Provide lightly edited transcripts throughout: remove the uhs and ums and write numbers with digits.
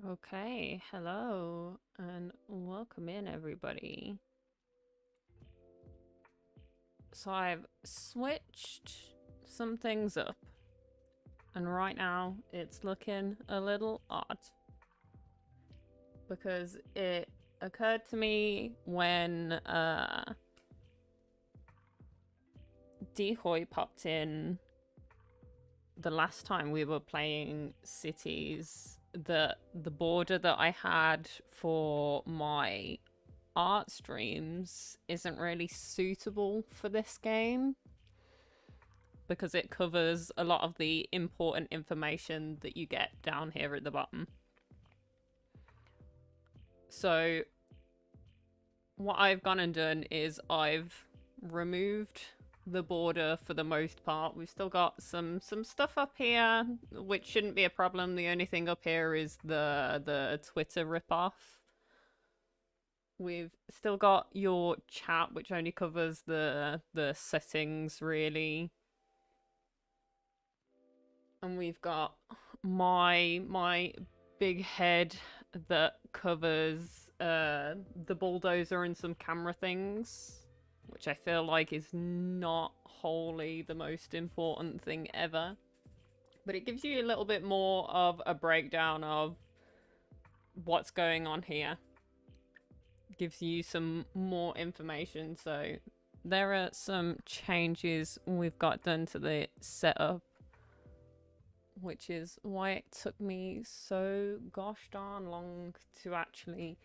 Okay, hello and welcome in everybody. So I've switched some things up and right now it's looking a little odd because it occurred to me when Dehoy popped in the last time we were playing Cities that the border that I had for my art streams isn't really suitable for this game because it covers a lot of the important information that you get down here at the bottom. So what I've gone and done is I've removed the border for the most part. We've still got some stuff up here, which shouldn't be a problem. The only thing up here is the Twitter ripoff. We've still got your chat, which only covers the settings, really. And we've got my big head that covers the bulldozer and some camera things, which I feel like is not wholly the most important thing ever. But it gives you a little bit more of a breakdown of what's going on here. Gives you some more information. So there are some changes we've got done to the setup, which is why it took me so gosh darn long to actually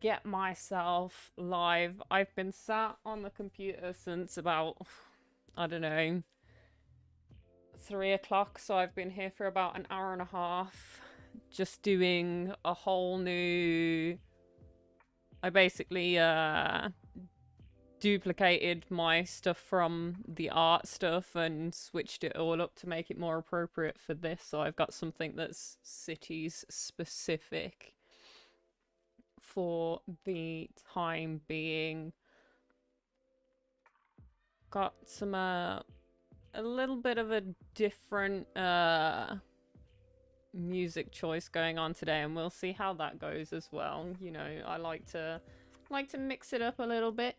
get myself live. I've been sat on the computer since about, I don't know, 3 o'clock, so I've been here for about an hour and a half just doing a whole new... I basically duplicated my stuff from the art stuff and switched it all up to make it more appropriate for this. So I've got something that's cities specific for the time being. Got some a little bit of a different music choice going on today, and we'll see how that goes as well. You know, I like to mix it up a little bit.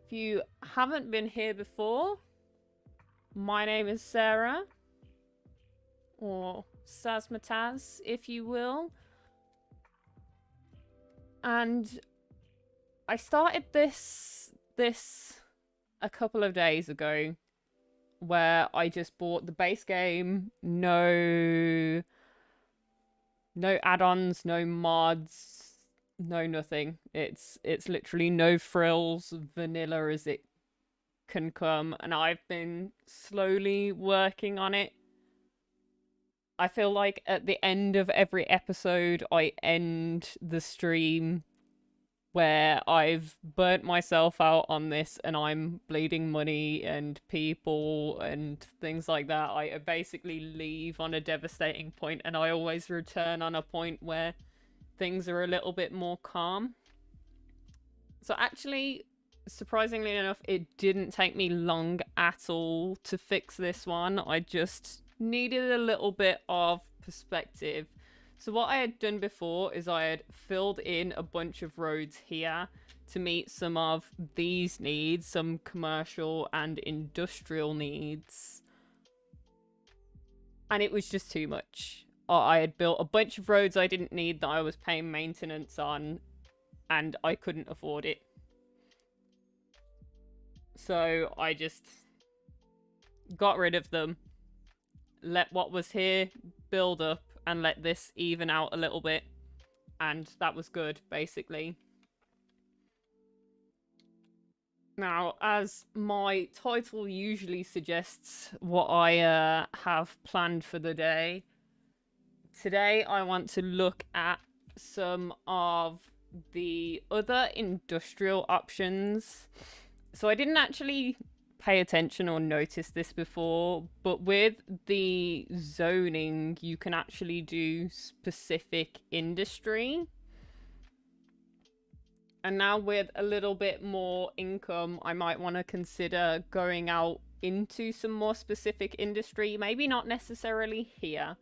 If you haven't been here before, my name is Sarah, or Sazmataz, if you will. And I started this a couple of days ago, where I just bought the base game, no add-ons, no mods, no nothing. It's literally no frills, vanilla as it can come, and I've been slowly working on it. I feel like at the end of every episode I end the stream where I've burnt myself out on this and I'm bleeding money and people and things like that. I basically leave on a devastating point, and I always return on a point where things are a little bit more calm. So actually, surprisingly enough, it didn't take me long at all to fix this one. I just needed a little bit of perspective. So what I had done before is I had filled in a bunch of roads here to meet some of these needs, some commercial and industrial needs. And it was just too much. I had built a bunch of roads I didn't need that I was paying maintenance on, and I couldn't afford it. So I just got rid of them, let what was here build up, and let this even out a little bit. And that was good, basically. Now, as my title usually suggests what I have planned for the day, today I want to look at some of the other industrial options. So I didn't actually pay attention or notice this before, but with the zoning, you can actually do specific industry. And now with a little bit more income, I might want to consider going out into some more specific industry. Maybe not necessarily here,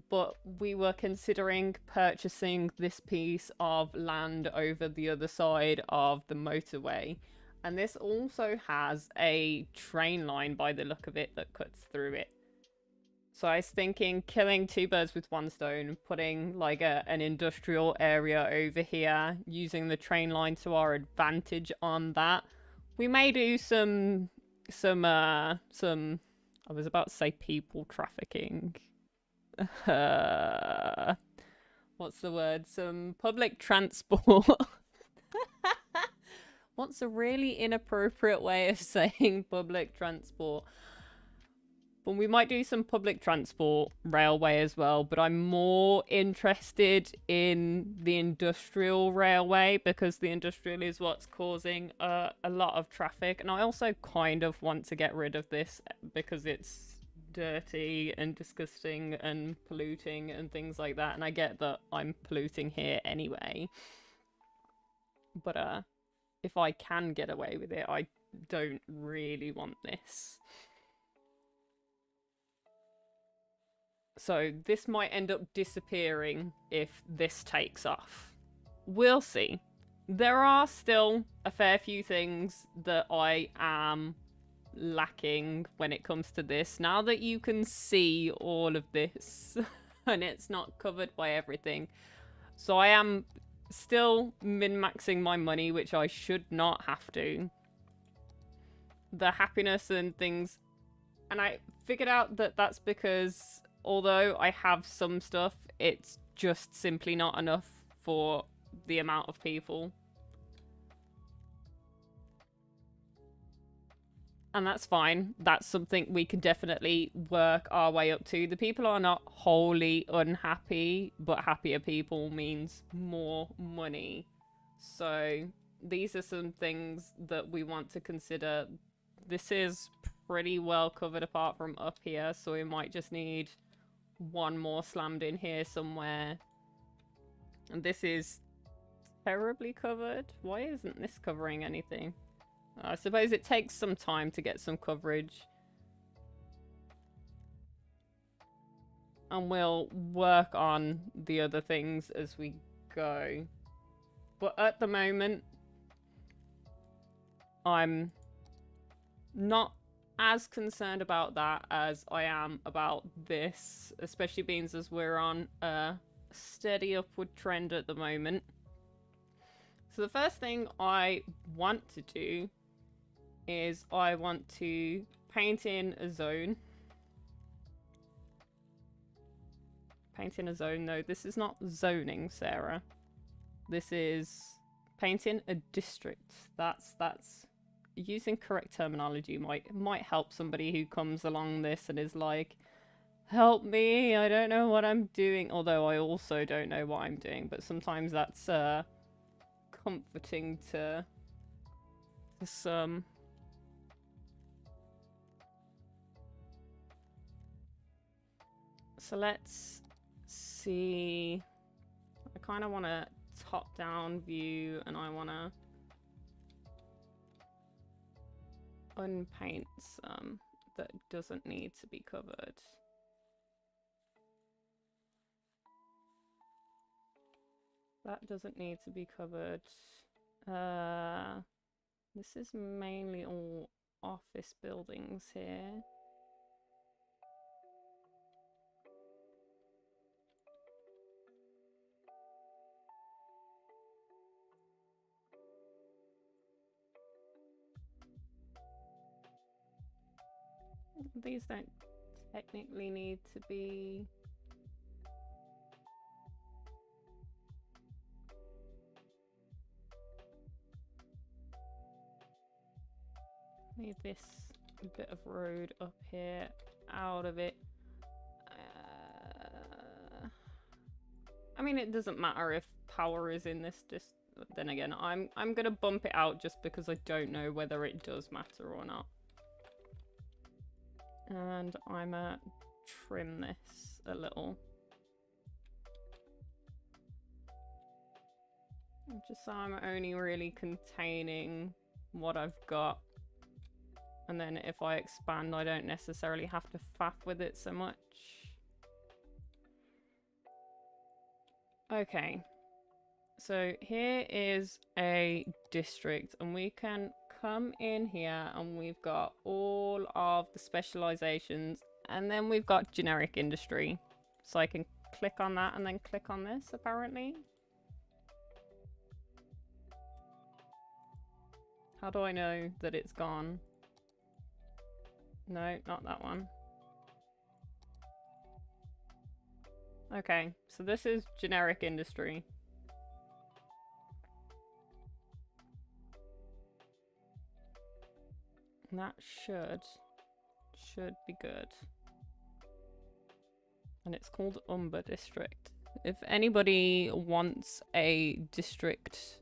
but we were considering purchasing this piece of land over the other side of the motorway. And this also has a train line by the look of it that cuts through it. So I was thinking killing two birds with one stone, putting like an industrial area over here, using the train line to our advantage on that. We may do some I was about to say people trafficking. What's the word? Some public transport. What's a really inappropriate way of saying public transport? But we might do some public transport railway as well, but I'm more interested in the industrial railway because the industrial is what's causing a lot of traffic. And I also kind of want to get rid of this because it's dirty and disgusting and polluting and things like that. And I get that I'm polluting here anyway. But if I can get away with it, I don't really want this. So this might end up disappearing if this takes off. We'll see. There are still a fair few things that I am lacking when it comes to this. Now that you can see all of this and it's not covered by everything. So I am still min-maxing my money, which I should not have to. The happiness and things. And I figured out that that's because although I have some stuff, it's just simply not enough for the amount of people. And that's fine. That's something we can definitely work our way up to. The people are not wholly unhappy, but happier people means more money. So these are some things that we want to consider. This is pretty well covered apart from up here, so we might just need one more slammed in here somewhere. And this is terribly covered. Why isn't this covering anything? I suppose it takes some time to get some coverage. And we'll work on the other things as we go. But at the moment, I'm not as concerned about that as I am about this, especially being as we're on a steady upward trend at the moment. So the first thing I want to do is I want to paint in a zone. Paint in a zone, no, this is not zoning, Sarah. This is painting a district. That's using correct terminology might help somebody who comes along this and is like, help me, I don't know what I'm doing. Although I also don't know what I'm doing, but sometimes that's comforting to some. So let's see. I kind of want a top-down view, and I want to unpaint some that doesn't need to be covered. That doesn't need to be covered. This is mainly all office buildings here. These don't technically need to be. Need this bit of road up here out of it. I mean, it doesn't matter if power is in this. Then again, I'm gonna bump it out just because I don't know whether it does matter or not. And I'm gonna trim this a little. Just so I'm only really containing what I've got. And then if I expand, I don't necessarily have to faff with it so much. Okay. So here is a district, and we can come in here and we've got all of the specializations, and then we've got generic industry. So I can click on that and then click on this, apparently. How do I know that it's gone? No, not that one. Okay, so this is generic industry. And that should be good. And it's called Umber District. If anybody wants a district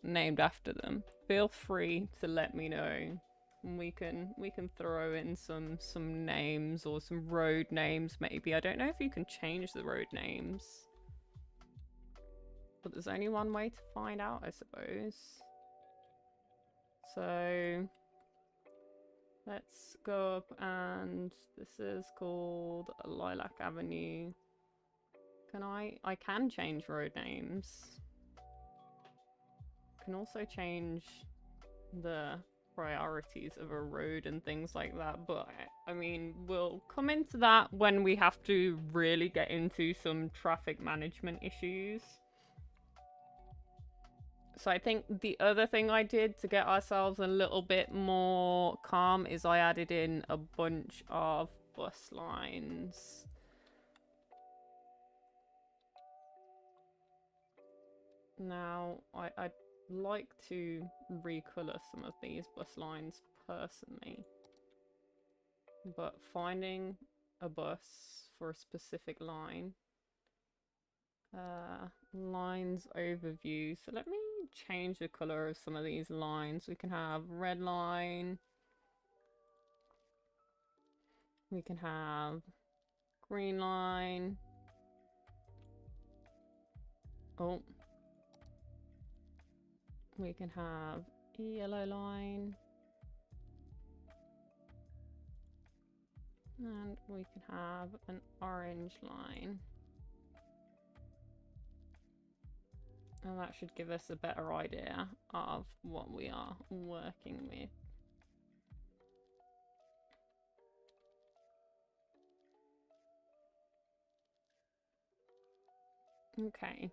named after them, feel free to let me know. We can throw in some names or some road names maybe. I don't know if you can change the road names. But there's only one way to find out, I suppose. So let's go up, and this is called Lilac Avenue. Can I can change road names. Can also change the priorities of a road and things like that, but I mean, we'll come into that when we have to really get into some traffic management issues. So I think the other thing I did to get ourselves a little bit more calm is I added in a bunch of bus lines. Now, I'd like to recolor some of these bus lines personally, but finding a bus for a specific line, lines overview. So let me change the color of some of these lines. We can have red line, we can have green line. Oh, we can have a yellow line. And we can have an orange line. And that should give us a better idea of what we are working with. Okay.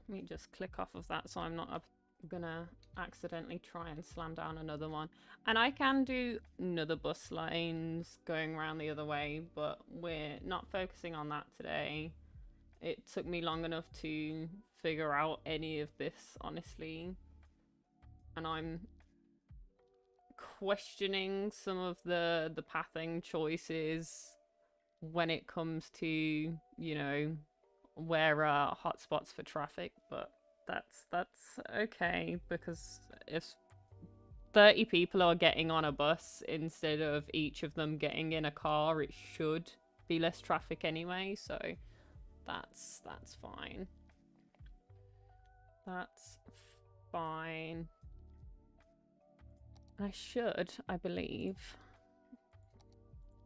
Let me just click off of that so I'm not gonna accidentally try and slam down another one. And I can do another bus lanes going around the other way, but we're not focusing on that today. It took me long enough to figure out any of this, honestly. And I'm questioning some of the pathing choices when it comes to, you know, where are hotspots for traffic, but that's okay, because if 30 people are getting on a bus instead of each of them getting in a car, it should be less traffic anyway, so that's fine. That's fine. I believe.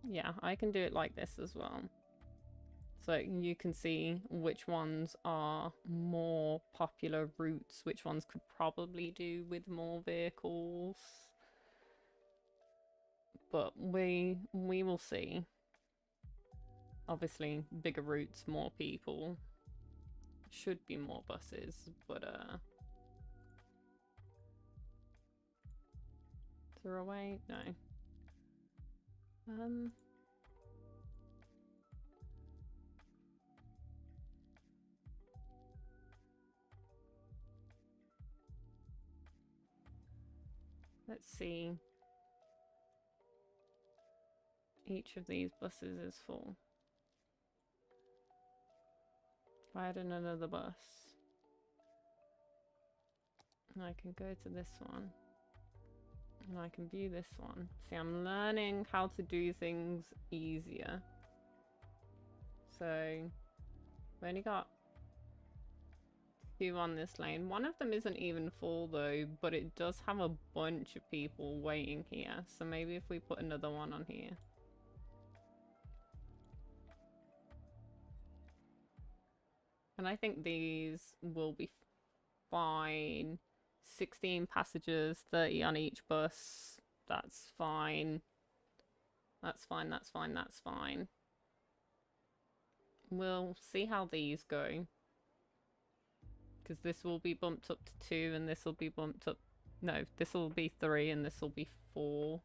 Yeah, I can do it like this as well. So you can see which ones are more popular routes, which ones could probably do with more vehicles. But we will see. Obviously, bigger routes, more people. Should be more buses, but is there a way? No. Let's see. Each of these buses is full. If I had another bus, I can go to this one. And I can view this one. See, I'm learning how to do things easier. So, I've only got 2 on this lane. One of them isn't even full though, but it does have a bunch of people waiting here. So maybe if we put another one on here. And I think these will be fine. 16 passengers, 30 on each bus. That's fine. That's fine, that's fine, that's fine. We'll see how these go. Because this will be bumped up to 2 and this will be bumped up... No, this will be 3 and this will be 4.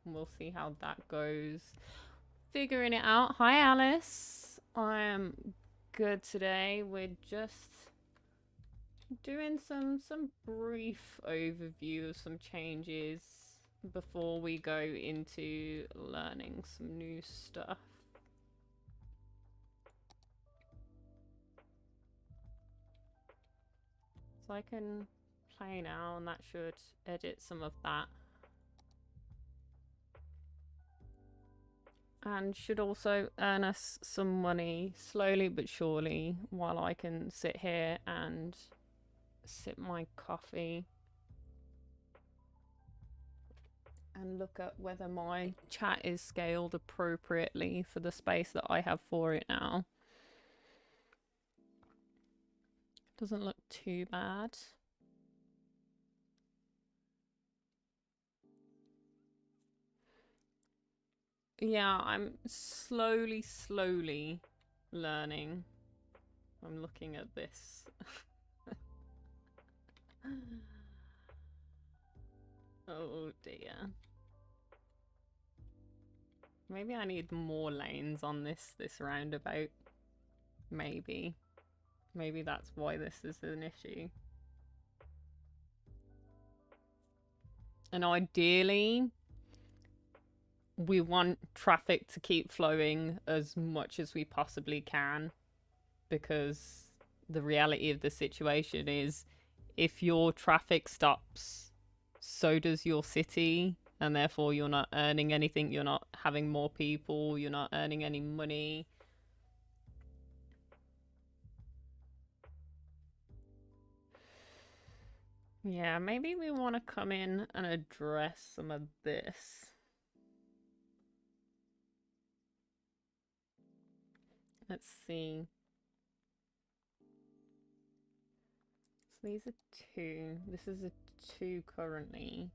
We'll see how that goes. Figuring it out. Hi, Alice. I am good today. We're just doing some brief overview of some changes before we go into learning some new stuff. So I can play now and that should edit some of that. And should also earn us some money slowly but surely while I can sit here and sip my coffee and look at whether my chat is scaled appropriately for the space that I have for it now. Doesn't look too bad. Yeah, I'm slowly learning. I'm looking at this. Oh dear. Maybe I need more lanes on this roundabout. Maybe. Maybe that's why this is an issue. And ideally, we want traffic to keep flowing as much as we possibly can, because the reality of the situation is if your traffic stops, so does your city, and therefore you're not earning anything, you're not having more people, you're not earning any money. Yeah, maybe we want to come in and address some of this. Let's see. So these are 2. This is a 2 currently.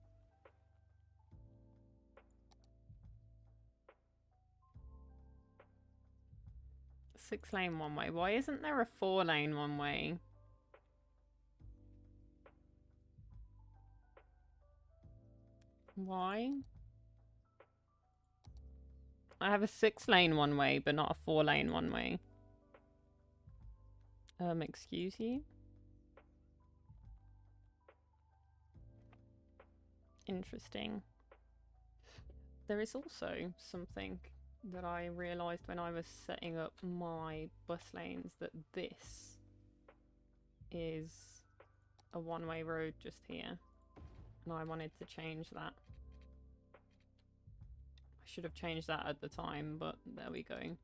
Six lane one way. Why isn't there a 4 lane one way? Why? I have a 6 lane one way, but not a 4 lane one way. Excuse you? Interesting. There is also something that I realised when I was setting up my bus lanes, that this is a one-way road just here. And I wanted to change that. I should have changed that at the time, but there we go.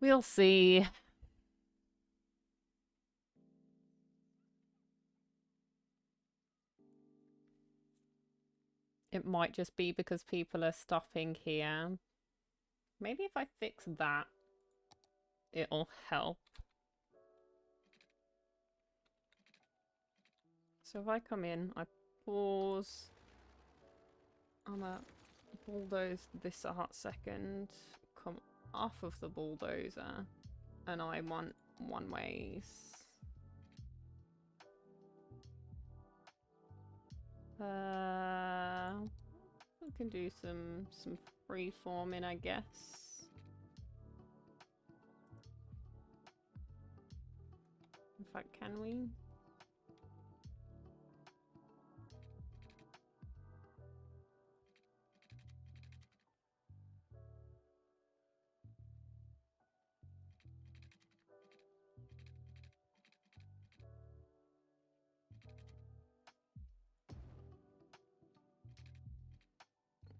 We'll see. It might just be because people are stopping here. Maybe if I fix that, it'll help. So if I come in, I pause. I'm gonna bulldoze this a hot second. Come off of the bulldozer. And I want one ways. We can do some free forming, I guess. In fact, can we?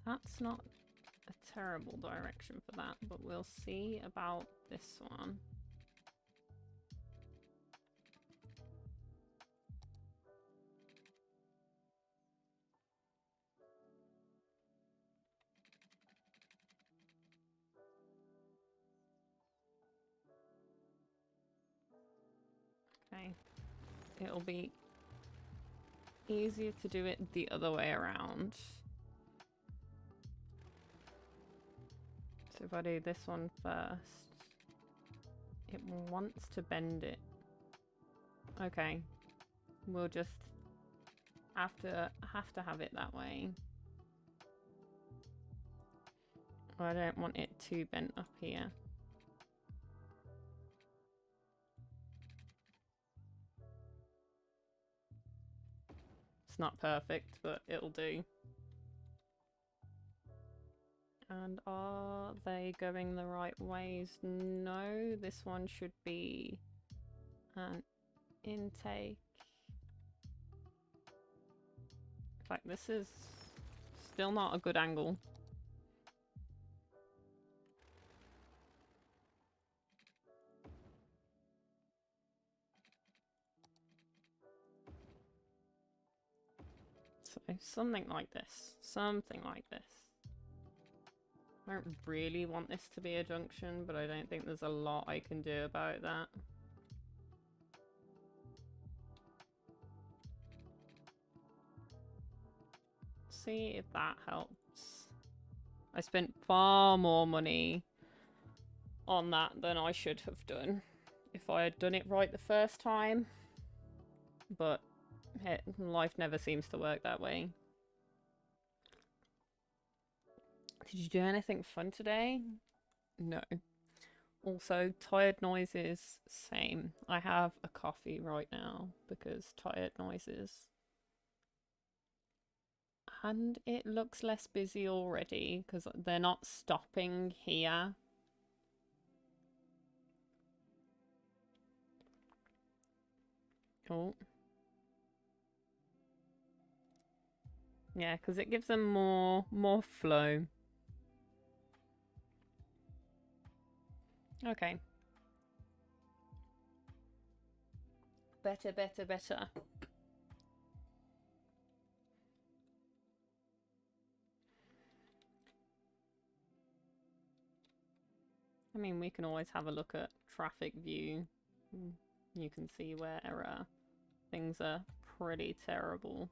That's not a terrible direction for that, but we'll see about this one. Okay, it'll be easier to do it the other way around. So if I do this one first, it wants to bend it. Okay, we'll just have to have it that way. I don't want it too bent up here. It's not perfect, but it'll do. And are they going the right ways? No, this one should be an intake. In fact, this is still not a good angle. So something like this. Something like this. I don't really want this to be a junction, but I don't think there's a lot I can do about that. See if that helps. I spent far more money on that than I should have done if I had done it right the first time. But life never seems to work that way. Did you do anything fun today? No. Also, tired noises, same. I have a coffee right now because tired noises. And it looks less busy already because they're not stopping here. Oh. Yeah, because it gives them more flow. Okay. Better, better, better. I mean, we can always have a look at traffic view. You can see where things are pretty terrible.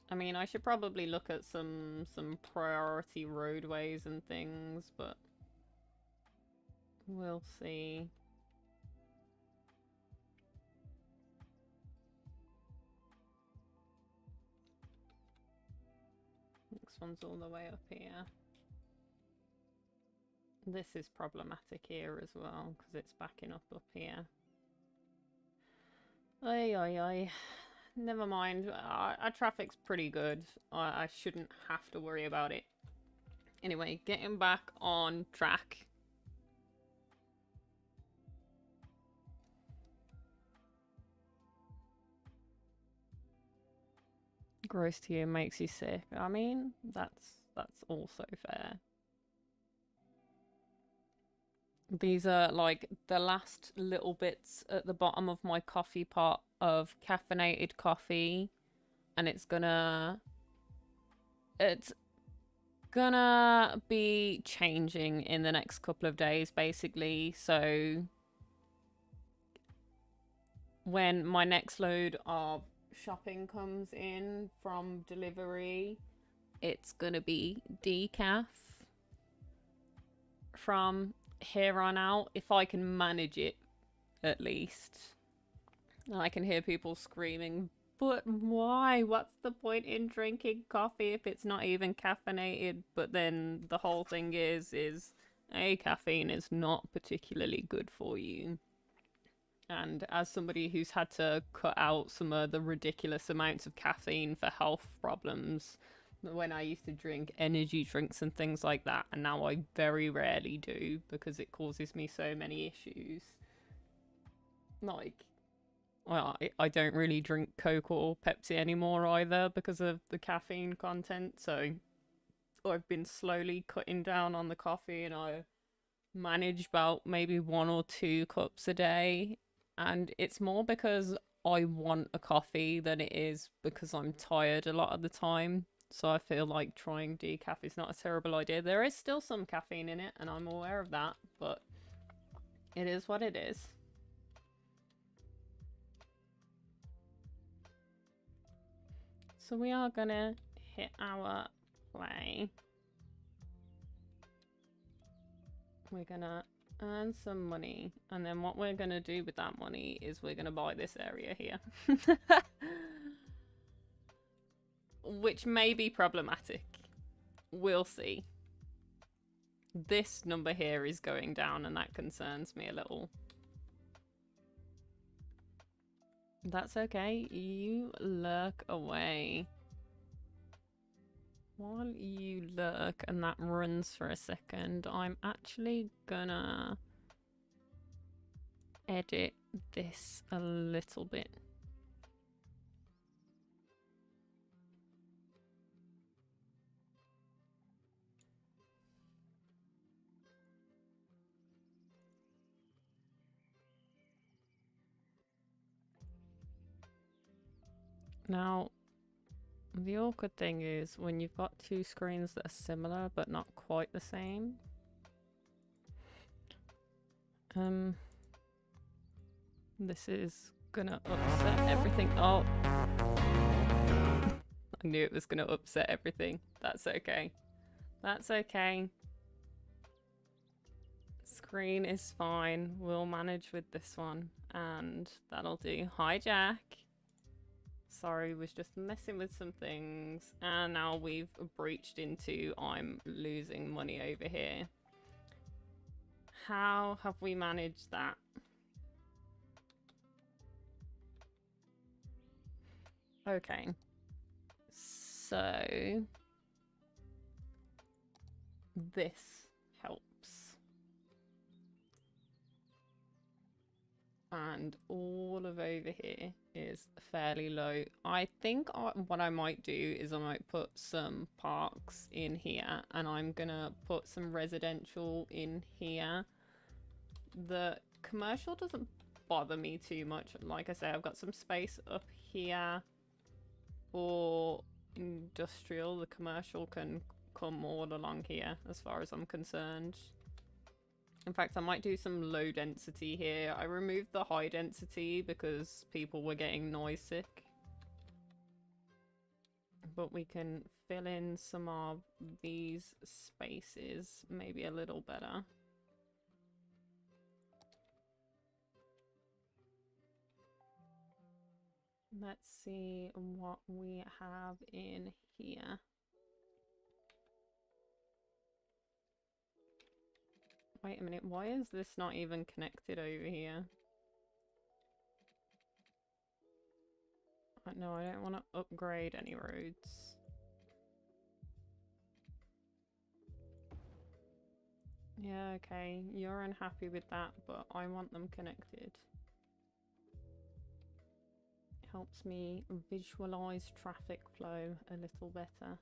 I mean, I should probably look at some priority roadways and things, but we'll see. Next one's all the way up here. This is problematic here as well, because it's backing up here. Ay, ay, ay. Never mind. Our traffic's pretty good. I shouldn't have to worry about it. Anyway, getting back on track. Gross to you makes you sick. I mean, that's also fair. These are like the last little bits at the bottom of my coffee pot of caffeinated coffee, and it's gonna be changing in the next couple of days, basically. So when my next load of shopping comes in from delivery, it's gonna be decaf from here on out, if I can manage it, at least. And I can hear people screaming, but why? What's the point in drinking coffee if it's not even caffeinated? But then the whole thing is caffeine is not particularly good for you. And as somebody who's had to cut out some of the ridiculous amounts of caffeine for health problems, when I used to drink energy drinks and things like that, and now I very rarely do because it causes me so many issues. Like, Well, I don't really drink Coke or Pepsi anymore either because of the caffeine content. So I've been slowly cutting down on the coffee, and I manage about maybe 1 or 2 cups a day. And it's more because I want a coffee than it is because I'm tired a lot of the time. So I feel like trying decaf is not a terrible idea. There is still some caffeine in it, and I'm aware of that, but it is what it is. So we are gonna hit our play. We're gonna earn some money, and then what we're gonna do with that money is we're gonna buy this area here. Which may be problematic. We'll see. This number here is going down, and that concerns me a little. That's okay. You lurk away. While you lurk and that runs for a second, I'm actually gonna edit this a little bit. Now, the awkward thing is when you've got two screens that are similar but not quite the same. This is gonna upset everything. Oh, I knew it was gonna upset everything. That's okay. That's okay. Screen is fine. We'll manage with this one, and that'll do. Hi, Jack. Sorry, was just messing with some things, and now we've breached into I'm losing money over here. How have we managed that? Okay. So this helps. And all of over here is fairly low. I think what I might do is I might put some parks in here, and I'm gonna put some residential in here. The commercial doesn't bother me too much. Like I say, I've got some space up here for industrial. The commercial can come all along here as far as I'm concerned. In fact, I might do some low density here. I removed the high density because people were getting noise sick. But we can fill in some of these spaces maybe a little better. Let's see what we have in here. Wait a minute, why is this not even connected over here? No, I don't want to upgrade any roads. Yeah, okay, you're unhappy with that, but I want them connected. It helps me visualize traffic flow a little better.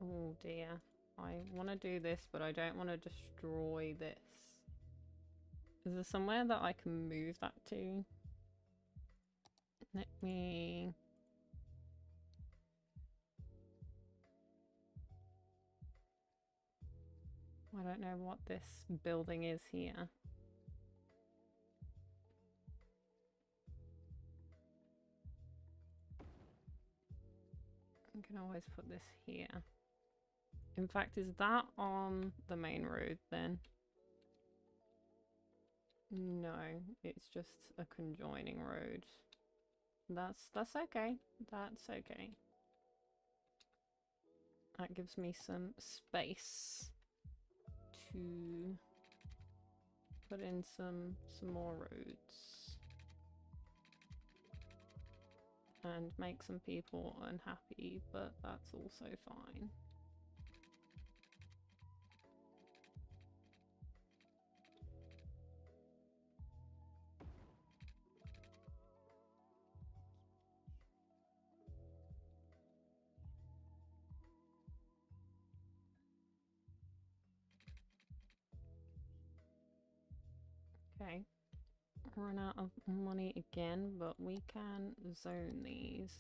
Oh dear. I want to do this, but I don't want to destroy this. Is there somewhere that I can move that to? Let me... I don't know what this building is here. I can always put this here. In fact, is that on the main road then? No, it's just a conjoining road. That's okay. That's okay. That gives me some space to put in some more roads and make some people unhappy, but that's also fine. Okay. Run out of money again, but we can zone these,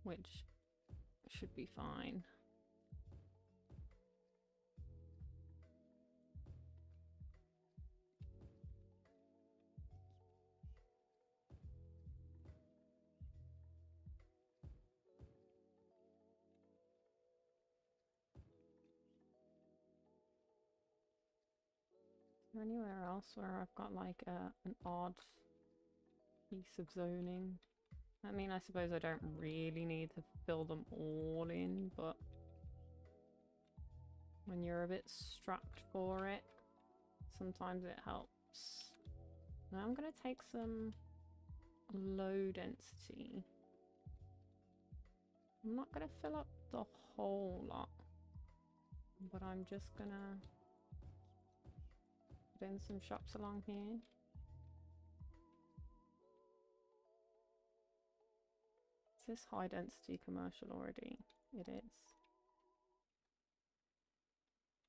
which should be fine. Is there anywhere else where I've got like an odd piece of zoning? I mean, I suppose I don't really need to fill them all in, but when you're a bit strapped for it, sometimes it helps. Now I'm gonna take some low density. I'm not gonna fill up the whole lot, but I'm just gonna put in some shops along here. Is this high density commercial already? It is.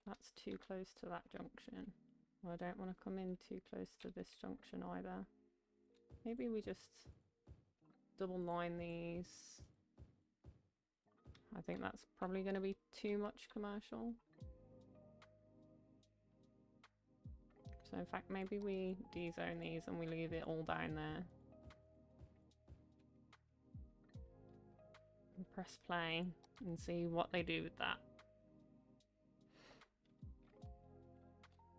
That's too close to that junction. Well, I don't want to come in too close to this junction either. Maybe we just double line these. I think that's probably going to be too much commercial. So in fact, maybe we dezone these and we leave it all down there. And press play and see what they do with that.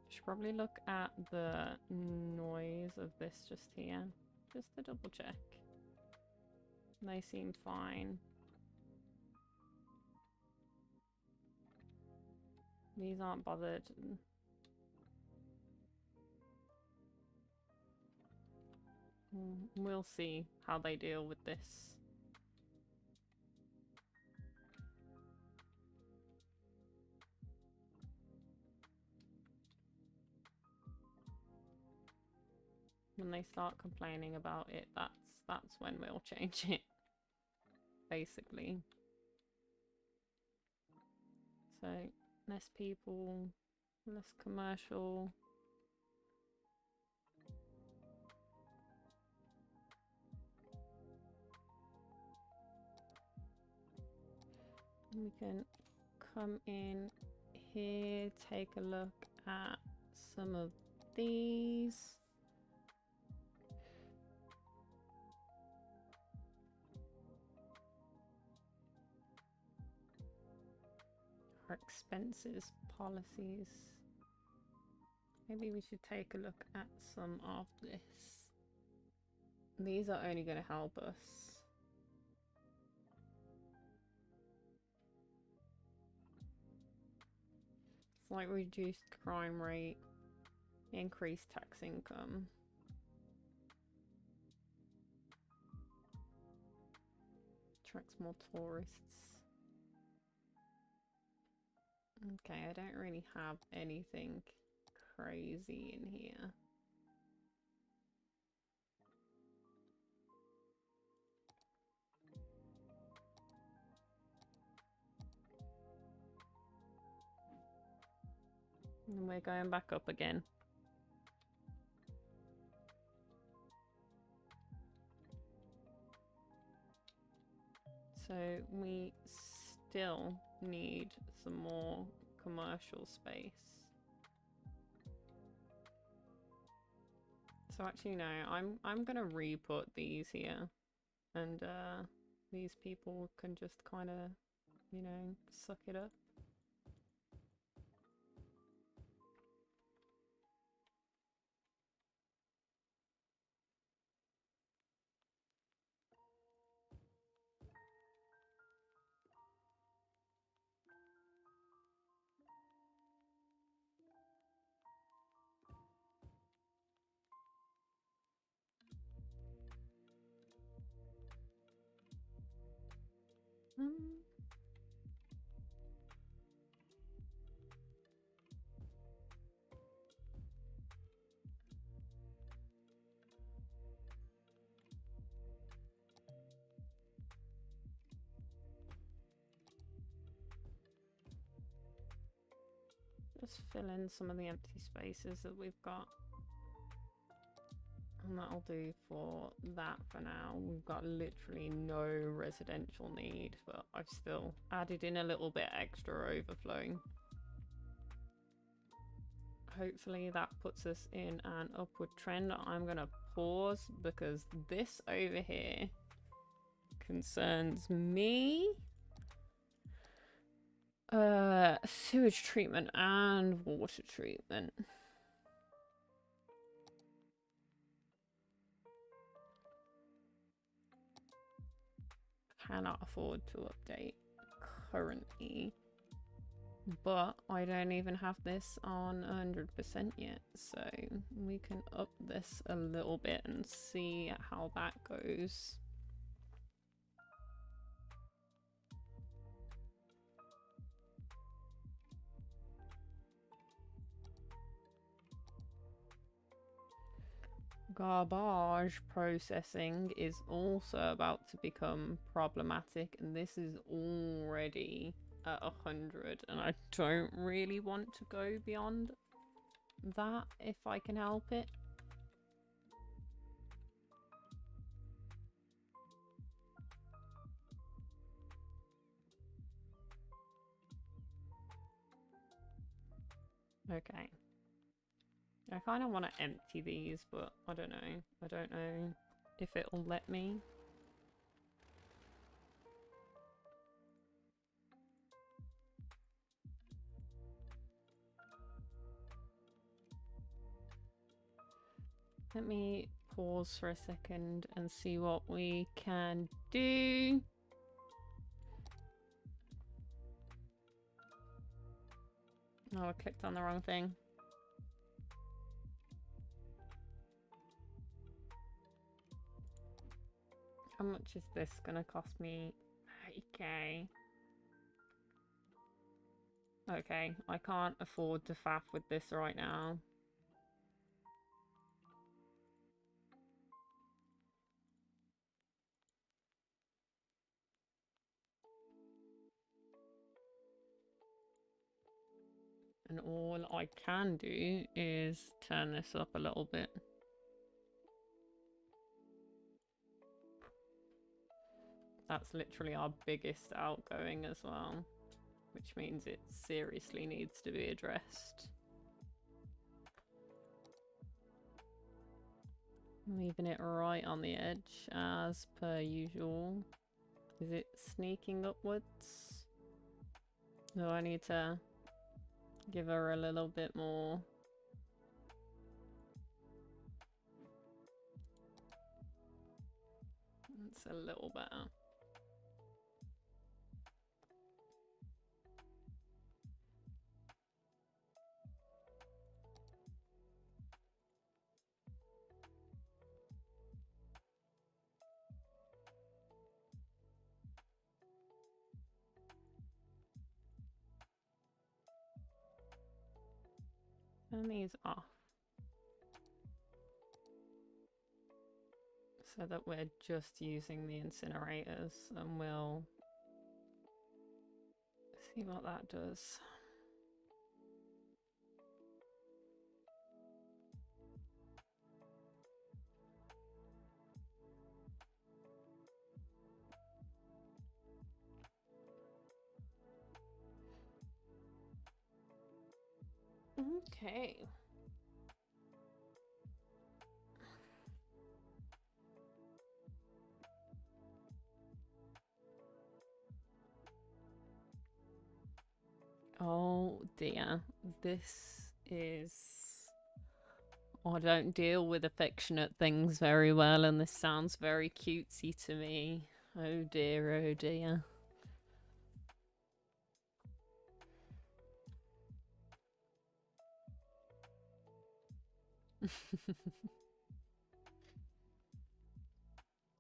Should probably look at the noise of this just here, just to double check. They seem fine. These aren't bothered. We'll see how they deal with this. When they start complaining about it, that's when we'll change it, basically. So, less people, less commercial. We can come in here, take a look at some of these. Our expenses policies. Maybe we should take a look at some of this. These are only going to help us. It's like reduced crime rate, increased tax income. Attracts more tourists. Okay, I don't really have anything crazy in here. And we're going back up again. So we still need some more commercial space. So actually no, I'm gonna re-put these here, and these people can just kind of, you know, suck it up. Just fill in some of the empty spaces that we've got. And that'll do for that for now. We've got literally no residential need, but I've still added in a little bit extra overflowing. Hopefully that puts us in an upward trend. I'm going to pause because this over here concerns me. Sewage treatment and water treatment. Cannot afford to update currently, but I don't even have this on 100% yet, so we can up this a little bit and see how that goes. Garbage processing is also about to become problematic, and this is already at 100, and I don't really want to go beyond that if I can help it. Okay. I kind of want to empty these, but I don't know. I don't know if it'll let me. Let me pause for a second and see what we can do. Oh, I clicked on the wrong thing. How much is this gonna cost me? 30k. Okay, I can't afford to faff with this right now. And all I can do is turn this up a little bit. That's literally our biggest outgoing as well, which means it seriously needs to be addressed. Leaving it right on the edge as per usual. Is it sneaking upwards? No, I need to give her a little bit more. It's a little better. Turn these off so that we're just using the incinerators, and we'll see what that does. Okay. Oh dear, this is... I don't deal with affectionate things very well, and this sounds very cutesy to me. Oh dear, oh dear.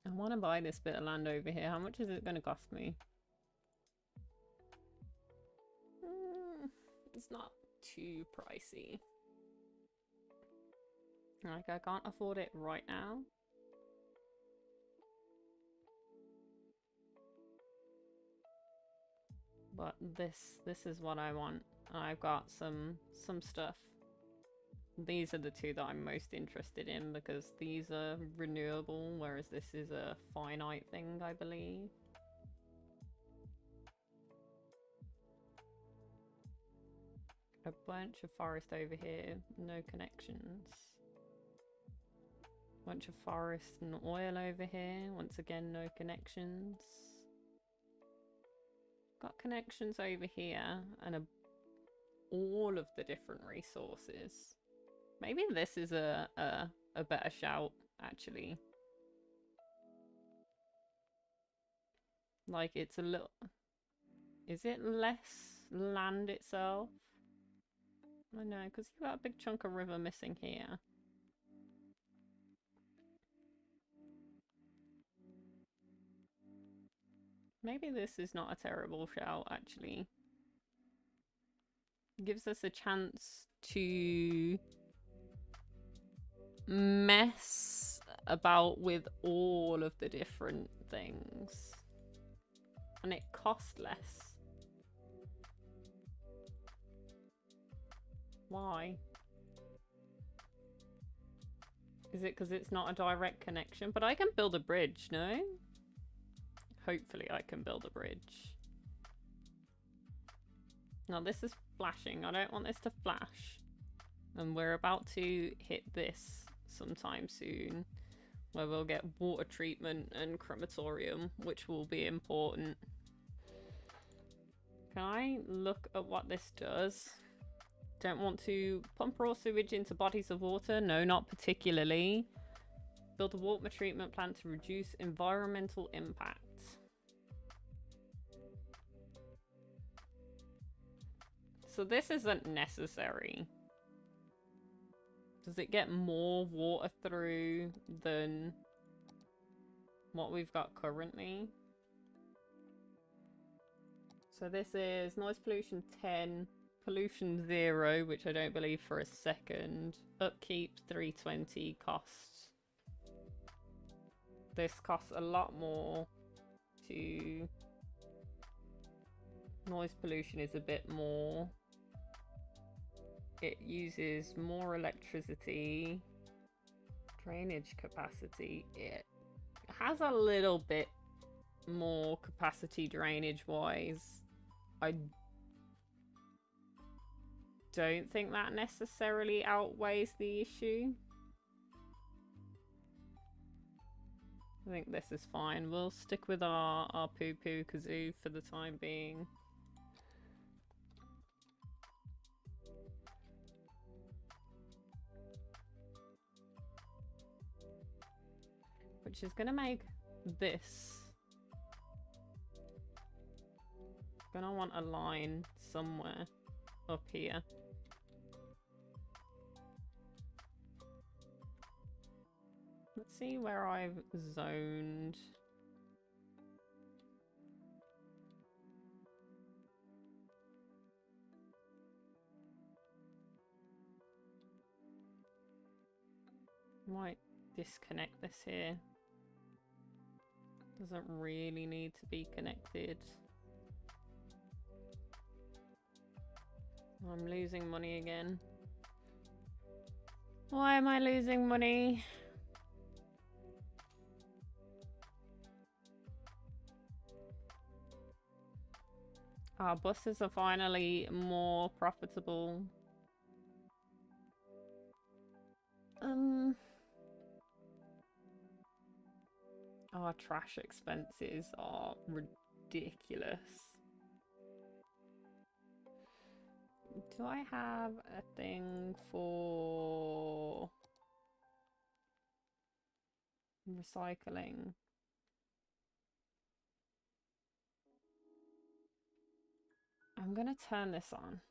I want to buy this bit of land over here. How much is it going to cost me? It's not too pricey. Like, I can't afford it right now. But this is what I want. I've got some stuff. these are the two that I'm most interested in because these are renewable, whereas this is a finite thing, I believe. A bunch of forest over here, no connections. Bunch of forest and oil over here, once again no connections. Got connections over here and all of the different resources. Maybe this is a better shout, actually. Like, it's a little... Is it less land itself? I know, because you've got a big chunk of river missing here. Maybe this is not a terrible shout, actually. Gives us a chance to mess about with all of the different things. And it costs less. Why? Is it because it's not a direct connection? But I can build a bridge, no? Hopefully I can build a bridge. Now this is flashing. I don't want this to flash. And we're about to hit this sometime soon, where we'll get water treatment and crematorium, which will be important. Can I look at what this does? Don't want to pump raw sewage into bodies of water. No, not particularly. Build a water treatment plant to reduce environmental impact. So this isn't necessary. Does it get more water through than what we've got currently? So this is noise pollution 10, pollution 0, which I don't believe for a second. Upkeep 320 costs. This costs a lot more to... Noise pollution is a bit more. It uses more electricity. Drainage capacity. It has a little bit more capacity drainage-wise. I don't think that necessarily outweighs the issue. I think this is fine. We'll stick with our poo-poo kazoo for the time being. Which is gonna make this. Gonna want a line somewhere up here. Let's see where I've zoned. Might disconnect this here. Doesn't really need to be connected. I'm losing money again. Why am I losing money? Our buses are finally more profitable. Our trash expenses are ridiculous. Do I have a thing for recycling? I'm gonna turn this on.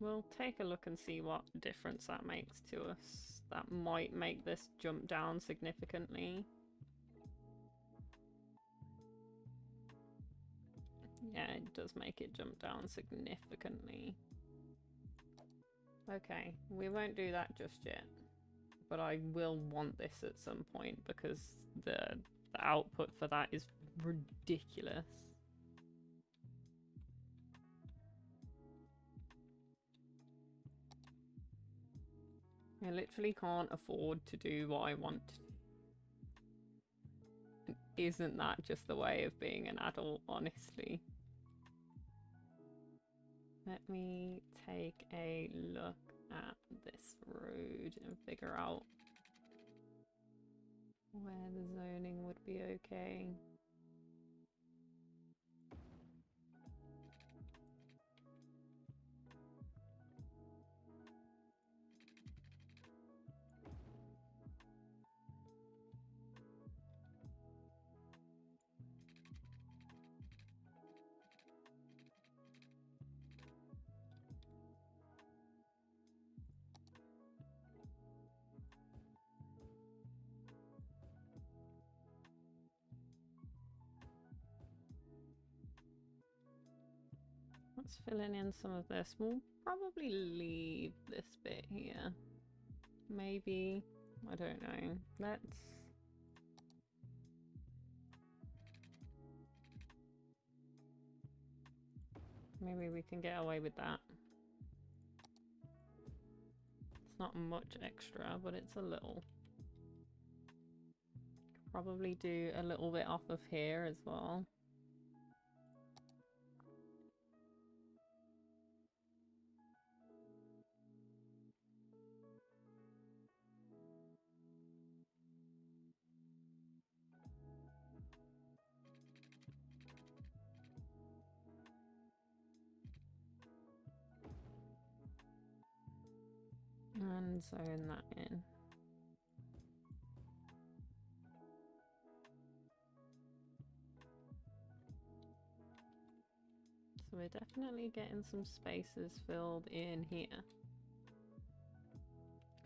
We'll take a look and see what difference that makes to us. That might make this jump down significantly. Yeah, it does make it jump down significantly. Okay, we won't do that just yet. But I will want this at some point because the output for that is ridiculous. I literally can't afford to do what I want. Isn't that just the way of being an adult, honestly? Let me take a look at this road and figure out where the zoning would be okay. Let's fill in some of this. We'll probably leave this bit here. Maybe. I don't know. Let's... Maybe we can get away with that. It's not much extra, but it's a little. Probably do a little bit off of here as well. And zone that in. So we're definitely getting some spaces filled in here.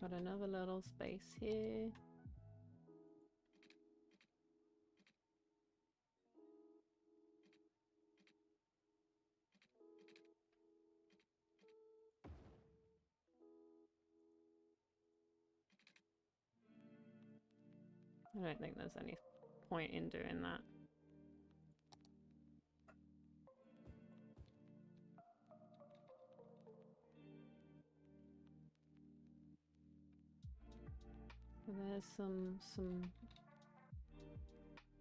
Got another little space here. I don't think there's any point in doing that. So there's some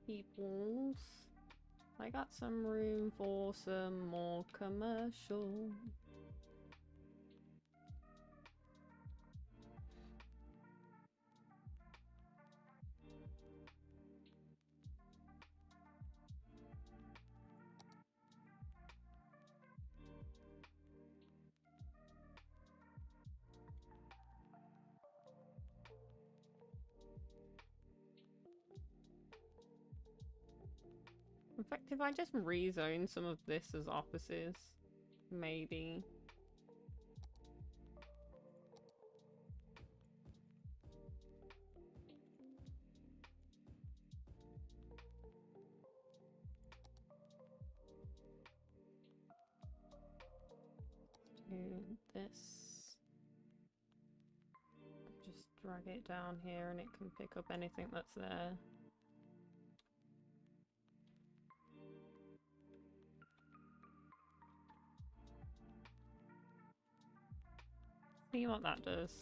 peoples. I got some room for some more commercial. In fact, if I just rezone some of this as offices, maybe. Do this. Just drag it down here and it can pick up anything that's there. See what that does.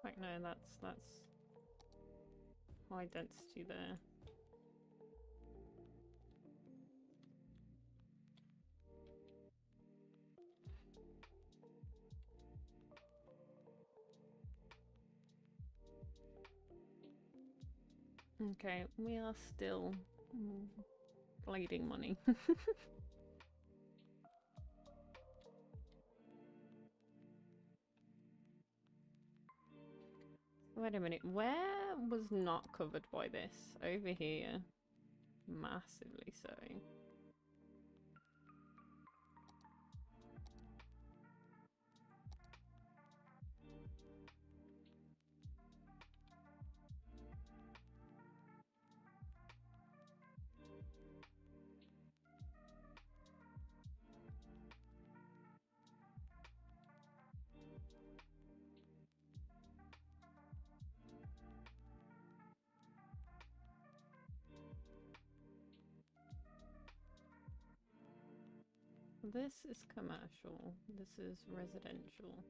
Like, no, that's high density there. Okay, we are still bleeding money. Wait a minute, where was not covered by this? Over here. Massively so. This is commercial. This is residential.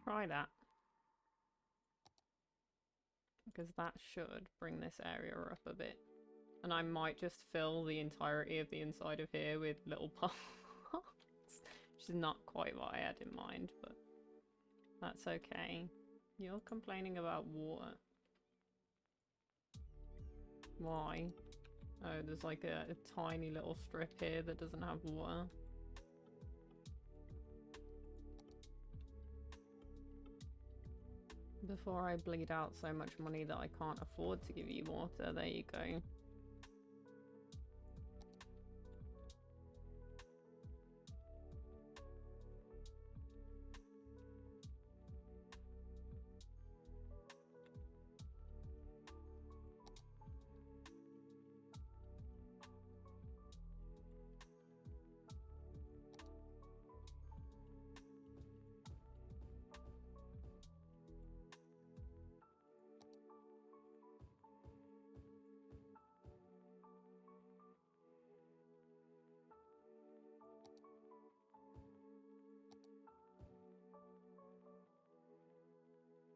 Try that. Because that should bring this area up a bit. And I might just fill the entirety of the inside of here with little parts. Which is not quite what I had in mind, but that's okay. You're complaining about water. Why? Oh, there's like a tiny little strip here that doesn't have water. Before I bleed out so much money that I can't afford to give you water, there you go.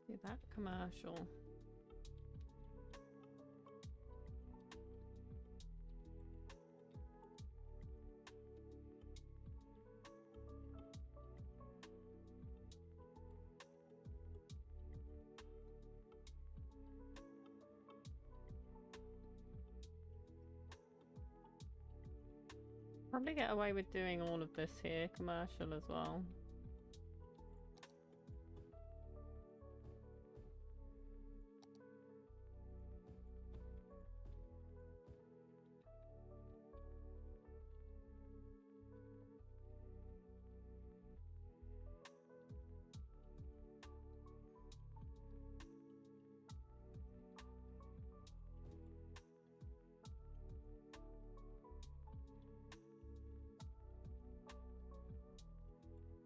Do that commercial. Probably get away with doing all of this here commercial as well.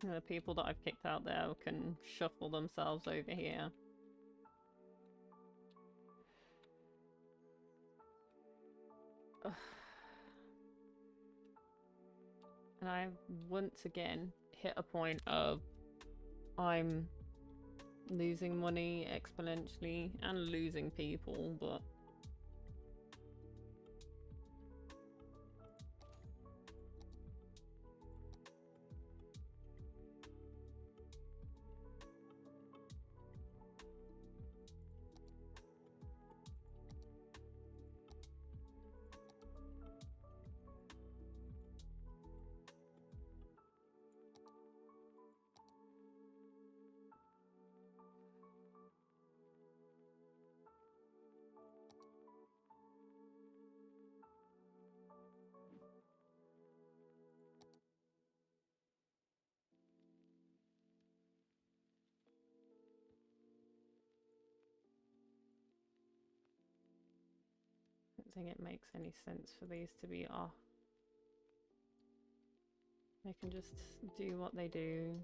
The people that I've kicked out there can shuffle themselves over here. Ugh. And I once again hit a point of I'm losing money exponentially and losing people, but I don't think it makes any sense for these to be off. They can just do what they do.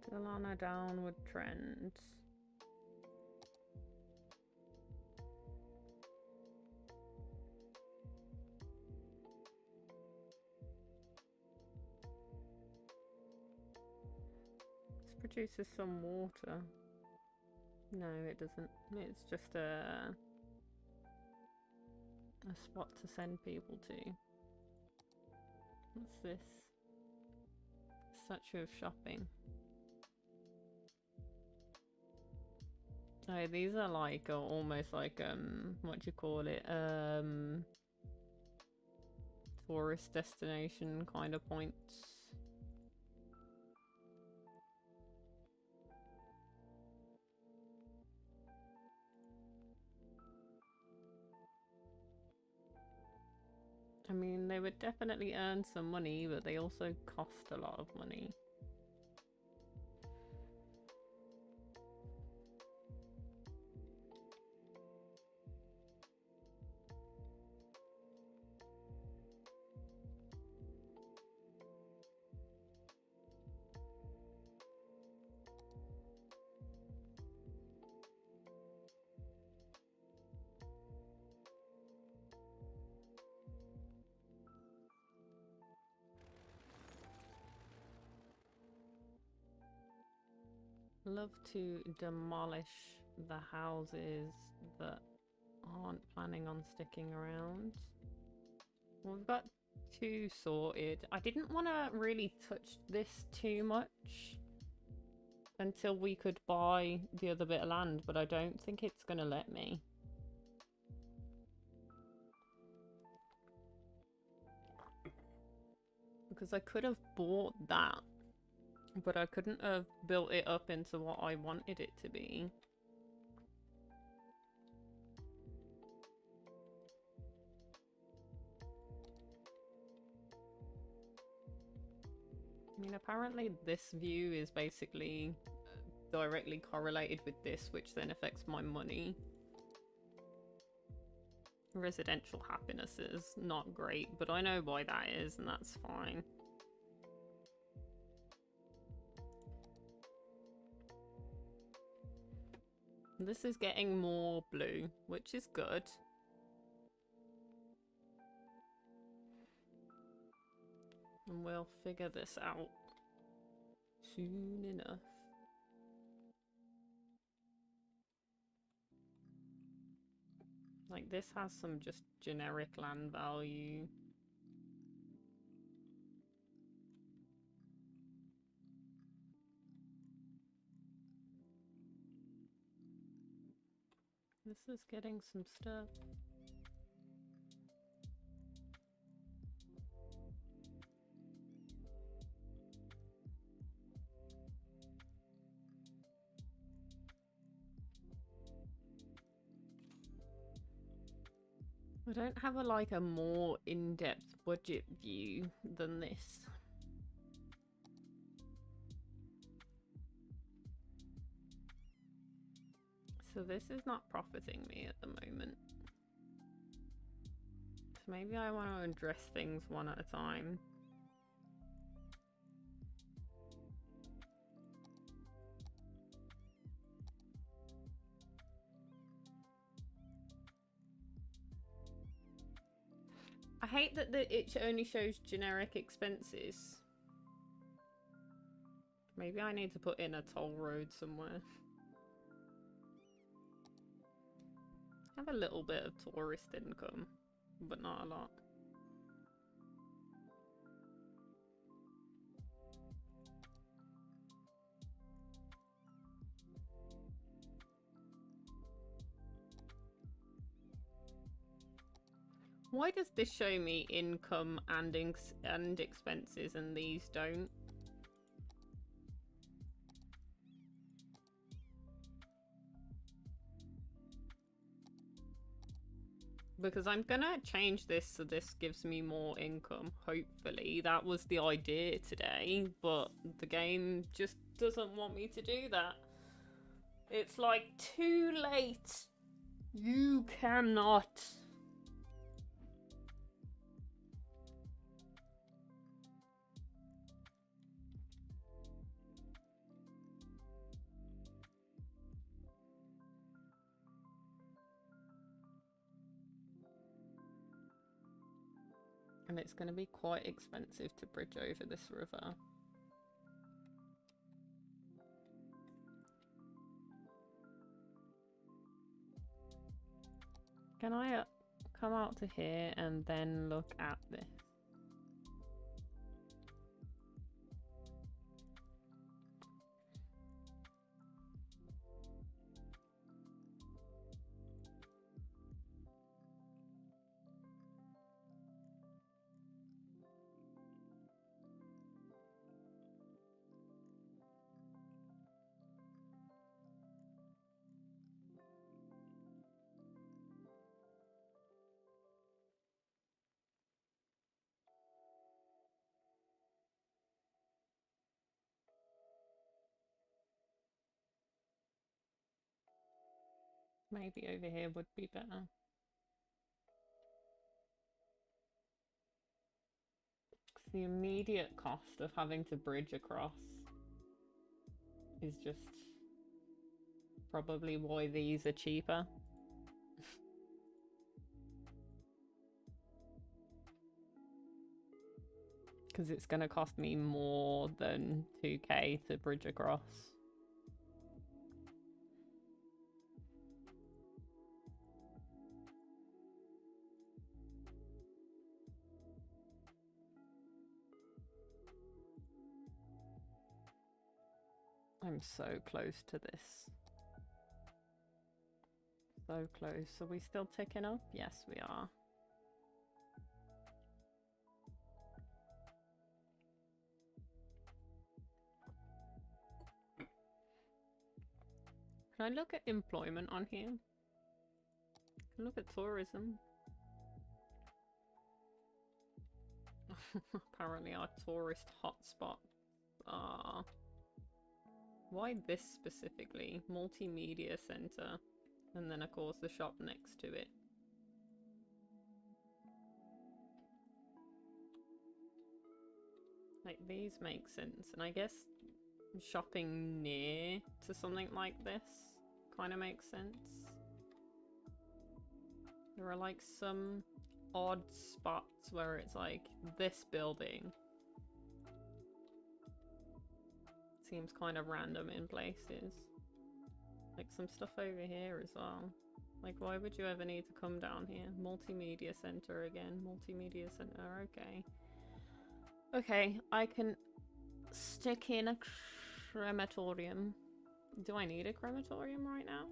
Still on a downward trend. This produces some water. No, it doesn't. It's just a spot to send people to. What's this? Statue of shopping. Oh, these are like almost like what do you call it? Tourist destination kind of points. I mean, they would definitely earn some money, but they also cost a lot of money. Love to demolish the houses that aren't planning on sticking around. We've got 2 sorted. I didn't want to really touch this too much until we could buy the other bit of land, but I don't think it's going to let me. Because I could have bought that, but I couldn't have built it up into what I wanted it to be. I mean, apparently this view is basically directly correlated with this, which then affects my money. Residential happiness is not great, but I know why that is, and that's fine. This is getting more blue, which is good. And we'll figure this out soon enough. Like, this has some just generic land value. This is getting some stuff. I don't have a more in-depth budget view than this. So this is not profiting me at the moment. So maybe I want to address things one at a time. I hate that it only shows generic expenses. Maybe I need to put in a toll road somewhere. I have a little bit of tourist income, but not a lot. Why does this show me income and expenses and these don't? Because I'm gonna change this so this gives me more income, hopefully. That was the idea today, but the game just doesn't want me to do that. It's like, too late. You cannot. And it's going to be quite expensive to bridge over this river. Can I come out to here and then look at this? Maybe over here would be better. The immediate cost of having to bridge across is just probably why these are cheaper. Because it's going to cost me more than 2k to bridge across. I'm so close to this. So close. Are we still ticking up? Yes, we are. Can I look at employment on here? Can I look at tourism? Apparently our tourist hotspot are... Why this specifically? Multimedia center. And then of course the shop next to it. Like these make sense. And I guess shopping near to something like this kind of makes sense. There are like some odd spots where it's like this building seems kind of random in places. Like some stuff over here as well. Like why would you ever need to come down here? Multimedia center again. Multimedia center, okay. Okay, I can stick in a crematorium. Do I need a crematorium right now?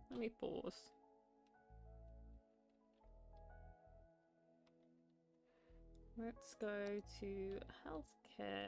Let me pause. Let's go to healthcare.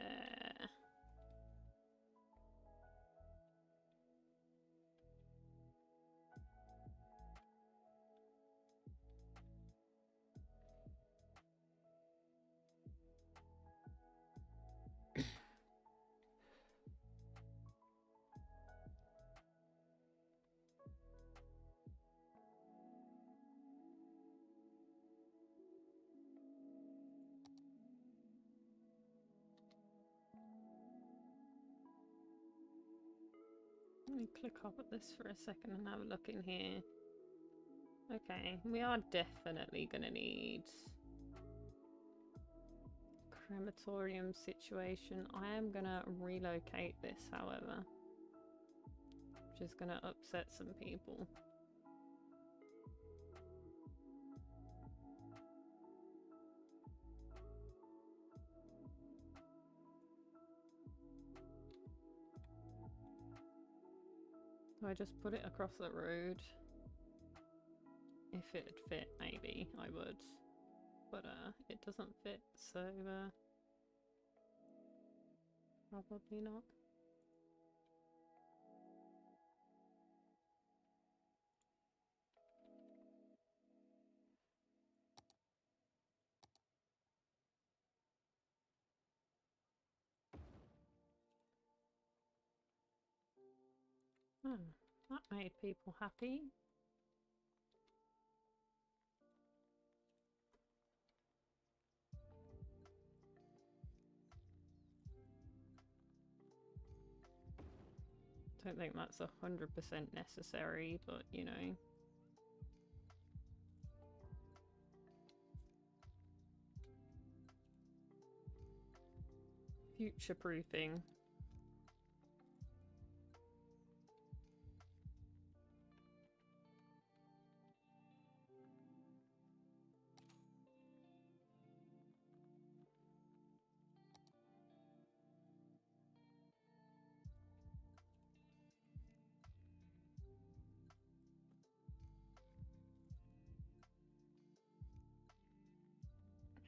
Let me click up at this for a second and have a look in here. Okay, we are definitely gonna need crematorium situation. I am gonna relocate this, however, which is gonna upset some people. So I just put it across the road. If it'd fit, maybe I would. But it doesn't fit, so probably not. Oh, that made people happy. Don't think that's 100% necessary, but you know. Future-proofing.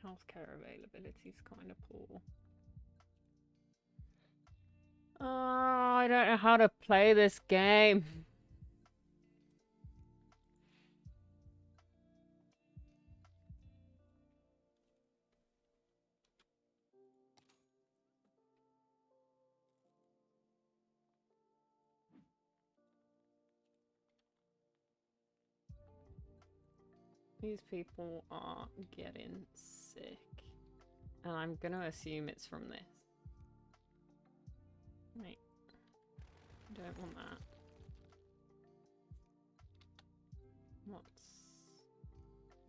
Healthcare availability is kind of poor. Oh, I don't know how to play this game. These people are getting sick. And I'm gonna assume it's from this. Right. Don't want that.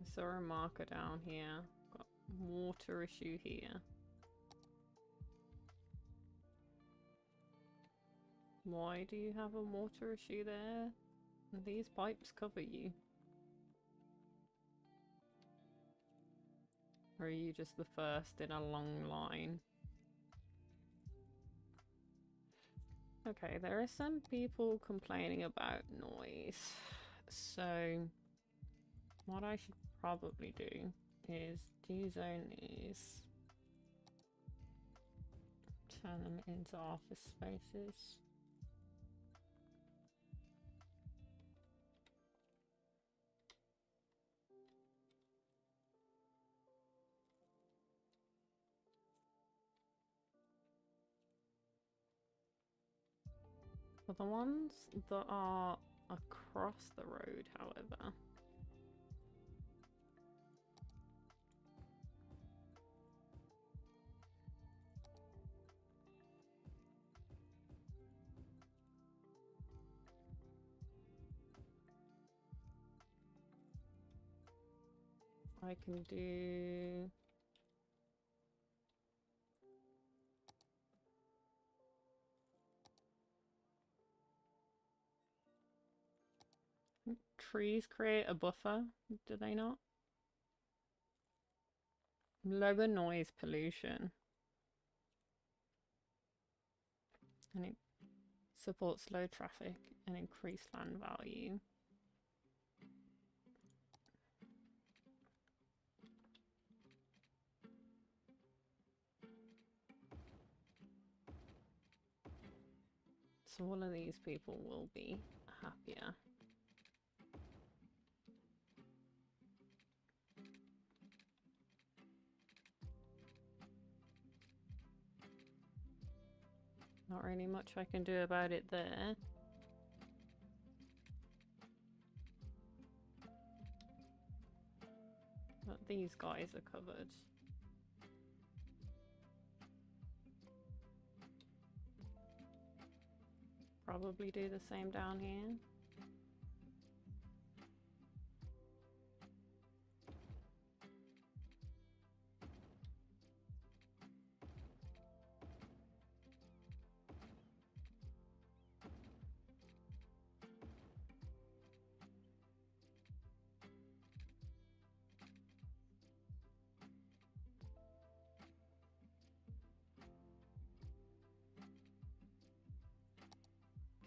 I saw a marker down here. Got water issue here. Why do you have a water issue there? These pipes cover you. Or are you just the first in a long line? Okay, there are some people complaining about noise. So, what I should probably do is dezone these. Turn them into office spaces. For the ones that are across the road, however, I can do... Trees create a buffer, do they not? Lower noise pollution. And it supports low traffic and increased land value. So all of these people will be happier. Not really much I can do about it there. But these guys are covered. Probably do the same down here.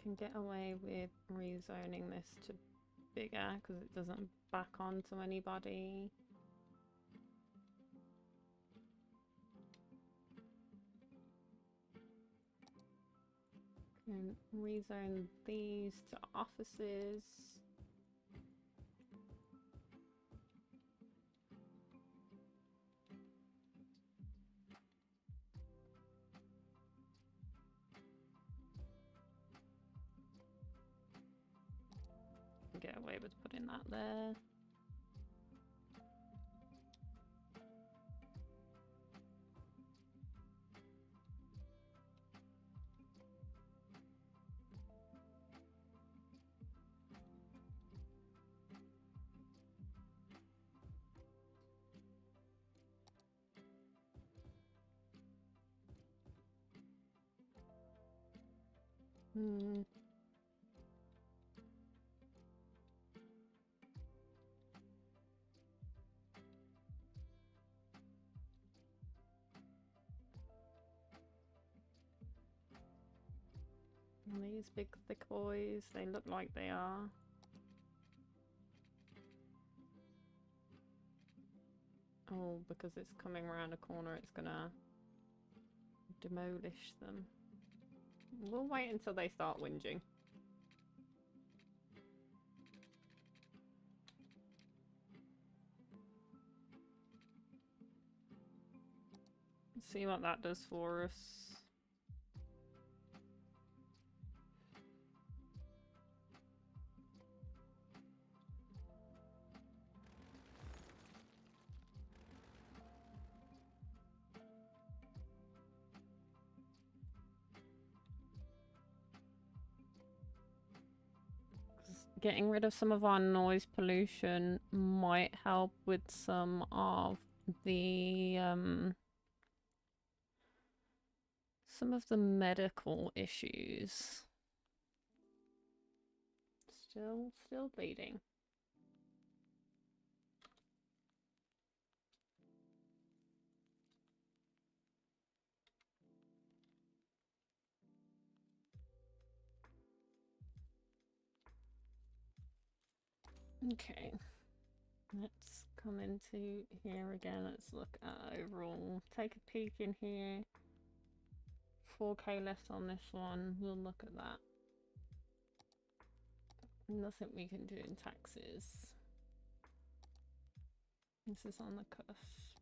Can get away with rezoning this to bigger because it doesn't back onto anybody. Can rezone these to offices. Get away with putting that there. And these big thick boys, they look like they are. Oh, because it's coming around a corner, it's gonna demolish them. We'll wait until they start whinging. See what that does for us. getting rid of some of our noise pollution might help with some of the medical issues. Still bleeding. Okay, let's come into here again. Let's look at overall. Take a peek in here. 4K left on this one. We'll look at that. Nothing we can do in taxes. This is on the cusp.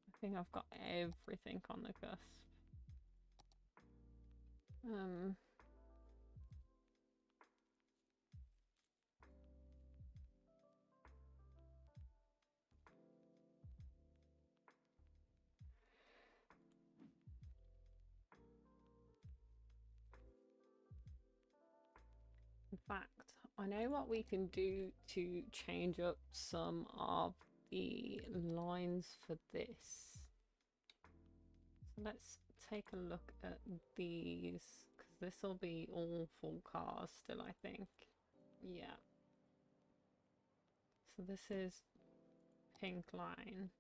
I think I've got everything on the cusp. In fact, I know what we can do to change up some of the lines for this. So let's take a look at these, because this will be all full cars still, I think. Yeah. So this is pink line.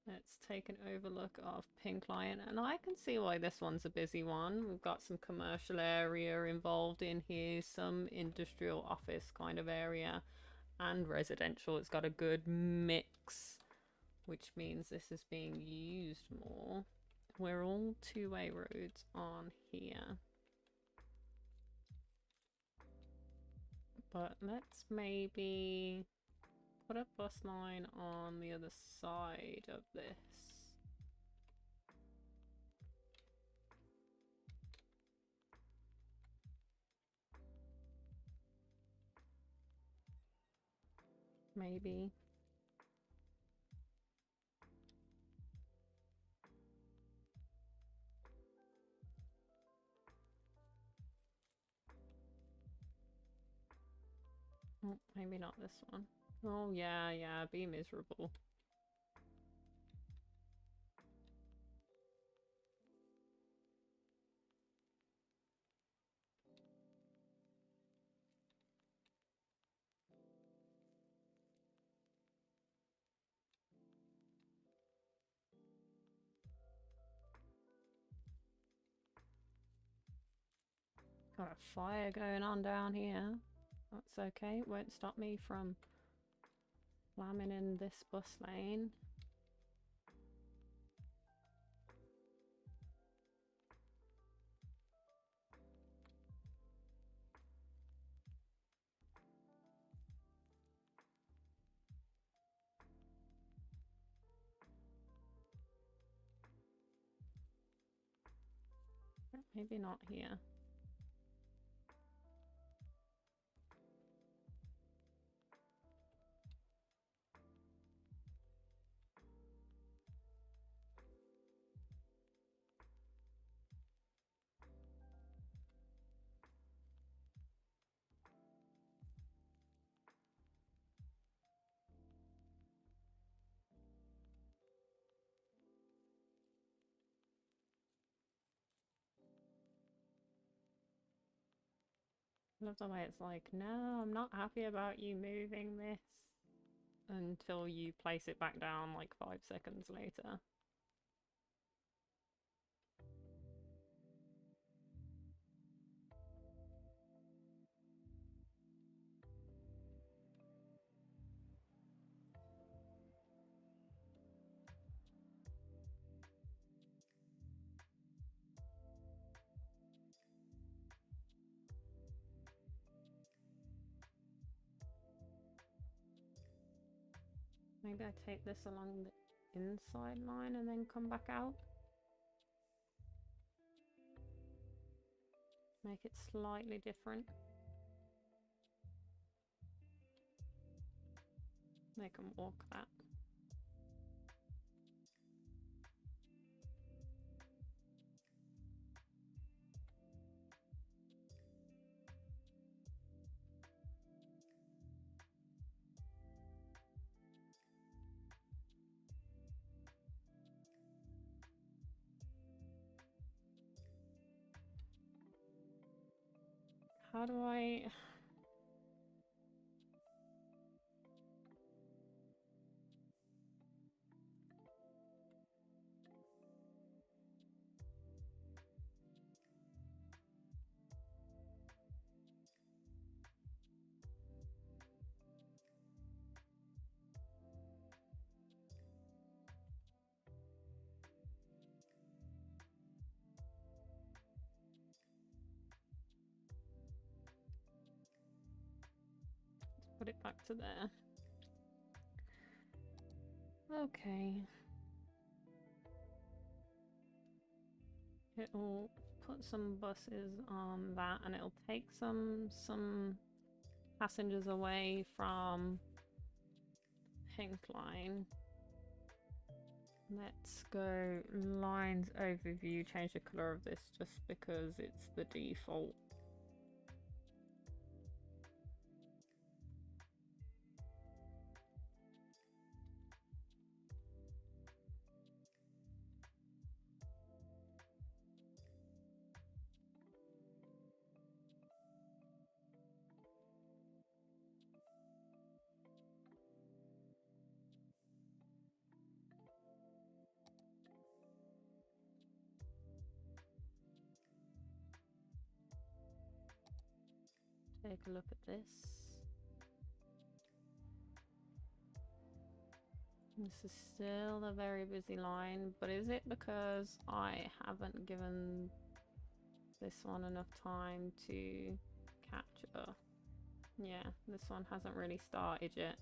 Let's take an overlook of pink line, and I can see why this one's a busy one. We've got some commercial area involved in here, some industrial office kind of area, and residential. It's got a good mix, which means this is being used more. We're all two-way roads on here. But let's maybe put a bus line on the other side of this. Maybe. Oh, maybe not this one. Oh yeah, be miserable. Got a fire going on down here. That's okay, it won't stop me from slamming in this bus lane. Maybe not here. I love the way it's like, no, I'm not happy about you moving this, until you place it back down like 5 seconds later. Maybe I take this along the inside line and then come back out. Make it slightly different. They can walk that. How do I... Put it back to there. Okay. It'll put some buses on that, and it'll take some passengers away from Pink Line. Let's go lines overview, change the color of this just because it's the default. Take a look at this. This is still a very busy line, but is it because I haven't given this one enough time to catch up? Yeah, this one hasn't really started yet.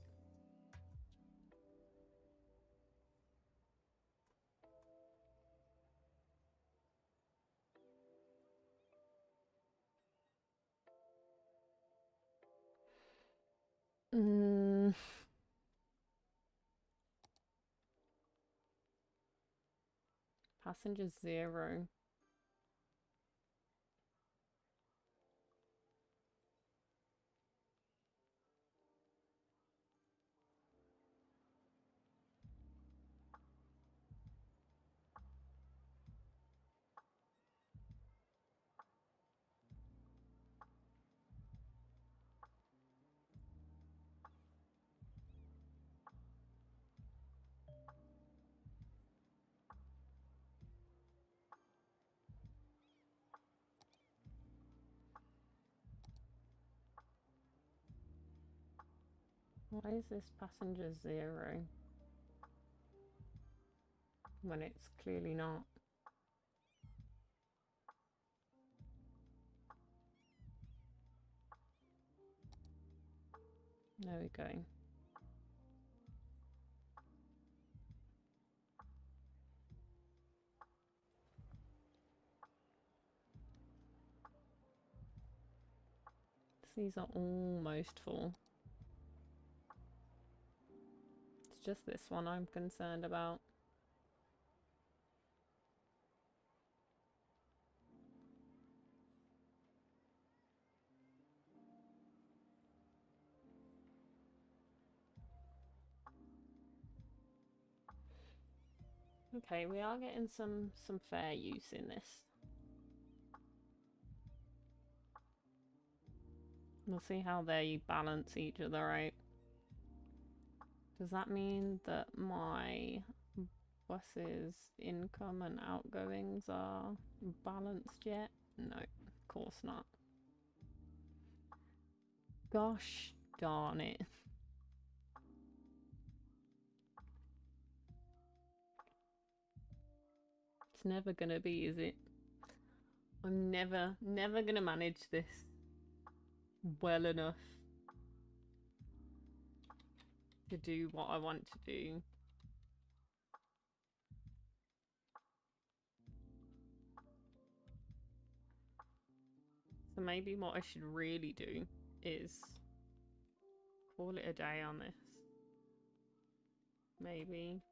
Passenger 0. Why is this passenger 0 when it's clearly not? There we go. These are almost full. It's just this one I'm concerned about. Okay, we are getting some fair use in this. We'll see how they balance each other out. Does that mean that my buses' income and outgoings are balanced yet? No, of course not. Gosh darn it. It's never gonna be, is it? I'm never gonna manage this well enough to do what I want to do. So maybe what I should really do is call it a day on this. Maybe.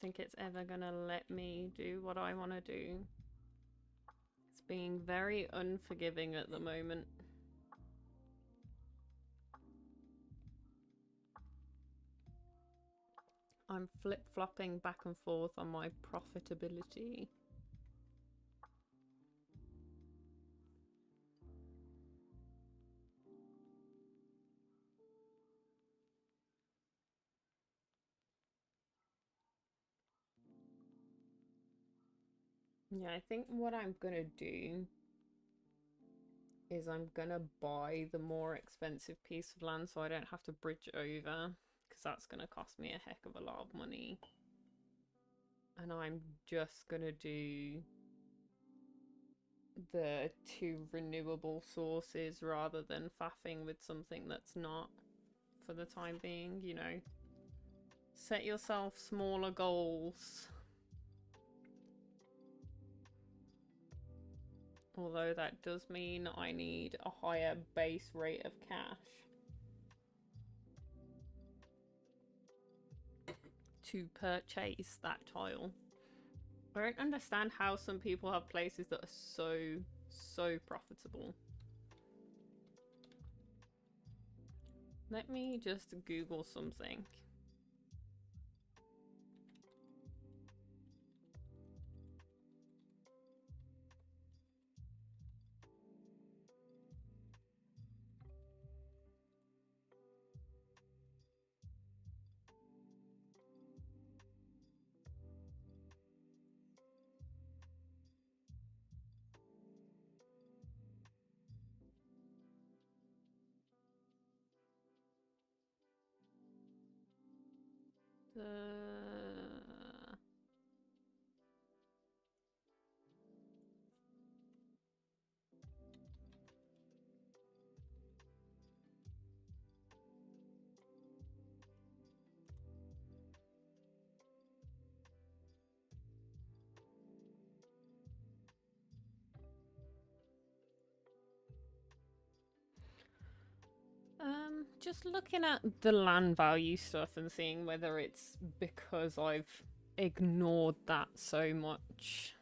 think it's ever gonna let me do what I want to do. It's being very unforgiving at the moment. I'm flip-flopping back and forth on my profitability. Yeah, I think what I'm gonna do is I'm gonna buy the more expensive piece of land so I don't have to bridge over, because that's gonna cost me a heck of a lot of money. And I'm just gonna do the 2 renewable sources rather than faffing with something that's not for the time being, you know. Set yourself smaller goals. Although that does mean I need a higher base rate of cash to purchase that tile. I don't understand how some people have places that are so profitable. Let me just Google something. Just looking at the land value stuff and seeing whether it's because I've ignored that so much.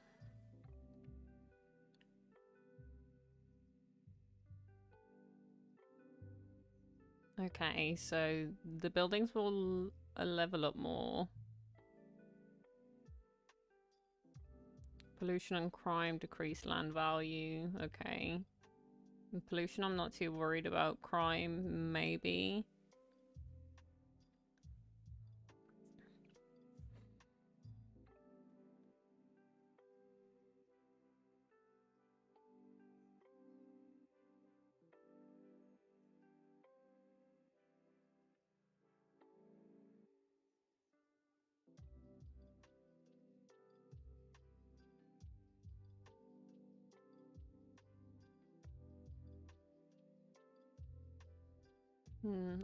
Okay, so the buildings will level up more. Pollution and crime decrease land value. Okay. Pollution I'm not too worried about. Crime, maybe.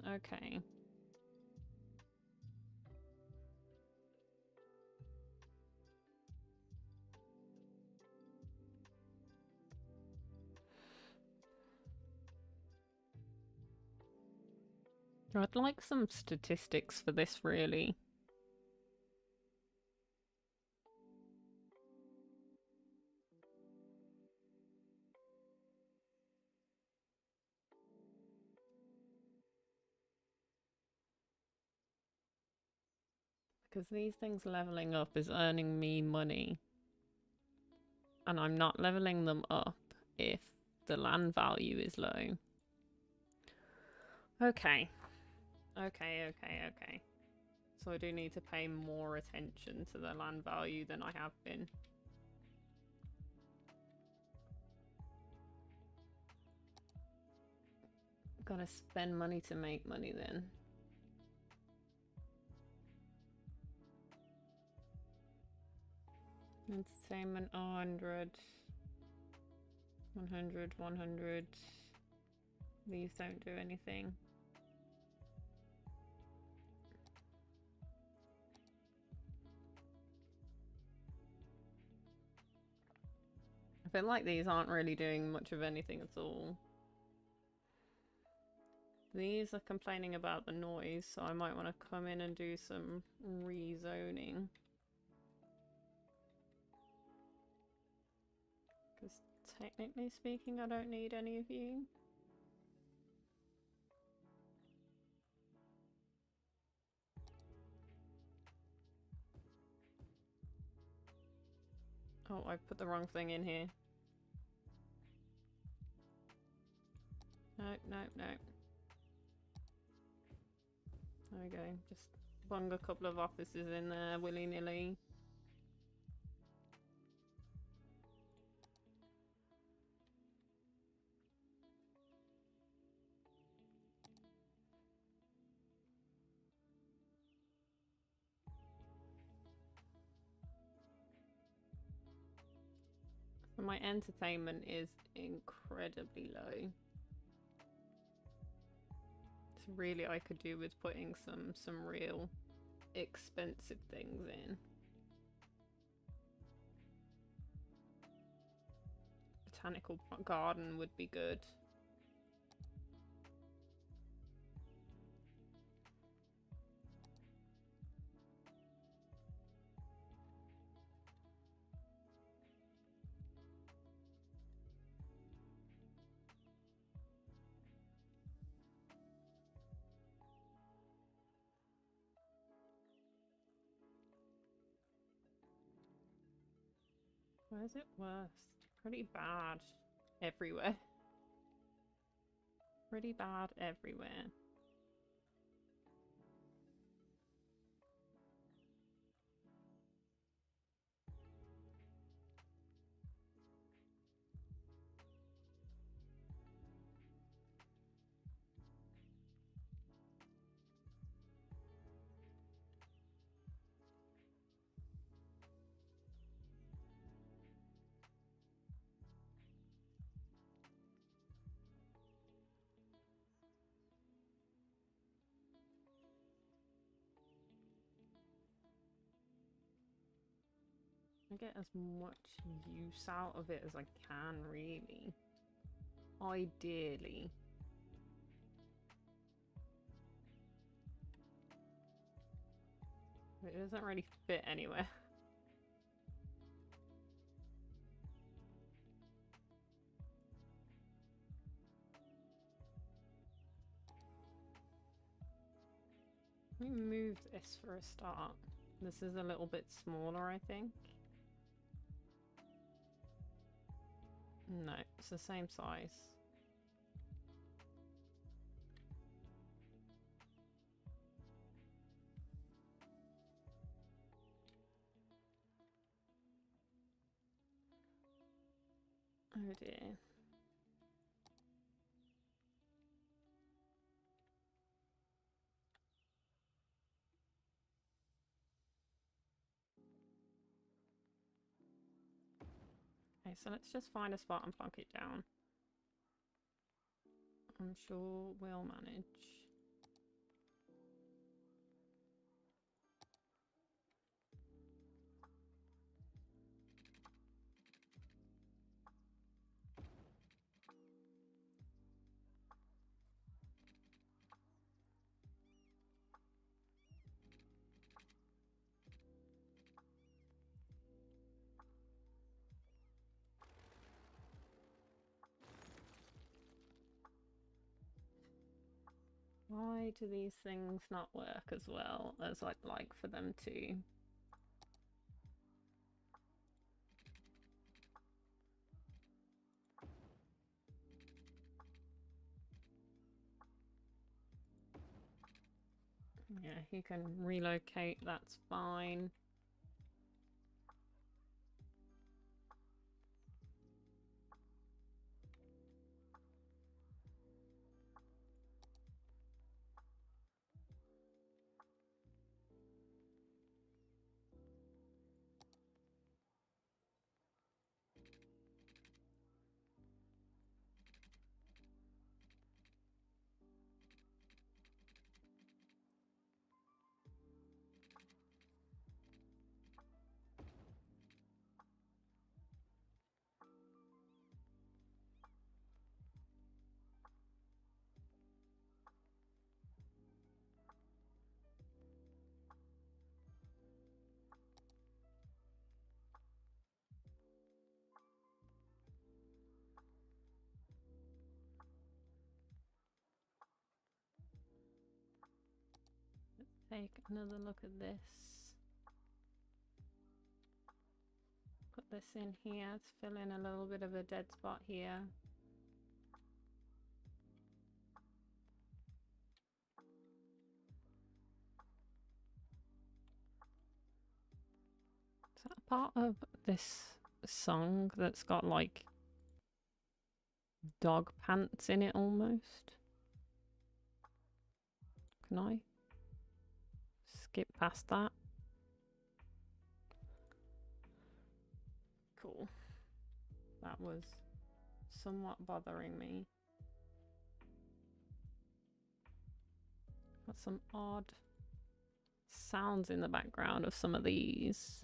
Okay. I'd like some statistics for this, really. Because these things leveling up is earning me money. And I'm not leveling them up if the land value is low. Okay. Okay. So I do need to pay more attention to the land value than I have been. Gotta spend money to make money then. Entertainment 100. 100, 100. These don't do anything. I feel like these aren't really doing much of anything at all. These are complaining about the noise, so I might want to come in and do some rezoning. Technically speaking, I don't need any of you. Oh, I put the wrong thing in here. Nope, nope, nope. There we go. Just bung a couple of offices in there willy-nilly. My entertainment is incredibly low. So really I could do with putting some real expensive things in. Botanical garden would be good. Where's it worst? Pretty bad everywhere. Pretty bad everywhere. I get as much use out of it as I can, really. Ideally. It doesn't really fit anywhere. Let me move this for a start. This is a little bit smaller, I think. No, it's the same size. Oh dear. Okay, so let's just find a spot and plunk it down. I'm sure we'll manage. Why do these things not work as well as I'd like for them to? Yeah, he can relocate, that's fine. Take another look at this. Put this in here to fill in a little bit of a dead spot here. Is that a part of this song that's got like dog pants in it almost? Can I skip past that? Cool. That was somewhat bothering me. Got some odd sounds in the background of some of these.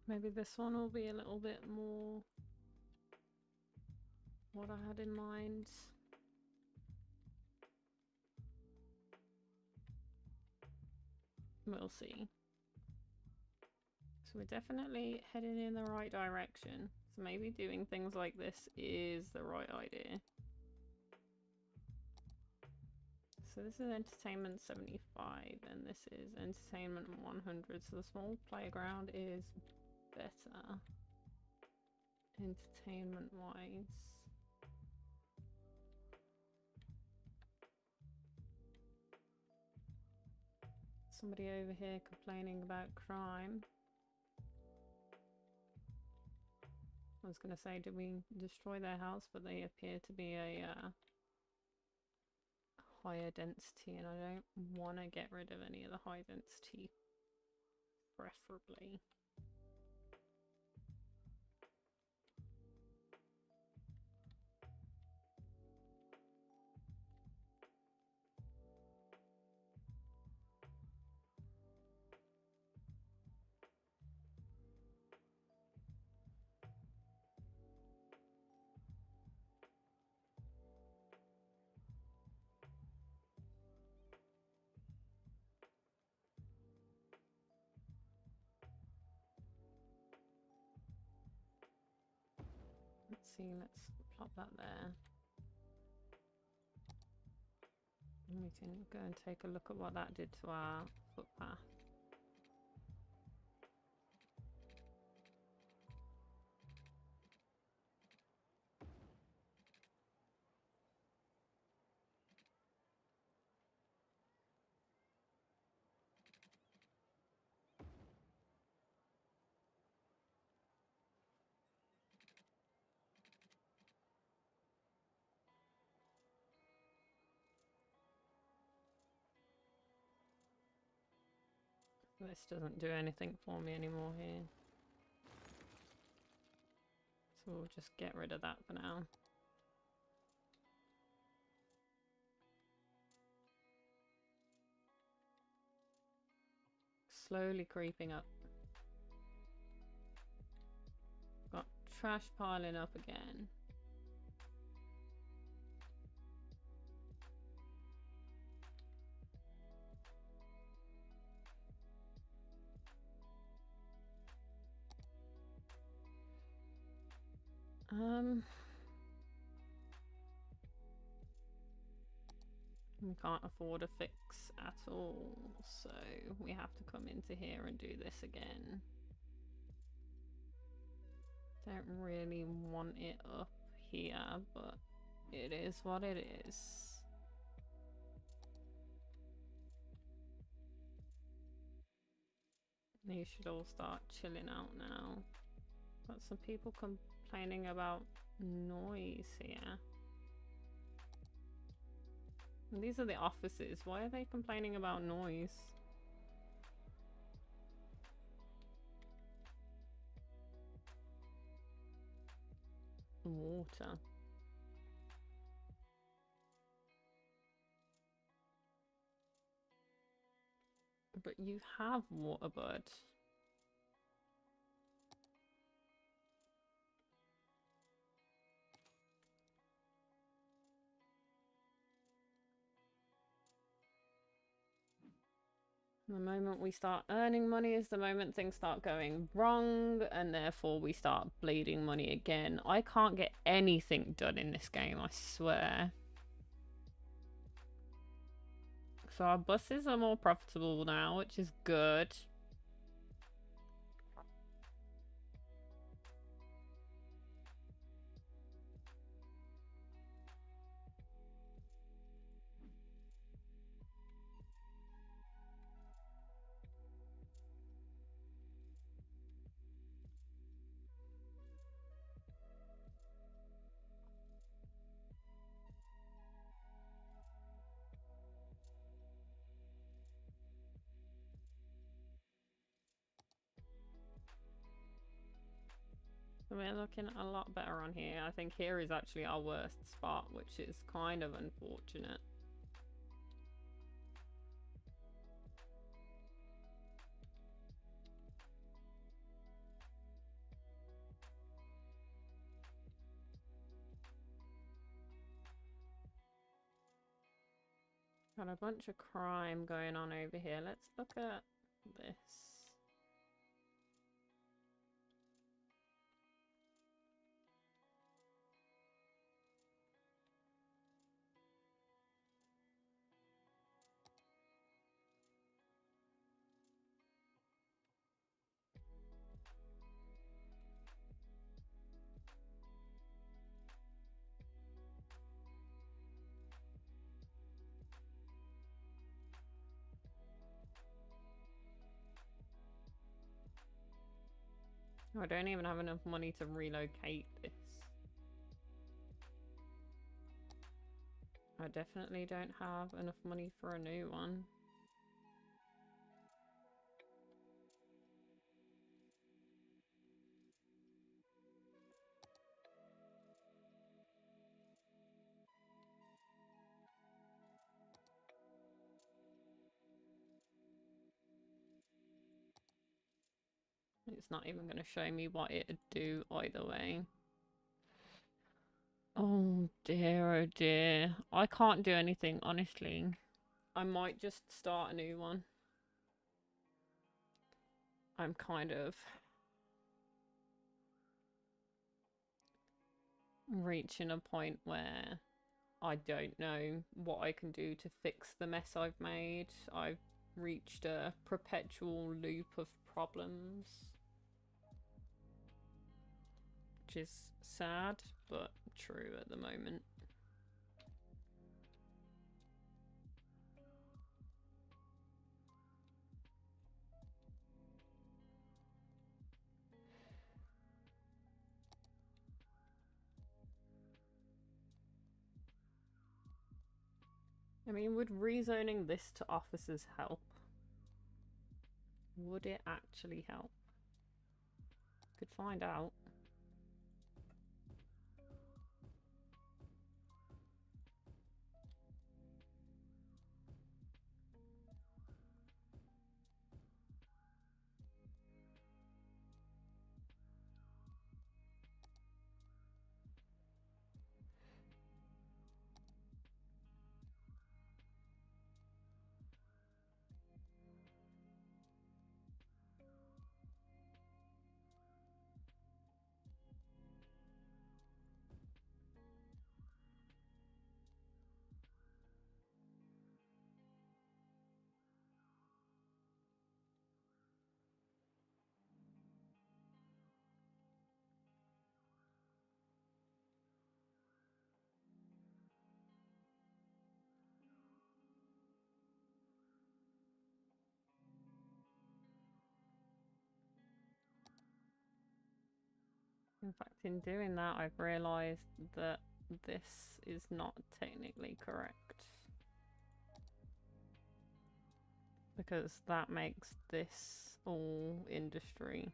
Maybe this one will be a little bit more what I had in mind. We'll see. So we're definitely heading in the right direction. So maybe doing things like this is the right idea. So this is entertainment 75 and this is entertainment 100. So the small playground is better entertainment wise. Somebody over here complaining about crime. I was going to say, did we destroy their house? But they appear to be a higher density, and I don't want to get rid of any of the high density, preferably. Let's see, let's plop that there. And we can go and take a look at what that did to our footpath. This doesn't do anything for me anymore here. So we'll just get rid of that for now. Slowly creeping up. Got trash piling up again. We can't afford a fix at all, so we have to come into here and do this again. Don't really want it up here, but it is what it is. You should all start chilling out now. Got some people complaining about noise here. And these are the offices. Why are they complaining about noise? Water. But you have water, bud. The moment we start earning money is the moment things start going wrong, and therefore we start bleeding money again. I can't get anything done in this game, I swear. So our buses are more profitable now, which is good. We're looking a lot better on here. I think here is actually our worst spot, which is kind of unfortunate. Got a bunch of crime going on over here. Let's look at this. I don't even have enough money to relocate this. I definitely don't have enough money for a new one. It's not even going to show me what it'd do either way. Oh dear. I can't do anything, honestly. I might just start a new one. I'm kind of reaching a point where I don't know what I can do to fix the mess I've made. I've reached a perpetual loop of problems, which is sad, but true at the moment. I mean, would rezoning this to officers help? Would it actually help? Could find out. In fact, in doing that, I've realised that this is not technically correct. Because that makes this all industry.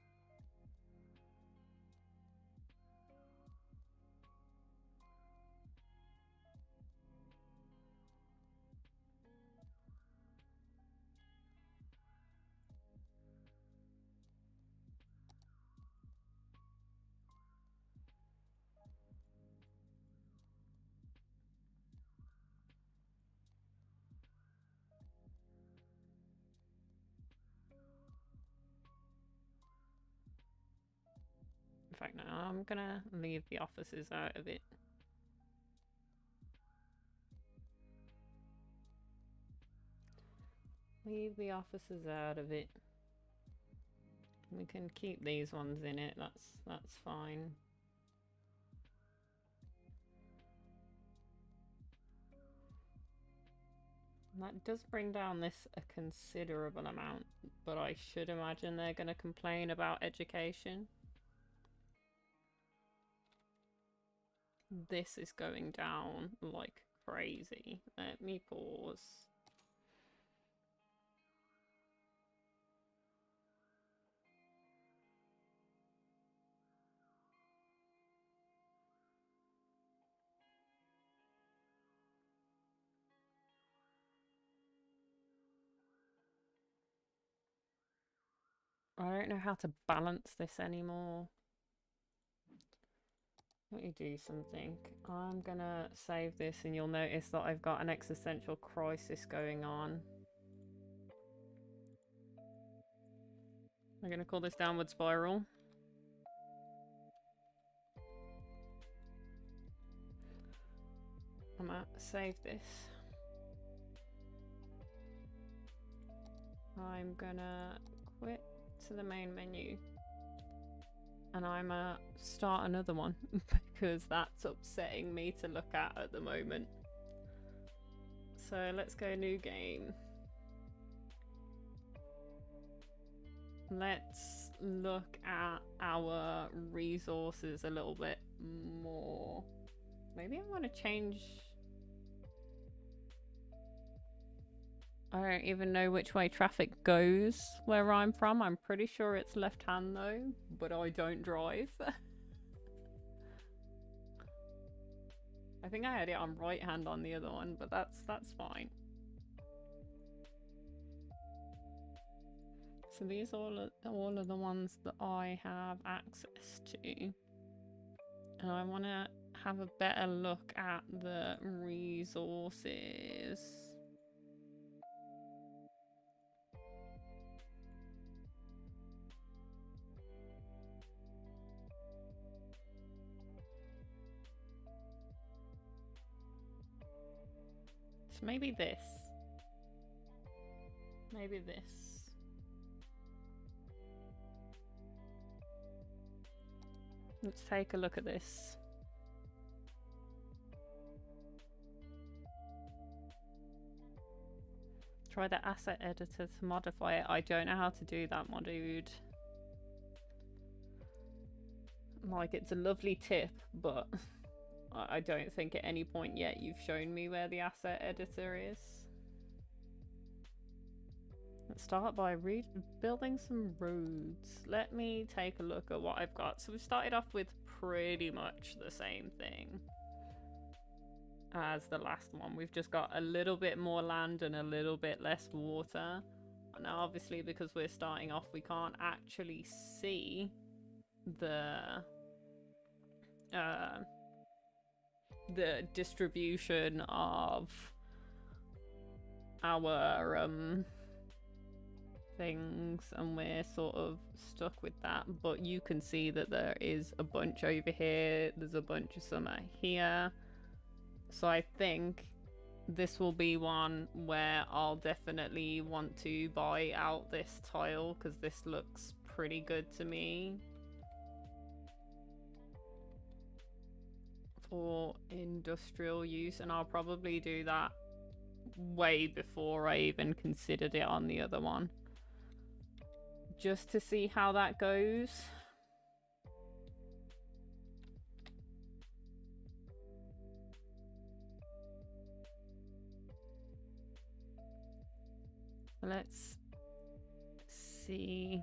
No, I'm gonna leave the offices out of it. Leave the offices out of it. We can keep these ones in it, that's fine. That does bring down this a considerable amount, but I should imagine they're going to complain about education. This is going down like crazy. Let me pause. I don't know how to balance this anymore. Let me do something. I'm gonna save this and you'll notice that I've got an existential crisis going on. I'm gonna call this downward spiral. I'm gonna save this. I'm gonna quit to the main menu. And I'm gonna start another one because that's upsetting me to look at the moment. So let's go new game. Let's look at our resources a little bit more. Maybe I want to change. I don't even know which way traffic goes where I'm from. I'm pretty sure it's left hand though, but I don't drive. I think I had it on right hand on the other one, but that's fine. So these are all of the ones that I have access to. And I want to have a better look at the resources. So maybe this. Maybe this. Let's take a look at this. Try the asset editor to modify it. I don't know how to do that, my dude. Like, it's a lovely tip, but I don't think at any point yet you've shown me where the asset editor is. Let's start by building some roads. Let me take a look at what I've got. So we've started off with pretty much the same thing as the last one. We've just got a little bit more land and a little bit less water. Now obviously because we're starting off we can't actually see the distribution of our things, and we're sort of stuck with that, but you can see that there is a bunch over here, there's a bunch of some here, so I think this will be one where I'll definitely want to buy out this tile because this looks pretty good to me for industrial use, and I'll probably do that way before I even considered it on the other one, just to see how that goes. Let's see.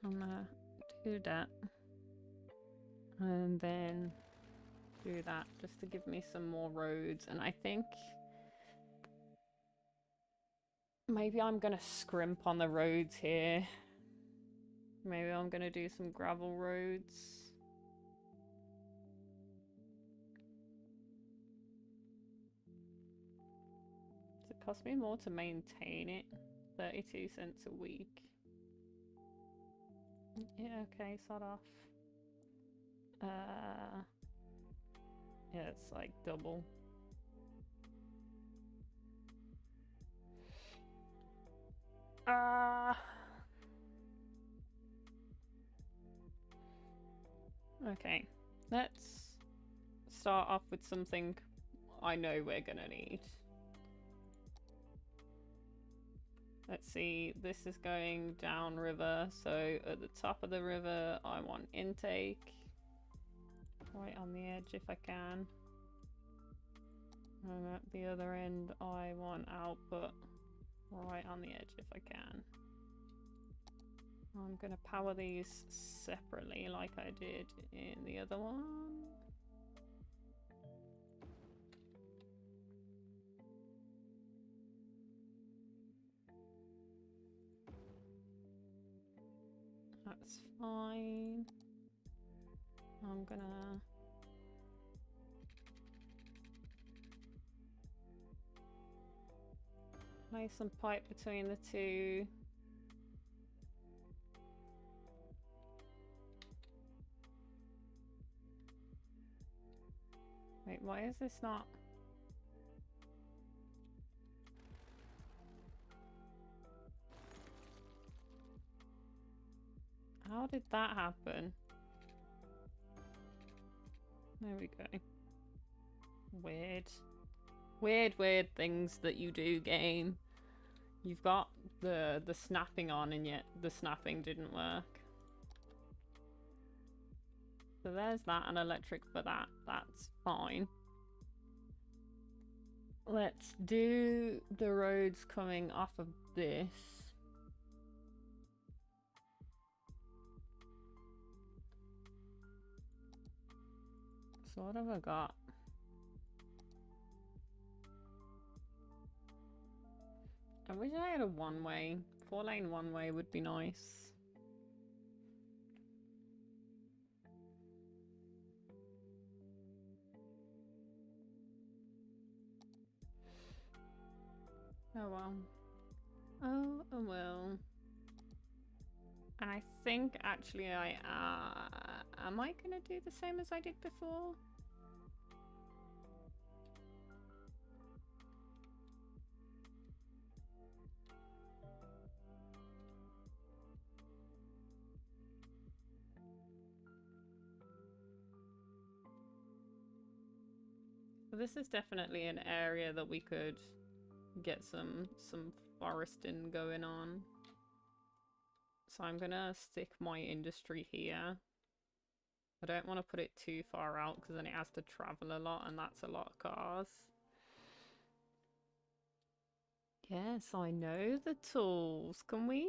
I'm gonna do that. And then do that just to give me some more roads. And I think maybe I'm gonna scrimp on the roads here. Maybe I'm gonna do some gravel roads. Does it cost me more to maintain it? 32 cents a week. Yeah, okay, sod off. Yeah, it's like double. Okay, let's start off with something I know we're gonna need. Let's see, this is going downriver, so at the top of the river I want intake. Right on the edge if I can. And at the other end I want output right on the edge if I can. I'm gonna power these separately like I did in the other one. That's fine. I'm gonna lay some pipe between the two. Wait, why is this not? How did that happen? There we go. Weird. Weird things that you do, game. You've got the snapping on and yet the snapping didn't work. So there's that, and electric for that. That's fine. Let's do the roads coming off of this. So what have I got? I wish I had a one-way. 4-lane one-way would be nice. Oh well. Oh well. And I think actually am I gonna do the same as I did before? Well, this is definitely an area that we could get some foresting going on. So I'm gonna stick my industry here. I don't want to put it too far out because then it has to travel a lot and that's a lot of cars. Yes, I know the tools. Can we?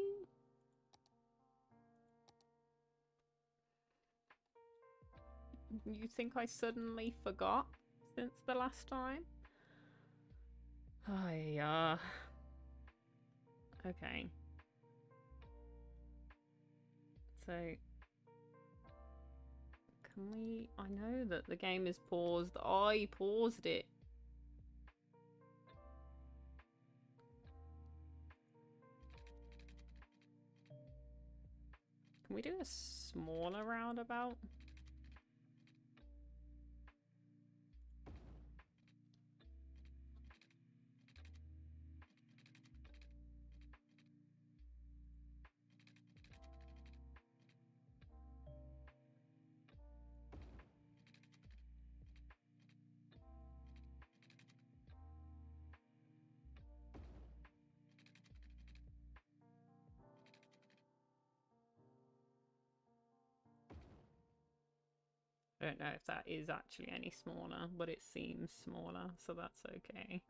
You think I suddenly forgot since the last time? Oh, yeah. Okay. So, can we... I know that the game is paused. I paused it. Can we do a smaller roundabout? I don't know if that is actually any smaller, but it seems smaller, so that's okay.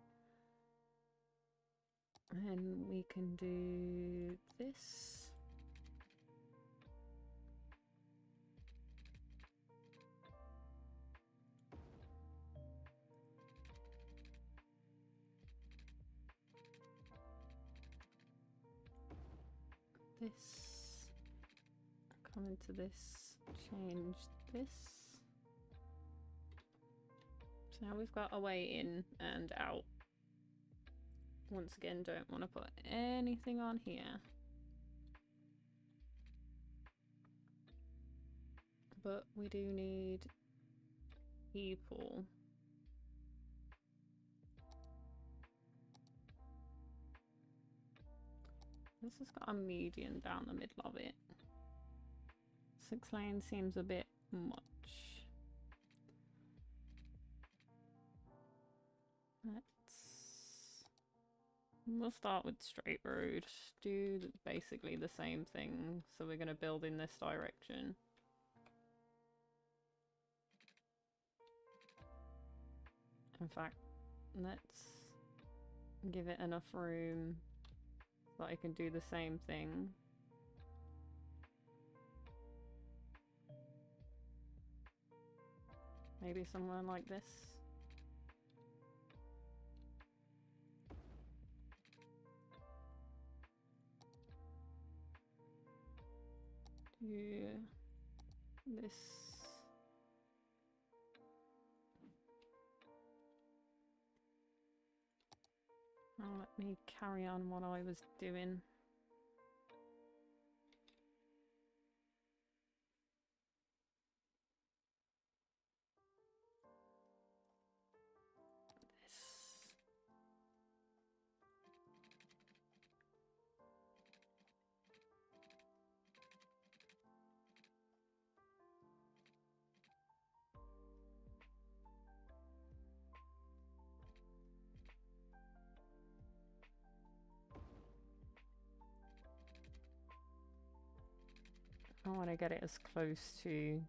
And we can do this. This. Come into this. Change this. So now we've got a way in and out. once again, don't want to put anything on here. But we do need people. This has got a median down the middle of it. 6 lanes seems a bit much. We'll start with straight road. Do basically the same thing. So we're going to build in this direction. In fact, let's give it enough room so I can do the same thing. Maybe somewhere like this. Do this. Now let me carry on what I was doing. I want to get it as close to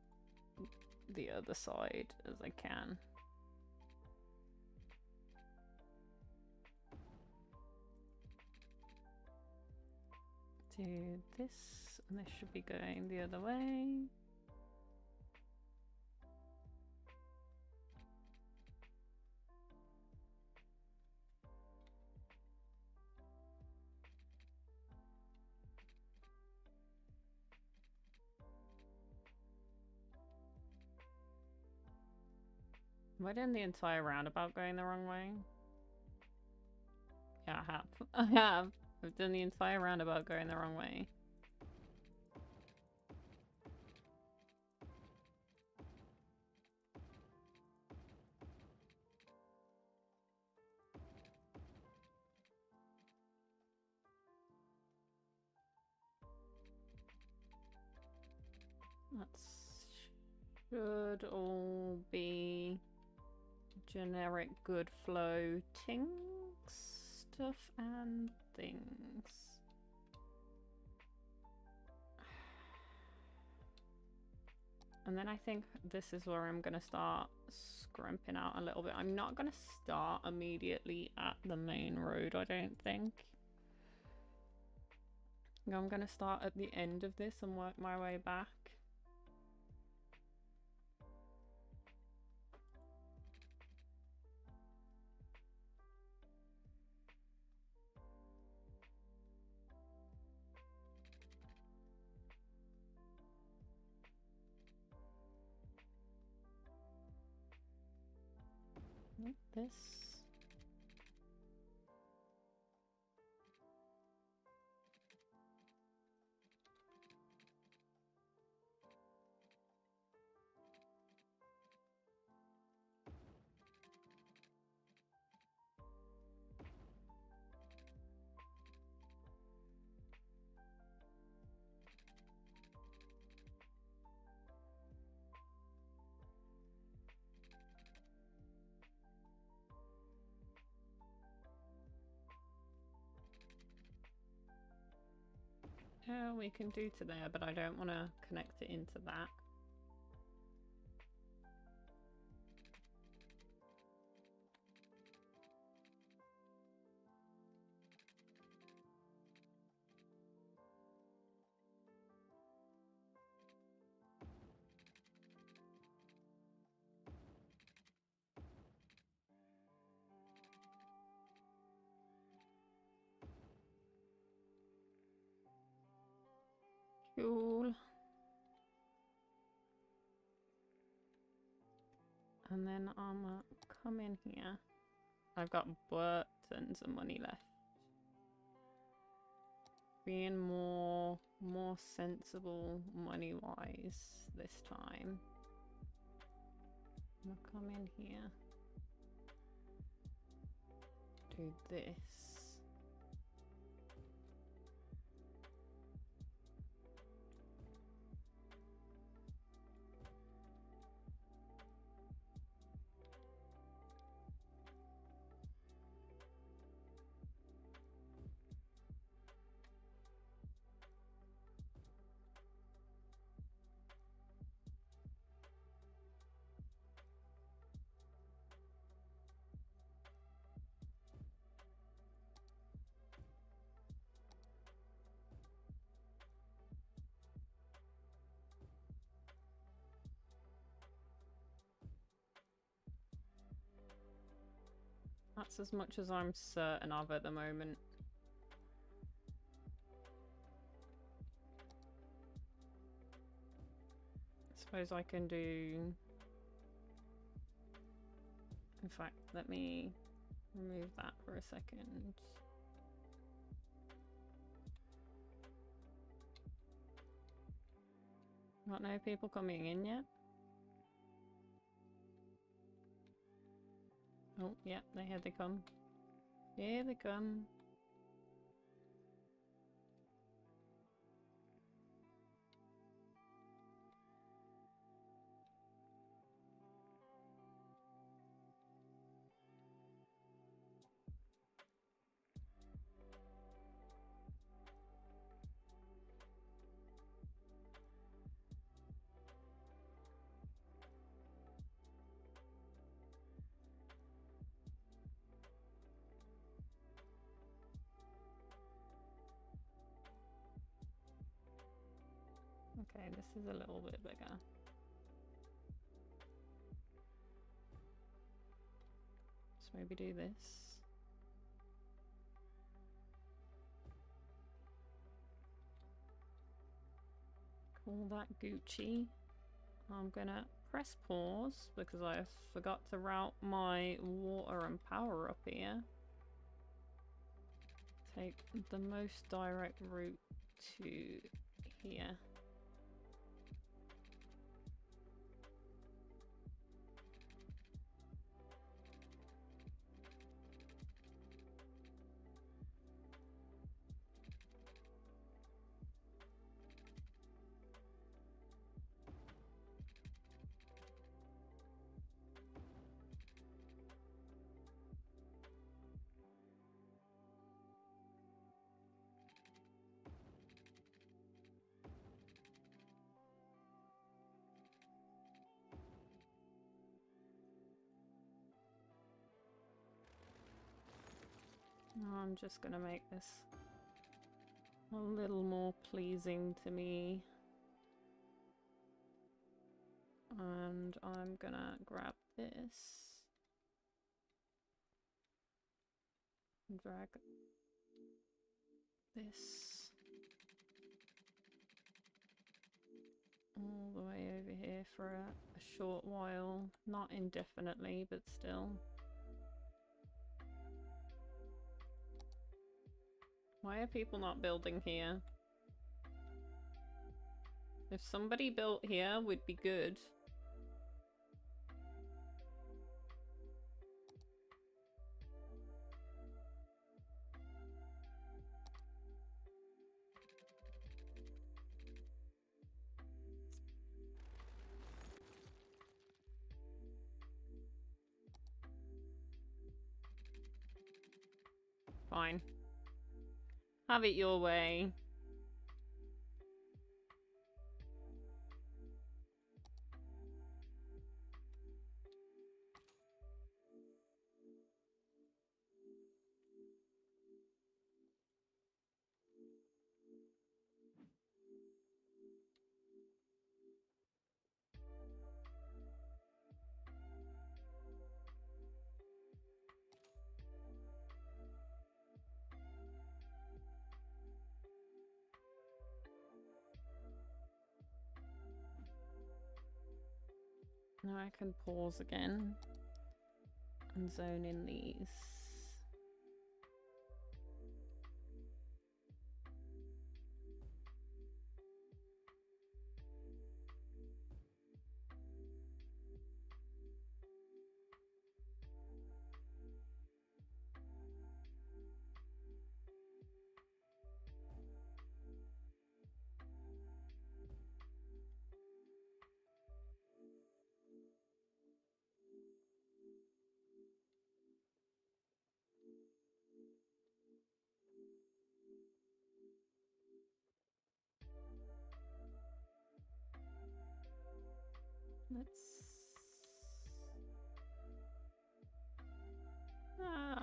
the other side as I can. Do this, and this should be going the other way. Am I doing the entire roundabout going the wrong way? Yeah, I have. I have. I've done the entire roundabout going the wrong way. That should all be generic good flow stuff and things. And then I think this is where I'm going to start scrimping out a little bit. I'm not going to start immediately at the main road, I don't think. I'm going to start at the end of this and work my way back. Like this. Yeah, we can do to there, but I don't want to connect it into that. Cool. And then I'm come in here. I've got tons of money left. being more sensible money-wise this time. I'm gonna come in here. Do this. That's as much as I'm certain of at the moment. I suppose I can do... In fact, let me remove that for a second. Got no people coming in yet? Oh, yeah, here they come. Here they come. Okay, this is a little bit bigger. So maybe do this. Call that Gucci. I'm gonna press pause because I forgot to route my water and power up here. Take the most direct route to here. I'm just gonna make this a little more pleasing to me. And I'm gonna grab this. And drag this all the way over here for a short while. Not indefinitely, but still. Why are people not building here? If somebody built here, would be good. Fine. Have it your way. Now I can pause again and zone in these.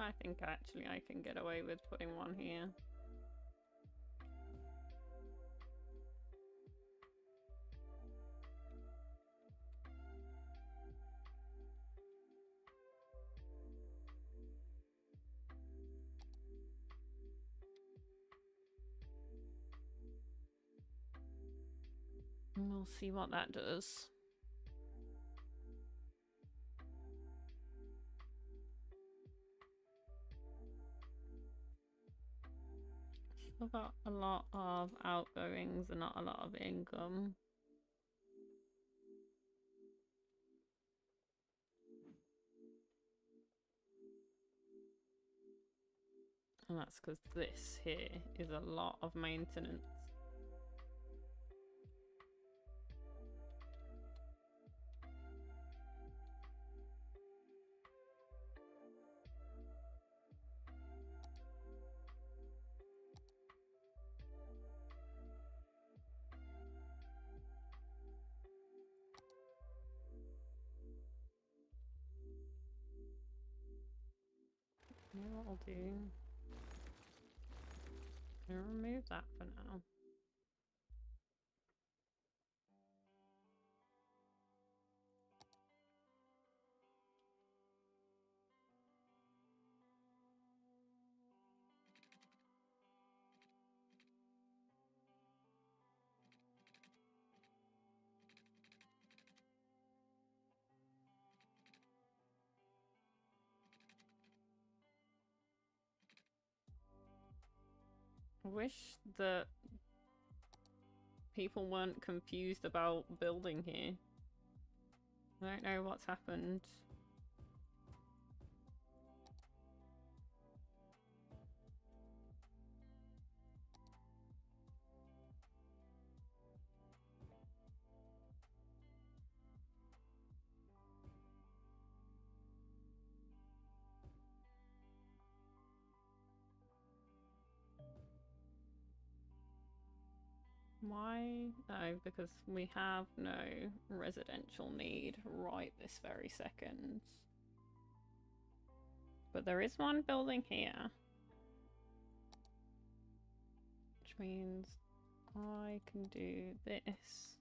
I think actually I can get away with putting one here. And we'll see what that does. I've got a lot of outgoings and not a lot of income. And that's because this here is a lot of maintenance. You know what I'll do? I'll remove that for now. I wish that people weren't confused about building here. I don't know what's happened. Why? No, because we have no residential need right this very second. But there is one building here. Which means I can do this.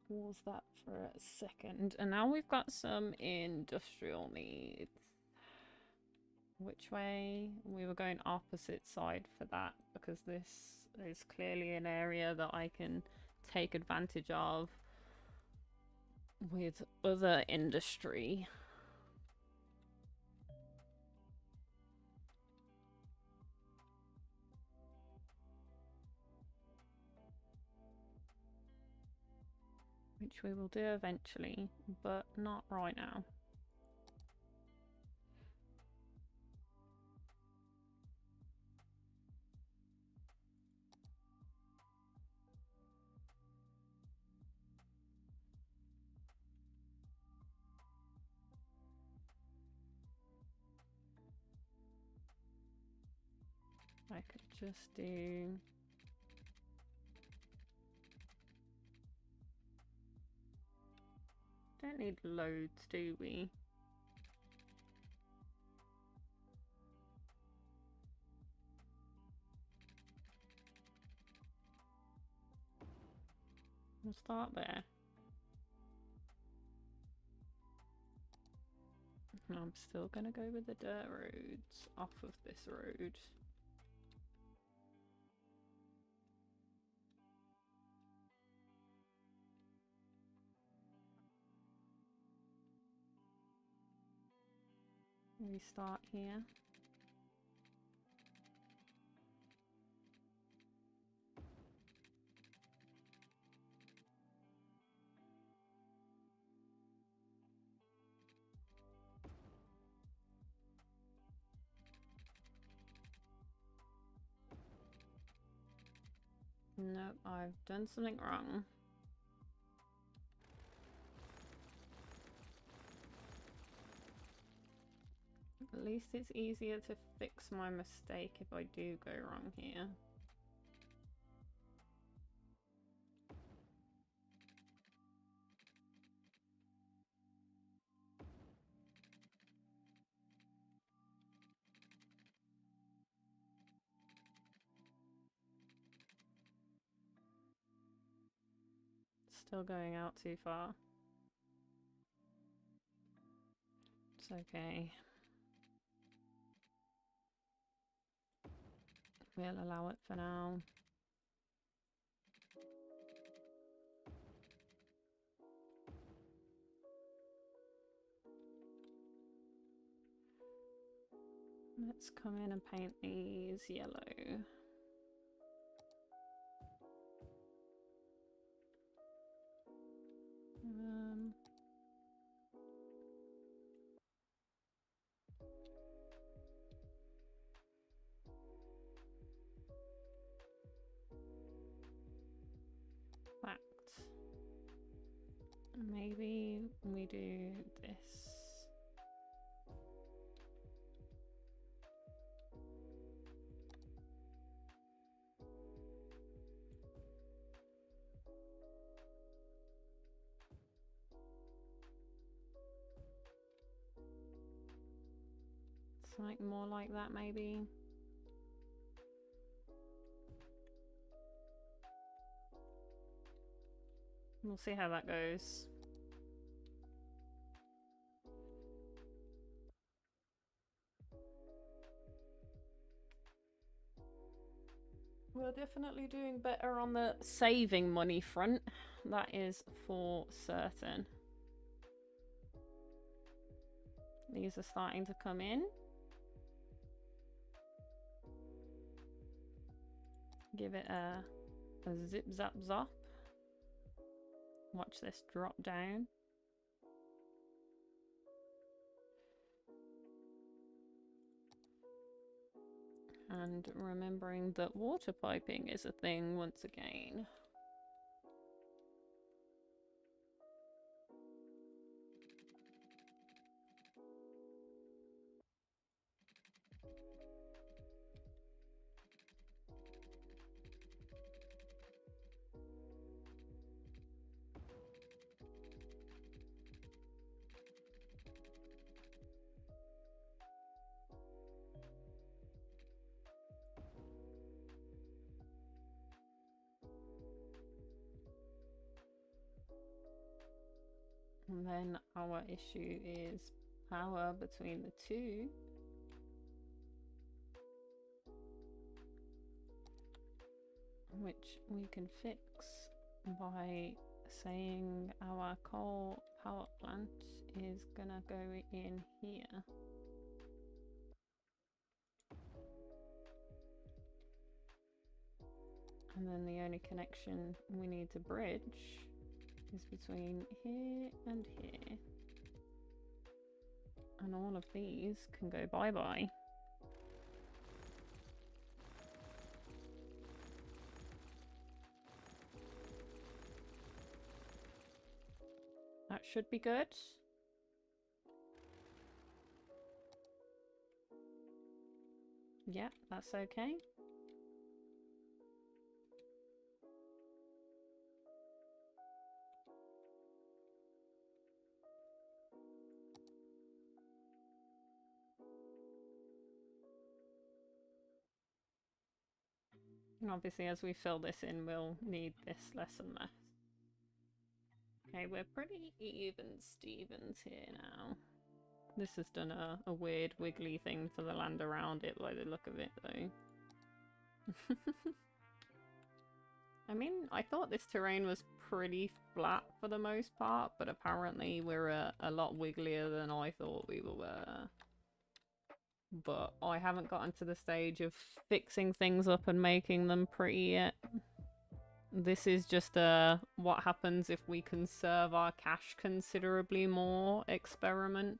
Pause that for a second. And now we've got some industrial needs. Which way? We were going opposite side for that because this is clearly an area that I can take advantage of with other industry. Which we will do eventually, but not right now. I could just do... Don't need loads, do we? We'll start there. I'm still gonna go with the dirt roads off of this road. We start here. Nope, I've done something wrong. At least it's easier to fix my mistake if I do go wrong here. Still going out too far. It's okay. We'll allow it for now. Let's come in and paint these yellow. Maybe we do this. Something more like that, maybe. We'll see how that goes. We're definitely doing better on the saving money front. That is for certain. These are starting to come in. Give it a zip zap zop. Watch this drop down. And remembering that water piping is a thing once again. And then our issue is power between the two. Which we can fix by saying our coal power plant is gonna go in here. And then the only connection we need to bridge is between here and here. And all of these can go bye-bye. That should be good. Yeah, that's okay. And obviously as we fill this in, we'll need this less and less. Okay, we're pretty even Stevens here now. This has done a weird wiggly thing to the land around it by the look of it though. I mean, I thought this terrain was pretty flat for the most part, but apparently we're a lot wigglier than I thought we were. But I haven't gotten to the stage of fixing things up and making them pretty yet. This is just a what happens if we conserve our cash considerably more experiment.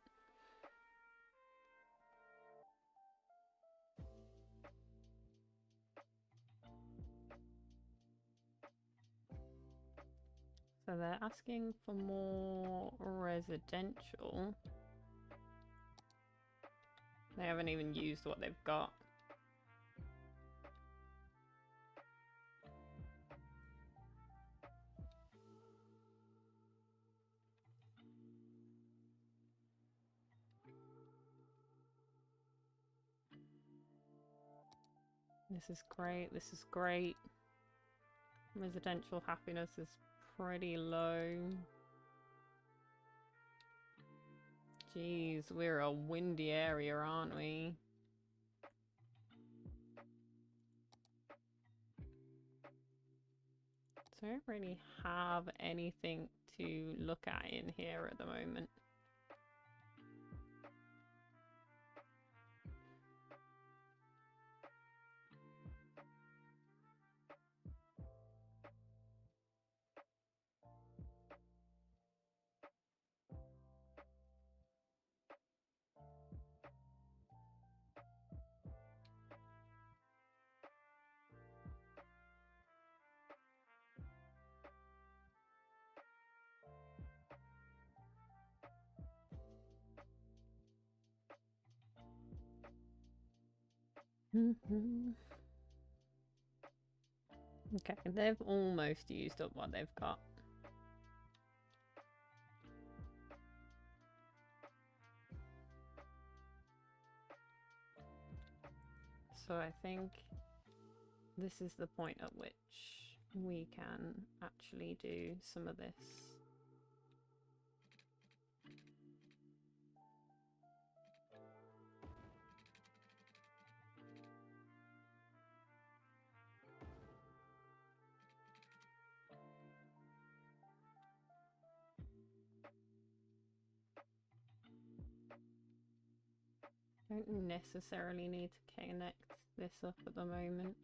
So they're asking for more residential. They haven't even used what they've got. This is great, this is great. Residential happiness is pretty low. Jeez, we're a windy area, aren't we? So I don't really have anything to look at in here at the moment. Okay, they've almost used up what they've got. So I think this is the point at which we can actually do some of this. Don't necessarily need to connect this up at the moment.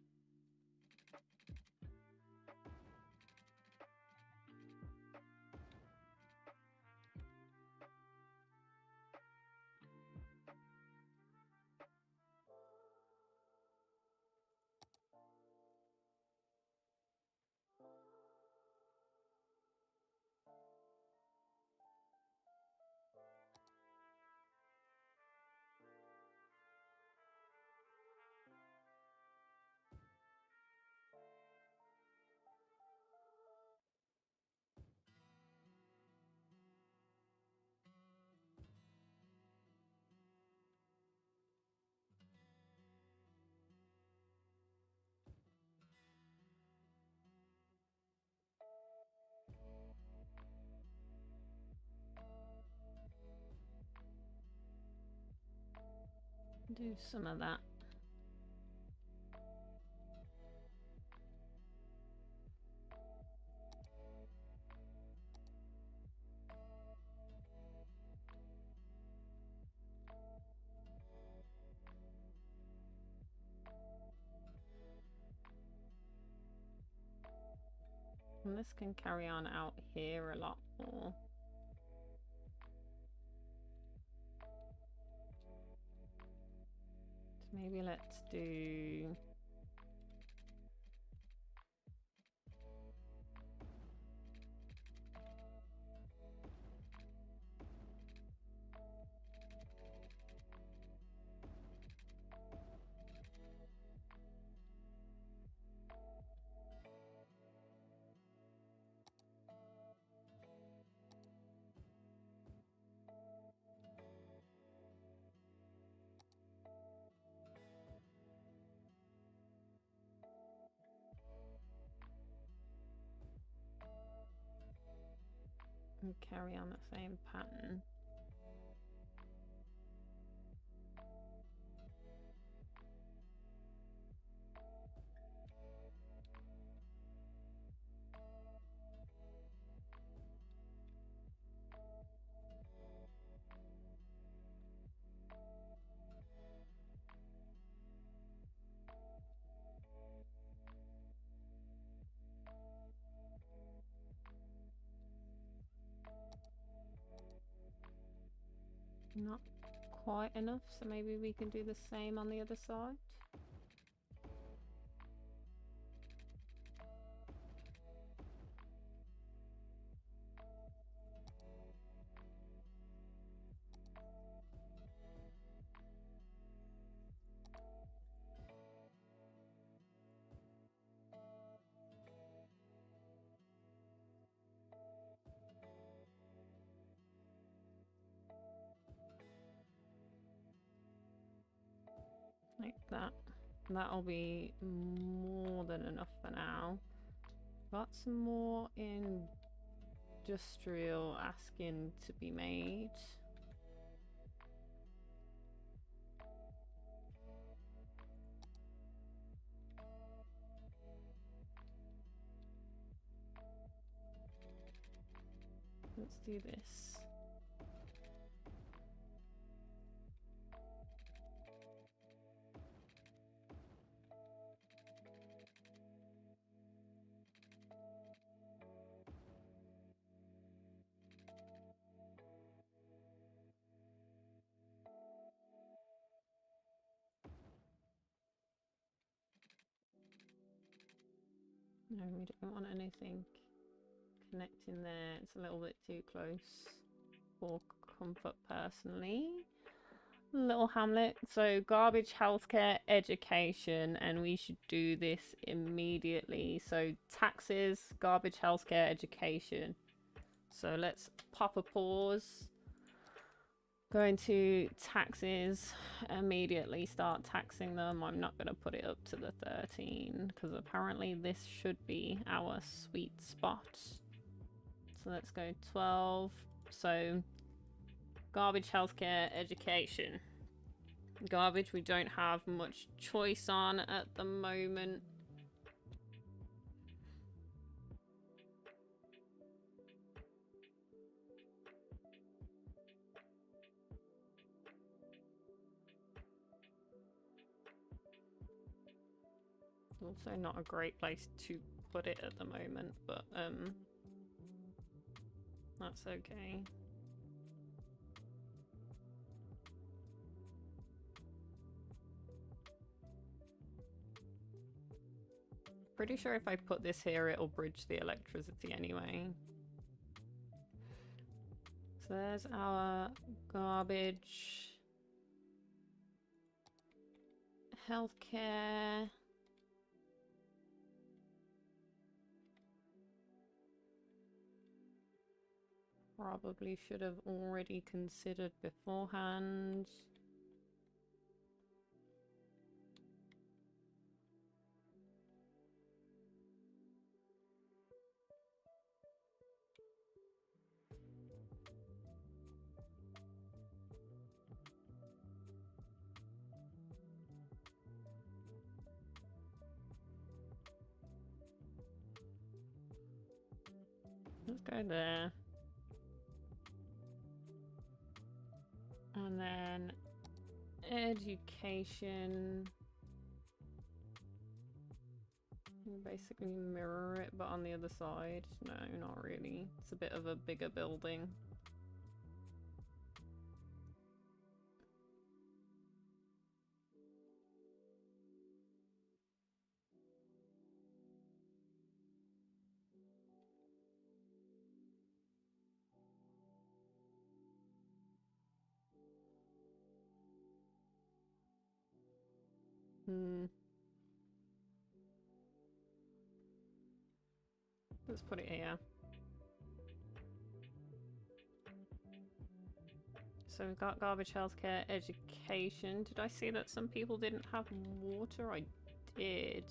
Do some of that. And this can carry on out here a lot more. So maybe let's do... and carry on the same pattern. Not quite enough, so maybe we can do the same on the other side. like that. That'll be more than enough for now. Got some more industrial asking to be made. Let's do this. No, we don't want anything connecting there. It's a little bit too close for comfort personally. Little hamlet. So garbage, healthcare, education, and we should do this immediately. So taxes, garbage, healthcare, education. So let's pop a pause. Go into taxes, immediately start taxing them. I'm not going to put it up to the 13 because apparently this should be our sweet spot. So let's go 12. So garbage, healthcare, education. Garbage we don't have much choice on at the moment. Also not a great place to put it at the moment, but that's okay. Pretty sure if I put this here, it'll bridge the electricity anyway. So there's our garbage. Healthcare. Probably should have already considered beforehand. Let's go there. And then education. Basically mirror it, but on the other side. No, not really. It's a bit of a bigger building. Let's put it here. So we've got garbage, healthcare, education. Did I see that some people didn't have water? I did.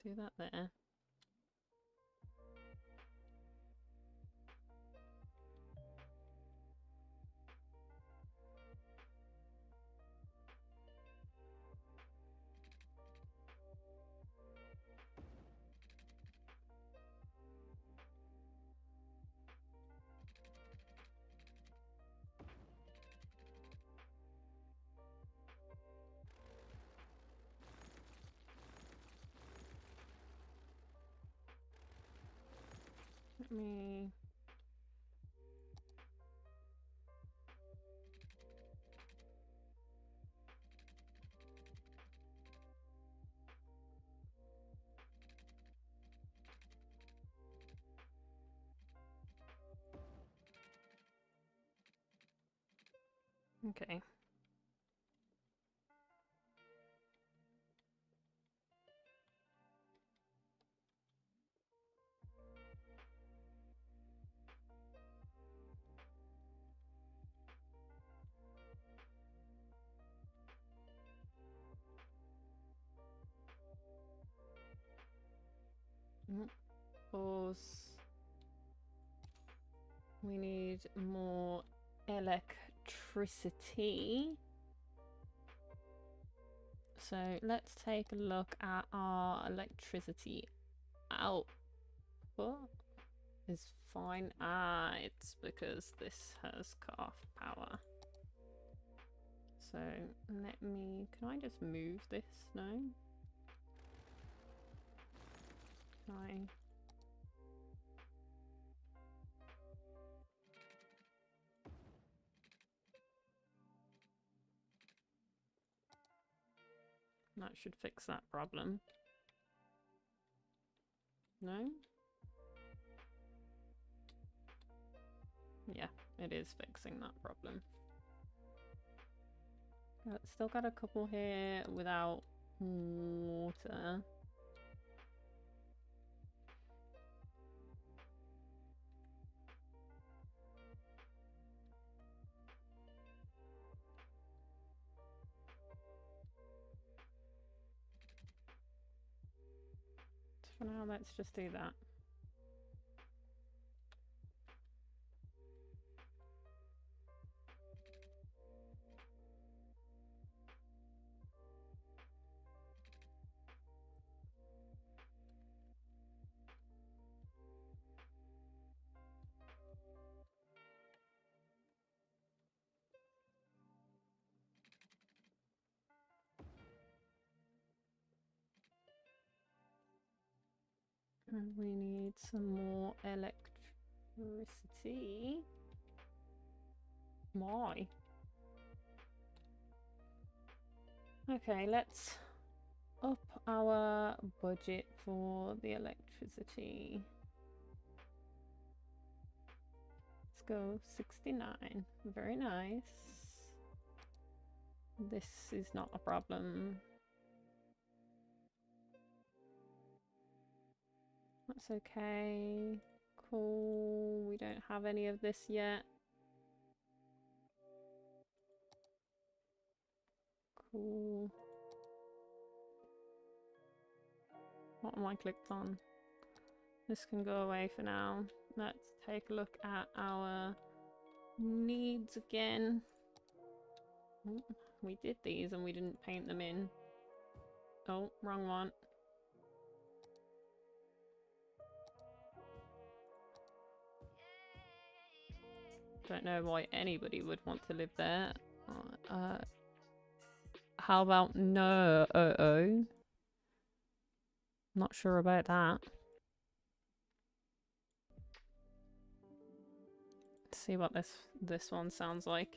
Do that there. Let me... Okay. Pause. We need more electricity. So let's take a look at our electricity output. Is fine. Ah, it's because this has cut off power. So let me, can I just move this? No? Can I? That should fix that problem. No? Yeah, it is fixing that problem. Still got a couple here without water. For now, let's just do that. And we need some more electricity. Why? Okay, let's up our budget for the electricity. Let's go 69. Very nice. This is not a problem. That's okay. Cool. We don't have any of this yet. Cool. What am I clicked on? This can go away for now. Let's take a look at our needs again. Oh, we did these and we didn't paint them in. Oh, wrong one. Don't know why anybody would want to live there. How about no? Not sure about that. Let's see what this one sounds like.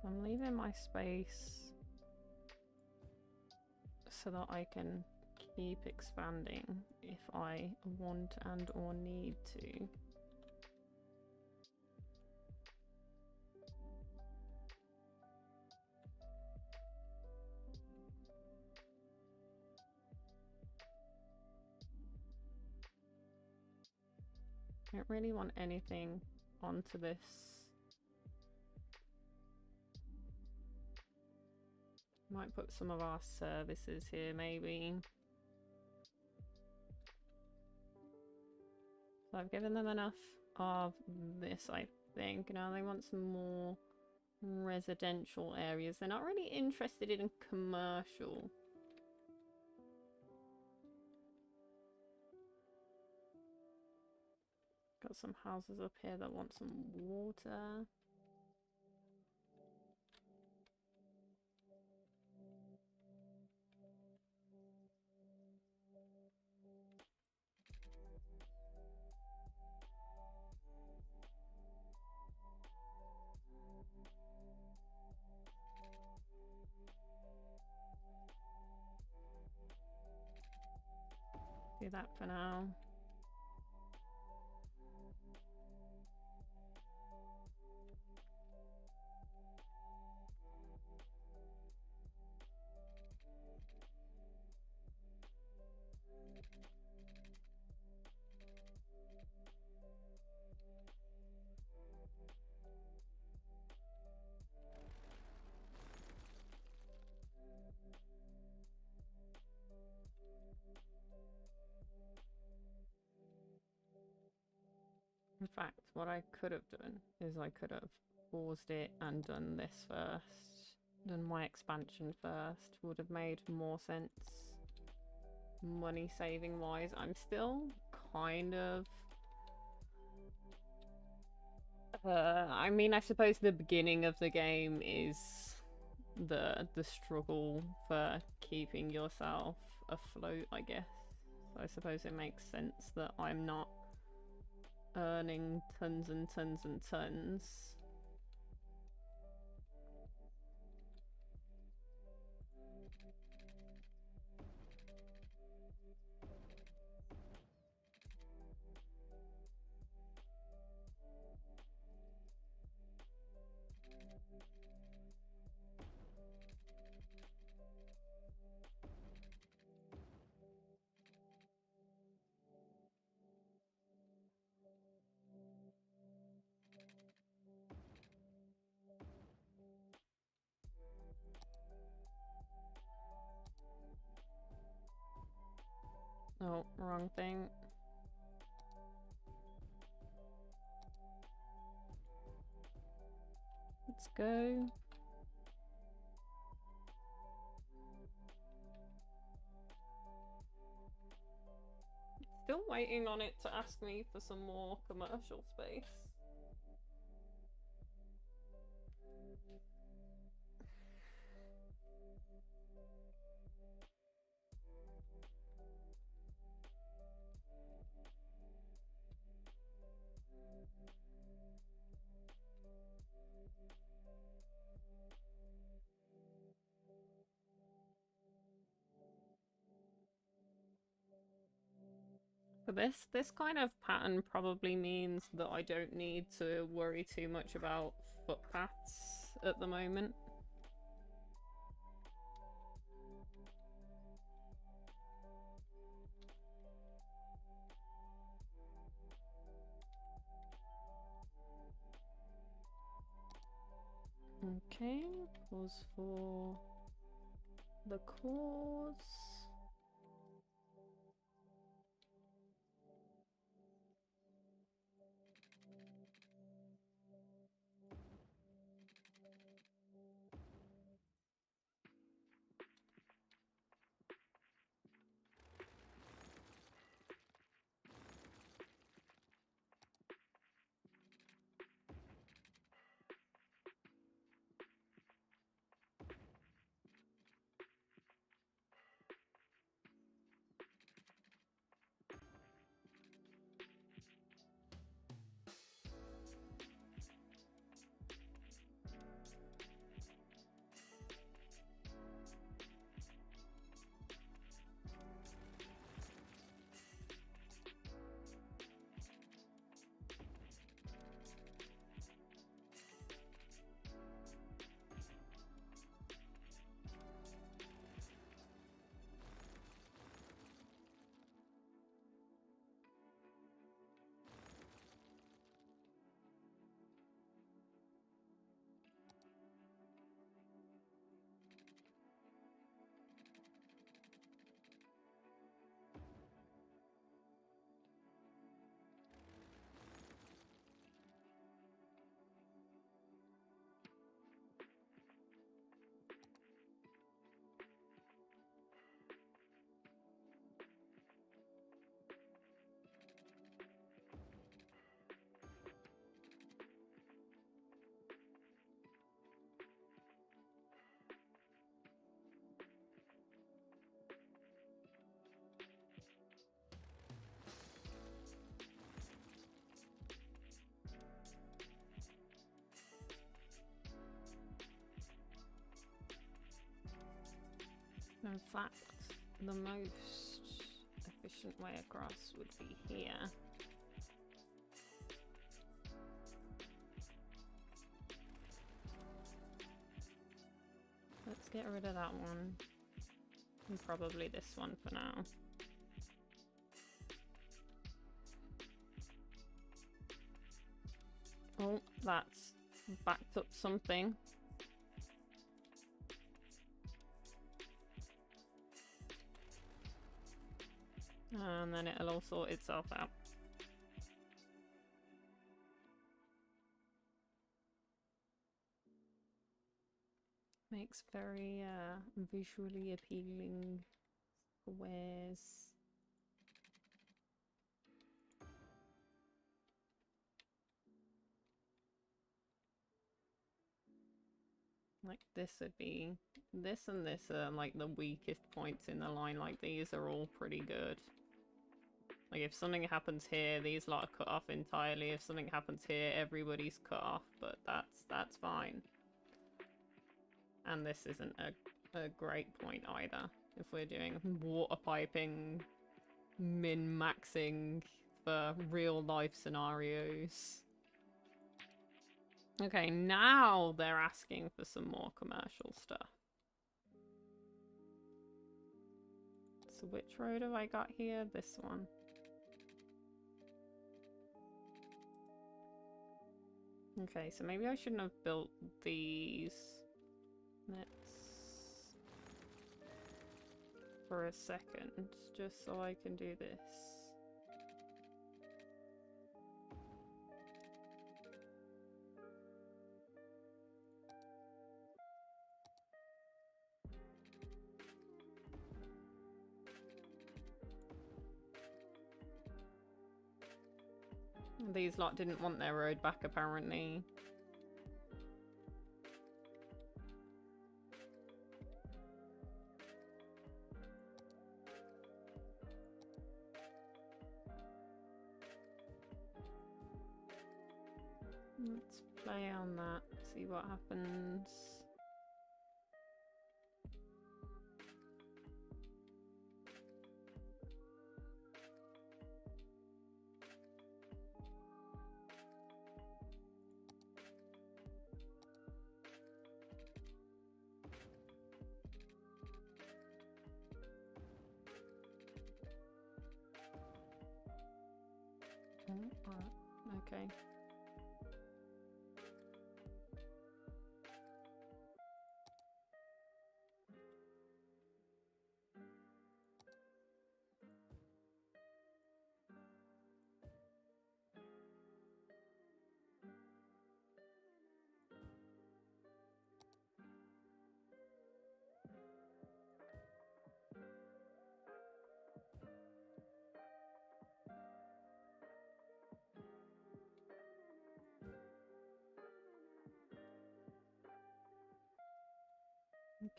I'm leaving my space so that I can keep expanding if I want and or need to. I don't really want anything onto this. Might put some of our services here, maybe. So I've given them enough of this, I think. Now they want some more residential areas. They're not really interested in commercial. Got some houses up here that want some water. do that for now. In fact, what I could have done is I could have paused it and done this first. Done my expansion first. Would have made more sense. Money saving wise. I'm still kind of... I mean, I suppose the beginning of the game is the struggle for keeping yourself afloat, I guess. So I suppose it makes sense that I'm not earning tons and tons and tons. Oh, wrong thing. Let's go. Still waiting on it to ask me for some more commercial space. For this kind of pattern probably means that I don't need to worry too much about footpaths at the moment. Okay, pause for the cause. In fact, the most efficient efficient way across would be here. Let's get rid of that one. And probably this one for now. Oh, that's backed up something. And then it'll all sort itself out. Makes very visually appealing squares. Like this would be, this and this are like the weakest points in the line. Like these are all pretty good. Like if something happens here, these lot are cut off entirely. If something happens here, everybody's cut off, but that's fine. And this isn't a great point either. If we're doing water piping, min-maxing for real life scenarios. Okay, now they're asking for some more commercial stuff. So which road have I got here? This one. Okay, so maybe I shouldn't have built these. Let's... for a second, just so I can do this. These lot didn't want their road back, apparently. Let's play on that, see what happens. Okay.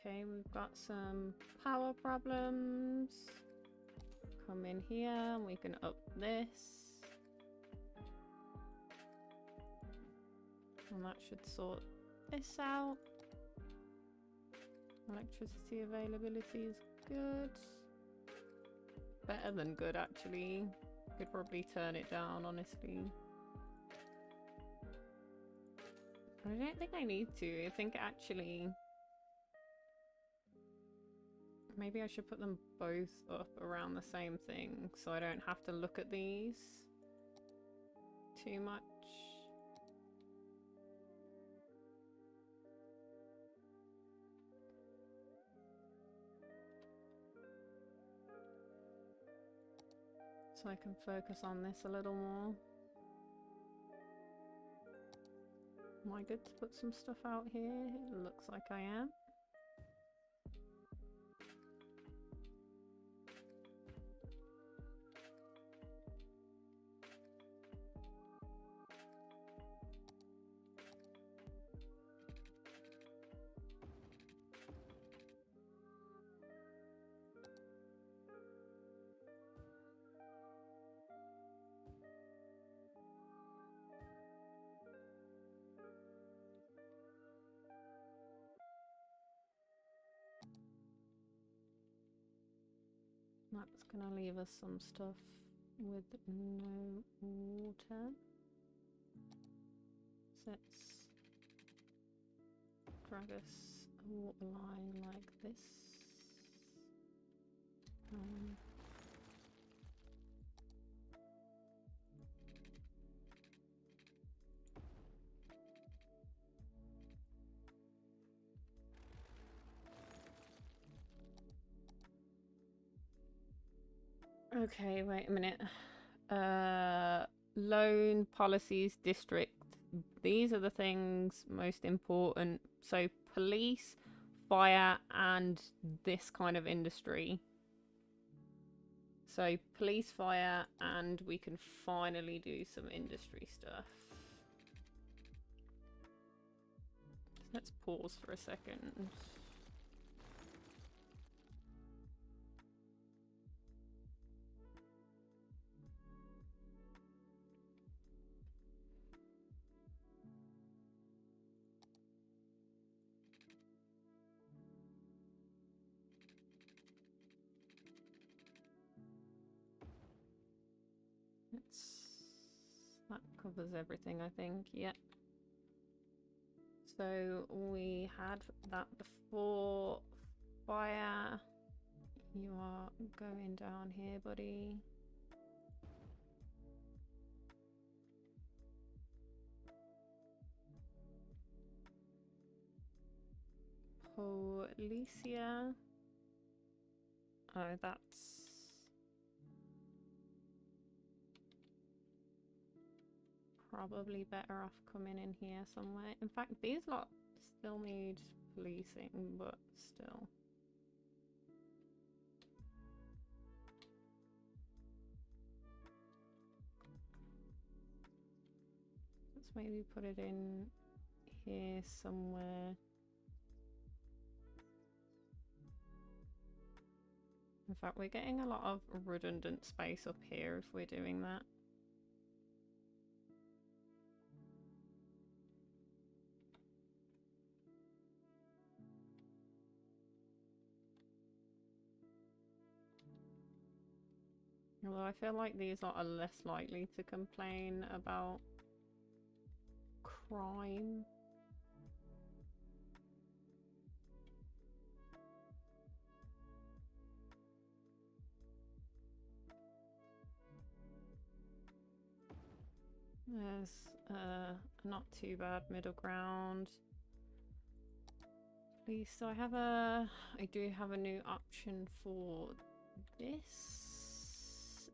Okay, we've got some power problems. Come in here and we can up this. And that should sort this out. Electricity availability is good. Better than good, actually. Could probably turn it down, honestly. I don't think I need to. I think actually... maybe I should put them both up around the same thing so I don't have to look at these too much. So I can focus on this a little more. Am I good to put some stuff out here? It looks like I am. That's gonna leave us some stuff with no water. So let's drag us a water line like this. Okay, wait a minute. Loan policies district. These are the things most important. So police, fire, and this kind of industry. So police, fire, and we can finally do some industry stuff. Let's pause for a second. That covers everything, I think. Yep. So we had that before. Fire. You are going down here, buddy. Policia. Oh, that's... probably better off coming in here somewhere. In fact, these lot still need policing, but still. Let's maybe put it in here somewhere. In fact, we're getting a lot of redundant space up here if we're doing that. Although I feel like these are less likely to complain about crime. There's not too bad middle ground. Please, so I do have a new option for this.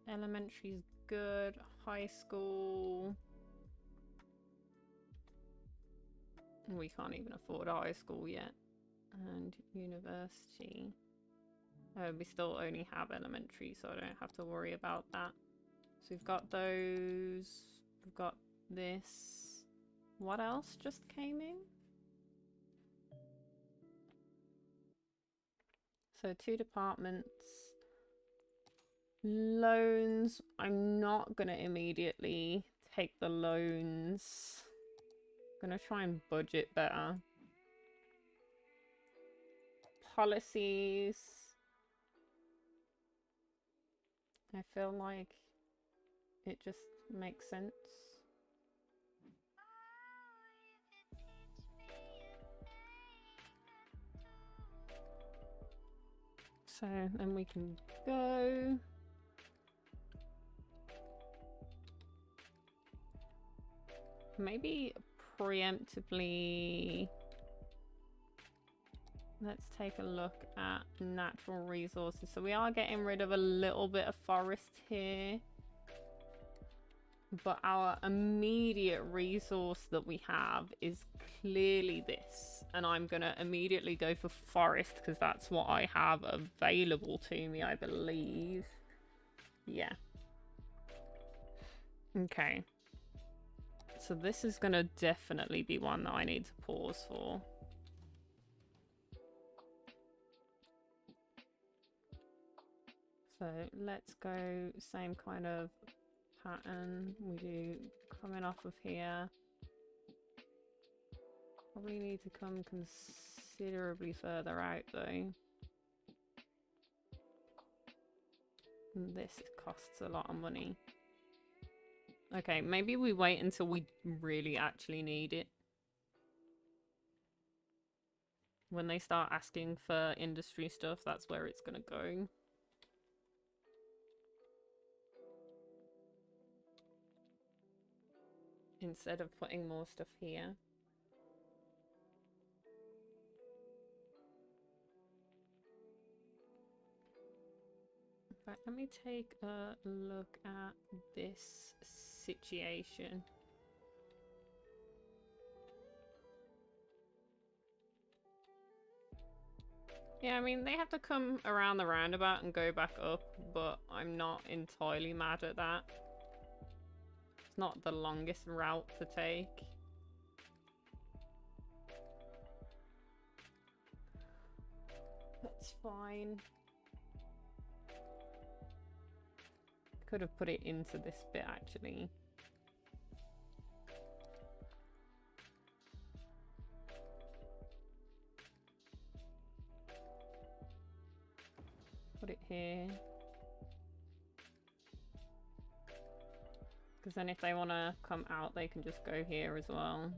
Elementary's good. High school. We can't even afford a high school yet. And university. We still only have elementary, so I don't have to worry about that. So we've got those. We've got this. What else just came in? So 2 departments. Loans. I'm not going to immediately take the loans. I'm going to try and budget better. Policies. I feel like it just makes sense. So then we can go. Maybe preemptively, let's take a look at natural resources. So we are getting rid of a little bit of forest here. But our immediate resource that we have is clearly this. And I'm going to immediately go for forest because that's what I have available to me, I believe. Yeah. Okay. So this is going to definitely be one that I need to pause for. So let's go same kind of pattern we do coming off of here. Probably need to come considerably further out though. This costs a lot of money. Okay, maybe we wait until we really actually need it. When they start asking for industry stuff, that's where it's gonna go. Instead of putting more stuff here. Right, let me take a look at this situation. Yeah, I mean, they have to come around the roundabout and go back up, but I'm not entirely mad at that. It's not the longest route to take. That's fine. Could have put it into this bit, actually. Put it here. Because then if they want to come out, they can just go here as well.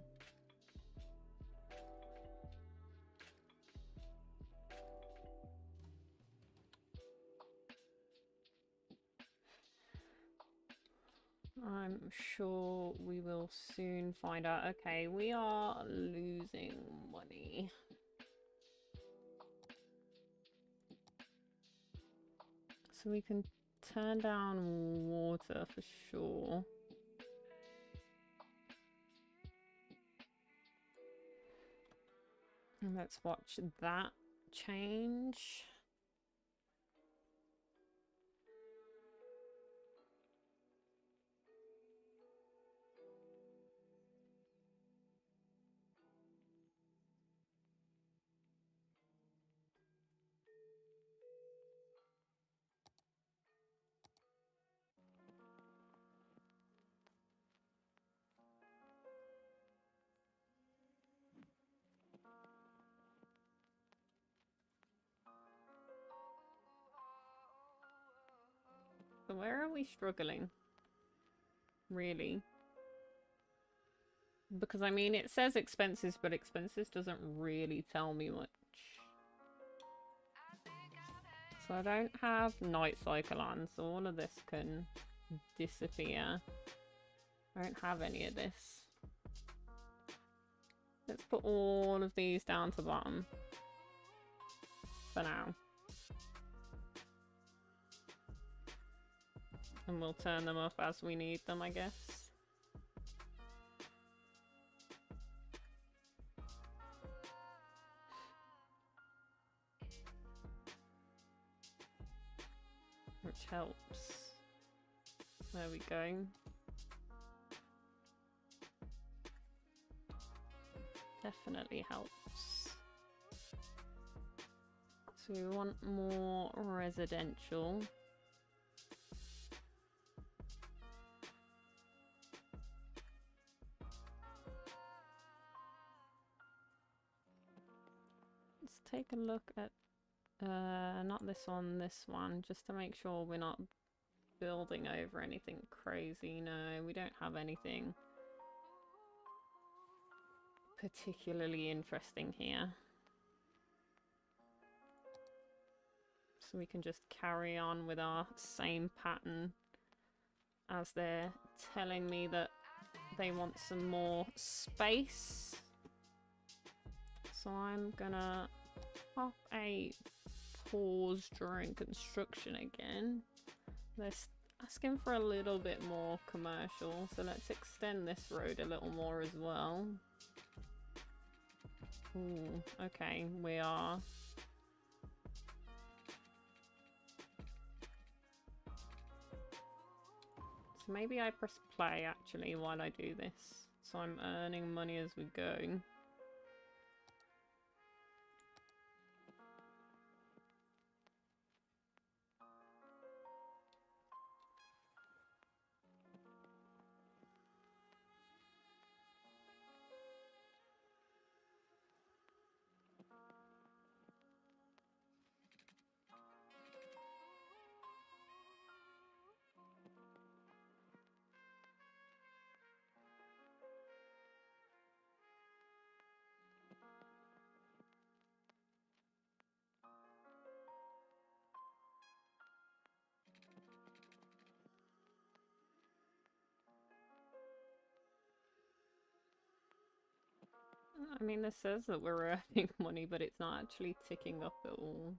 I'm sure we will soon find out. Okay, we are losing money. So we can turn down water for sure. And let's watch that change. So where are we struggling? Really? Because I mean, it says expenses, but expenses doesn't really tell me much. So I don't have night cycle on, so all of this can disappear. I don't have any of this. Let's put all of these down to bottom. For now. And we'll turn them up as we need them, I guess. Which helps. There we go. Definitely helps. So we want more residential. Let's take a look at not this one, just to make sure we're not building over anything crazy. No, we don't have anything particularly interesting here. So we can just carry on with our same pattern as they're telling me that they want some more space. So I'm gonna pop a pause during construction again. They're asking for a little bit more commercial, so let's extend this road a little more as well. Ooh, okay, we are. So maybe I press play actually while I do this, so I'm earning money as we go. I mean, this says that we're earning money, but it's not actually ticking up at all.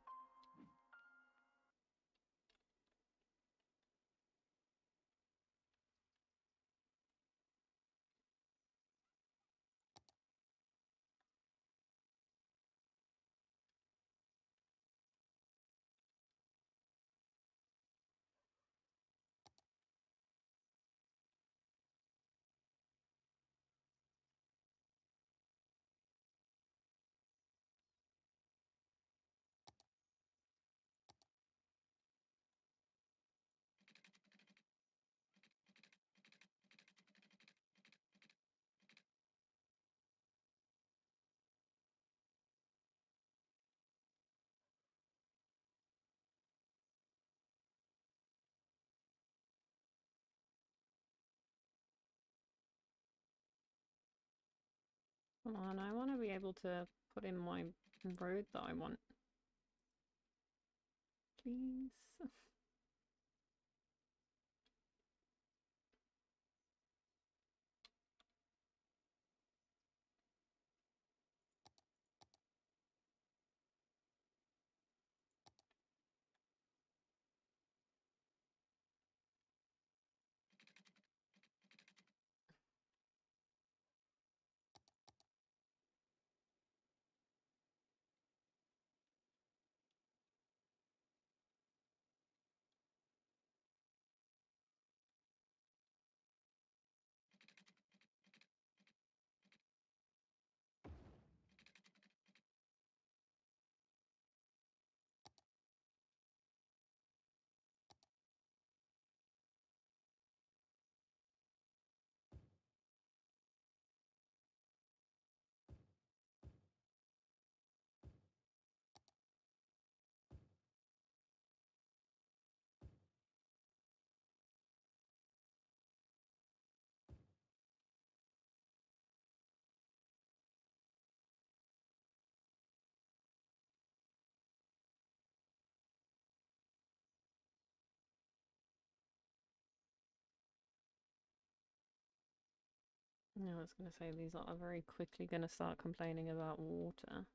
Come on, I want to be able to put in my road that I want. Please. Yeah, I was going to say these are very quickly going to start complaining about water.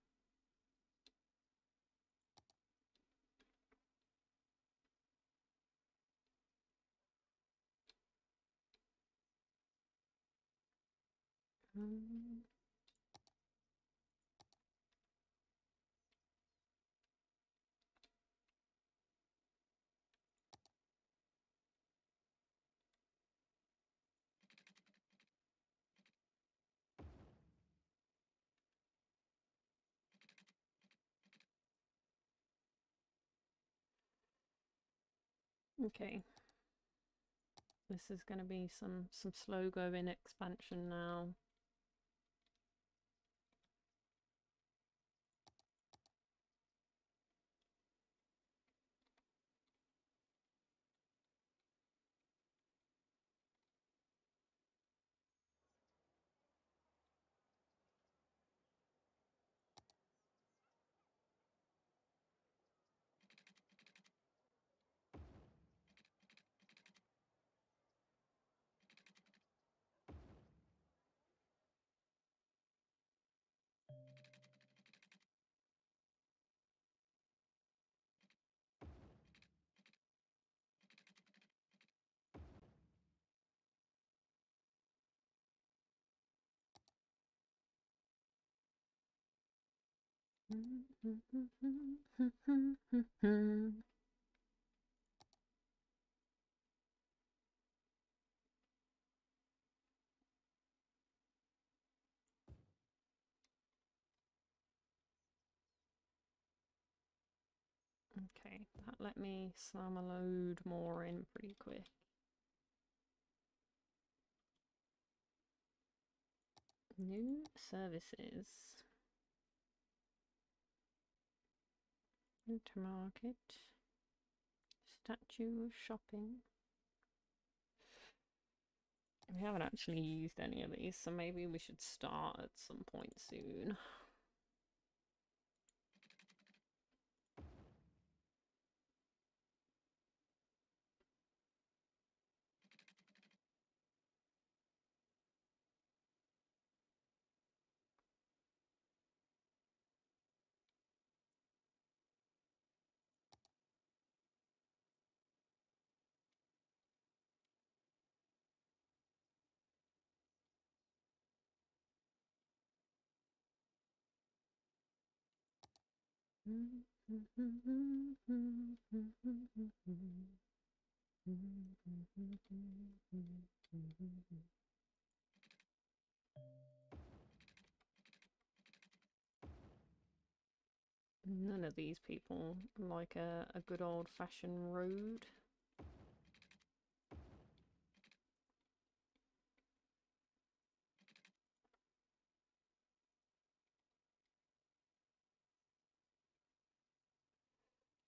Okay. This is going to be some slow going expansion now. Okay, that let me slam a load more in pretty quick. New services. Intermarket. Statue of shopping. We haven't actually used any of these, so maybe we should start at some point soon. None of these people like a good old-fashioned road.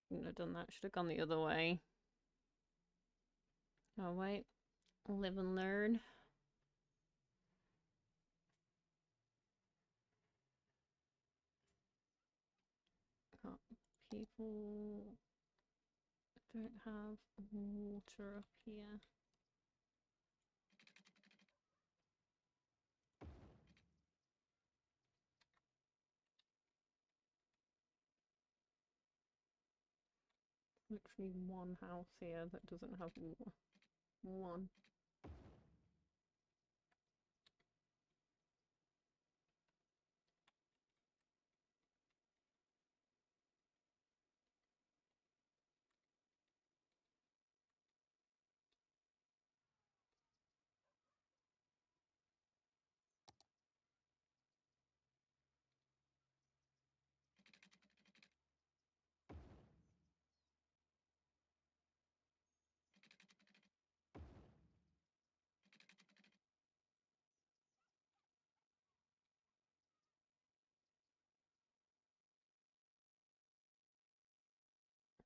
Shouldn't have done that. Should have gone the other way. Oh wait, live and learn. Oh, people don't have water up here. Literally one house here that doesn't have water. One.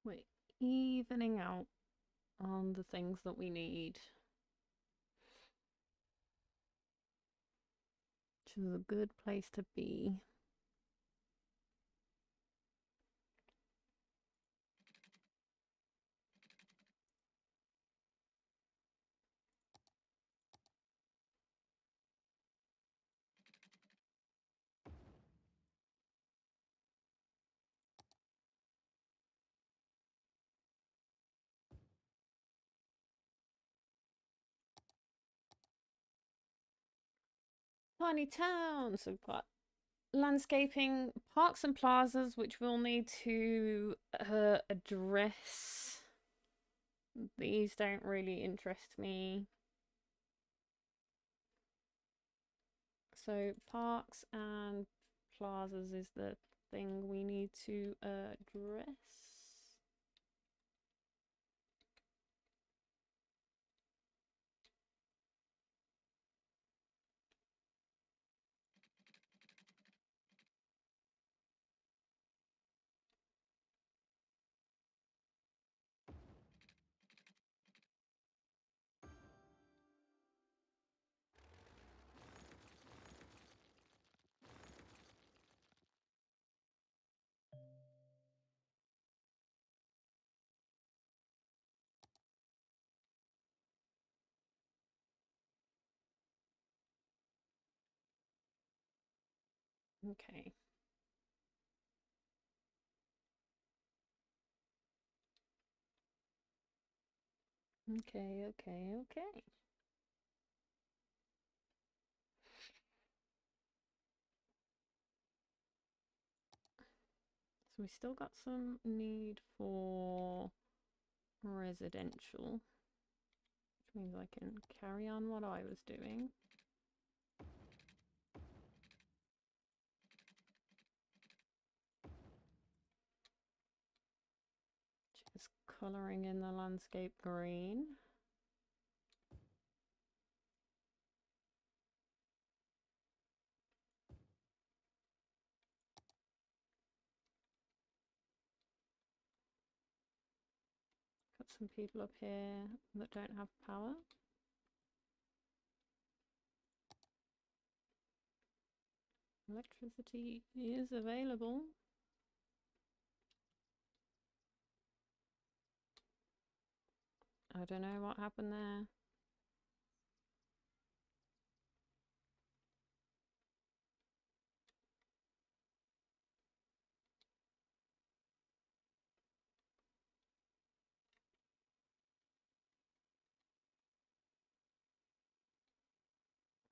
We're evening out on the things that we need. Which is a good place to be. Tiny towns. We've got landscaping, parks and plazas, which we'll need to address. These don't really interest me. So parks and plazas is the thing we need to address. Okay. Okay. So we still got some need for residential, which means I can carry on what I was doing. Just colouring in the landscape green. Got some people up here that don't have power. Electricity is available. I don't know what happened there.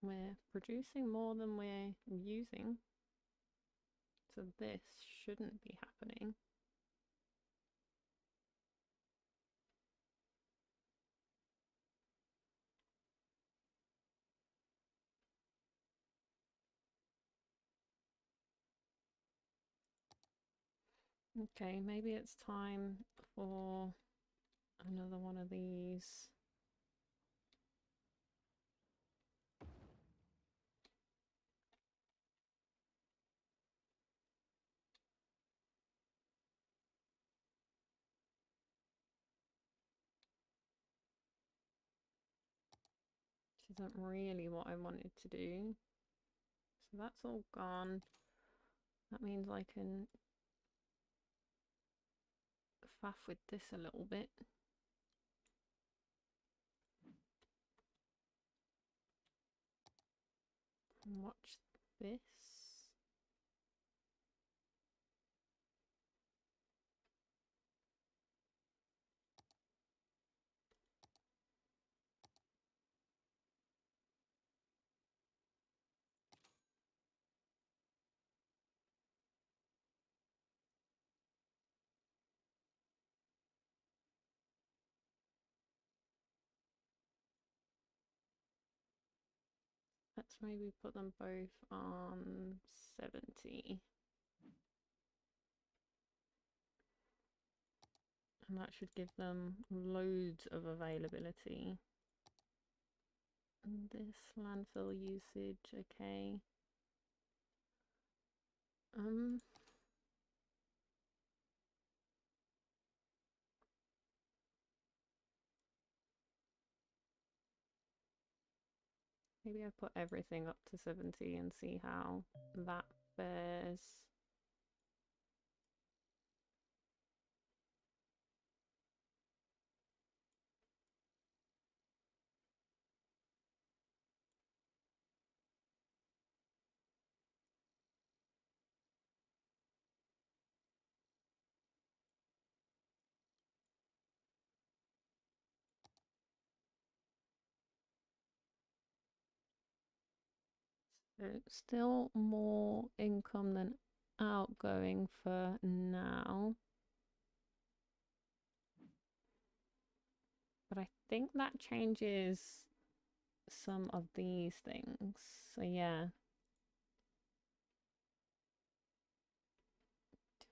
We're producing more than we're using. So this shouldn't be happening. Okay, maybe it's time for another one of these. Which isn't really what I wanted to do. So that's all gone. That means I can faff with this a little bit. And watch this. Let's maybe put them both on 70. And that should give them loads of availability. And this landfill usage, okay. Maybe I put everything up to 70 and see how that fares. So still more income than outgoing for now. But I think that changes some of these things. So yeah.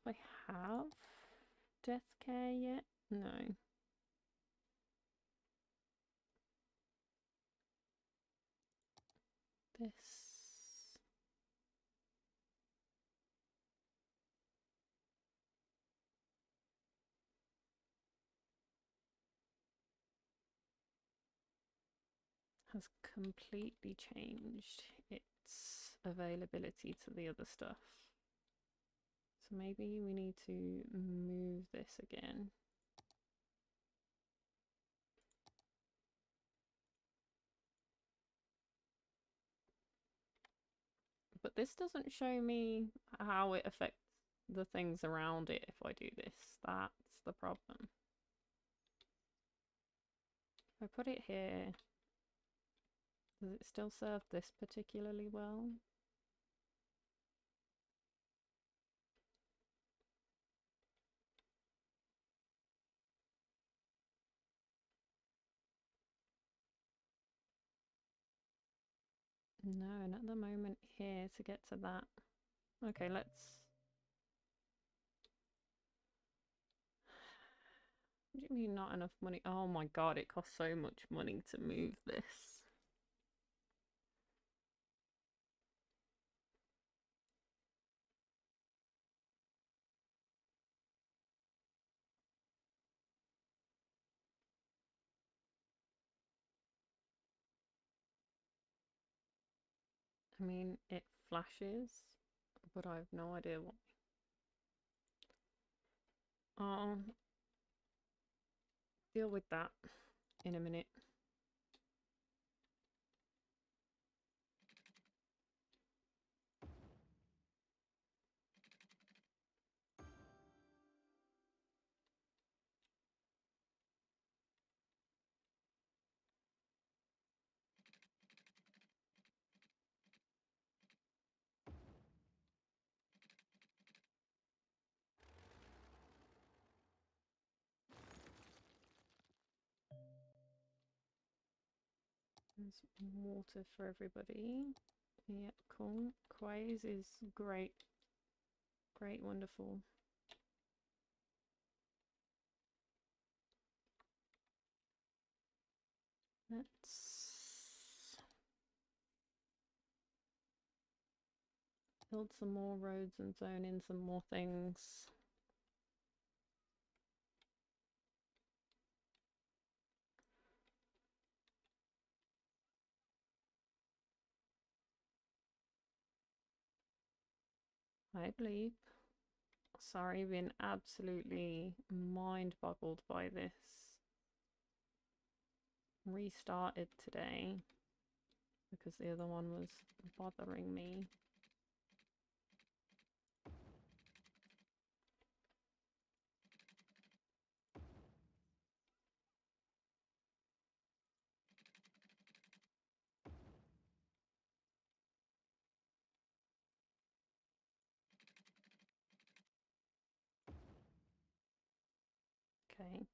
Do I have death care yet? No. This has completely changed its availability to the other stuff. So maybe we need to move this again. But this doesn't show me how it affects the things around it if I do this. That's the problem. If I put it here, does it still serve this particularly well? No, and at the moment here to get to that. Okay, let's... What do you mean not enough money? Oh my god, it costs so much money to move this. I mean, it flashes, but I have no idea why. I'll deal with that in a minute. There's water for everybody. Yep, cool. Quays is great. Great, wonderful. Let's build some more roads and zone in some more things. I believe. Sorry, been absolutely mind boggled by this. Restarted today because the other one was bothering me. Okay.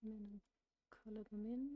Come in and colour them in.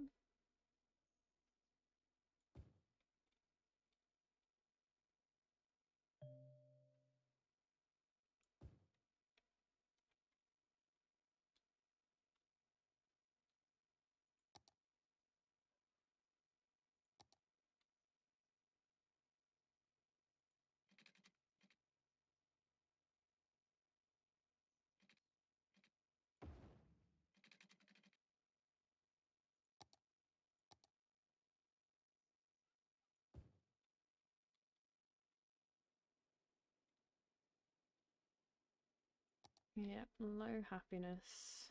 Yep, low happiness.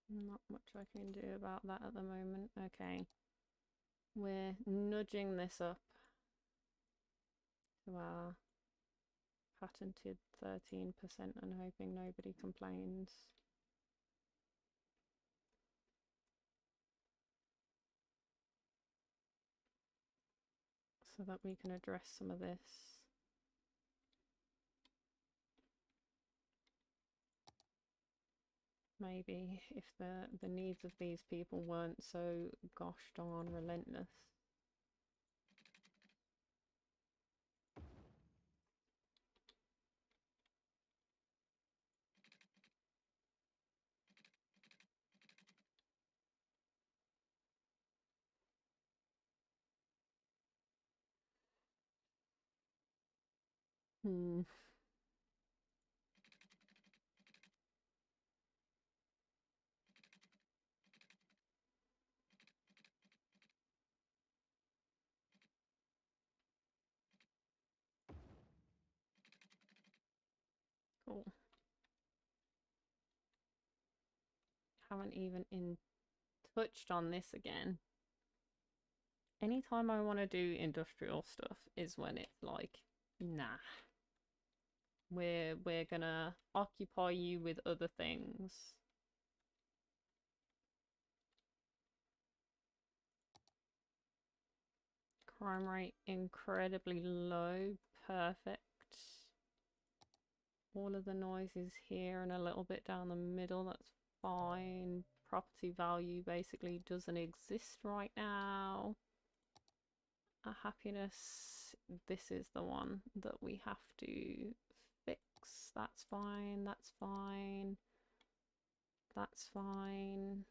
Not much I can do about that at the moment. Okay. We're nudging this up to our patented 13% and hoping nobody complains. So that we can address some of this. Maybe if the needs of these people weren't so gosh darn relentless. Hmm. Cool. Haven't even touched on this again. Anytime I want to do industrial stuff is when it's like, nah. We're gonna occupy you with other things. Crime rate incredibly low. Perfect. All of the noise is here and a little bit down the middle. That's fine. Property value basically doesn't exist right now. A happiness. This is the one that we have to fix. That's fine. That's fine. That's fine.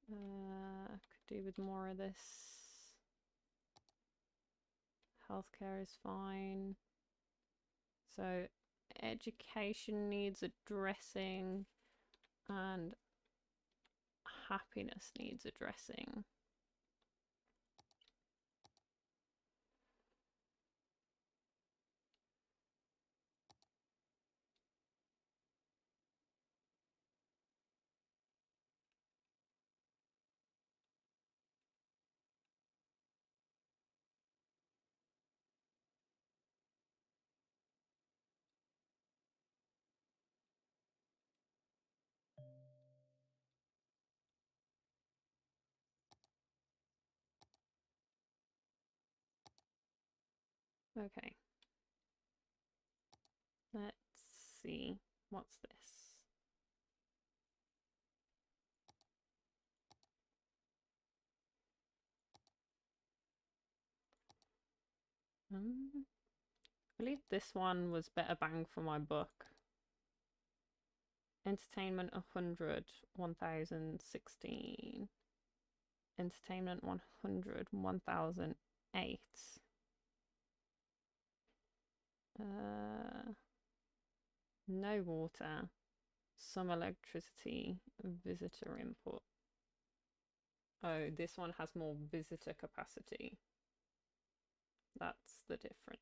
Could do with more of this. Healthcare is fine. So education needs addressing and happiness needs addressing. Okay. Let's see. What's this? I believe this one was better bang for my buck. Entertainment 100, 1016. Entertainment 100, 1008. No water, some electricity, visitor input. Oh, this one has more visitor capacity. That's the difference.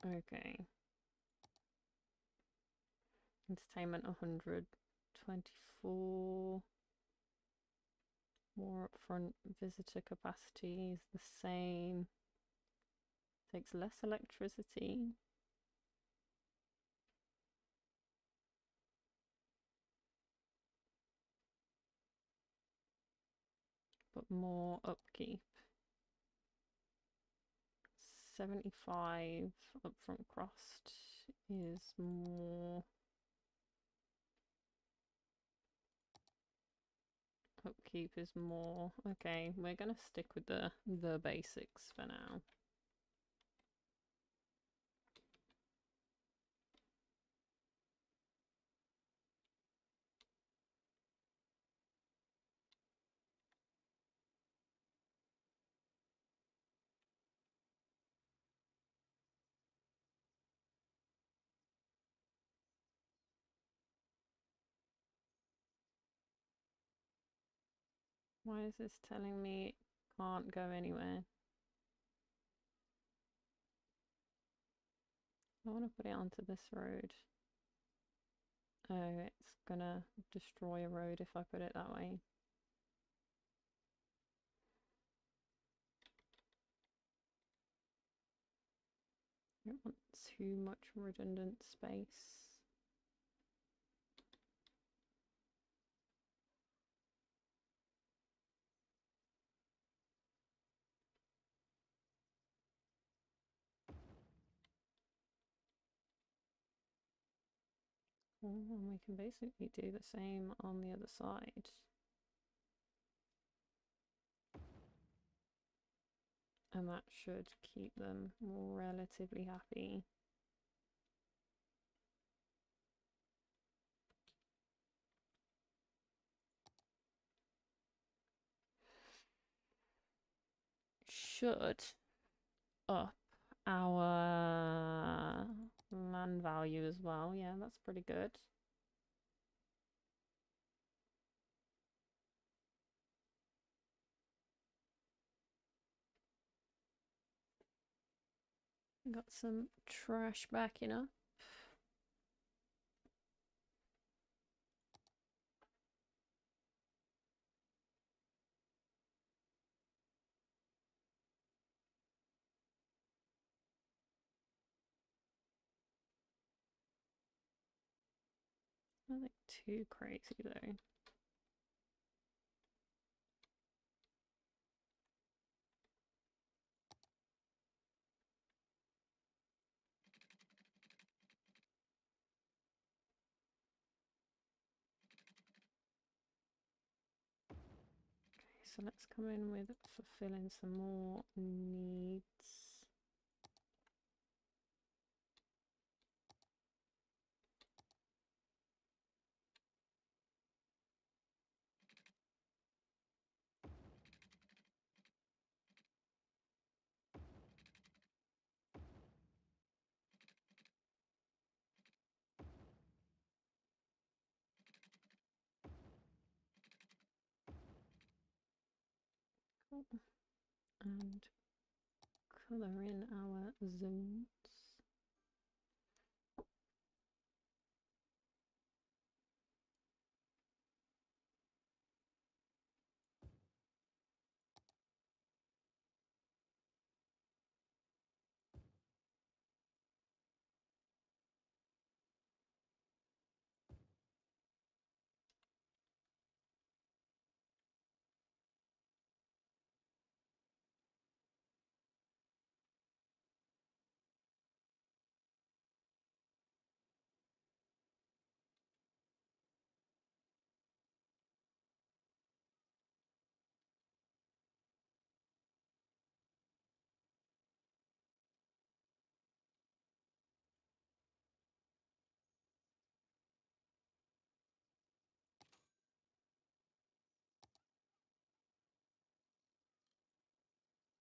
Okay. Entertainment 124. More upfront, visitor capacity is the same. Takes less electricity. But more upkeep. 75 upfront cost is more. Upkeep is more. Okay, we're gonna stick with the basics for now. Why is this telling me it can't go anywhere? I want to put it onto this road. Oh, it's gonna destroy a road if I put it that way. I don't want too much redundant space. And we can basically do the same on the other side. And that should keep them relatively happy. Should up our land value as well. Yeah, that's pretty good. Got some trash backing up. Nothing too crazy though. So let's come in with fulfilling some more needs. Cool. And colour in our zones.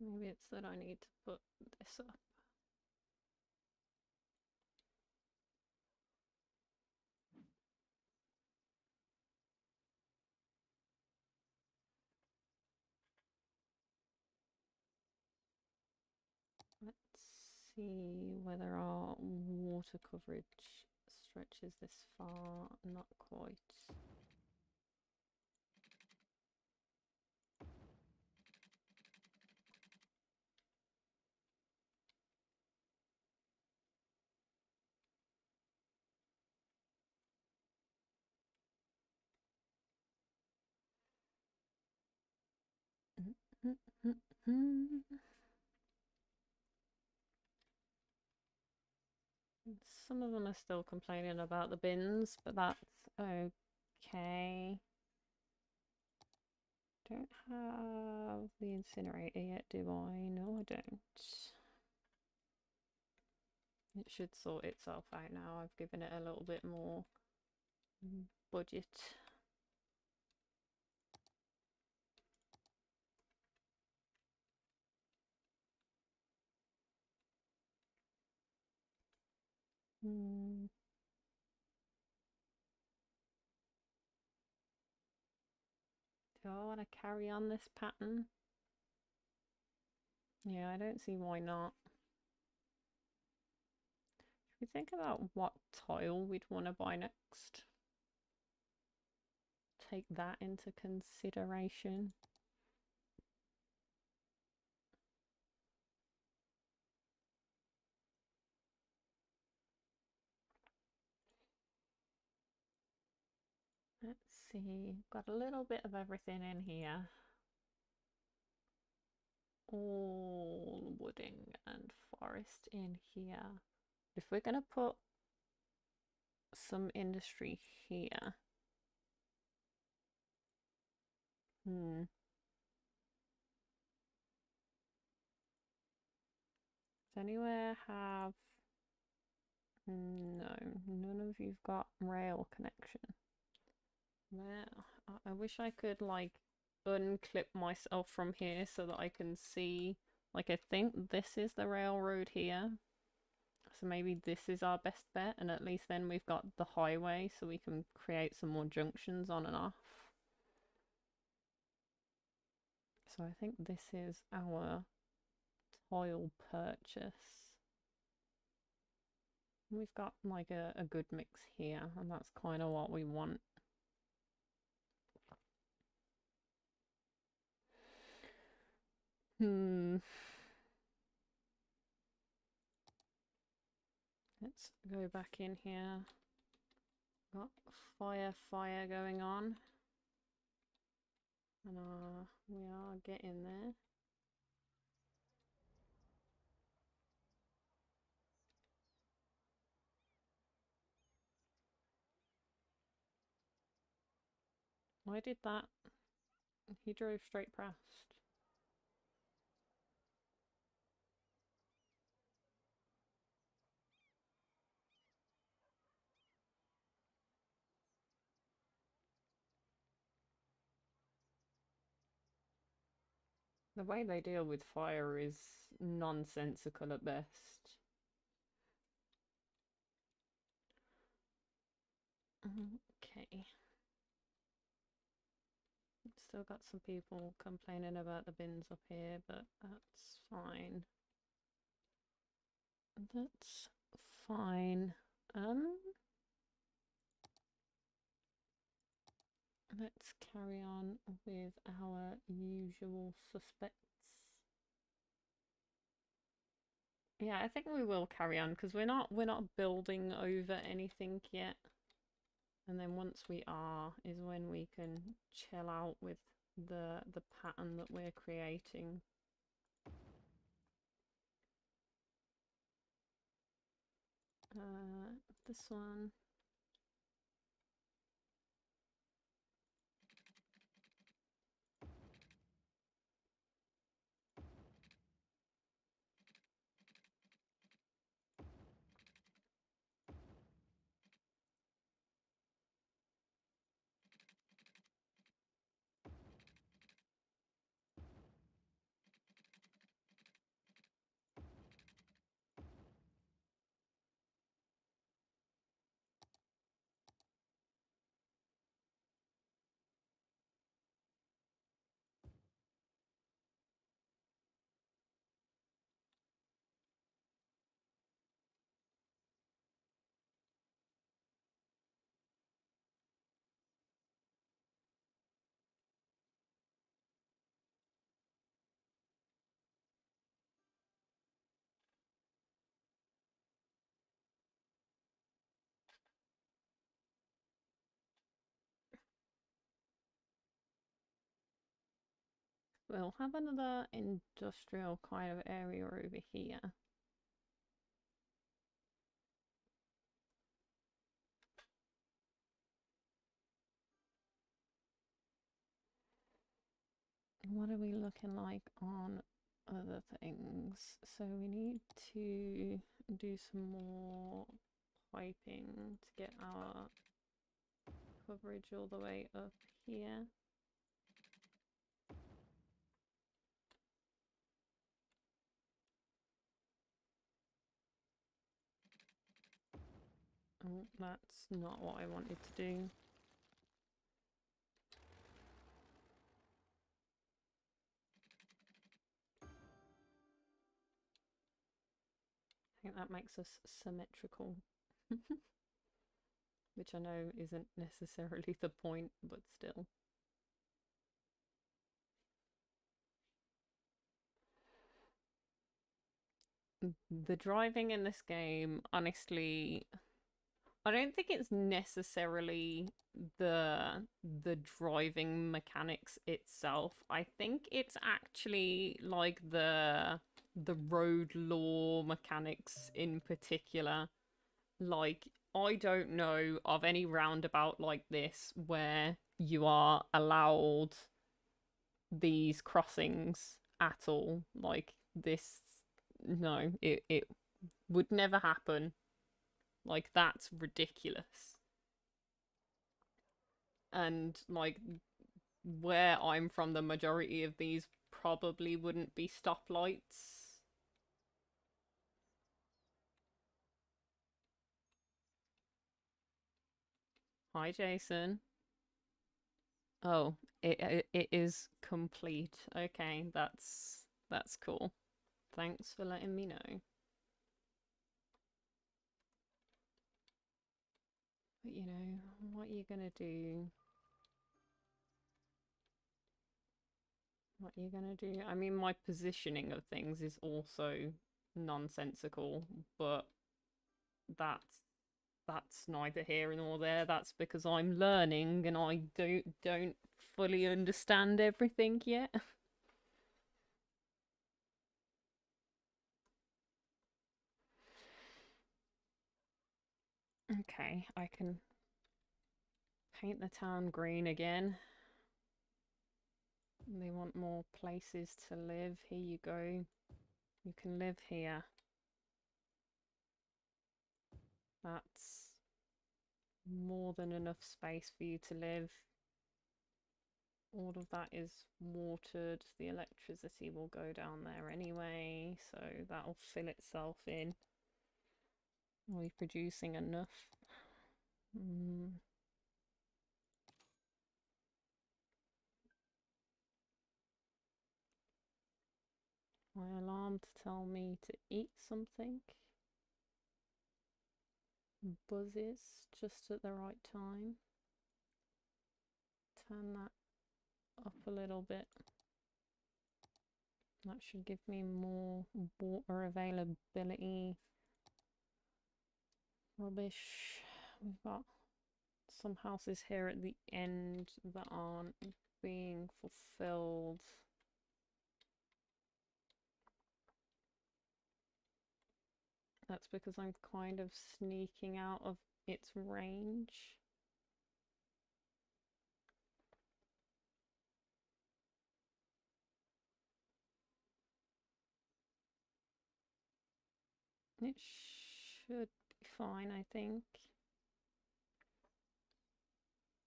Maybe it's that I need to put this up. Let's see whether our water coverage stretches this far. Not quite. Some of them are still complaining about the bins, but that's okay. Don't have the incinerator yet, do I? No, I don't. It should sort itself out now. I've given it a little bit more budget. Do I want to carry on this pattern? Yeah, I don't see why not. Should we think about what tile we'd want to buy next? Take that into consideration. Let's see, got a little bit of everything in here. All wooding and forest in here. If we're going to put some industry here. Does anywhere have... No, none of you've got rail connection. Well, I wish I could like unclip myself from here so that I can see. Like, I think this is the railroad here. So maybe this is our best bet, and at least then we've got the highway so we can create some more junctions on and off. So I think this is our tile purchase. We've got like a good mix here, and that's kind of what we want. Let's go back in here. Got fire going on. And we are getting there. I did that. He drove straight past. The way they deal with fire is nonsensical at best. Okay. Still got some people complaining about the bins up here, but that's fine. That's fine. Let's carry on with our usual suspects. Yeah, I think we will carry on because we're not building over anything yet. And then once we are is when we can chill out with the pattern that we're creating. This one. We'll have another industrial kind of area over here. What are we looking like on other things? So we need to do some more piping to get our coverage all the way up here. Oh, that's not what I wanted to do. I think that makes us symmetrical. Which I know isn't necessarily the point, but still. The driving in this game, honestly, I don't think it's necessarily the driving mechanics itself. I think it's actually like the road law mechanics in particular. Like, I don't know of any roundabout like this where you are allowed these crossings at all. Like, this, no, it would never happen. Like, that's ridiculous. And, like, where I'm from, the majority of these probably wouldn't be stoplights. Hi, Jason. Oh, it is complete. Okay, that's cool. Thanks for letting me know. But you know, what are you gonna do? What are you gonna do? I mean, my positioning of things is also nonsensical, but that's that's neither here nor there. That's because I'm learning and I don't fully understand everything yet. Okay, I can paint the town green again. They want more places to live. Here you go. You can live here. That's more than enough space for you to live. All of that is watered. The electricity will go down there anyway, so that'll fill itself in. Are we producing enough? My alarm to tell me to eat something buzzes just at the right time. Turn that up a little bit. That should give me more water availability. Rubbish. We've got some houses here at the end that aren't being fulfilled. That's because I'm kind of sneaking out of its range. It should be fine, I think.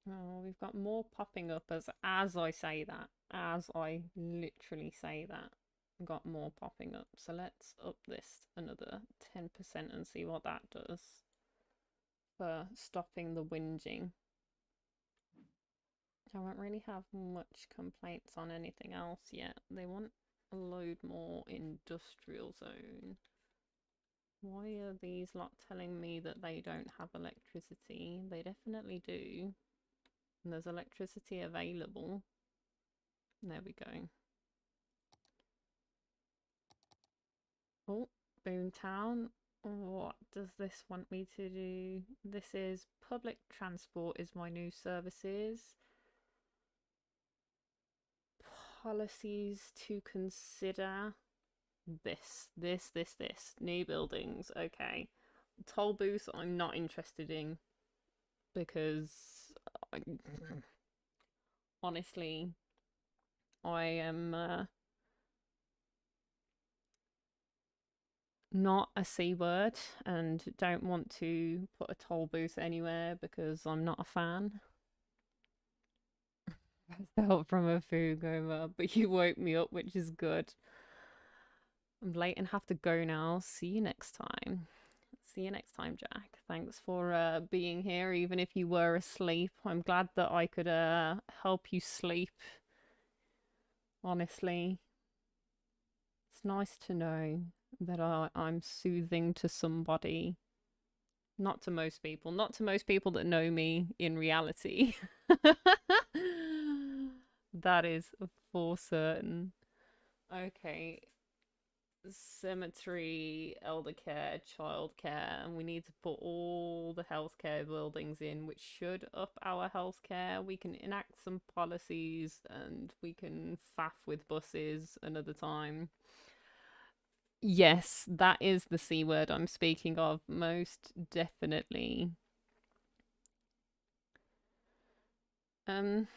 Oh, we've got more popping up as I say that. As I literally say that. We've got more popping up. So let's up this another 10% and see what that does for stopping the whinging. I won't really have much complaints on anything else yet. They want a load more industrial zone. Why are these lot telling me that they don't have electricity? They definitely do. And there's electricity available. There we go. Oh, Boomtown. What does this want me to do? This is public transport is my new services. policies to consider. This. New buildings. Okay. Toll booth, I'm not interested in because I, honestly, I am not a C word and don't want to put a toll booth anywhere because I'm not a fan. That's the help from a food over, but you woke me up, which is good. I'm late and have to go now. See you next time. See you next time, Jack. Thanks for being here, even if you were asleep. I'm glad that I could help you sleep. Honestly, it's nice to know that I'm soothing to somebody. Not to most people. Not to most people that know me in reality. That is for certain. Okay. Cemetery, elder care, child care, and we need to put all the healthcare buildings in, which should up our healthcare. We can enact some policies and we can faff with buses another time. Yes, that is the C word I'm speaking of, most definitely. Um,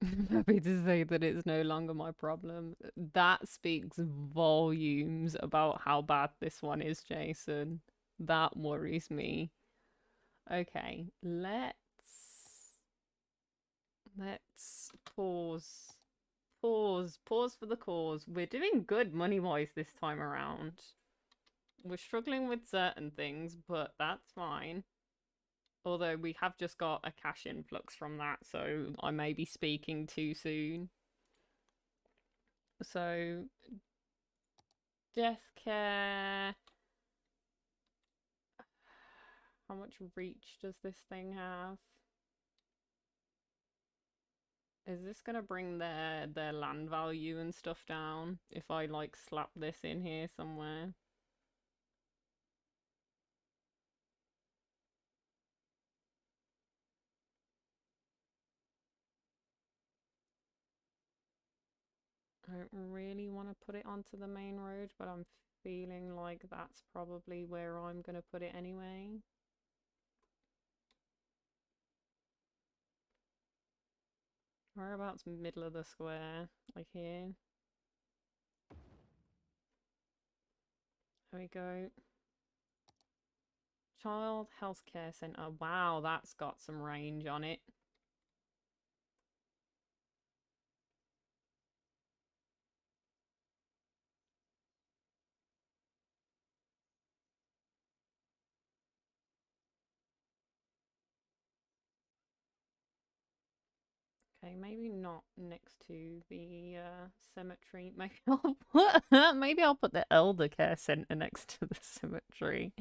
I'm happy to say that it's no longer my problem. That speaks volumes about how bad this one is, Jason. That worries me. Okay, let's pause. Pause for the cause. We're doing good money-wise this time around. We're struggling with certain things, but that's fine. Although we have just got a cash influx from that, so I may be speaking too soon. So, death care. How much reach does this thing have? Is this gonna bring their land value and stuff down if I like slap this in here somewhere? I don't really want to put it onto the main road, but I'm feeling like that's probably where I'm gonna put it anyway. Whereabouts middle of the square? Like here? There we go. Child Healthcare Centre. Wow, that's got some range on it. Okay, maybe not next to the cemetery. Maybe I'll put maybe I'll put the elder care centre next to the cemetery.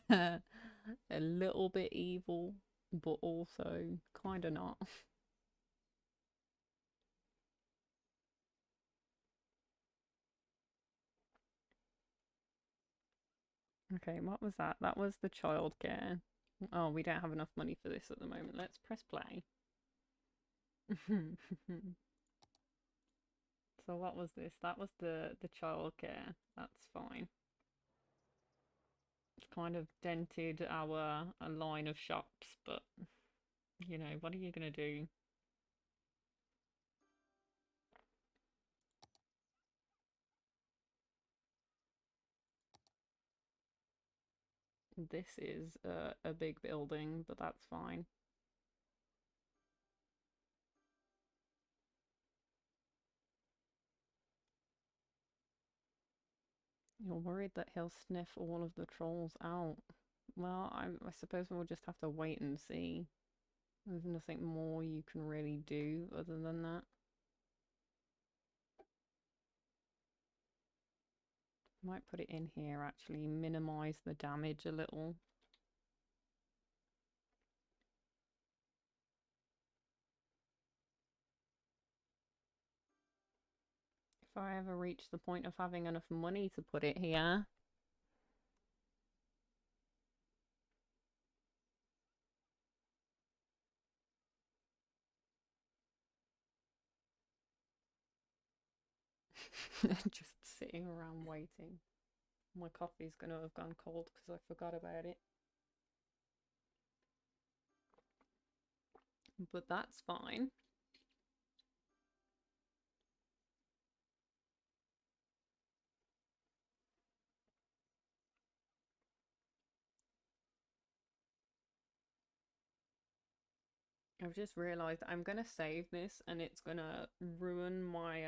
A little bit evil, but also kind of not. Okay, what was that? That was the childcare. Oh, we don't have enough money for this at the moment. Let's press play. So what was this? That was the childcare. That's fine. It's kind of dented our a line of shops, but you know, what are you gonna do? This is a big building, but that's fine. You're worried that he'll sniff all of the trolls out. Well, I suppose we'll just have to wait and see. There's nothing more you can really do other than that. Might put it in here actually, minimize the damage a little. If I ever reach the point of having enough money to put it here. Just sitting around waiting. My coffee's gonna have gone cold because I forgot about it. But that's fine. I've just realised I'm gonna save this and it's gonna ruin my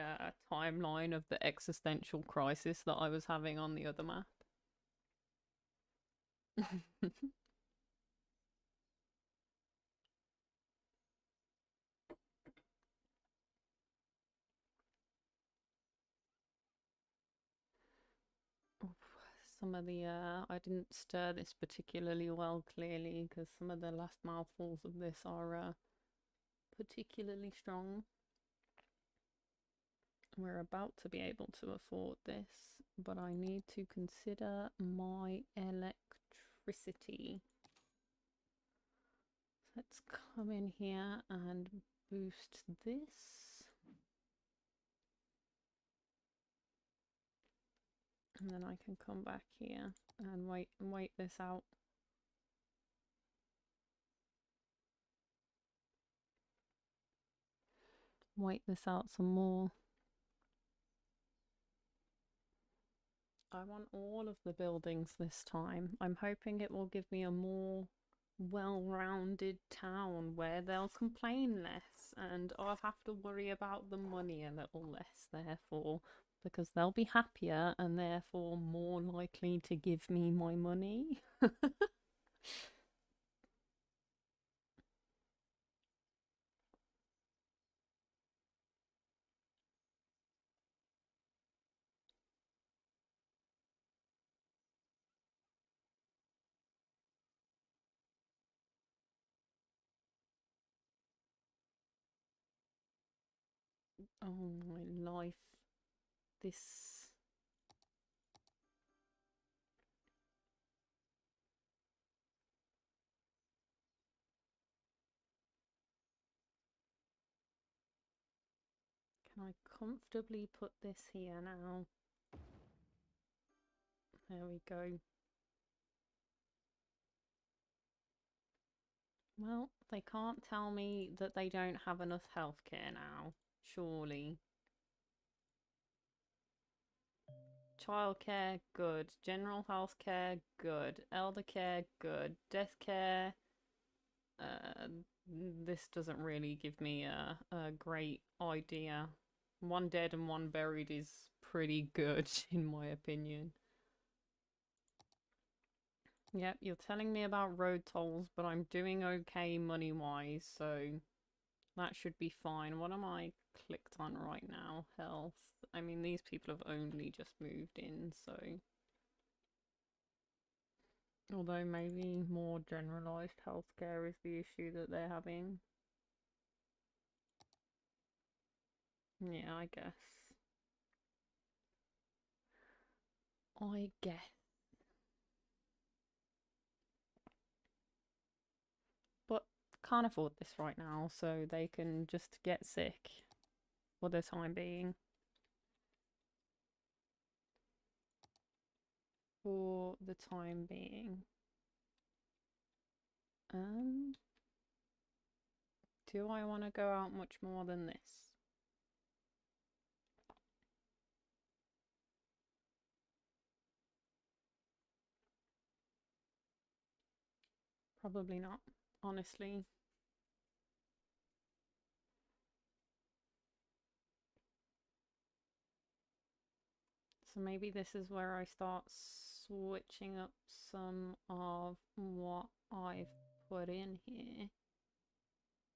timeline of the existential crisis that I was having on the other map. Some of the I didn't stir this particularly well, clearly, because some of the last mouthfuls of this are particularly strong. We're about to be able to afford this, but I need to consider my electricity. Let's come in here and boost this. And then I can come back here and wait this out. Wait this out some more. I want all of the buildings this time. I'm hoping it will give me a more well-rounded town where they'll complain less and I'll have to worry about the money a little less, therefore, because they'll be happier and therefore more likely to give me my money. Oh my life. This... Can I comfortably put this here now? There we go. Well, they can't tell me that they don't have enough healthcare now, surely. Childcare, good. General healthcare, good. Elder care, good. Death care, this doesn't really give me a great idea. One dead and one buried is pretty good, in my opinion. Yep, you're telling me about road tolls, but I'm doing okay money-wise, so that should be fine. What am I clicked on right now? Health. I mean, these people have only just moved in, so... Although maybe more generalised healthcare is the issue that they're having. Yeah, I guess. I guess. But can't afford this right now, so they can just get sick for the time being. For the time being. Do I want to go out much more than this? Probably not, honestly. So maybe this is where I start switching up some of what I've put in here.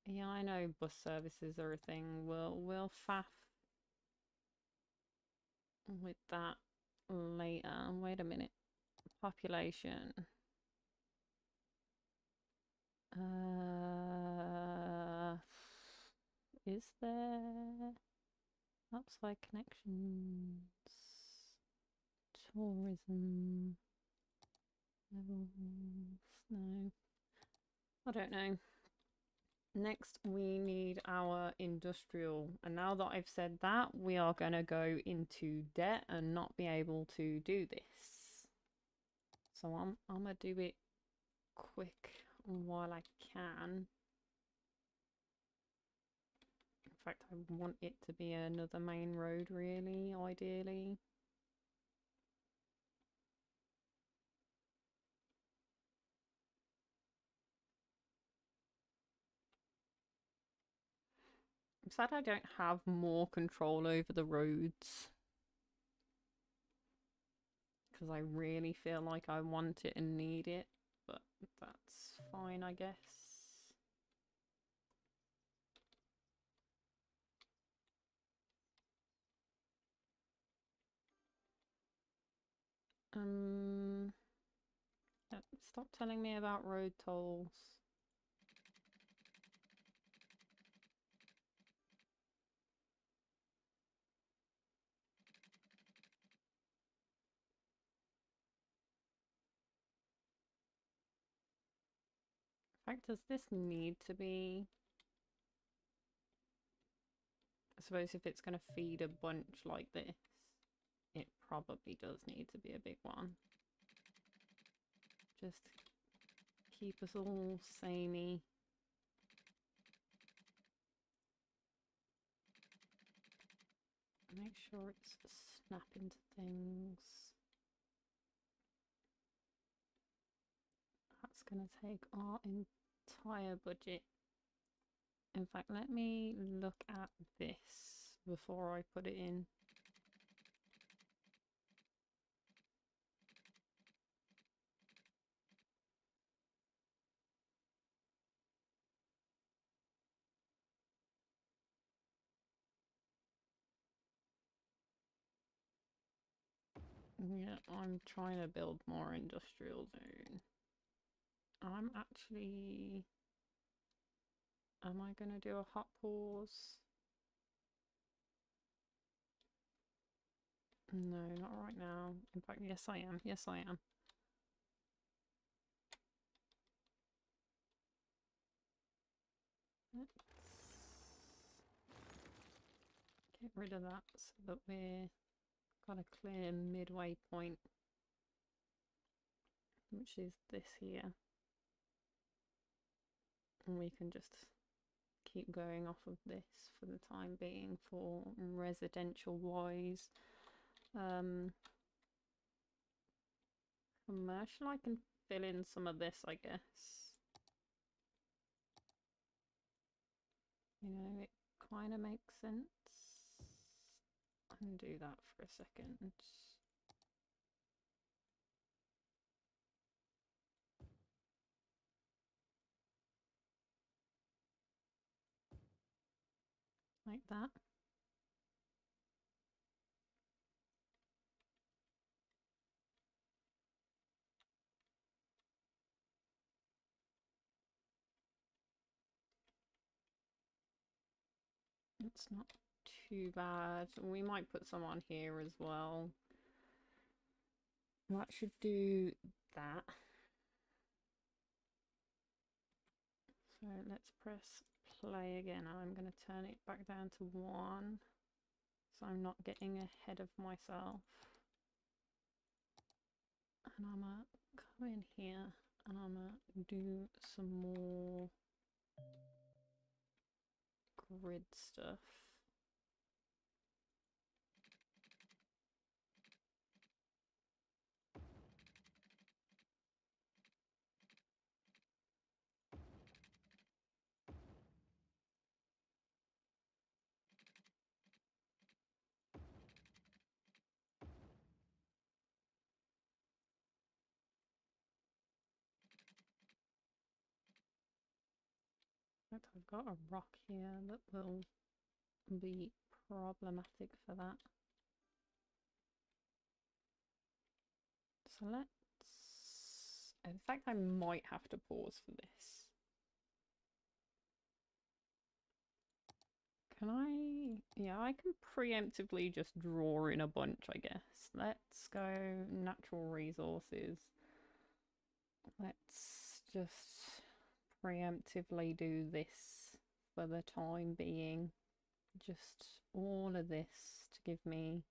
Yeah, I know bus services are a thing. We'll faff with that later. Wait a minute. Population. Is there outside connections? Tourism levels? No, I don't know. Next, we need our industrial. And now that I've said that, we are going to go into debt and not be able to do this. So I'm going to do it quick while I can. In fact, I want it to be another main road, really, ideally. I'm sad I don't have more control over the roads. Because I really feel like I want it and need it. But that's fine, I guess. Stop telling me about road tolls. In fact, does this need to be... I suppose if it's going to feed a bunch like this, it probably does need to be a big one. Just keep us all samey. Make sure it's snapping to things. That's going to take our entire budget. In fact, let me look at this before I put it in. Yeah, I'm trying to build more industrial zone. I'm actually... Am I going to do a hot pause? No, not right now. In fact, yes I am. Yes I am. Let's get rid of that so that we've got a clear midway point, which is this here. And we can just keep going off of this for the time being for residential wise. Commercial, I can fill in some of this, I guess. You know, it kind of makes sense. Undo that for a second. Like that. It's not too bad. We might put some on here as well. That should do that. So let's press play again. I'm going to turn it back down to 1 so I'm not getting ahead of myself. And I'm going to come in here and I'm going to do some more grid stuff. I've got a rock here that will be problematic for that. So let's... In fact, I might have to pause for this. Can I... Yeah, I can preemptively just draw in a bunch, I guess. Let's go natural resources. Let's just preemptively do this. for the time being. Just all of this to give me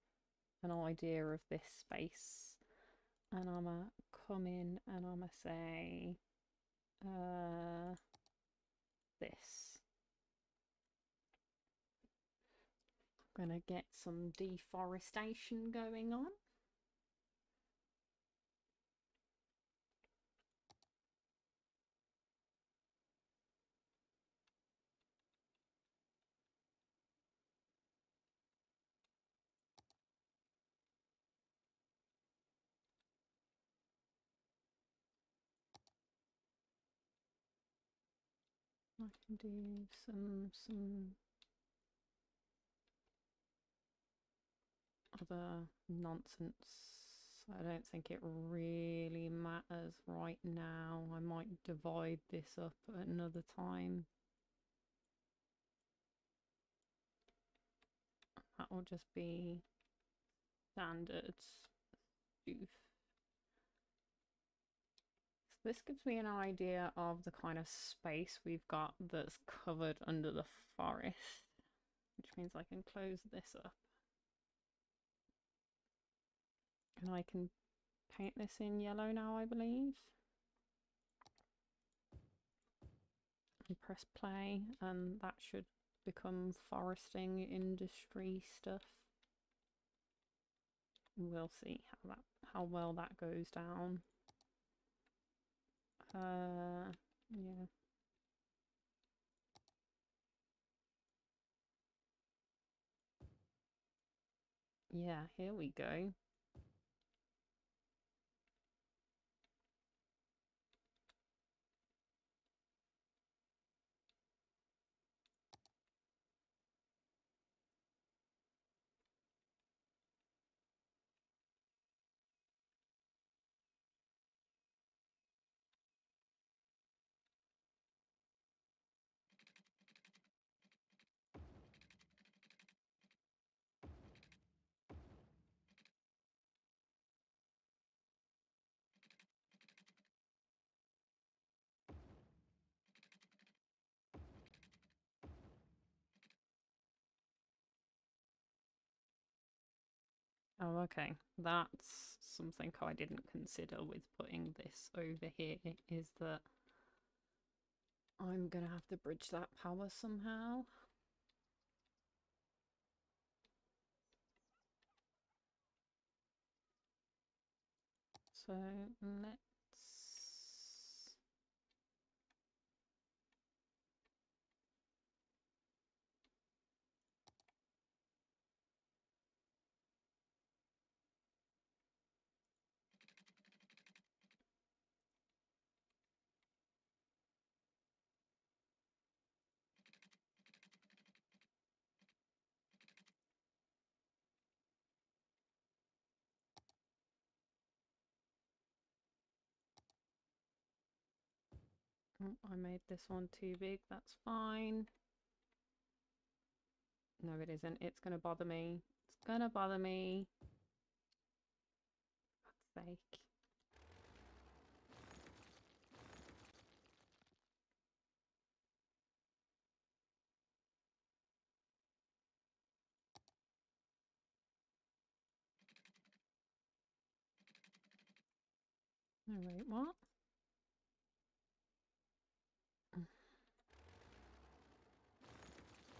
an idea of this space. And I'm gonna come in and I'm gonna say this. I'm gonna get some deforestation going on. I can do some other nonsense. I don't think it really matters right now. I might divide this up at another time. That will just be standard doof. So this gives me an idea of the kind of space we've got that's covered under the forest, which means I can close this up. And I can paint this in yellow now, I believe. And press play, and that should become foresting industry stuff. We'll see how well that goes down. Yeah. Yeah, here we go. Oh, okay. That's something I didn't consider with putting this over here, is that I'm gonna have to bridge that power somehow. So let's... Oh, I made this one too big, that's fine. No, it isn't. It's gonna bother me. It's gonna bother me. For God's sake. Oh, wait, what?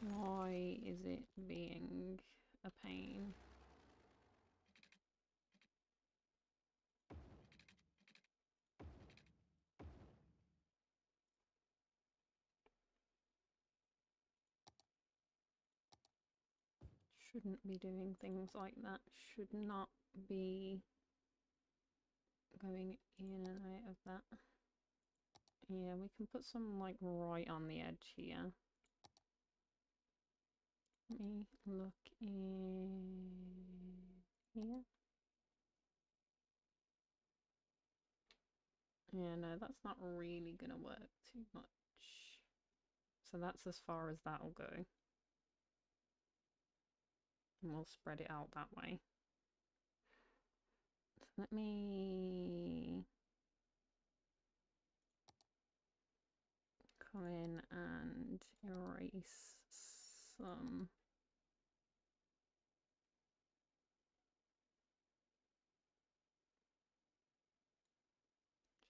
Why is it being a pain? Shouldn't be doing things like that. Should not be going in and out of that. Yeah, we can put some like right on the edge here. Let me look in here. Yeah, no, that's not really gonna work too much. So that's as far as that'll go. And we'll spread it out that way. So let me come in and erase some.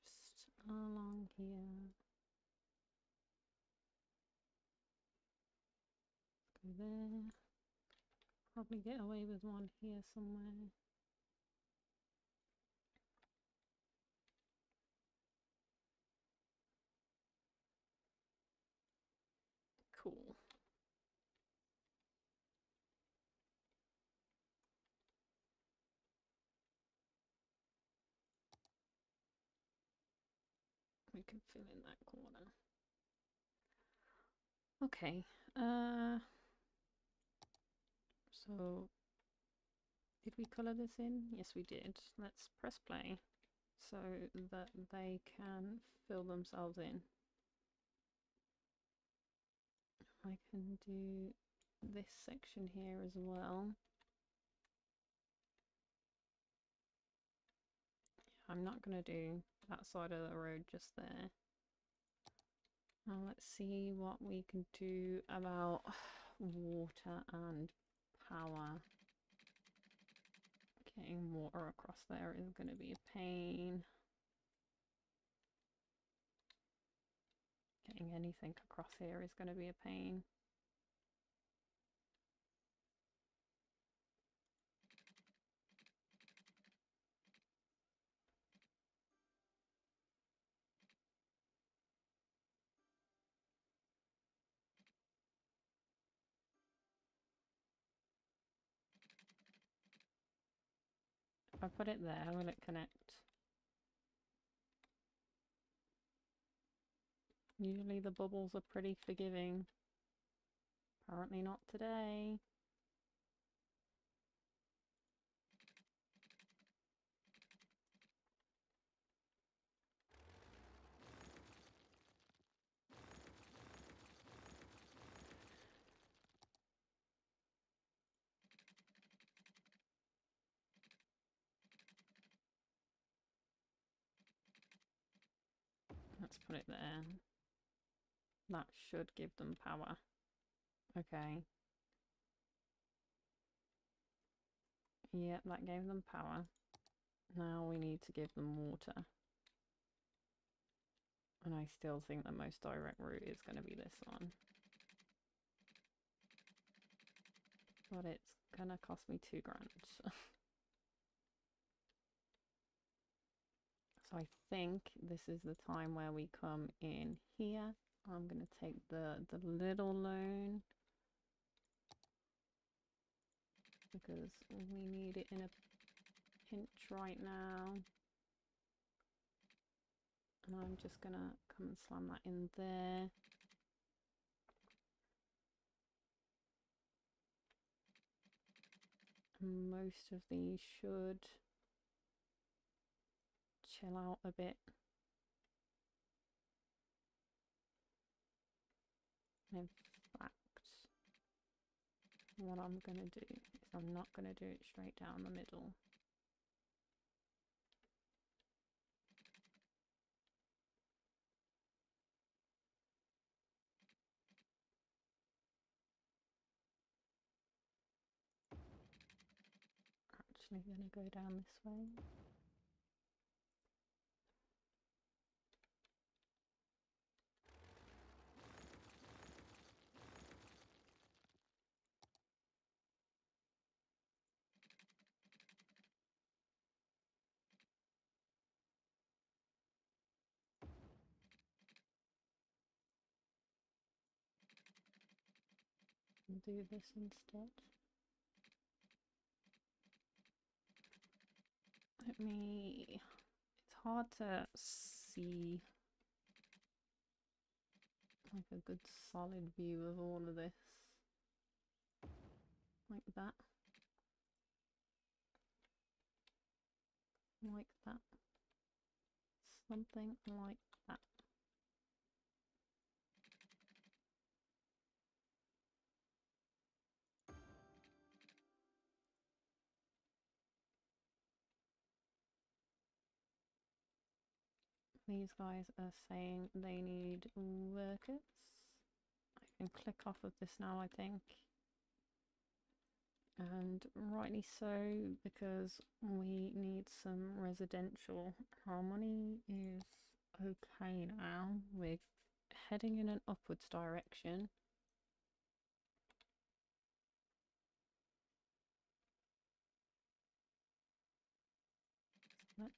Just along here. Go there. Probably get away with one here somewhere. Cool. We can fill in that corner. Okay. So did we color this in? Yes, we did. Let's press play so that they can fill themselves in. I can do this section here as well. I'm not going to do that side of the road just there. Now let's see what we can do about water and power. Getting water across there is going to be a pain. Getting anything across here is going to be a pain. If I put it there, will it connect? Usually the bubbles are pretty forgiving. Apparently not today. Let's put it there. That should give them power. Okay. Yep, that gave them power. Now we need to give them water. And I still think the most direct route is going to be this one. But it's going to cost me £2 grand. So I think this is the time where we come in here. I'm going to take the little loan because we need it in a pinch right now. And I'm just going to come and slam that in there. And most of these should chill out a bit. In fact, what I'm going to do is I'm not going to do it straight down the middle. Actually going to go down this way. And do this instead. It's hard to see like a good solid view of all of this. Like that. Like that. Something like that. These guys are saying they need workers. can click off of this now, I think. And rightly so, because we need some residential. Our money is okay now. We're heading in an upwards direction. Let's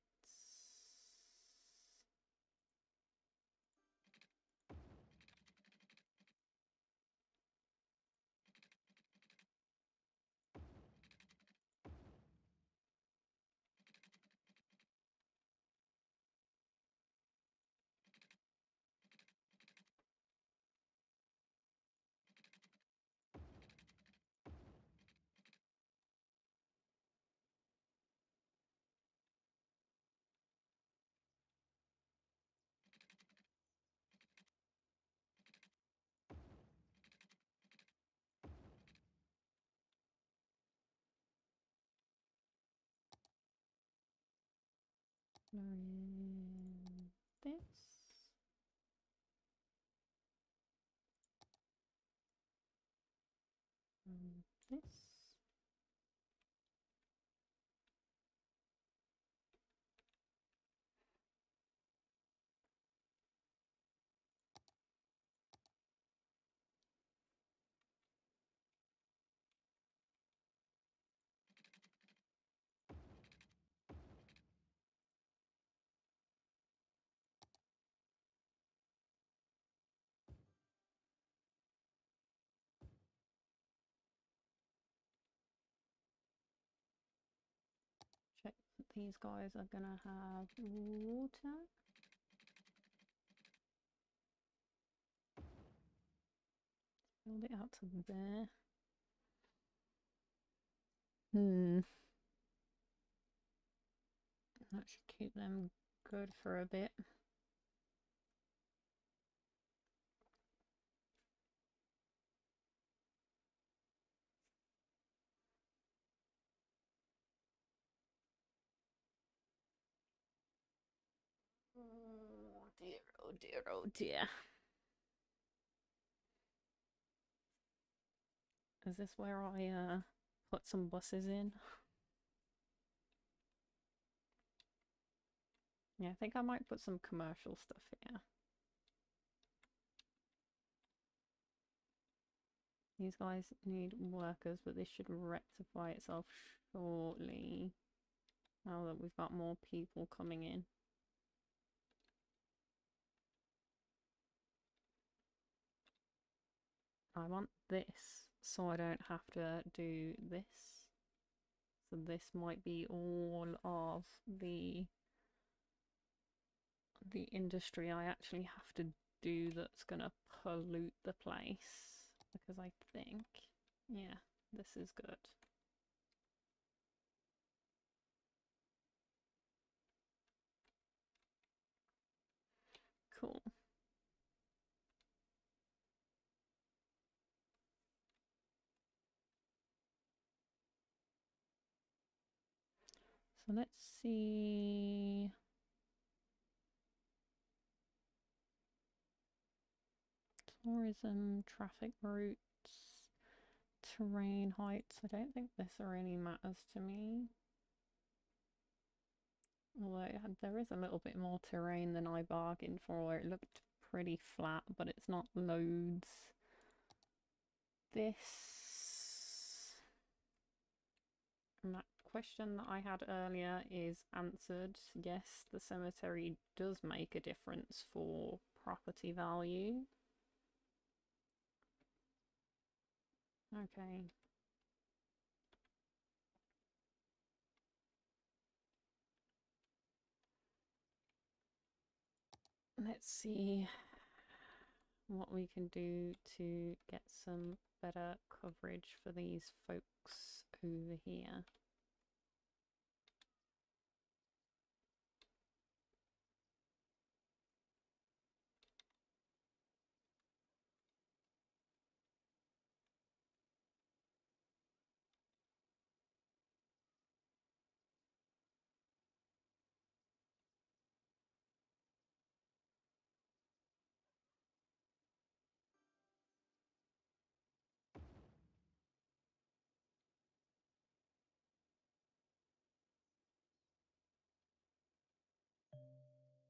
this. This. Check that these guys are gonna have water. Build it out to there. That should keep them good for a bit. Oh dear, oh dear, oh dear. Is this where I put some buses in? Yeah, I think I might put some commercial stuff here. These guys need workers, but this should rectify itself shortly. Now that we've got more people coming in. I want this, so I don't have to do this. So this might be all of the industry I actually have to do that's gonna pollute the place. Because I think, yeah, this is good. Cool. So let's see. Tourism, traffic routes, terrain heights. I don't think this really matters to me. Although there is a little bit more terrain than I bargained for. It looked pretty flat, but it's not loads. This. And that question that I had earlier is answered. Yes, the cemetery does make a difference for property value. Okay. Let's see what we can do to get some better coverage for these folks over here.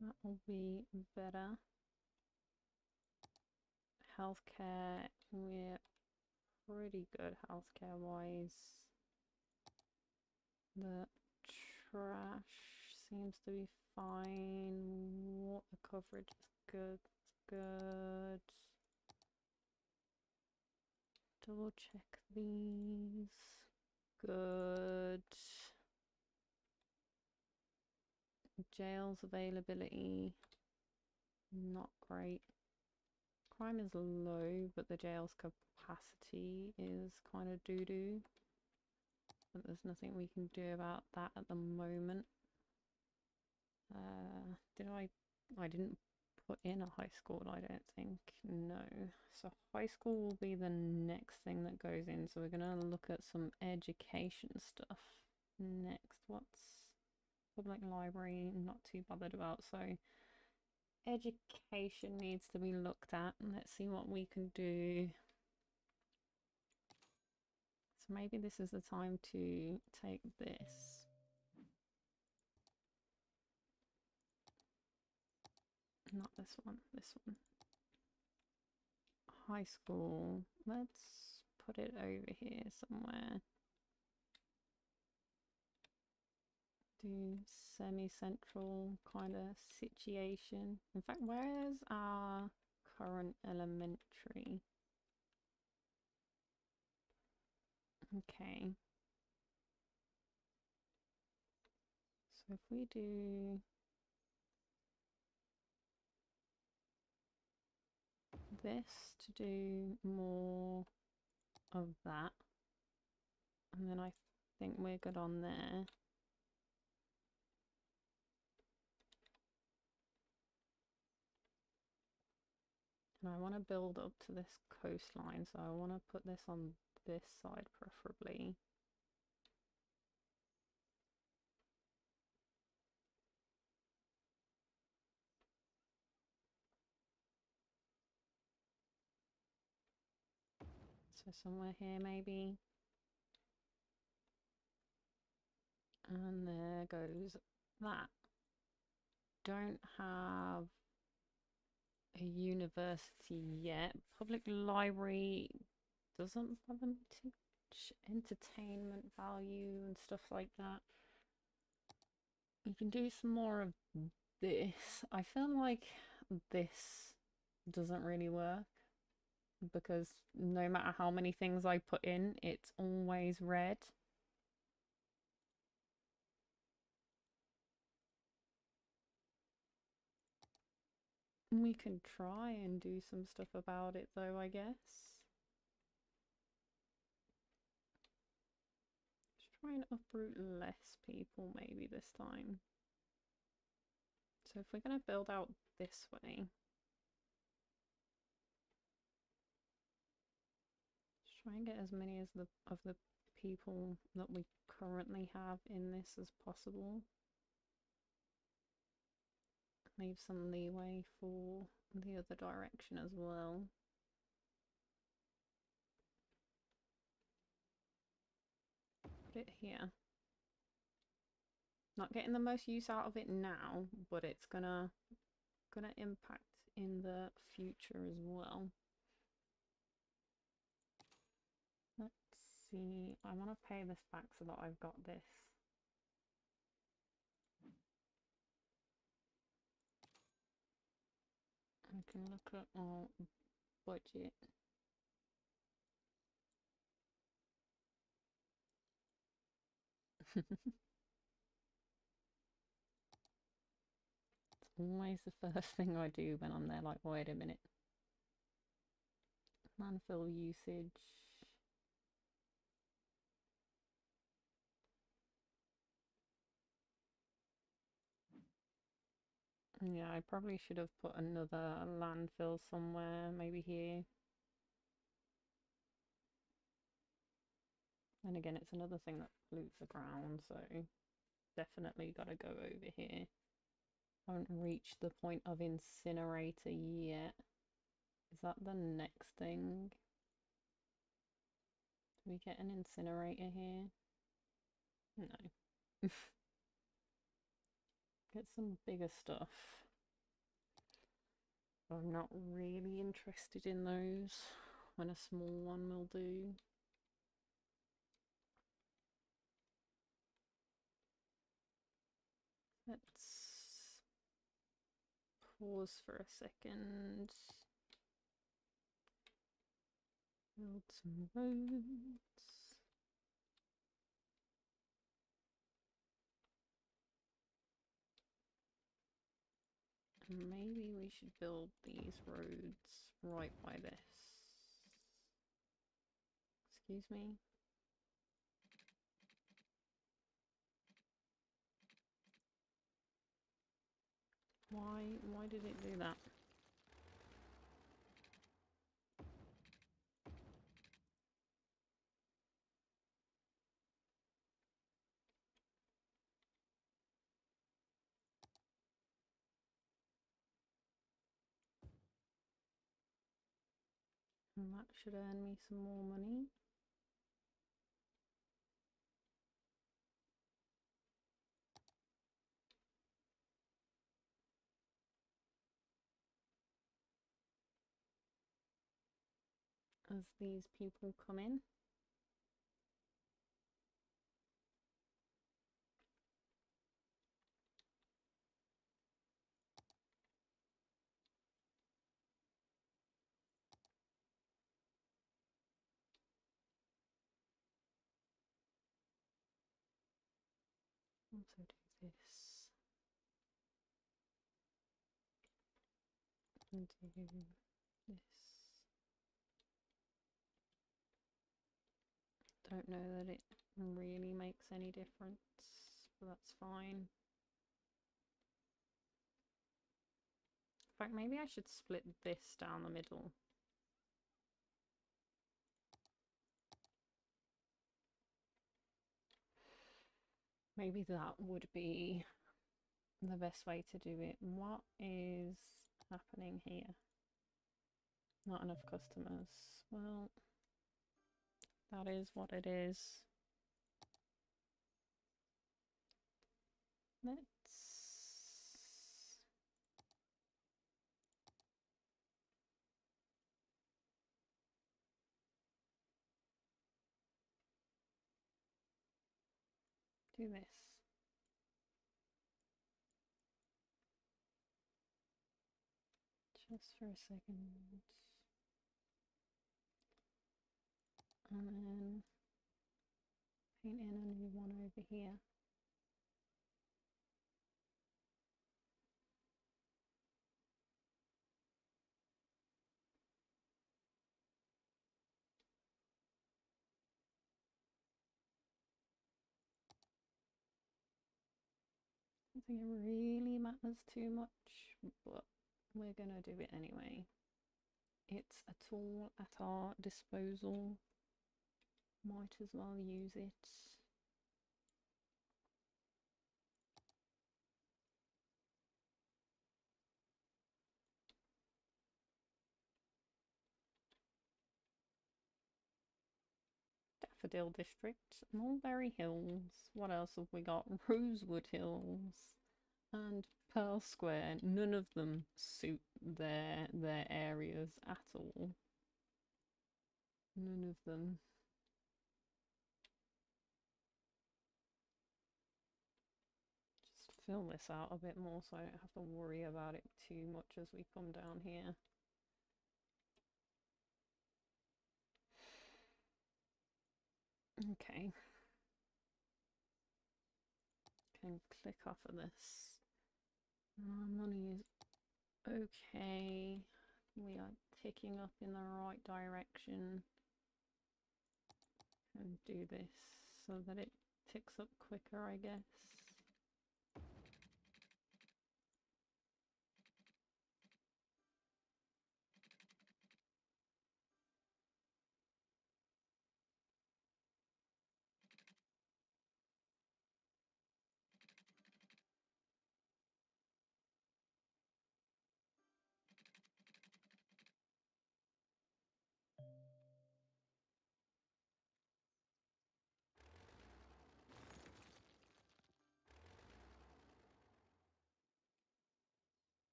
That will be better. Healthcare, we're pretty good healthcare wise. The trash seems to be fine. Water coverage is good. Good. Double check these. Good. Jails availability, not great. Crime is low, but the jail's capacity is kind of doo-doo. But there's nothing we can do about that at the moment. I didn't put in a high school, I don't think. No. So high school will be the next thing that goes in. So we're gonna look at some education stuff next. What's public library? Not too bothered about. So education needs to be looked at. Let's see what we can do. So maybe this is the time to take this. Not this one, this one. High school. Let's put it over here somewhere. Do semi-central kind of situation. In fact, where's our current elementary? Okay. So if we do this to do more of that, and then I think we're good on there. And I want to build up to this coastline, so I want to put this on this side preferably. So somewhere here maybe. And there goes that. Don't have a university yet. Public library doesn't have much entertainment value and stuff like that. You can do some more of this. I feel like this doesn't really work because no matter how many things I put in, it's always red. We can try and do some stuff about it though, I guess. Just try and uproot less people maybe this time. So if we're going to build out this way, just try and get as many as of the people that we currently have in this as possible. Leave some leeway for the other direction as well. Put it here. Not getting the most use out of it now, but it's gonna impact in the future as well. Let's see. I want to pay this back so that I've got this. I can look at our budget. It's always the first thing I do when I'm there, like, wait a minute. Landfill usage. Yeah, I probably should have put another landfill somewhere, maybe here. And again, it's another thing that pollutes the ground, so definitely gotta go over here. I haven't reached the point of incinerator yet. Is that the next thing? Do we get an incinerator here? No. Get some bigger stuff. I'm not really interested in those when a small one will do. Let's pause for a second. Build some roads. And maybe we should build these roads right by this. Excuse me. Why did it do that? And that should earn me some more money. As these people come in. Also do this. And do this. Don't know that it really makes any difference, but that's fine. In fact, maybe I should split this down the middle. Maybe that would be the best way to do it. What is happening here? Not enough customers. Well, that is what it is. Let's do this. Just for a second. And then paint in a new one over here. I don't think it really matters too much, but we're gonna do it anyway. It's a tool at our disposal. Might as well use it. Daffodil District, Mulberry Hills. What else have we got? Rosewood Hills and Pearl Square. None of them suit their areas at all. None of them. Just fill this out a bit more so I don't have to worry about it too much as we come down here. Okay. Can click off of this. Money is okay. We are ticking up in the right direction. And do this so that it ticks up quicker, I guess.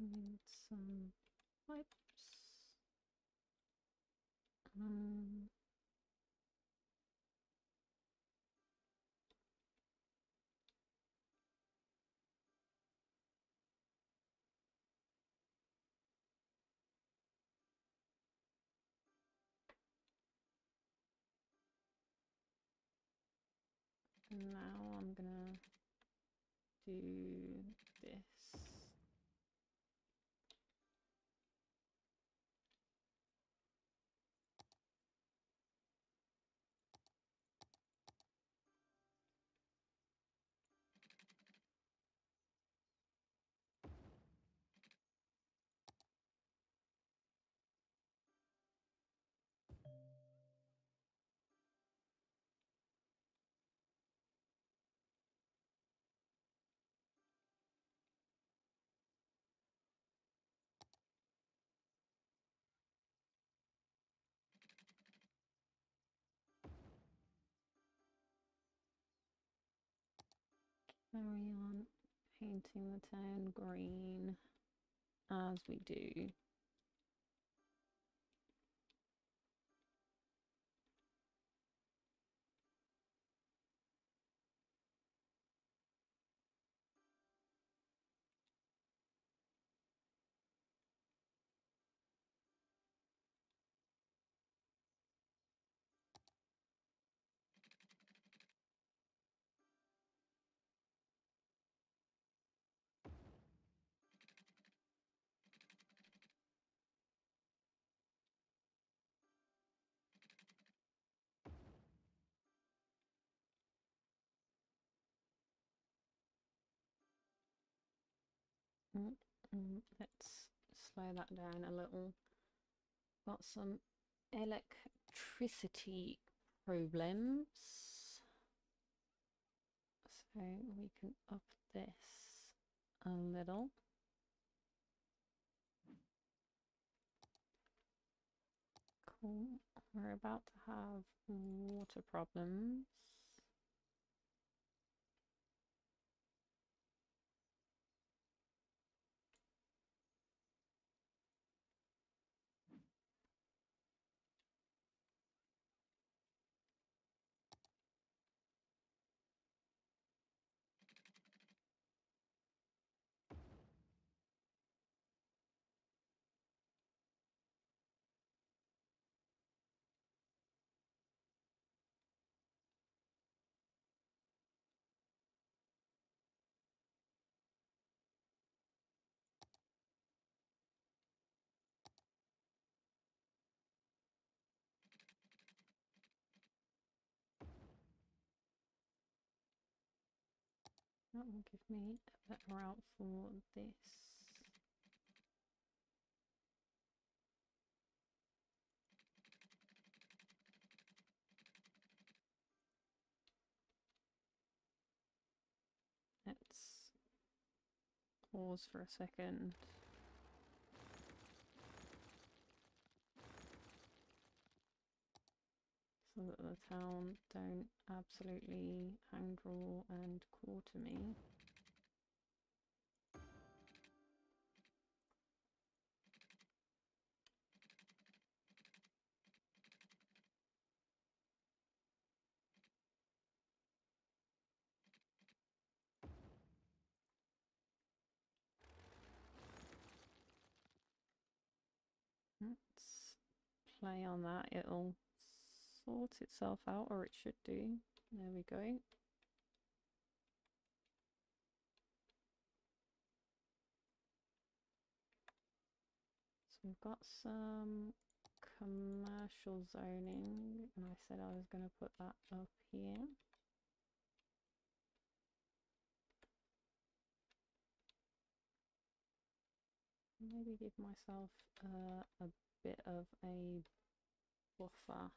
Need some pipes. Now I'm gonna do this. Carry on painting the town green as we do. Let's slow that down a little. Got some electricity problems, so we can up this a little. Cool. We're about to have water problems. That will give me a better route for this. Let's pause for a second. So that the town don't absolutely hang draw and quarter me. Let's play on that. It'll sort itself out, or it should do. There we go. So we've got some commercial zoning, and I said I was going to put that up here. Maybe give myself a bit of a buffer.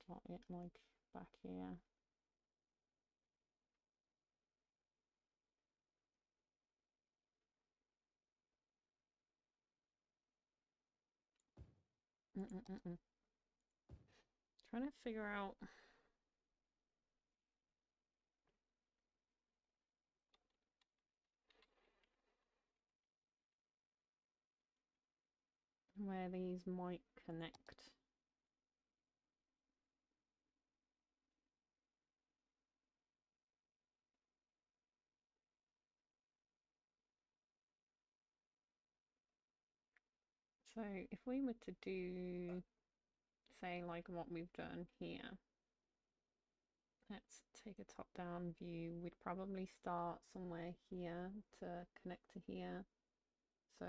Slot it like back here. Trying to figure out where these might connect. So if we were to do, say, like what we've done here, let's take a top-down view. We'd probably start somewhere here to connect to here. So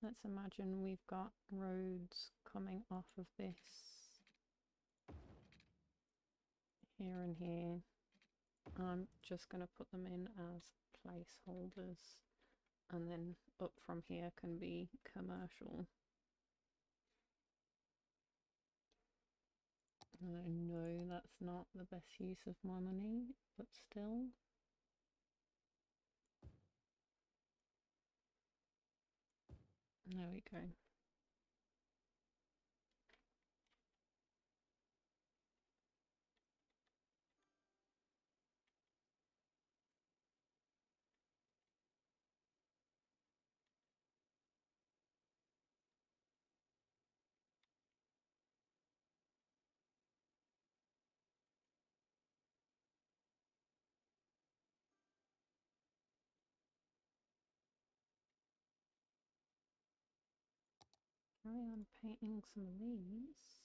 let's imagine we've got roads coming off of this here and here. I'm just going to put them in as placeholders, and then up from here can be commercial. I know that's not the best use of my money, but still. There we go. Carry on painting some of these.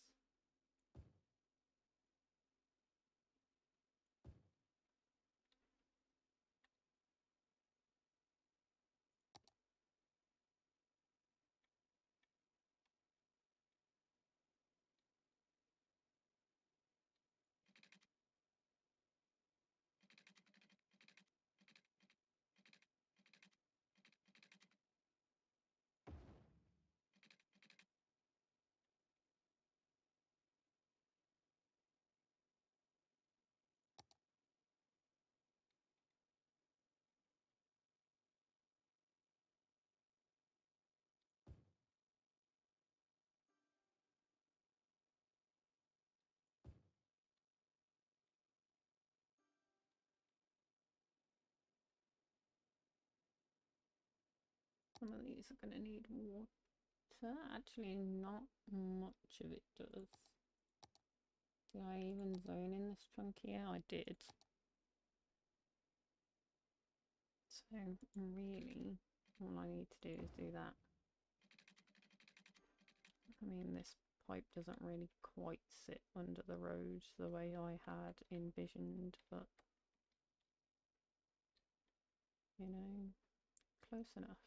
Some of these are going to need water. Actually, not much of it does. Did I even zone in this chunk here? I did. So really, all I need to do is do that. I mean, this pipe doesn't really quite sit under the road the way I had envisioned, but you know, close enough.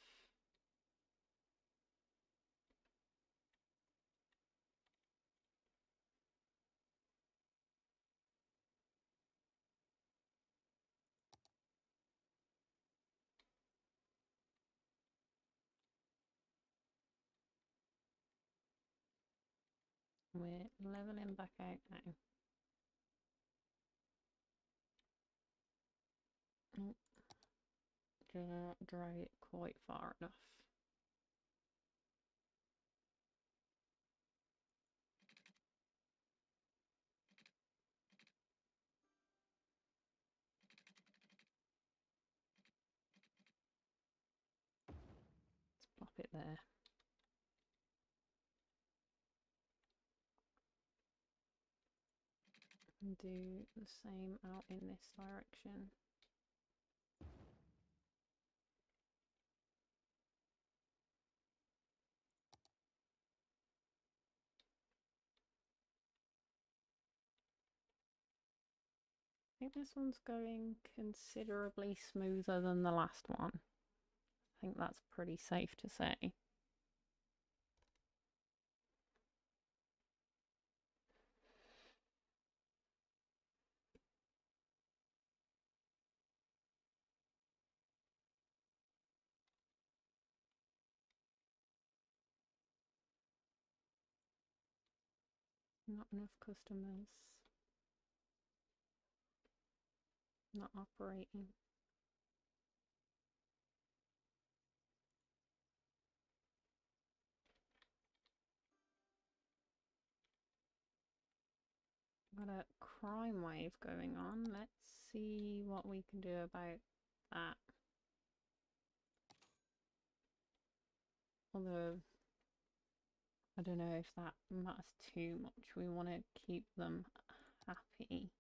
We're leveling back out now. Oh, didn't drag it quite far enough. Let's plop it there. And do the same out in this direction. I think this one's going considerably smoother than the last one. I think that's pretty safe to say. Not enough customers. Not operating. Got a crime wave going on. Let's see what we can do about that. Although, I don't know if that matters too much. We want to keep them happy.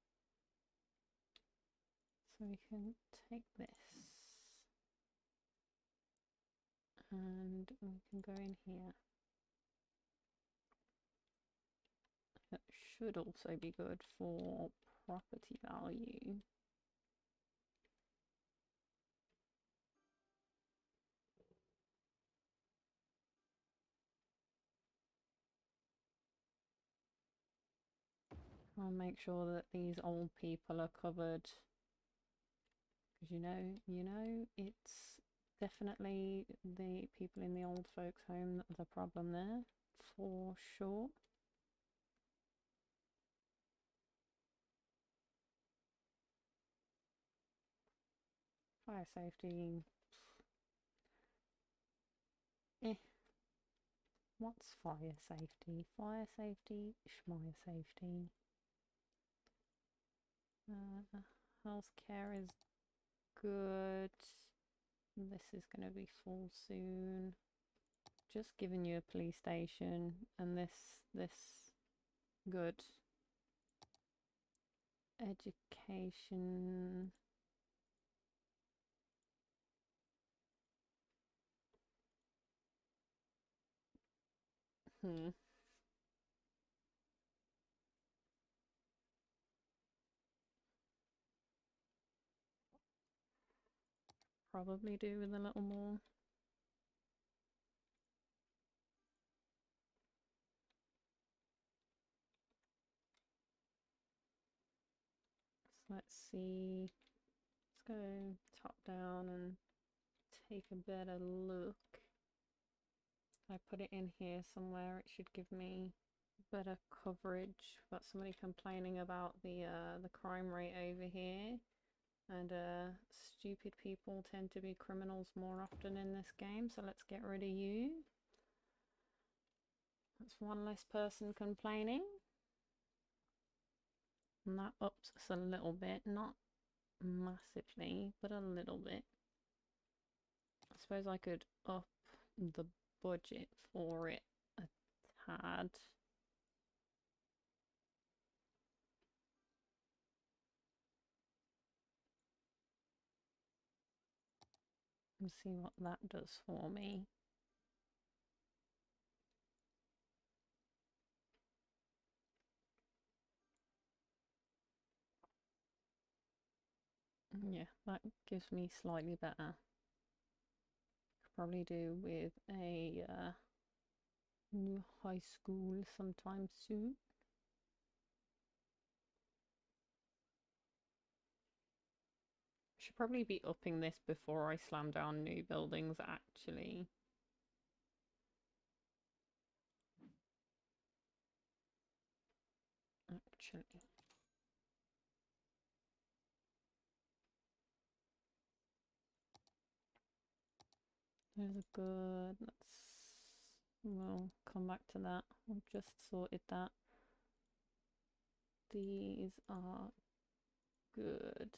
So we can take this. And we can go in here. That should also be good for property value. I'll make sure that these old people are covered. Because you know, it's definitely the people in the old folks' home that are the problem there, for sure. Fire safety. Eh. What's fire safety? Fire safety, schmire safety. Healthcare is good. This is going to be full soon. Just giving you a police station, and this good. Education. Probably do with a little more. So let's see. Let's go top down and take a better look. If I put it in here somewhere, it should give me better coverage. Got somebody complaining about the crime rate over here. And stupid people tend to be criminals more often in this game, so let's get rid of you. That's one less person complaining. And that ups us a little bit, not massively, but a little bit. I suppose I could up the budget for it a tad. And see what that does for me. Yeah, that gives me slightly better. Could probably do with a new high school sometime soon. Should probably be upping this before I slam down new buildings, actually. There's a good, we'll come back to that. I've just sorted that. These are good.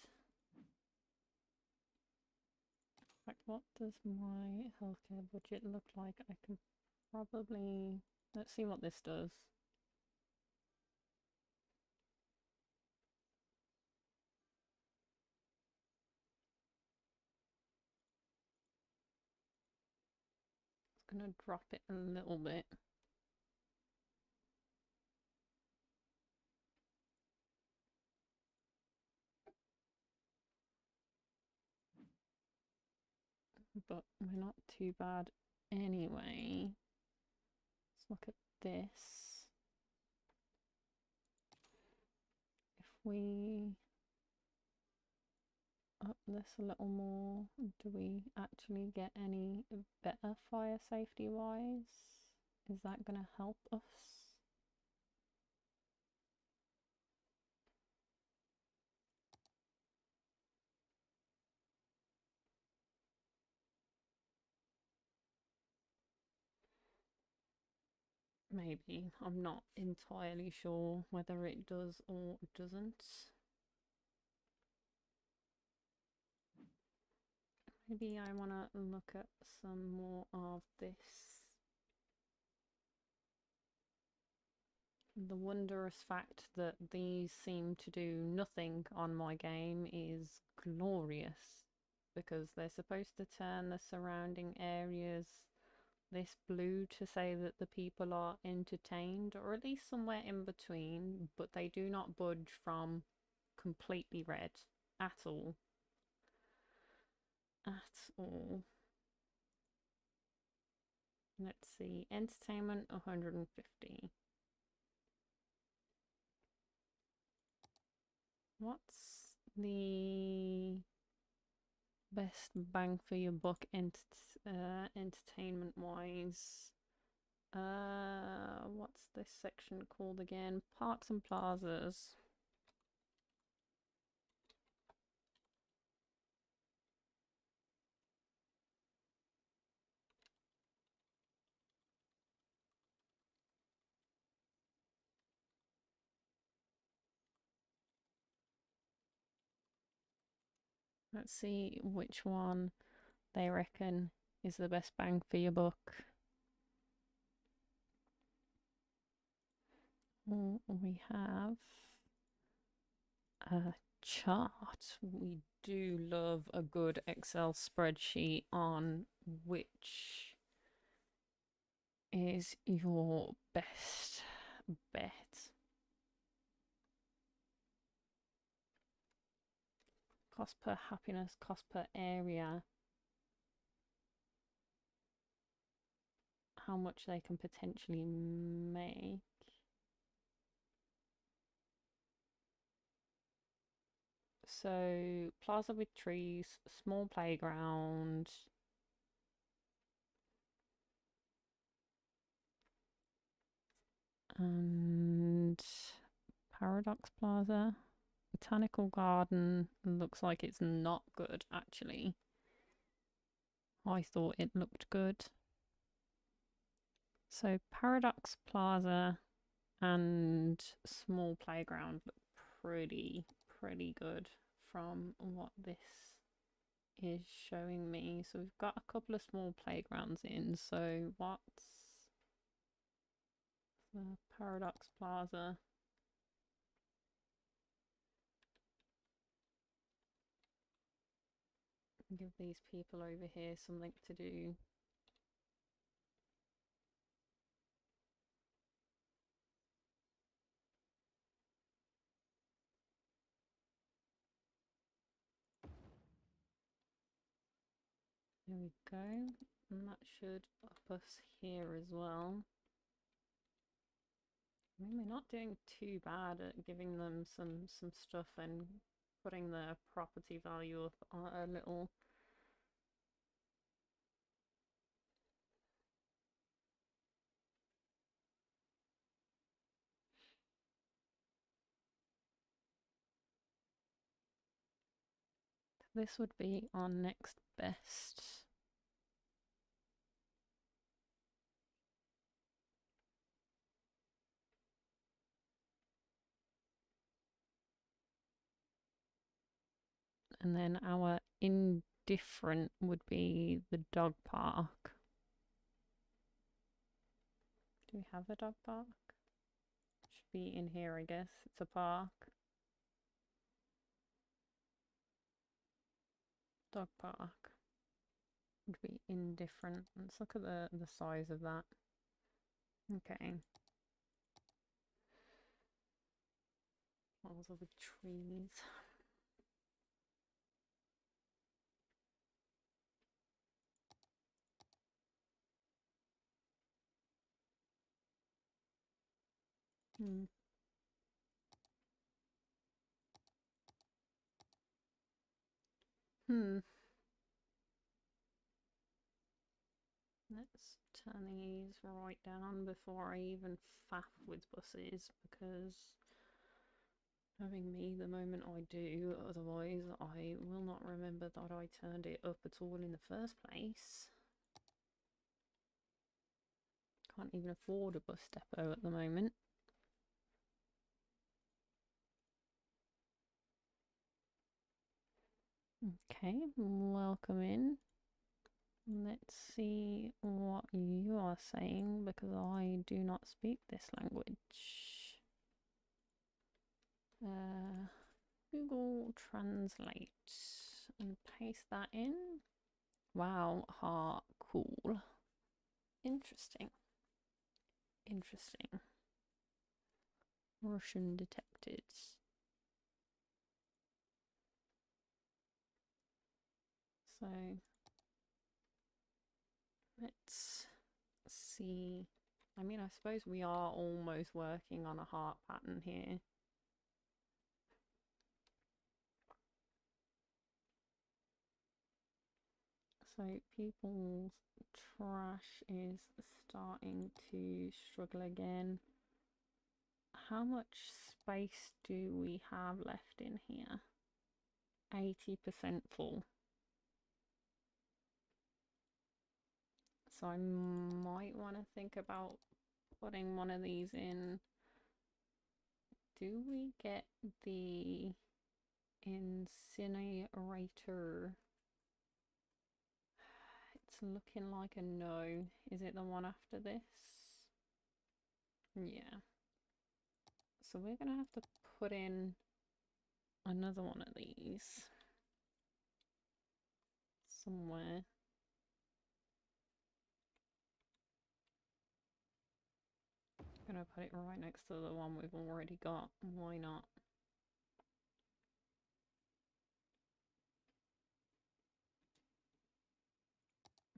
In fact, what does my healthcare budget look like? I can probably, let's see what this does. It's gonna drop it a little bit. But we're not too bad anyway. Let's look at this. If we up this a little more, do we actually get any better fire safety wise? Is that going to help us? Maybe. I'm not entirely sure whether it does or doesn't. Maybe I want to look at some more of this. The wondrous fact that these seem to do nothing on my game is glorious, because they're supposed to turn the surrounding areas this blue to say that the people are entertained, or at least somewhere in between, but they do not budge from completely red at all. At all. Let's see, entertainment 150. What's the best bang for your buck entertainment wise? What's this section called again? Parks and plazas. Let's see which one they reckon is the best bang for your buck. We have a chart. We do love a good Excel spreadsheet on which is your best bet. Cost per happiness, cost per area. How much they can potentially make. So, plaza with trees, small playground. And Paradox Plaza. Botanical garden looks like it's not good, actually. I thought it looked good. So Paradox Plaza and small playground look pretty good from what this is showing me. So we've got a couple of small playgrounds in. So what's the Paradox Plaza? Give these people over here something to do. There we go. And that should up us here as well. I mean, we're not doing too bad at giving them some stuff and putting the property value up a little. This would be our next best. And then our indifferent would be the dog park. Do we have a dog park? Should be in here, I guess. It's a park. Dog park would be indifferent. Let's look at the size of that. Okay. All of the trees. Hmm. Let's turn these right down before I even faff with buses, because knowing me, the moment I do, otherwise I will not remember that I turned it up at all in the first place. Can't even afford a bus depot at the moment. Okay, welcome in. Let's see what you are saying, because I do not speak this language. Google Translate and paste that in. Wow, ha, cool. Interesting. Interesting. Russian detected. So let's see. I mean, I suppose we are almost working on a heart pattern here. So people's trash is starting to struggle again. How much space do we have left in here? 80% full. So I might want to think about putting one of these in. Do we get the incinerator? It's looking like a no. Is it the one after this? Yeah. So we're gonna have to put in another one of these somewhere. I'm gonna put it right next to the one we've already got. Why not?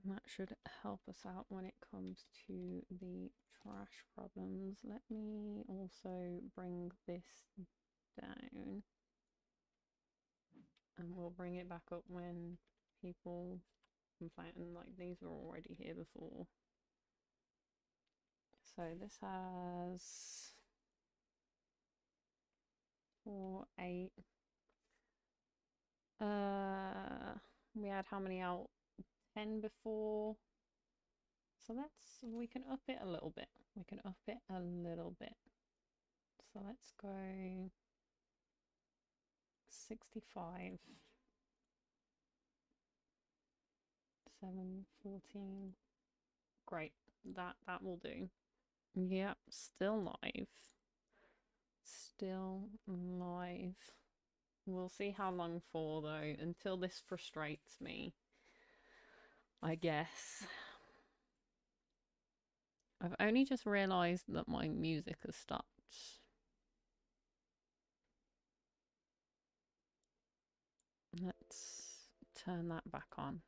That should help us out when it comes to the trash problems. Let me also bring this down. And we'll bring it back up when people complain. Like, these were already here before. So this has 4, 8. We had how many out? 10 before. So we can up it a little bit. We can up it a little bit. So let's go 65. 7, 14. Great. That will do. Yep, still live. Still live. We'll see how long for though, until this frustrates me, I guess. I've only just realised that my music has stopped. Let's turn that back on.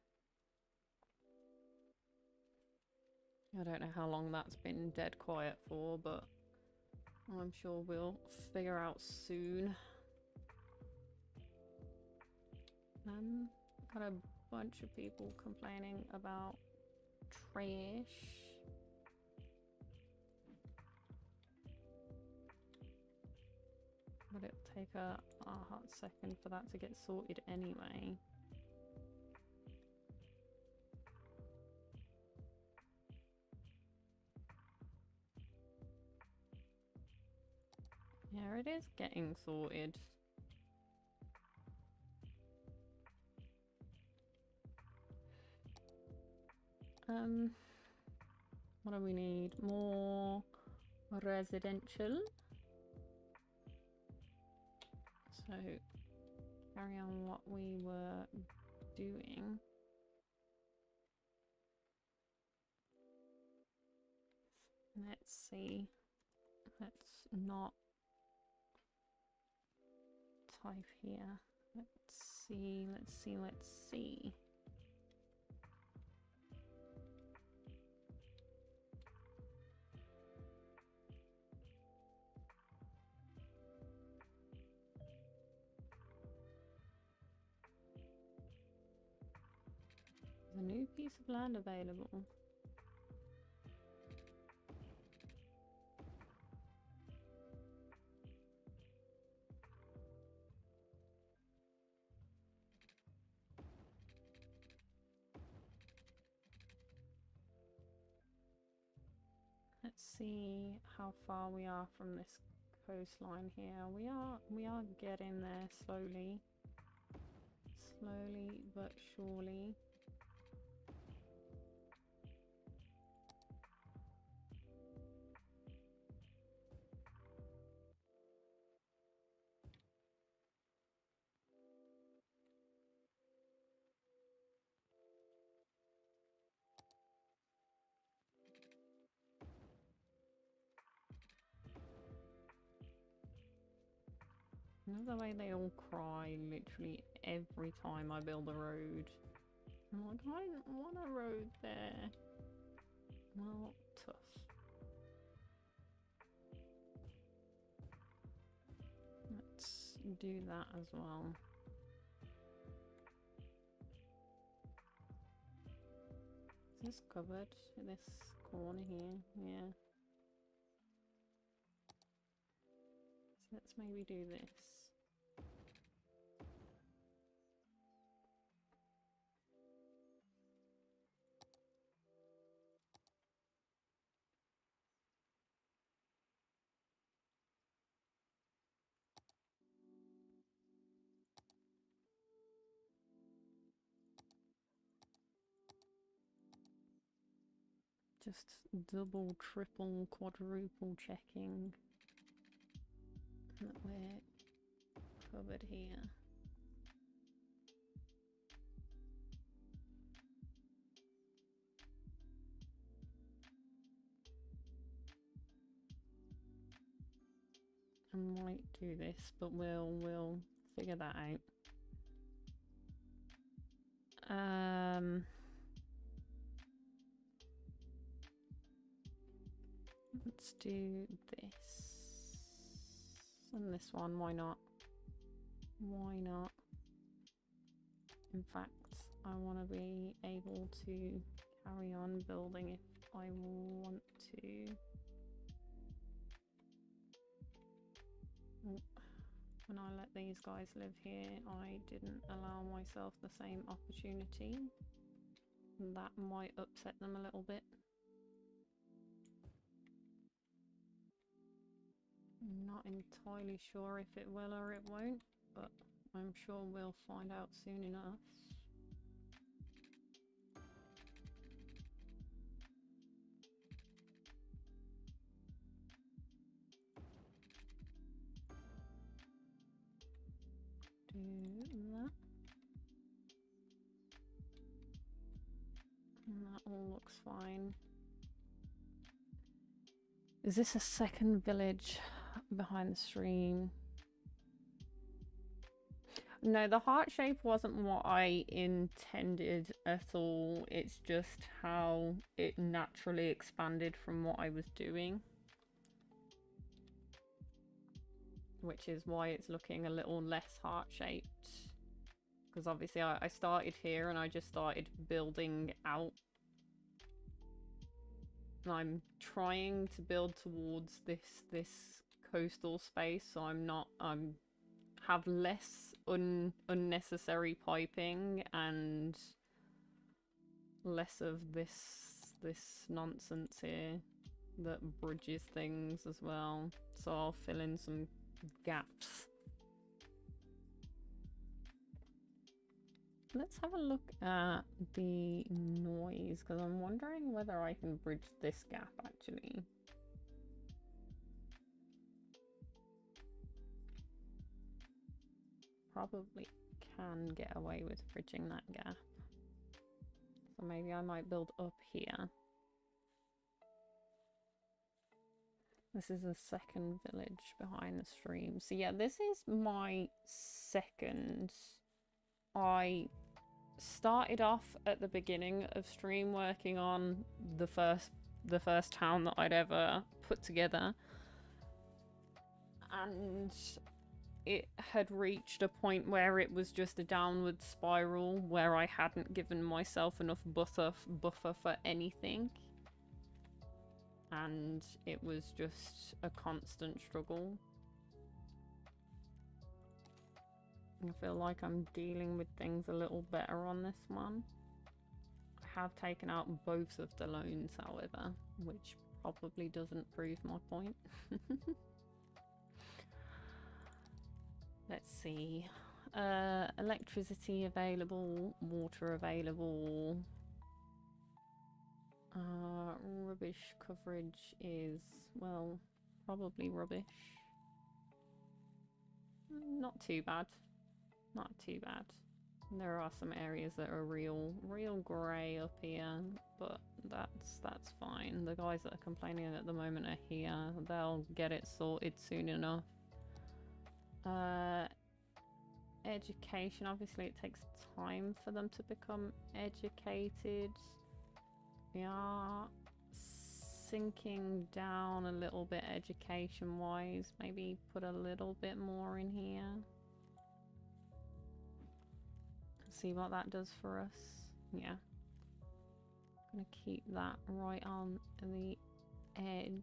I don't know how long that's been dead quiet for, but I'm sure we'll figure out soon. Got a bunch of people complaining about trash. But it'll take a hot second for that to get sorted anyway. Yeah, it is getting sorted. What do we need? More residential. So carry on what we were doing. Let's see. Let's not type here. Let's see, let's see, let's see. There's a new piece of land available. Let's see how far we are from this coastline here. We are getting there slowly. Slowly but surely. I love the way they all cry literally every time I build a road. I'm like, I didn't want a road there. Well, tough. Let's do that as well. Is this covered in this corner here? Yeah. So let's maybe do this. Just double, triple, quadruple checking that we're covered here. I might do this, but we'll figure that out. Let's do this. And this one, why not? Why not? In fact, I want to be able to carry on building if I want to. When I let these guys live here, I didn't allow myself the same opportunity. That might upset them a little bit. Not entirely sure if it will or it won't, but I'm sure we'll find out soon enough. Do that. And that all looks fine. Is this a second village behind the stream? No, the heart shape wasn't what I intended at all. It's just how it naturally expanded from what I was doing. Which is why it's looking a little less heart-shaped. Because obviously I started here and I just started building out. And I'm trying to build towards this coastal space, so I'm have less unnecessary piping and less of this nonsense here that bridges things as well. So I'll fill in some gaps. Let's have a look at the noise, because I'm wondering whether I can bridge this gap actually. Probably can get away with bridging that gap. So maybe I might build up here. This is the second village behind the stream. So yeah, this is my second. I started off at the beginning of stream working on the first town that I'd ever put together, and it had reached a point where it was just a downward spiral where I hadn't given myself enough buffer for anything, and it was just a constant struggle. I feel like I'm dealing with things a little better on this one. I have taken out both of the loans, however, which probably doesn't prove my point. Let's see. Electricity available, water available. Rubbish coverage is, well, probably rubbish. Not too bad. Not too bad. There are some areas that are real grey up here, but that's fine. The guys that are complaining at the moment are here. They'll get it sorted soon enough. Education, obviously it takes time for them to become educated. We are sinking down a little bit education wise. Maybe put a little bit more in here. See what that does for us. Yeah. I'm gonna keep that right on the edge.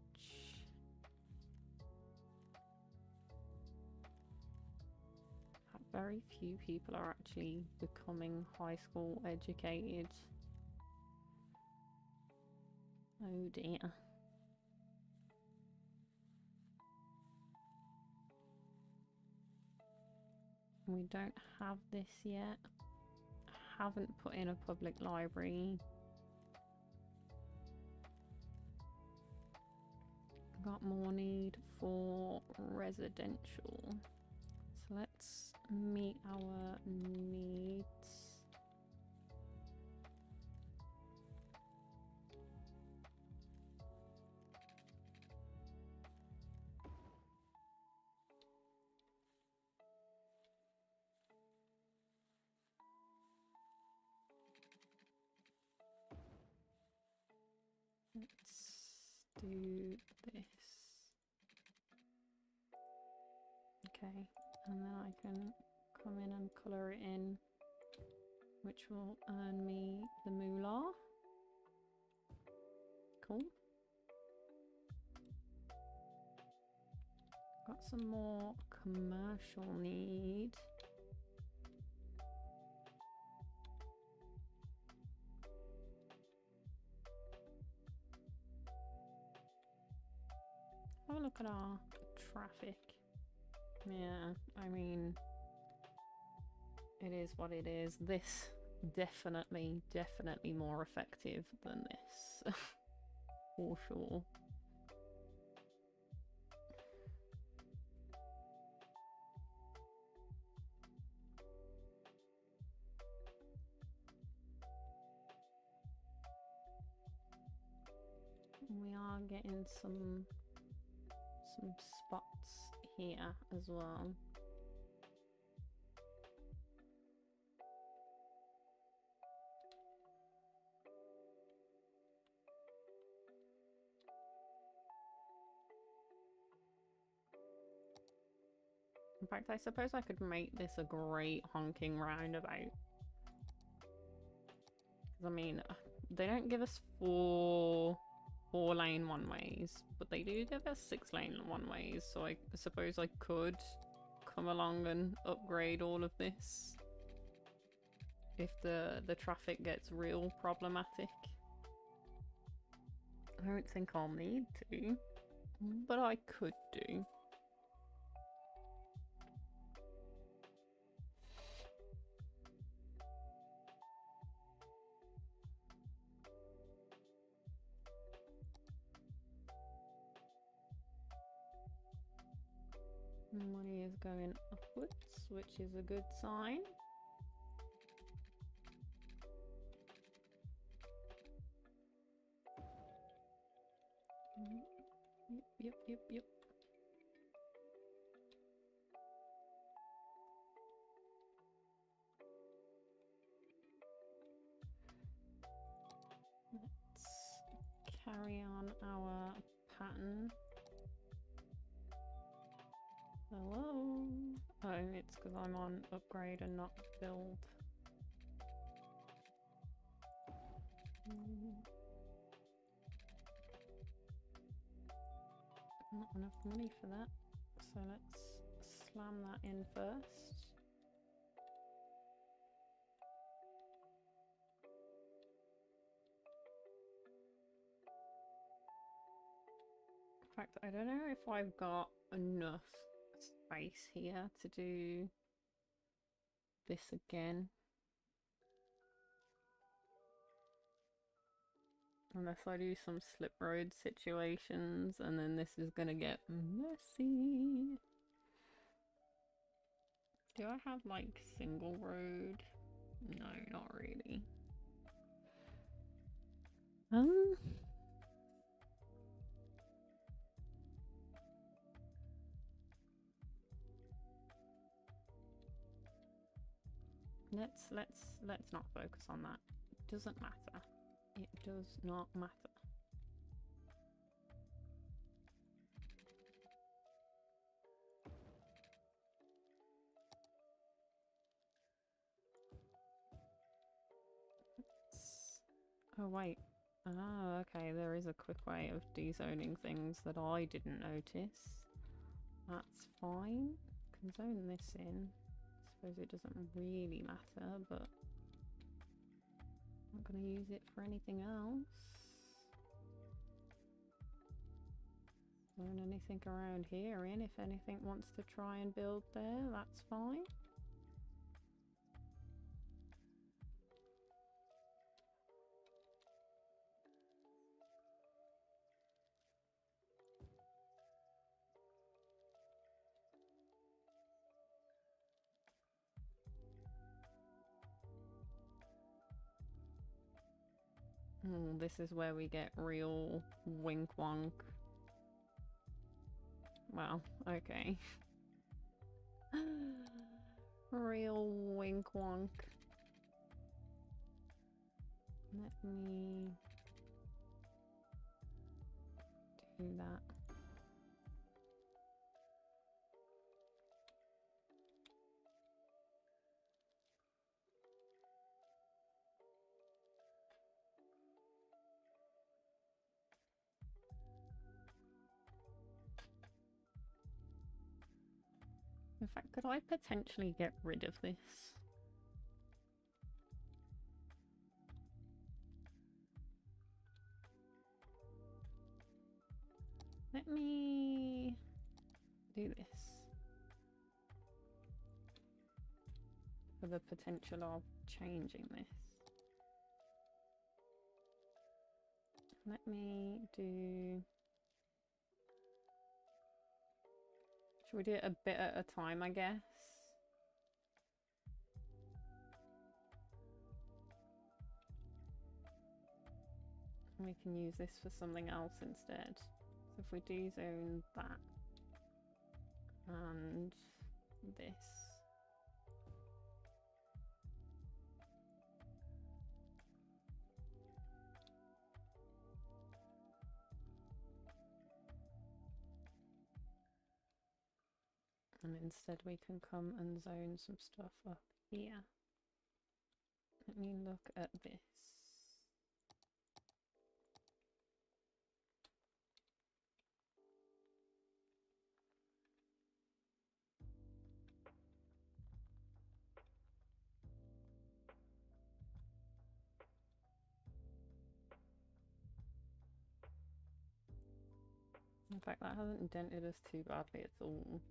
Very few people are actually becoming high school educated. Oh dear. We don't have this yet. Haven't put in a public library. Got more need for residential. So let's meet our needs. Let's do this. Okay, and then I can come in and colour it in, which will earn me the moolah. Cool. Got some more commercial need. Have a look at our traffic. Yeah, I mean, it is what it is. This definitely more effective than this. For sure. We are getting some spots here as well. In fact, I suppose I could make this a great honking roundabout. Because, I mean, they don't give us four-lane one-ways, but they do give us 6-lane one-ways, so I suppose I could come along and upgrade all of this if the traffic gets real problematic. I don't think I'll need to, but I could do. Money is going upwards, which is a good sign. Yep. Let's carry on our pattern. Hello? Oh, it's because I'm on upgrade and not build. Not enough money for that, so let's slam that in first. In fact, I don't know if I've got enough space here to do this again. Unless I do some slip road situations, and then this is gonna get messy. Do I have like single road? No, not really. let's not focus on that. It doesn't matter. It does not matter. Oh wait. Ah, okay, there is a quick way of dezoning things that I didn't notice. That's fine. Can zone this in. I suppose it doesn't really matter, but I'm not gonna use it for anything else. Zone anything around here in. If anything wants to try and build there, that's fine. This is where we get real wink wonk. Well, okay. Real wink wonk. Let me do that. In fact, could I potentially get rid of this? Let me do this. For the potential of changing this. Let me do... Should we do it a bit at a time, I guess? We can use this for something else instead. So if we dezone that and this. And instead we can come and zone some stuff up here. Let me look at this. In fact, that hasn't dented us too badly at all.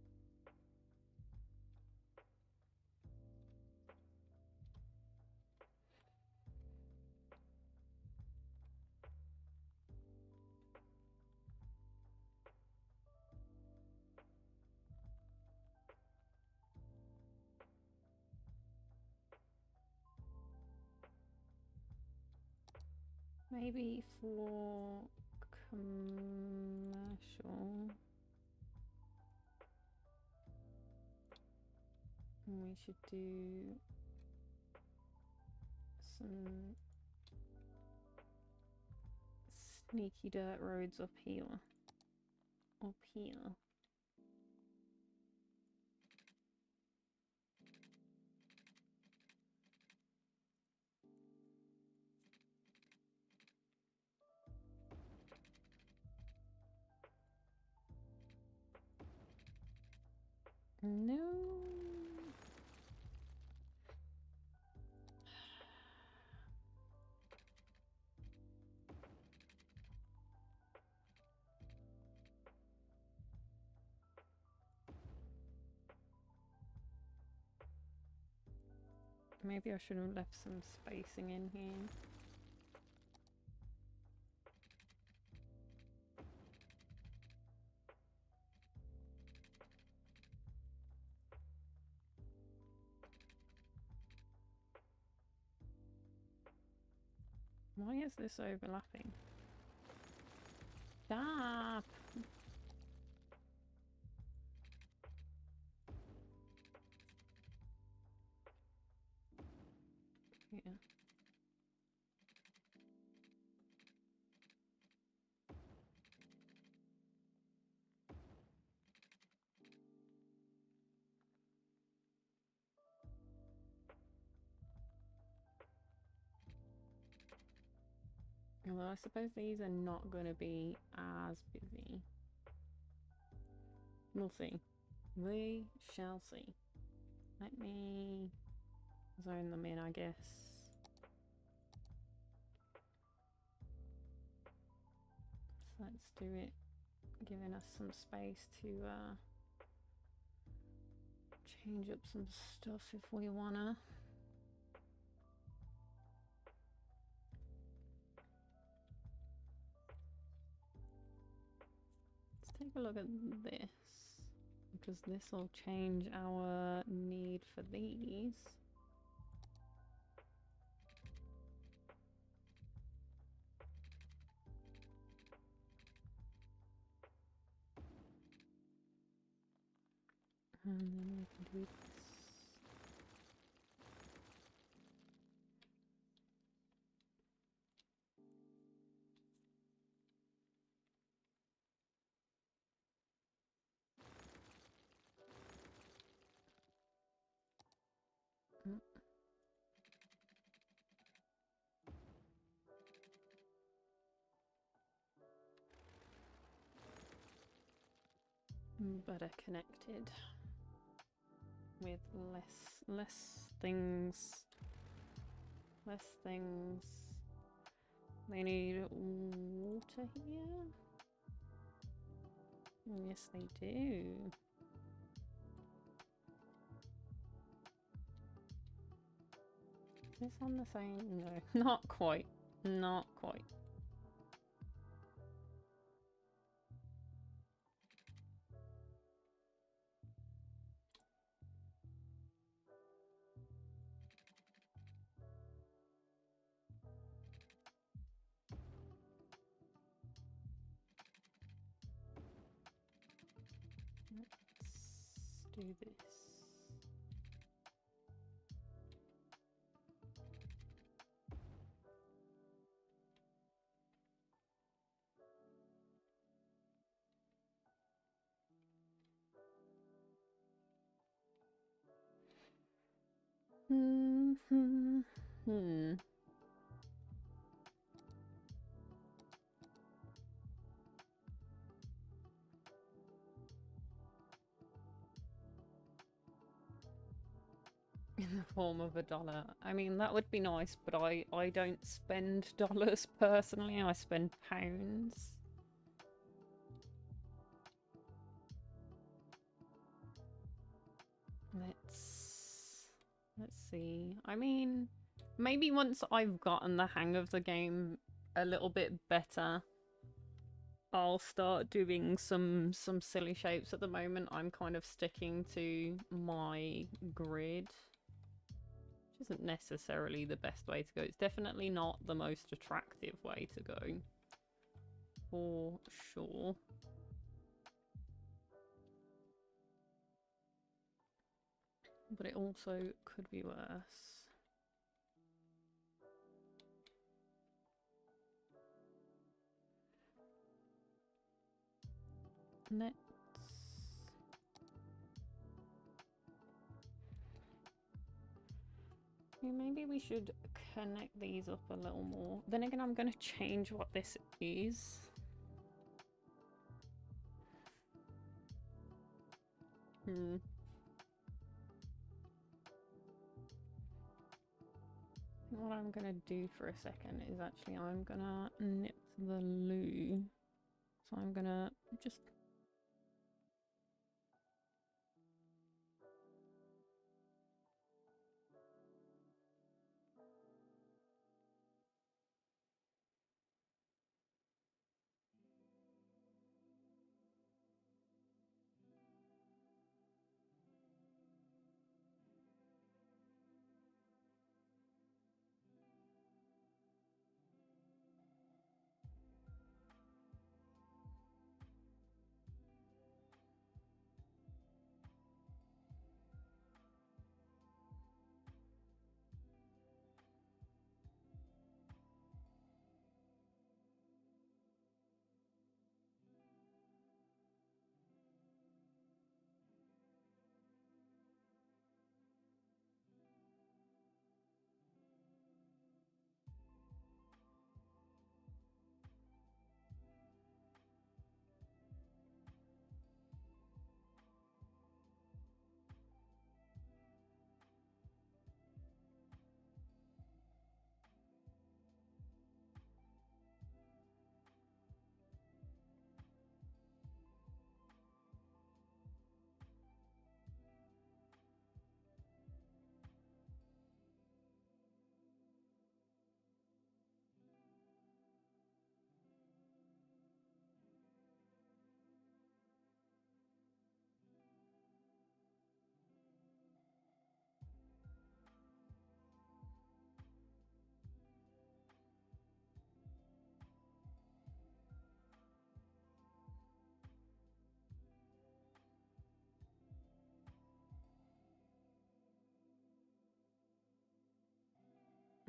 Maybe for commercial, we should do some sneaky dirt roads up here. Up here. No. Maybe I should have left some spacing in here. Why is this overlapping? Stop! here. Well, I suppose these are not going to be as busy. We'll see. We shall see. Let me zone them in, I guess. So let's do it, giving us some space to change up some stuff if we wanna. Let's take a look at this, because this will change our need for these. And then we can do this. Better connected with less things. They need water here. Yes, they do. Is this on the same? No, not quite. Not quite. Let's do this. In the form of $1. I mean, that would be nice, but I don't spend dollars personally. I spend pounds. Let's see. I mean, maybe once I've gotten the hang of the game a little bit better, I'll start doing some silly shapes. At the moment, I'm kind of sticking to my grid, which isn't necessarily the best way to go. It's definitely not the most attractive way to go, for sure. But it also could be worse. Let's... Maybe we should connect these up a little more. Then again, I'm going to change what this is. What I'm gonna do for a second is actually I'm gonna nip the loo. So I'm gonna just...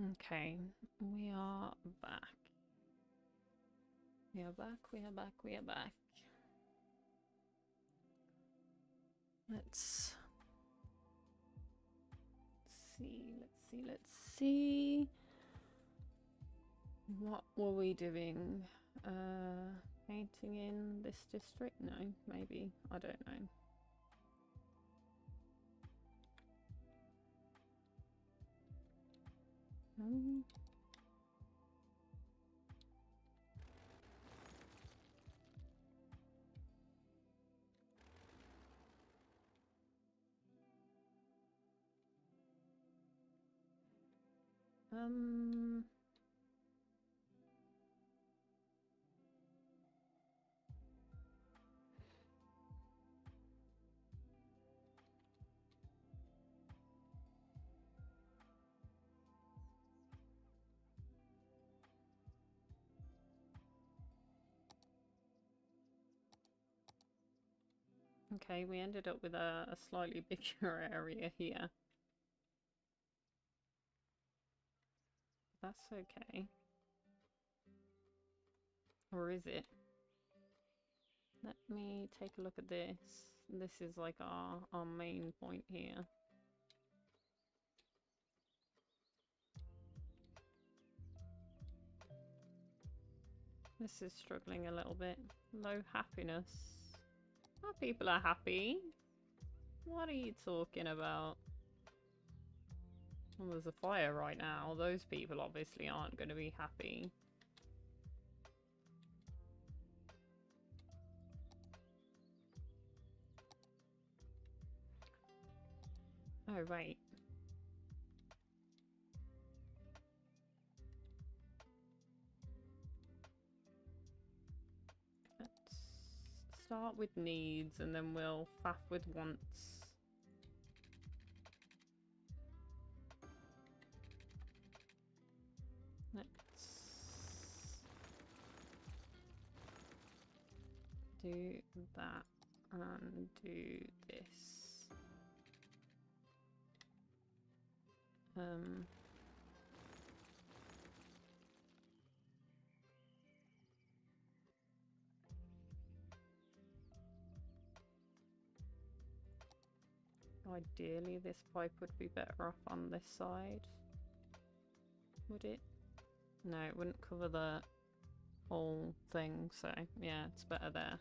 Okay, we are back. We are back, we are back, we are back. Let's see. What were we doing? Painting in this district? No, maybe. I don't know. Okay, we ended up with a slightly bigger area here. That's okay. Or is it? Let me take a look at this. This is like our main point here. This is struggling a little bit. Low happiness. Oh, people are happy. What are you talking about? Well, there's a fire right now. Those people obviously aren't going to be happy. Oh, right. Let's start with needs and then we'll faff with wants. Let's do that and do this. Ideally, this pipe would be better off on this side. Would it? No, it wouldn't cover the whole thing, so yeah, it's better there.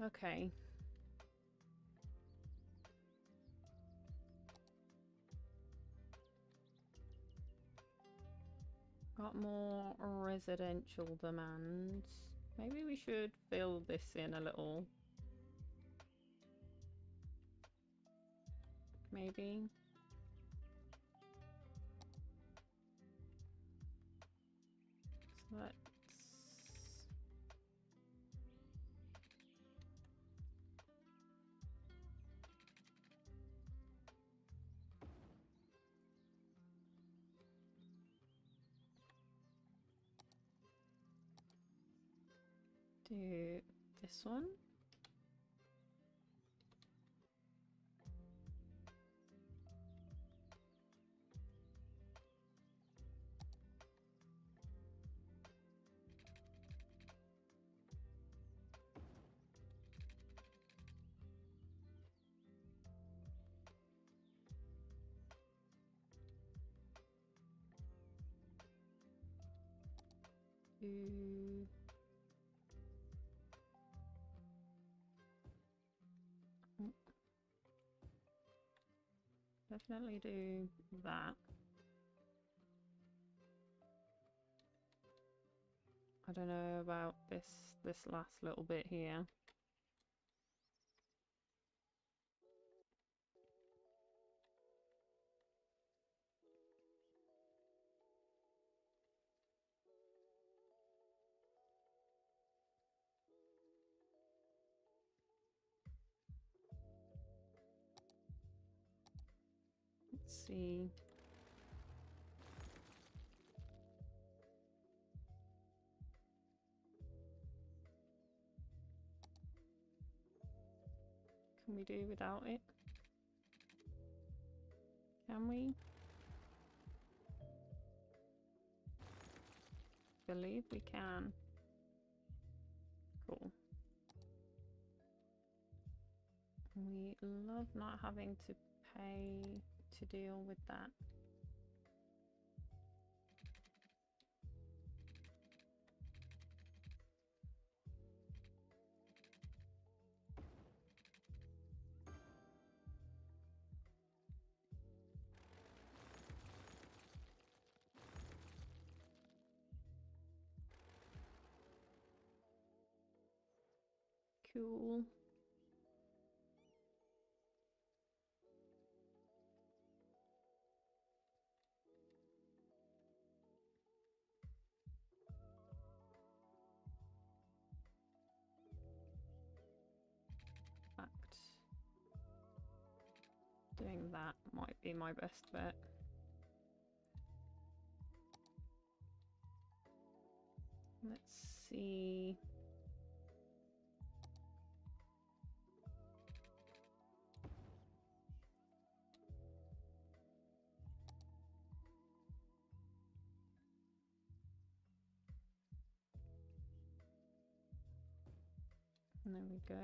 Okay. Got more residential demands. Maybe we should fill this in a little. Maybe. So let's do this one. Do definitely do that. I don't know about this last little bit here. Let's see. Can we do without it? Can we? believe we can. Cool. We love not having to pay to deal with that. Cool. Fact. Doing that might be my best bet. Let's see. And there we go.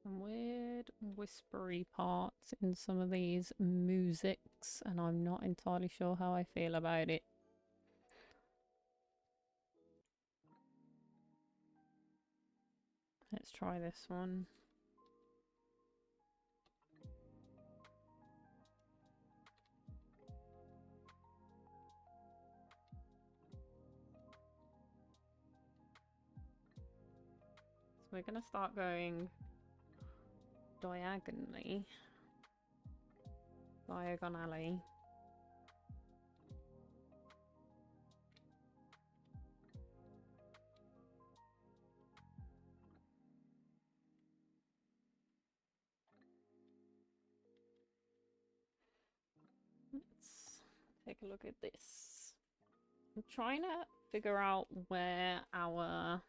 Some weird whispery parts in some of these musics, and I'm not entirely sure how I feel about it. Let's try this one. So we're gonna start going diagonally. Diagonally. Let's take a look at this. I'm trying to figure out where our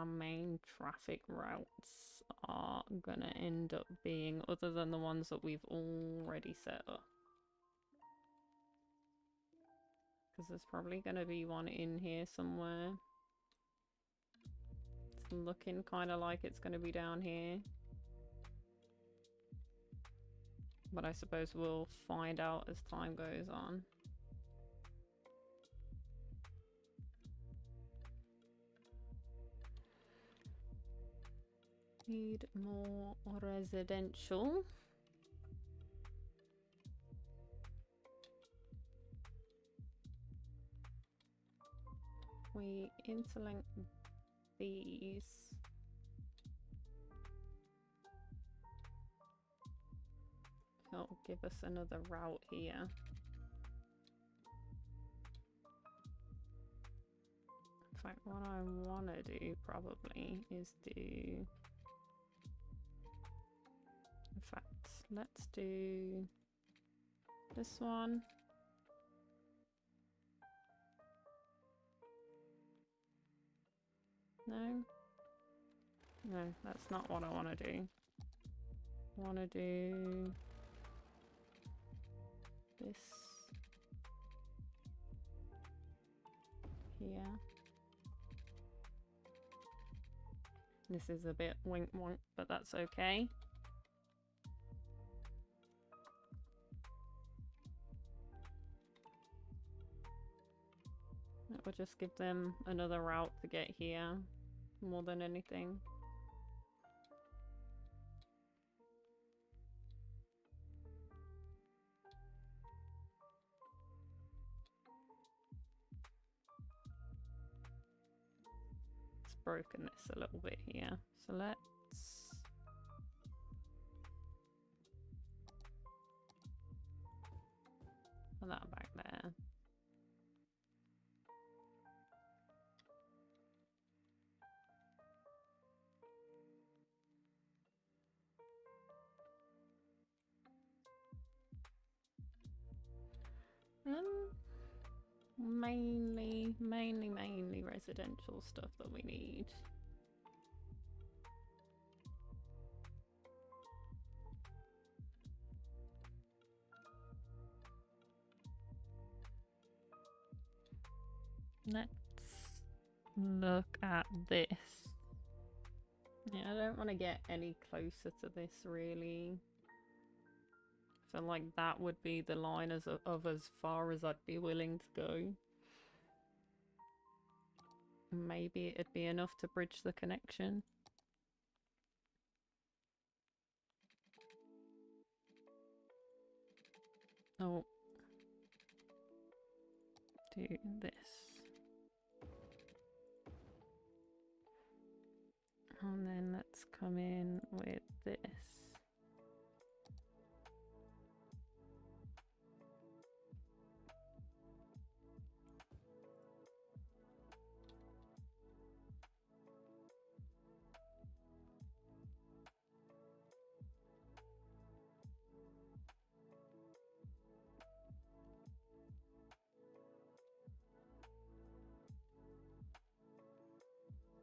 main traffic routes are gonna end up being, other than the ones that we've already set up. Because there's probably gonna be one in here somewhere. It's looking kind of like it's gonna be down here. But I suppose we'll find out as time goes on. Need more residential. We interlink these. It'll give us another route here. In fact, what I want to do probably is do... In fact, let's do this one. No? No, that's not what I want to do. I want to do this here. This is a bit wink wonk, but that's okay. That would just give them another route to get here, more than anything. It's broken this a little bit here, so let's... put that back there. Mainly residential stuff that we need. Let's look at this. Yeah, I don't want to get any closer to this, really. I feel like that would be the line of as far as I'd be willing to go. Maybe it'd be enough to bridge the connection. Oh. Do this. And then let's come in with this.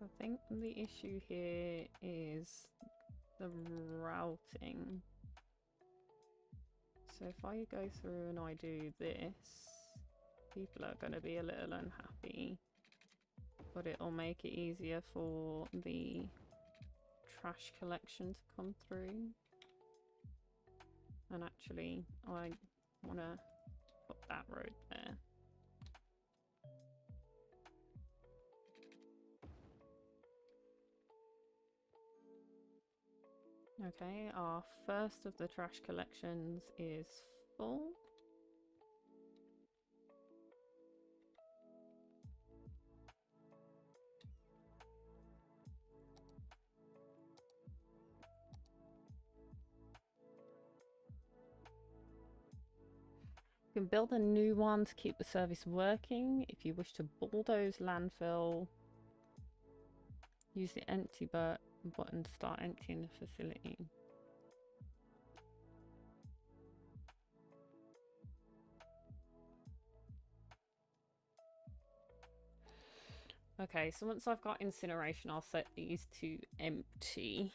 I think the issue here is the routing. So if I go through and I do this, people are going to be a little unhappy, but it'll make it easier for the trash collection to come through. And actually, I want to put that road there. Okay, our first of the trash collections is full. You can build a new one to keep the service working. If you wish to bulldoze landfill, use the empty button to start emptying the facility. Okay, so once I've got incineration, I'll set these to empty.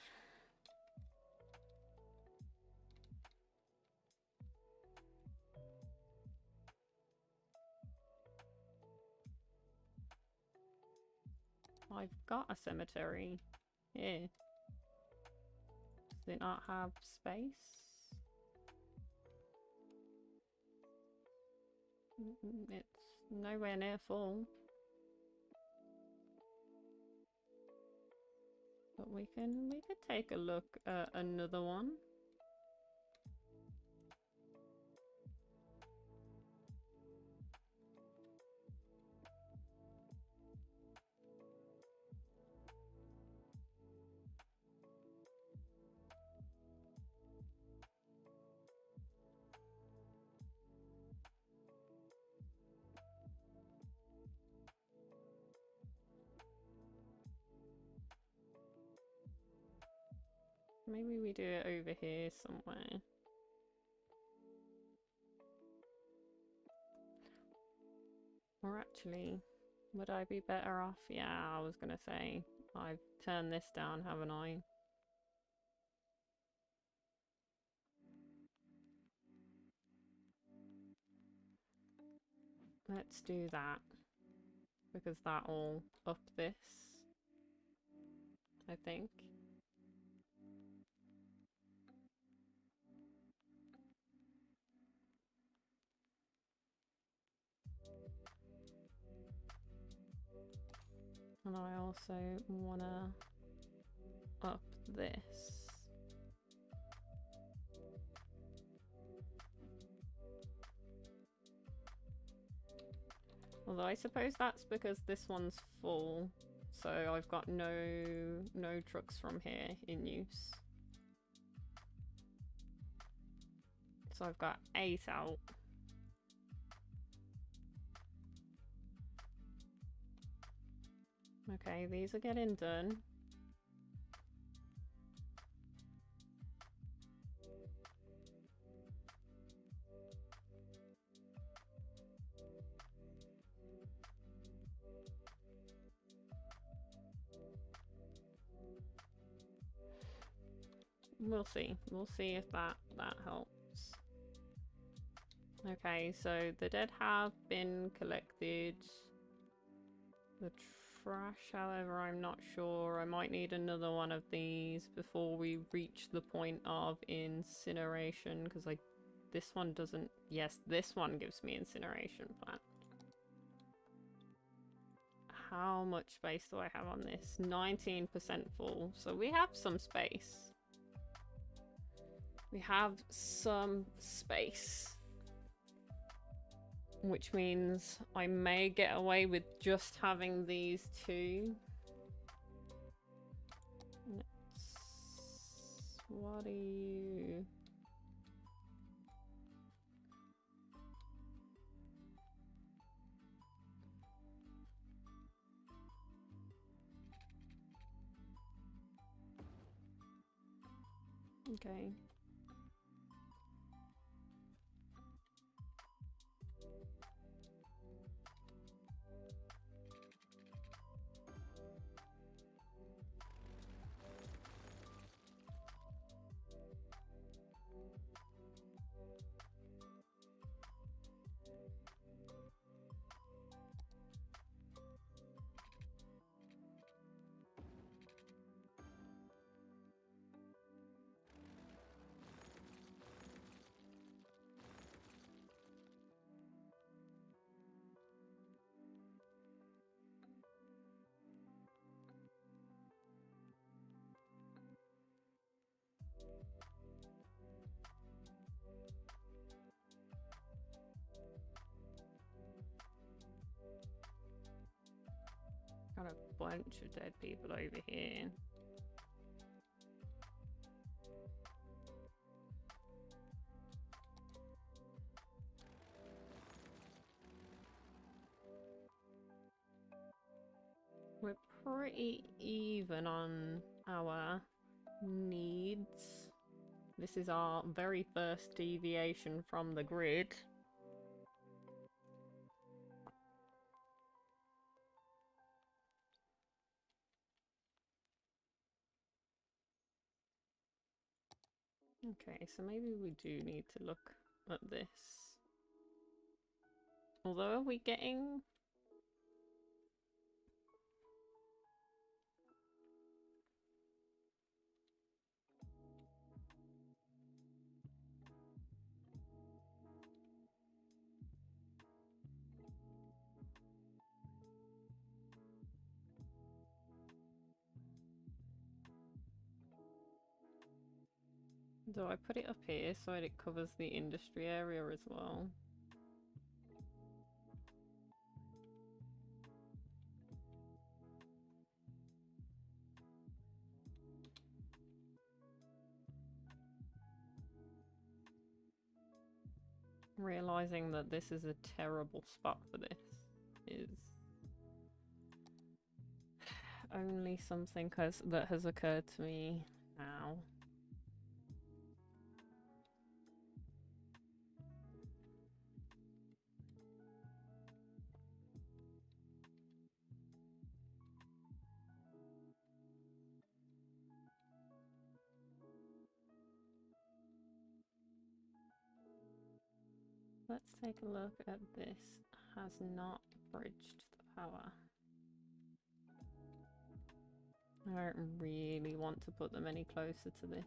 I've got a cemetery here. Does it not have space? It's nowhere near full. But we could take a look at another one. Maybe we do it over here somewhere. Or actually, would I be better off? Yeah, I was gonna say, I've turned this down, haven't I? Let's do that, because that'll up this, I think. And I also wanna up this. Although I suppose that's because this one's full, so I've got no trucks from here in use. So I've got 8 out. Okay, these are getting done. We'll see. We'll see if that helps. Okay, so the dead have been collected. The trash, however, I'm not sure. I might need another one of these before we reach the point of incineration, because this one doesn't... Yes, this one gives me incineration plant. How much space do I have on this? 19% full, so we have some space. We have some space. Which means I may get away with just having these two. What are you? Okay. Got a bunch of dead people over here. We're pretty even on our needs. This is our very first deviation from the grid. Okay, so maybe we do need to look at this. Although, are we getting... Do I put it up here so that it covers the industry area as well? Realizing that this is a terrible spot for this is only something that has occurred to me now. Let's take a look at this. Has not bridged the power. I don't really want to put them any closer to this.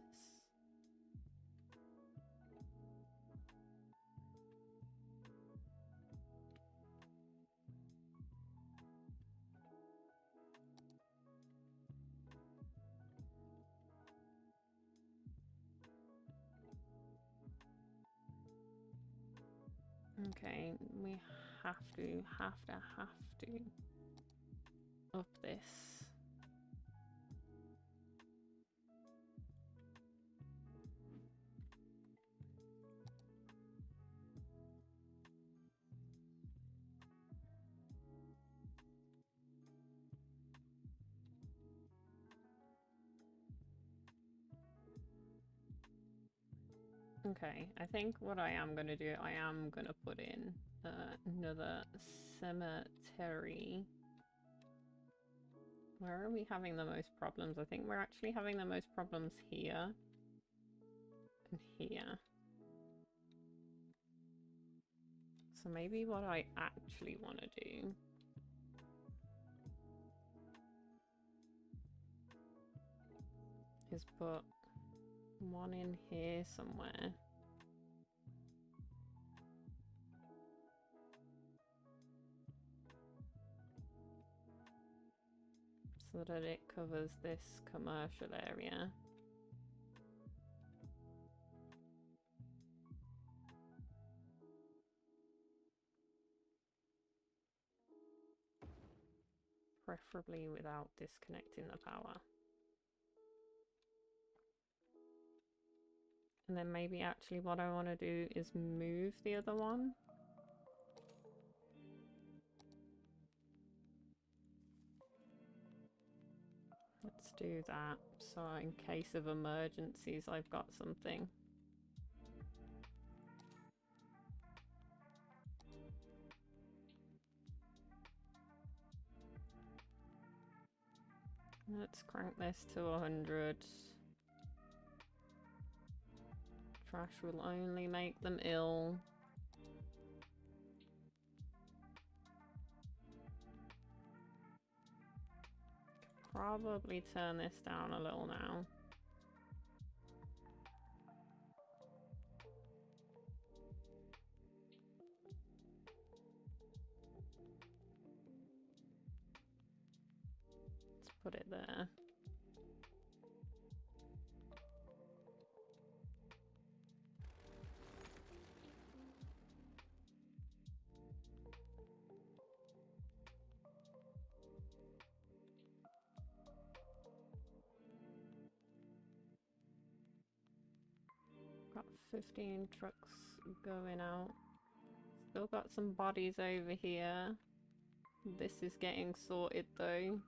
Okay, we have to up this. Okay, I think what I am going to do, I am going to put in another cemetery. Where are we having the most problems? I think we're actually having the most problems here. here. So maybe what I actually want to do is put one in here somewhere. So that it covers this commercial area. Preferably without disconnecting the power. And then maybe actually what I want to do is move the other one. Let's do that, so in case of emergencies I've got something. Let's crank this to 100. Trash will only make them ill. Probably turn this down a little now. Let's put it there. Got 15 trucks going out. Still got some bodies over here. This is getting sorted though.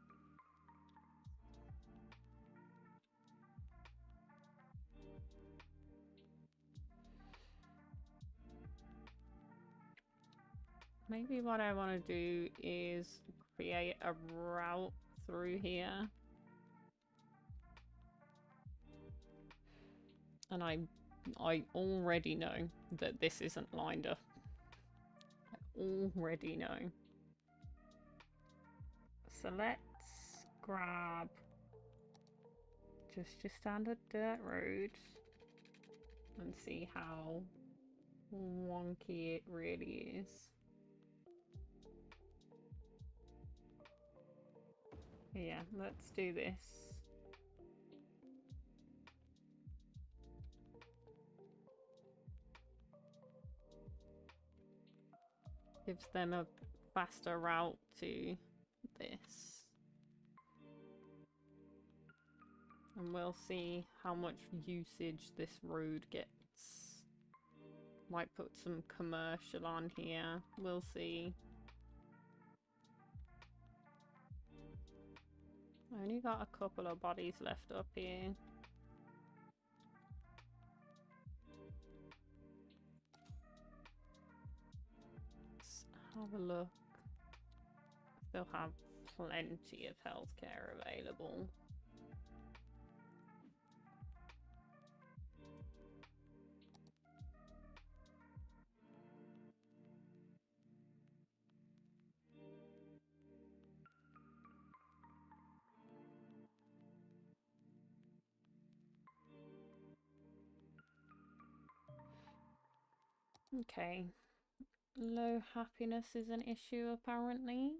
Maybe what I want to do is create a route through here. And I already know that this isn't lined up. I already know. So let's grab just your standard dirt road and see how wonky it really is. Yeah, let's do this. Gives them a faster route to this. And we'll see how much usage this road gets. Might put some commercial on here. We'll see. I only got a couple of bodies left up here. Let's have a look. They'll have plenty of healthcare available. Okay. Low happiness is an issue apparently.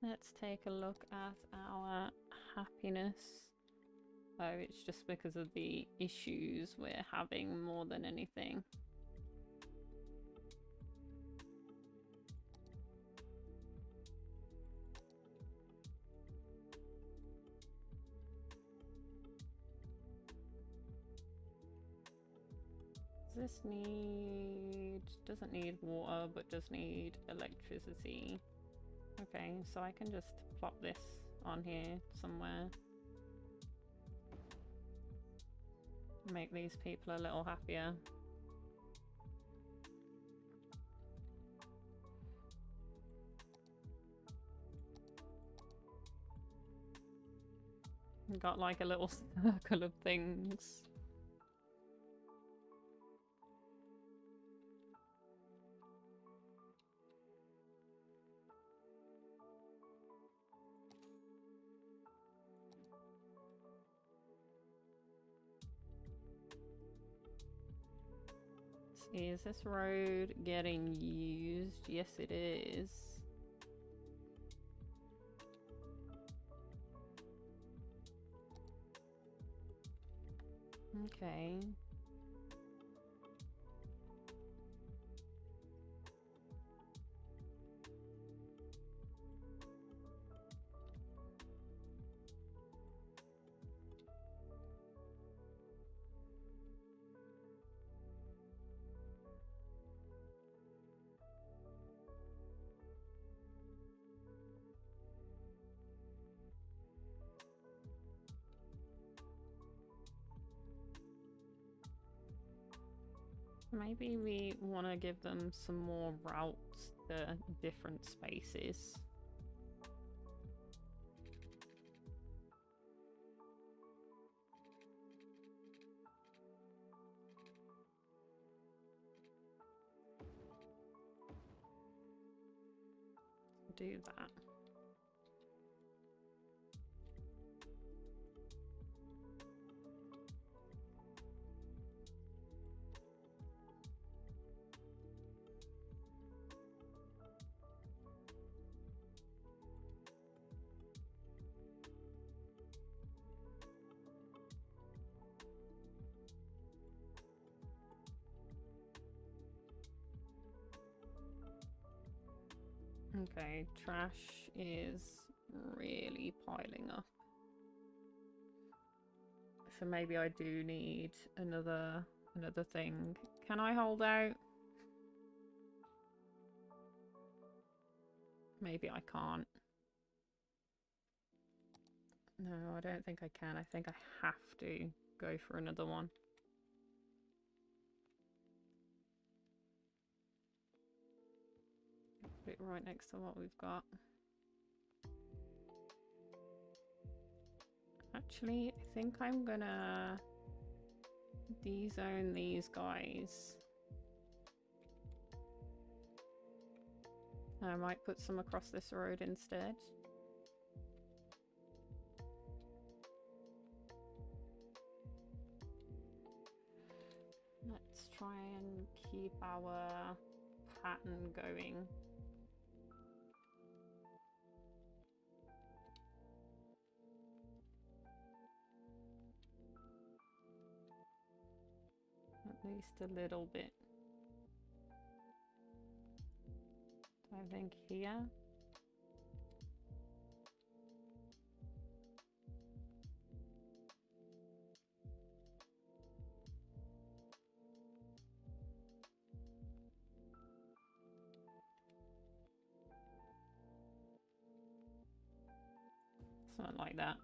Let's take a look at our happiness. Oh, it's just because of the issues we're having more than anything. Does this need... doesn't need water, but does need electricity. Okay, so I can just plop this on here somewhere. Make these people a little happier. Got like a little circle of things. See, is this road getting used? Yes, it is. Okay. Maybe we want to give them some more routes to different spaces. Do that. Okay, trash is really piling up. So maybe I do need another thing. Can I hold out? Maybe I can't. No, I don't think I can. I think I have to go for another one. Put it right next to what we've got. Actually, I think I'm gonna de-zone these guys. I might put some across this road instead. Let's try and keep our pattern going. At least a little bit. I think here. Something like that.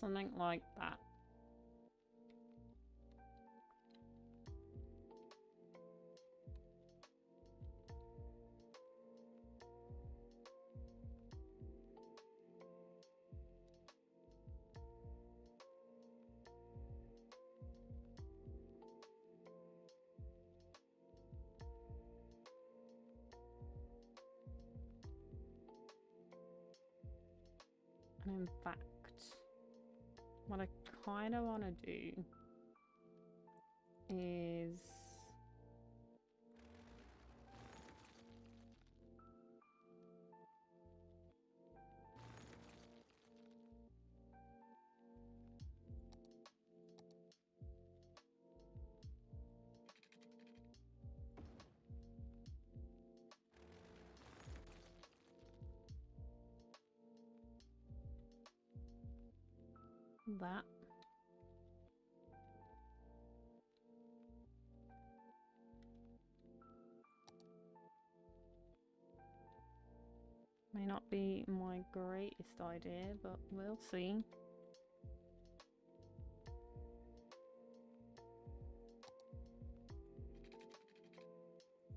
Something like that. And in fact, what I kind of want to do is that. May not be my greatest idea, but we'll see.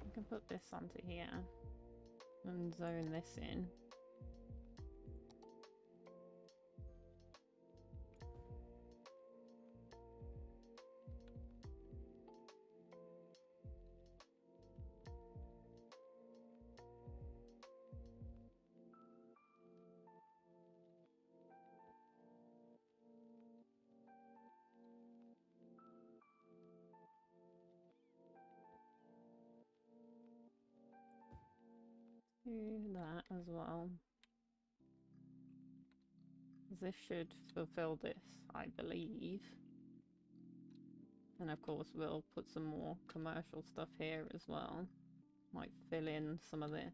I can put this onto here and zone this in. as well. This should fulfill this, I believe. And of course we'll put some more commercial stuff here as well. Might fill in some of this.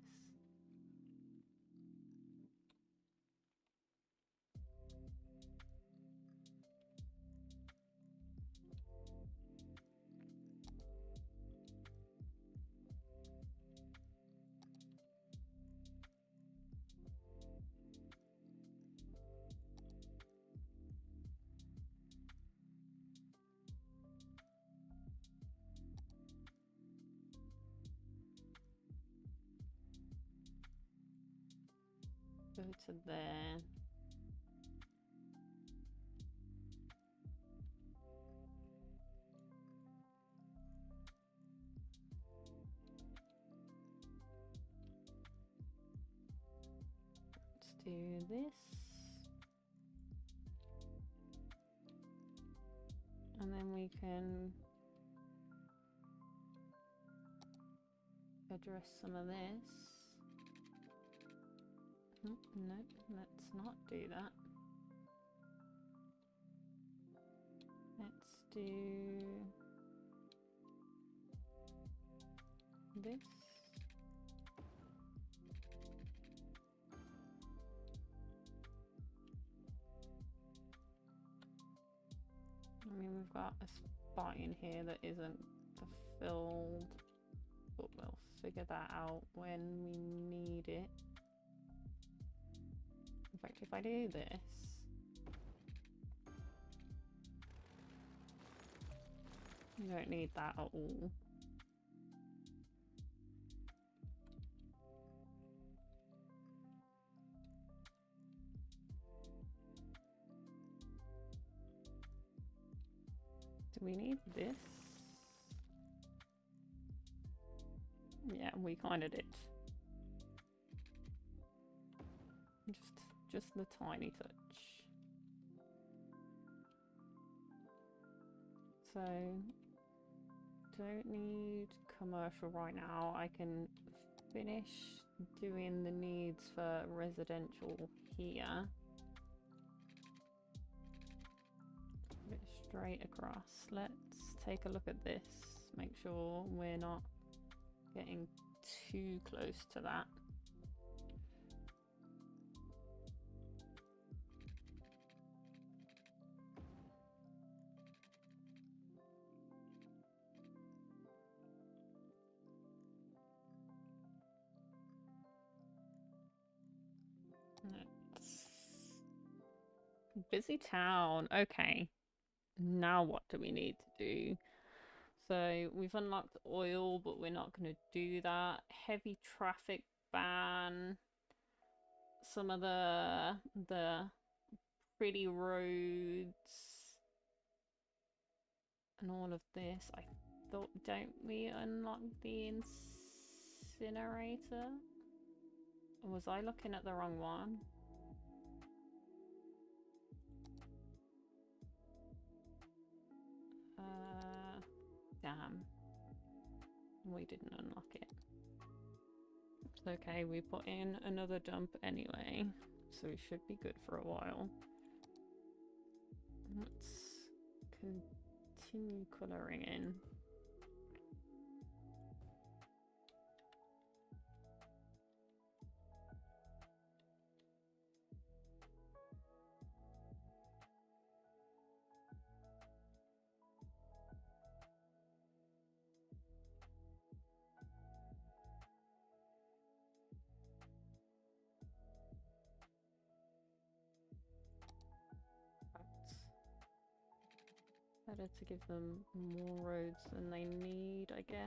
Go to there. Let's do this. And then we can address some of this. No, let's not do that. Let's do this. I mean, we've got a spot in here that isn't fulfilled, but we'll figure that out when we need it. In fact, if I do this, you don't need that at all. Do we need this? Yeah, we kind of did. Just the tiny touch. So, don't need commercial right now. I can finish doing the needs for residential here. Put it straight across. Let's take a look at this. Make sure we're not getting too close to that. Busy town. Okay. Now what do we need to do? So we've unlocked oil, but we're not going to do that. Heavy traffic ban. Some of the pretty roads and all of this. I thought, don't we unlock the incinerator? Or was I looking at the wrong one? Damn. We didn't unlock it. It's okay, we put in another dump anyway, so we should be good for a while. Let's continue colouring in. Better to give them more roads than they need, I guess.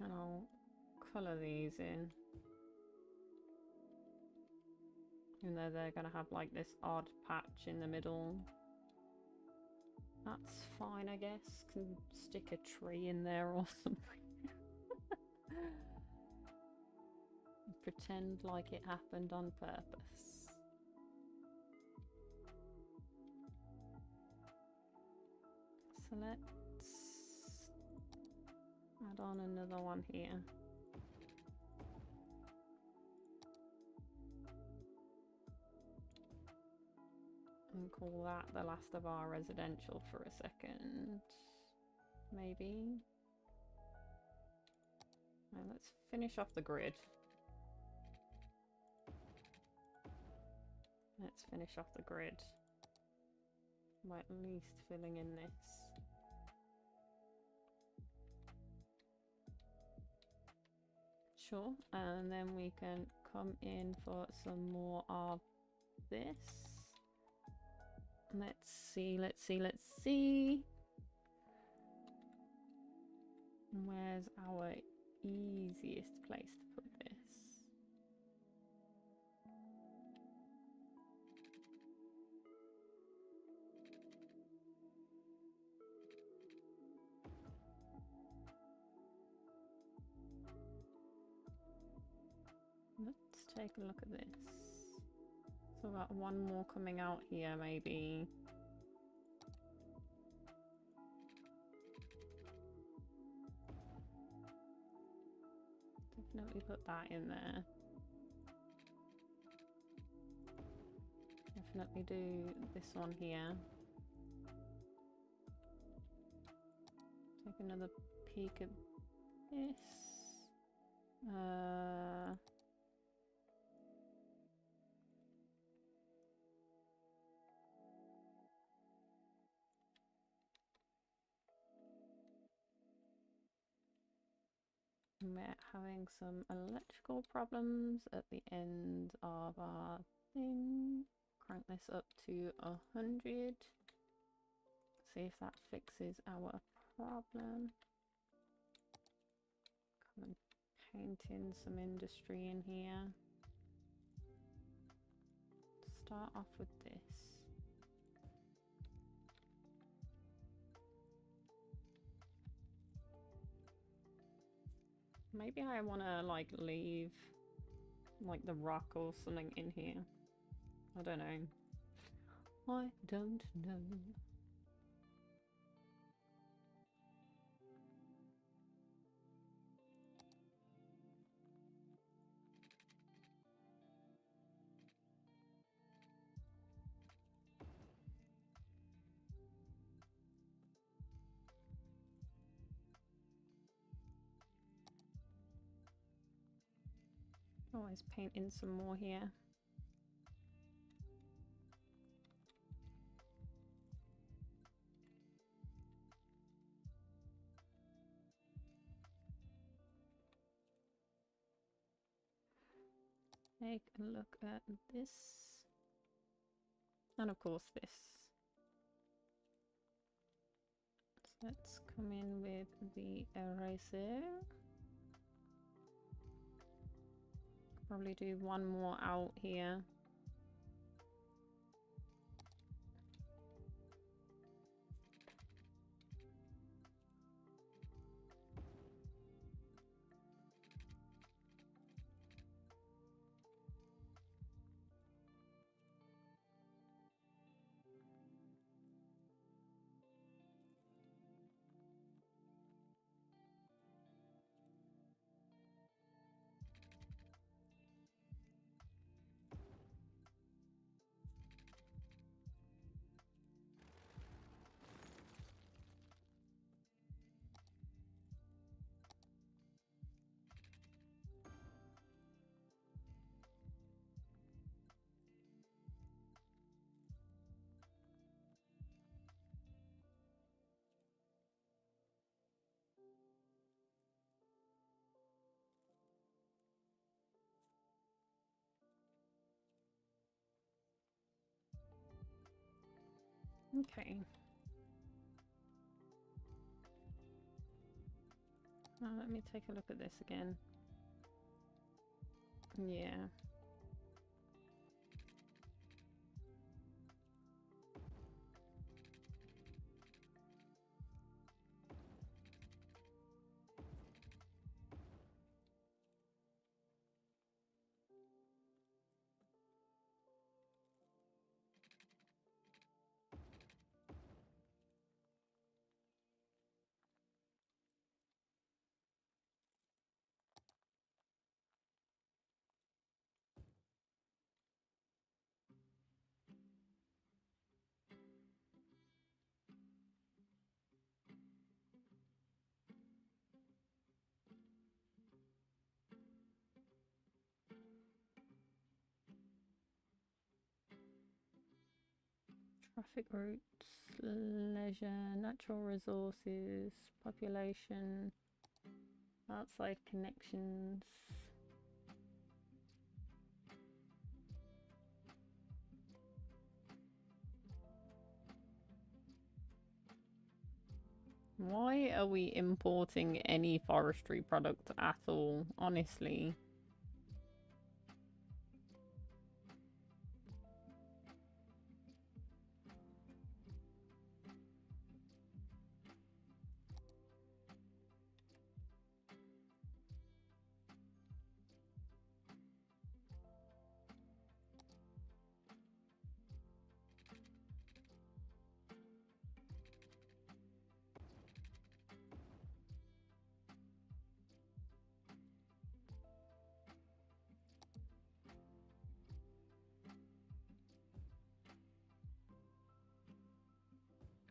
And I'll colour these in. Even though they're gonna have like this odd patch in the middle. That's fine, I guess. Can stick a tree in there or something. Pretend like it happened on purpose. So let's add on another one here. And call that the last of our residential for a second. Maybe. Right, let's finish off the grid. Let's finish off the grid by at least filling in this. Sure, and then we can come in for some more of this. Let's see, let's see, let's see. Where's our easiest place to put this? Let's take a look at this. So about one more coming out here, maybe. Definitely put that in there. Definitely do this one here. Take another peek at this. We're having some electrical problems at the end of our thing. Crank this up to 100. See if that fixes our problem. Come and paint in some industry in here. Start off with this. Maybe I want to like leave like the rock or something in here. I don't know. I don't know. Always paint in some more here. Take a look at this. And of course this. So let's come in with the eraser. Probably do one more out here. Okay. Now let me take a look at this again. Yeah. Traffic routes, leisure, natural resources, population, outside connections. Why are we importing any forestry product at all, honestly?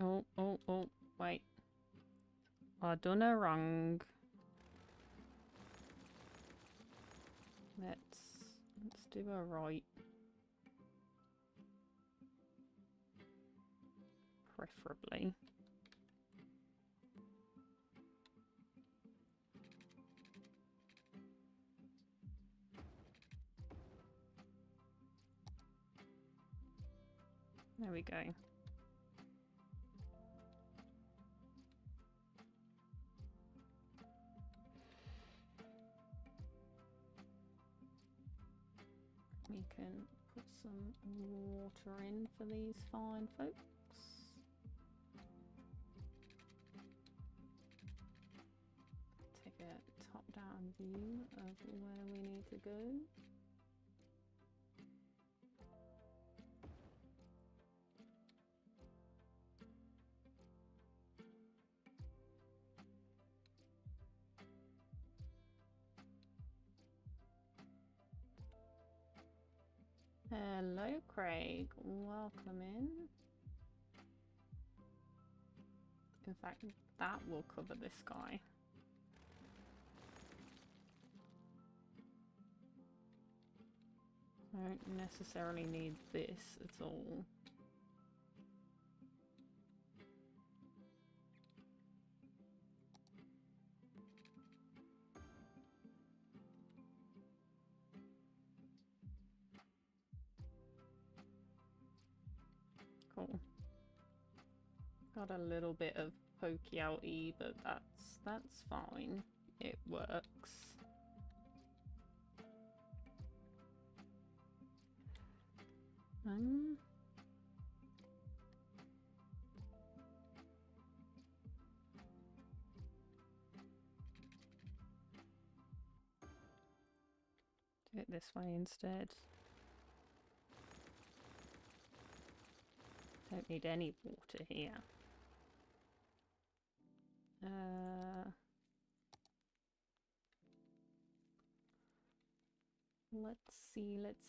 Oh, wait. I done her wrong. Let's do her right. Preferably. There we go. We can put some water in for these fine folks. Take a top-down view of where we need to go. Hello, Craig. Welcome in. In fact, that will cover this guy. I don't necessarily need this at all. Cool. Got a little bit of pokey outy, but that's fine. It works. Do it this way instead. Don't need any water here.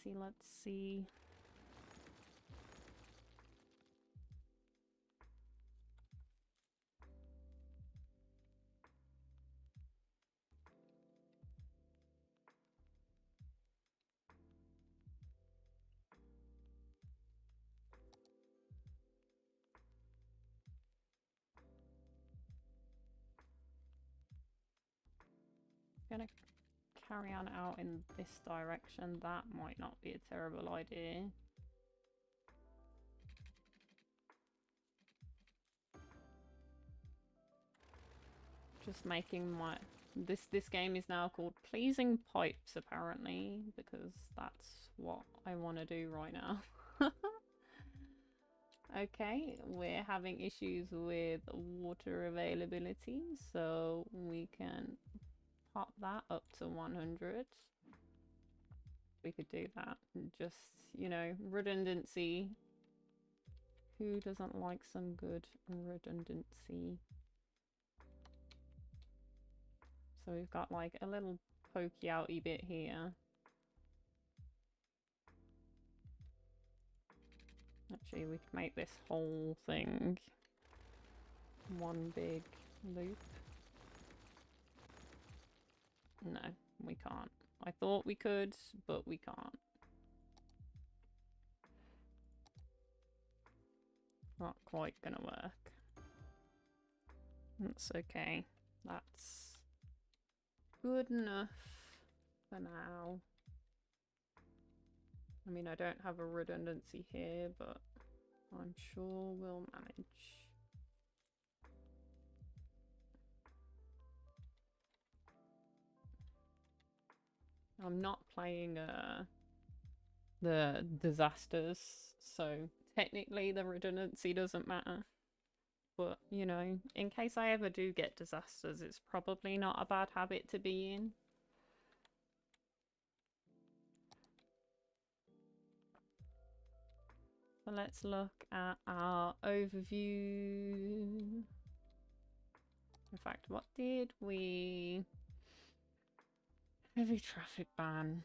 Let's see. Gonna carry on out in this direction. That might not be a terrible idea. Just making my this game is now called Pleasing Pipes, apparently, because that's what I want to do right now. Okay, we're having issues with water availability, so we can pop that up to 100. We could do that. Just, you know, redundancy. Who doesn't like some good redundancy? So we've got like a little pokey outy bit here. Actually, we could make this whole thing one big loop. No, we can't. I thought we could, but we can't. not quite gonna work. That's okay. That's good enough for now. I mean, I don't have a redundancy here, but I'm sure we'll manage. I'm not playing the disasters, so technically the redundancy doesn't matter. But, you know, in case I ever do get disasters, it's probably not a bad habit to be in. So let's look at our overview. In fact, what did we... Heavy traffic ban.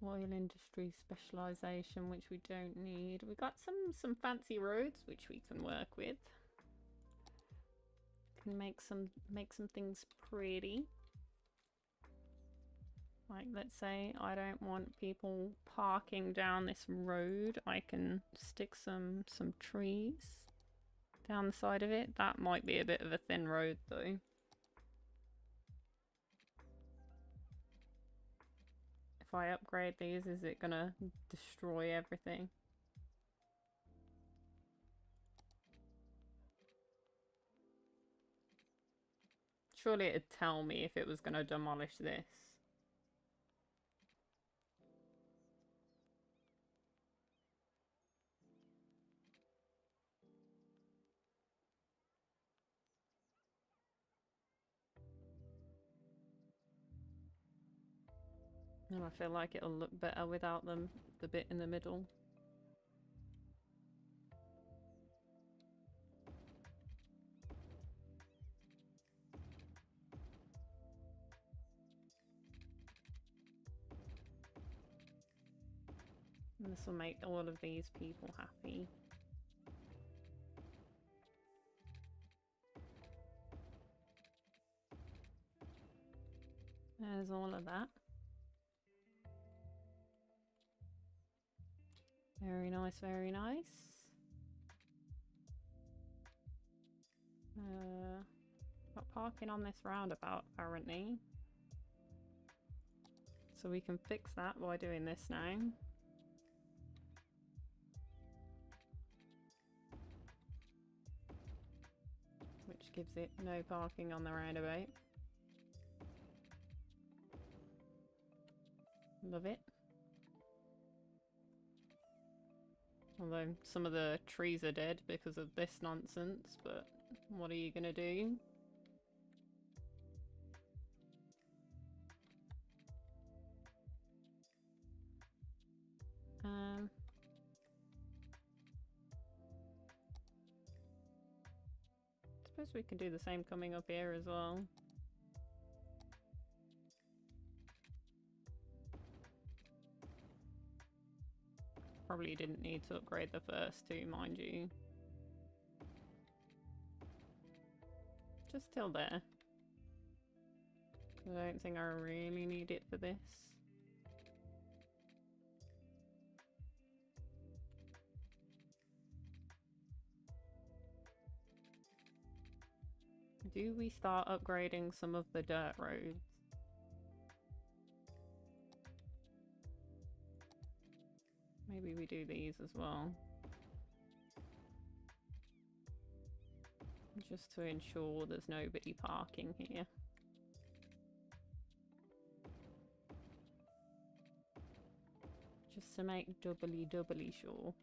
Oil industry specialization, which we don't need. We got some fancy roads which we can work with. Can make some things pretty. Like, let's say I don't want people parking down this road. I can stick some trees down the side of it. That might be a bit of a thin road though. If I upgrade these, is it gonna destroy everything? Surely it'd tell me if it was gonna demolish this. And I feel like it'll look better without them, the bit in the middle. And this will make all of these people happy. There's all of that. Very nice, very nice. Got parking on this roundabout apparently. So we can fix that by doing this now. Which gives it no parking on the roundabout. Love it. Although some of the trees are dead because of this nonsense, but what are you gonna do? Suppose we can do the same coming up here as well. Probably didn't need to upgrade the first two, mind you. Just till there. I don't think I really need it for this. Do we start upgrading some of the dirt roads? Maybe we do these as well. Just to ensure there's nobody parking here. Just to make doubly sure.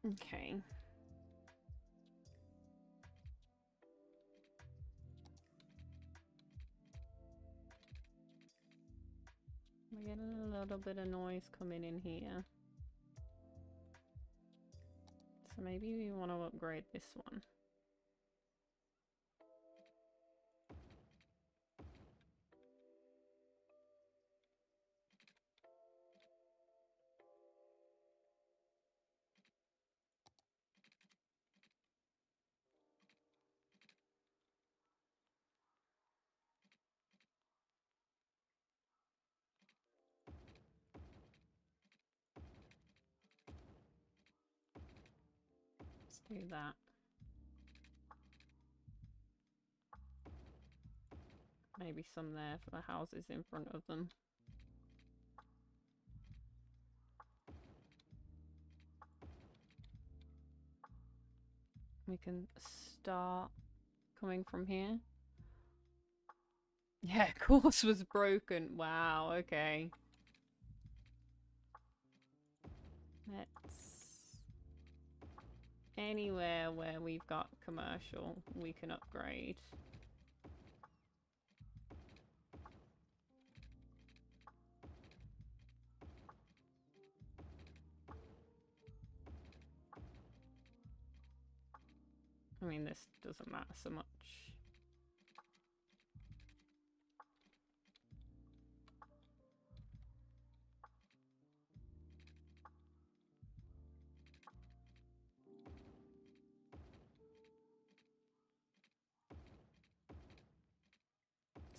Okay. We get a little bit of noise coming in here. So maybe we want to upgrade this one. do that. Maybe some there for the houses in front of them. We can start coming from here. Yeah, course was broken. Wow, okay. Let's... Anywhere where we've got commercial, we can upgrade. I mean, this doesn't matter so much.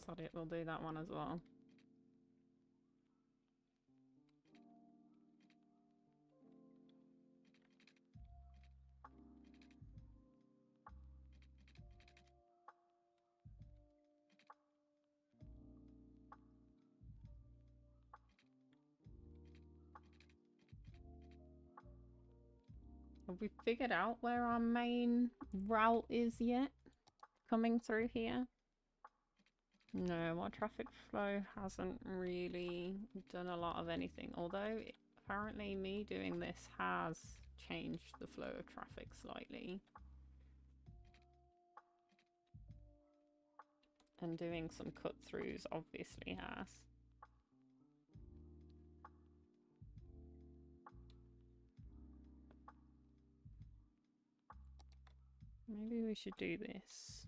Sod it, we'll do that one as well. Have we figured out where our main route is yet? Coming through here? No, our traffic flow hasn't really done a lot of anything. Although, apparently me doing this has changed the flow of traffic slightly. And doing some cut-throughs obviously has. Maybe we should do this.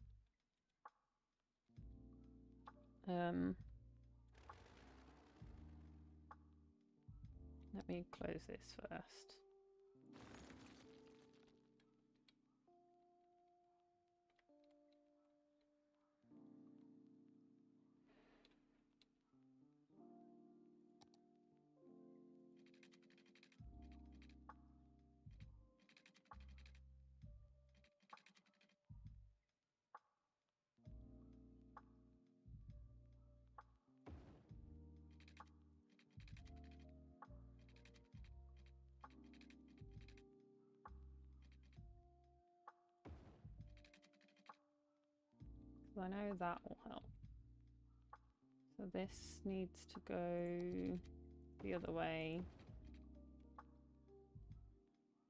Let me close this first. I know that will help. So this needs to go the other way.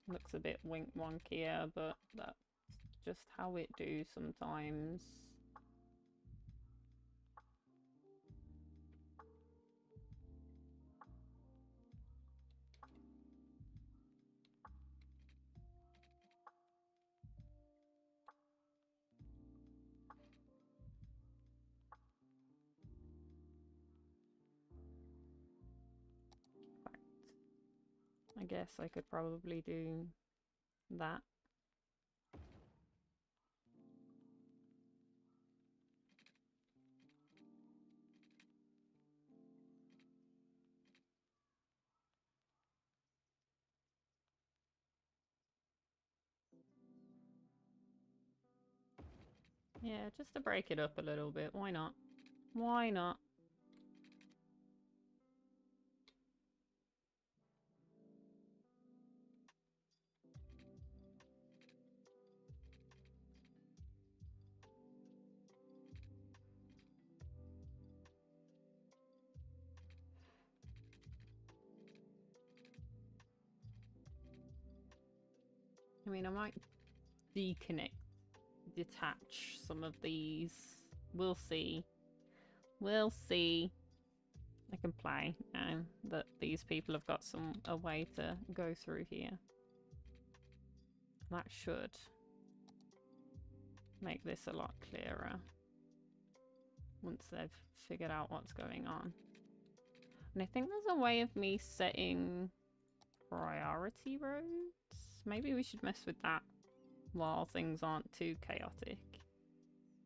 Looks a bit wonkier, but that's just how it do sometimes. I guess I could probably do that. Yeah, just to break it up a little bit. Why not? Why not? I mean, I might detach some of these. We'll see. We'll see. I can play now that these people have got a way to go through here. That should make this a lot clearer once they've figured out what's going on. And I think there's a way of me setting priority roads. Maybe we should mess with that while things aren't too chaotic.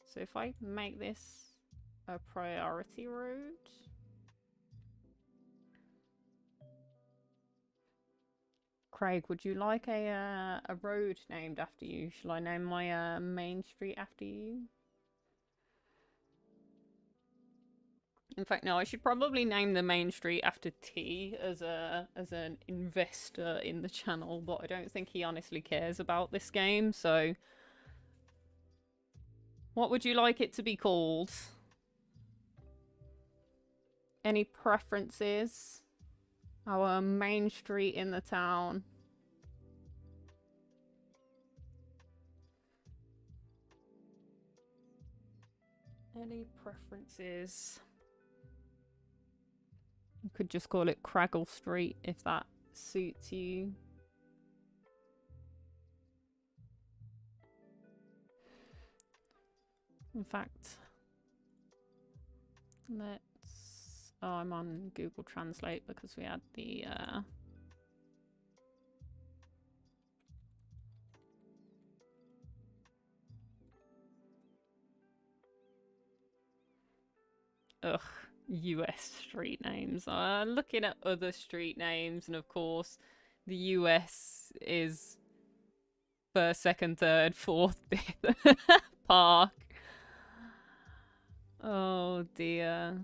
So if I make this a priority road, Craig, would you like a road named after you? Shall I name my main street after you? In fact, no, I should probably name the main street after T as an investor in the channel, but I don't think he honestly cares about this game, so what would you like it to be called? Any preferences? Our main street in the town. Any preferences? You could just call it Craggle Street if that suits you. In fact, let's... Oh, I'm on Google Translate because we had the... Ugh, US street names. Looking at other street names, and of course, the US is first, second, third, fourth, fifth park. Oh dear.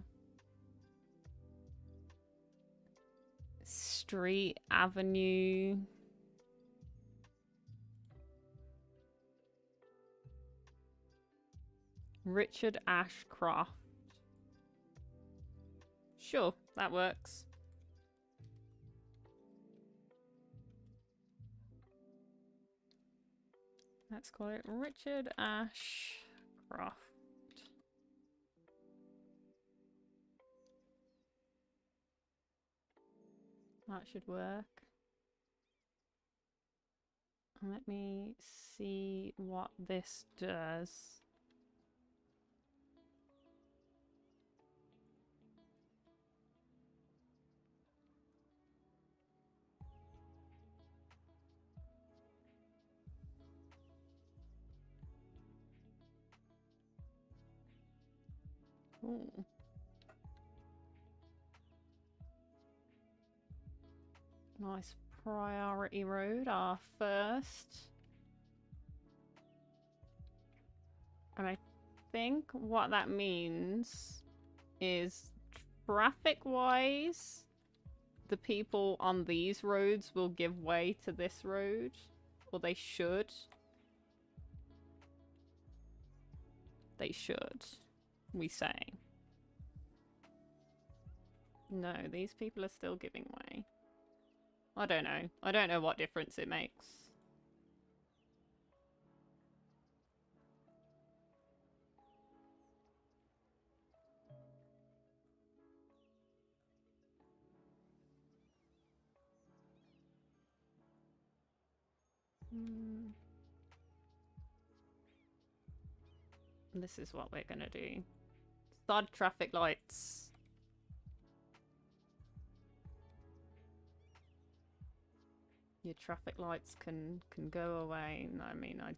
Street, avenue. Richard Ashcroft. Sure, that works. Let's call it Richard Ashcroft. That should work. Let me see what this does. Ooh. Nice priority road, our first. And I think what that means is traffic-wise, the people on these roads will give way to this road. Or they should. They should, we say. No, these people are still giving way. I don't know. I don't know what difference it makes. This is what we're gonna do. Start traffic lights. Your traffic lights can go away. I mean, I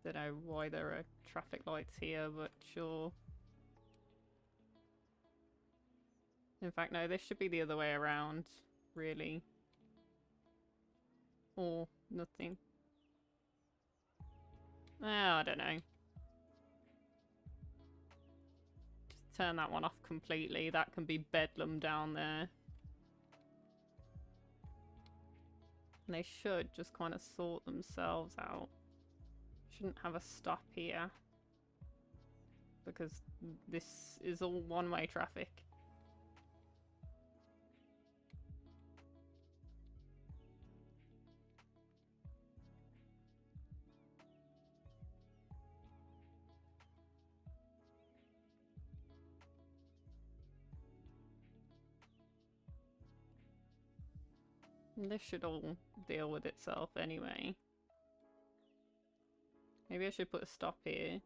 don't know why there are traffic lights here, but sure. In fact, no, this should be the other way around, really. Or nothing. Oh, I don't know. Just turn that one off completely. That can be bedlam down there. And they should just kind of sort themselves out. Shouldn't have a stop here. Because this is all one-way traffic. This should all deal with itself anyway. Maybe I should put a stop here.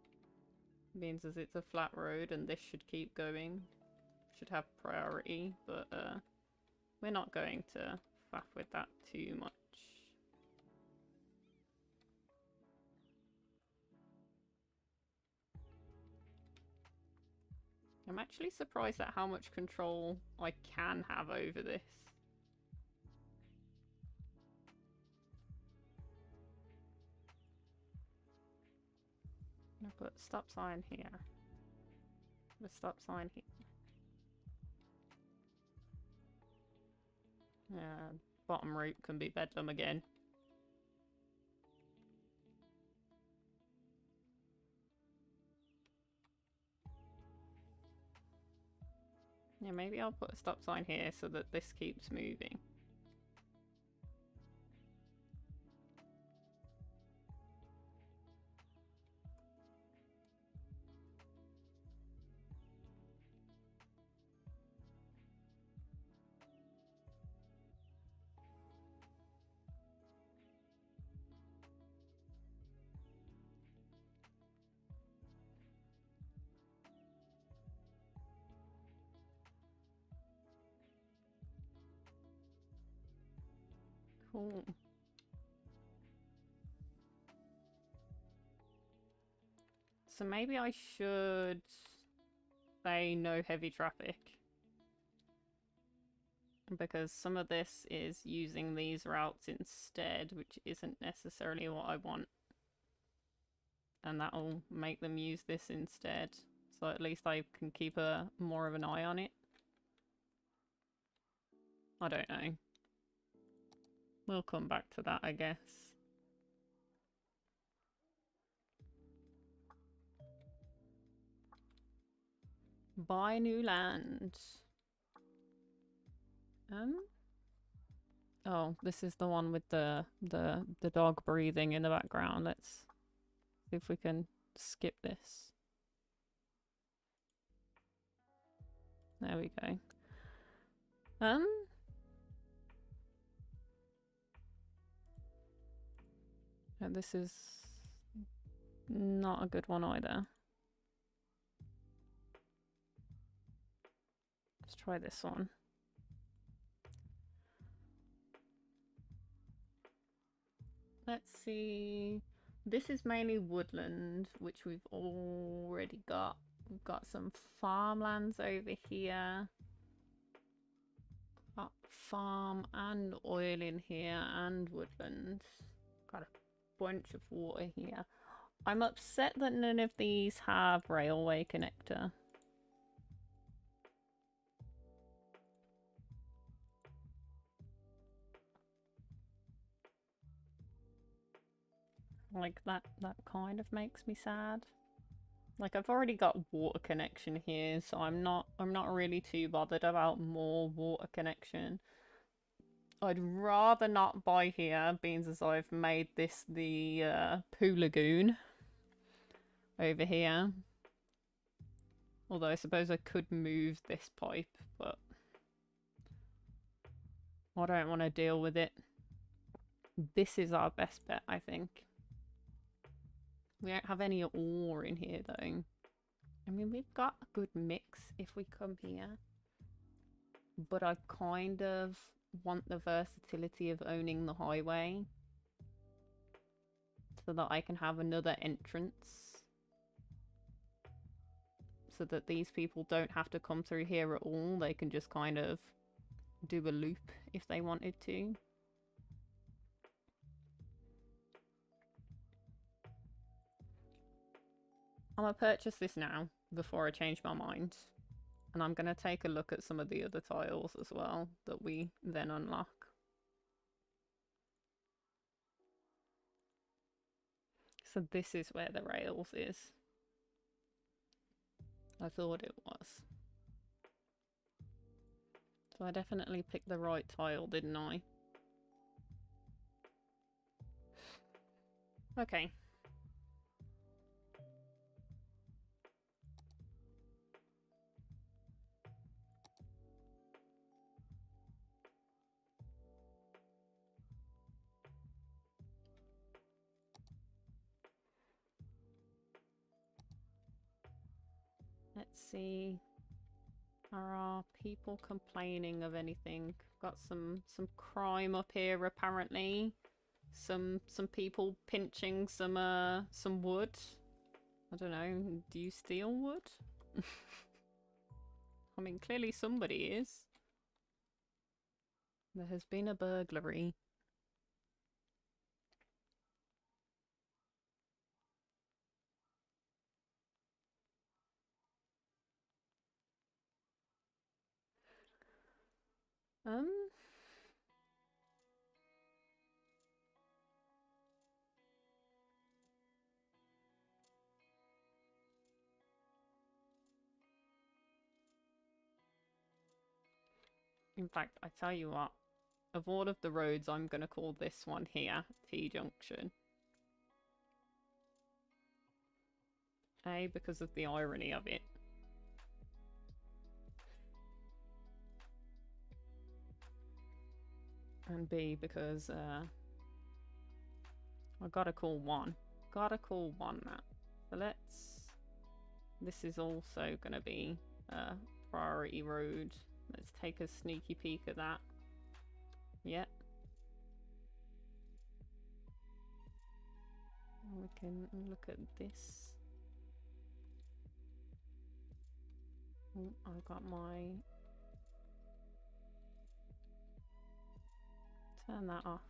Means as it's a flat road and this should keep going. Should have priority, but we're not going to faff with that too much. I'm actually surprised at how much control I can have over this. Put a stop sign here. Put a stop sign here. Yeah, bottom route can be bedlam again. Yeah, maybe I'll put a stop sign here so that this keeps moving. Cool. So maybe I should say no heavy traffic. Because some of this is using these routes instead, which isn't necessarily what I want. And that'll make them use this instead. So at least I can keep more of an eye on it. I don't know. We'll come back to that, I guess. Buy new land. Oh, this is the one with the dog breathing in the background. Let's see if we can skip this. There we go. And this is not a good one either. Let's try this one. Let's see. This is mainly woodland, which we've already got. We've got some farmlands over here. Got farm and oil in here and woodland. Got a bunch of water here. I'm upset that none of these have railway connector. Like that kind of makes me sad. Like I've already got water connection here, so I'm not really too bothered about more water connection. I'd rather not buy here, being as I've made this the poo lagoon over here. Although I suppose I could move this pipe, but I don't want to deal with it. This is our best bet, I think. We don't have any ore in here, though. I mean, we've got a good mix if we come here. But I kind of want the versatility of owning the highway. So that I can have another entrance. So that these people don't have to come through here at all. They can just kind of do a loop if they wanted to. I'm gonna purchase this now before I change my mind. And I'm gonna take a look at some of the other tiles as well that we then unlock. So this is where the rails is. I thought it was. So I definitely picked the right tile, didn't I? Okay. Let's see. Are people complaining of anything? Got some crime up here apparently. Some people pinching some wood. I don't know. Do you steal wood? I mean, clearly somebody is. There has been a burglary. Um. In fact, I tell you what, of all of the roads, I'm going to call this one here T-junction. A, because of the irony of it. And B, because I gotta call one. Gotta call one that. So let's... This is also gonna be a priority road. Let's take a sneaky peek at that. Yep. We can look at this. Oh, I've got my... Turn that off.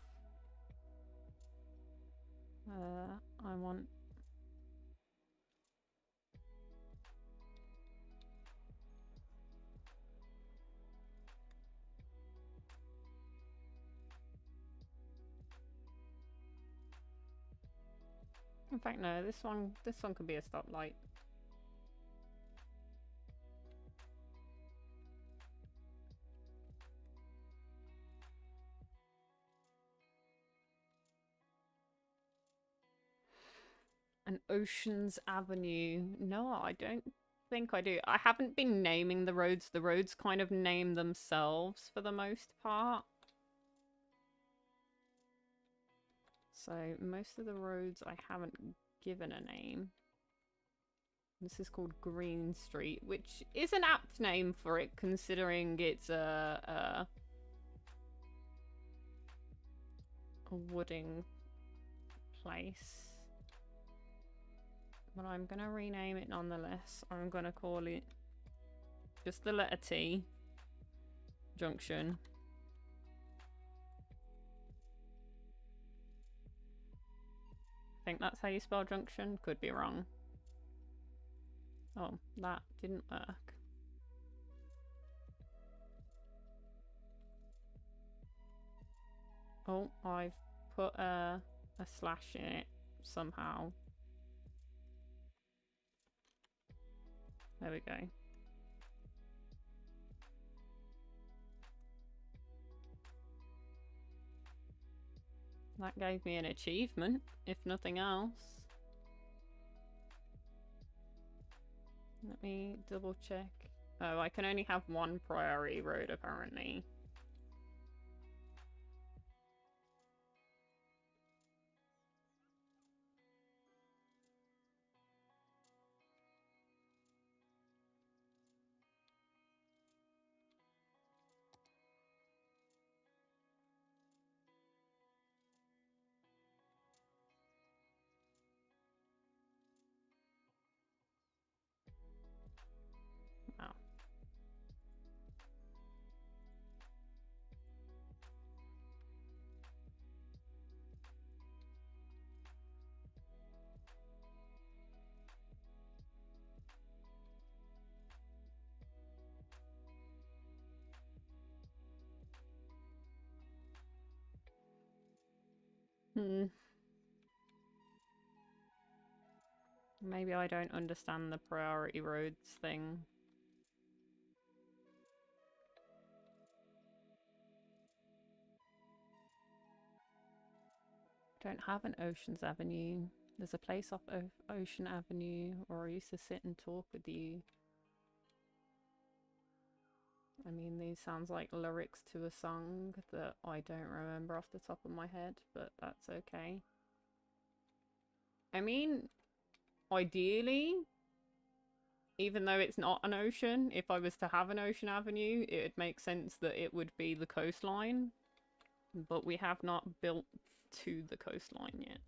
I want... In fact, no, this one could be a stoplight. An Oceans Avenue. No, I don't think I do. I haven't been naming the roads. The roads kind of name themselves for the most part. So most of the roads I haven't given a name. This is called Green Street, which is an apt name for it, considering it's a wooding place. But I'm gonna rename it nonetheless. I'm gonna call it just the letter T. Junction. I think that's how you spell junction. Could be wrong. Oh, that didn't work. Oh, I've put a slash in it somehow. There we go. That gave me an achievement, if nothing else. Let me double check. Oh, I can only have one priority road apparently. Oh. Maybe I don't understand the priority roads thing. Don't have an Oceans Avenue. There's a place off Ocean Avenue where I used to sit and talk with you. I mean, these sounds like lyrics to a song that I don't remember off the top of my head, but that's okay. I mean, ideally, even though it's not an ocean, if I was to have an Ocean Avenue, it would make sense that it would be the coastline. But we have not built to the coastline yet.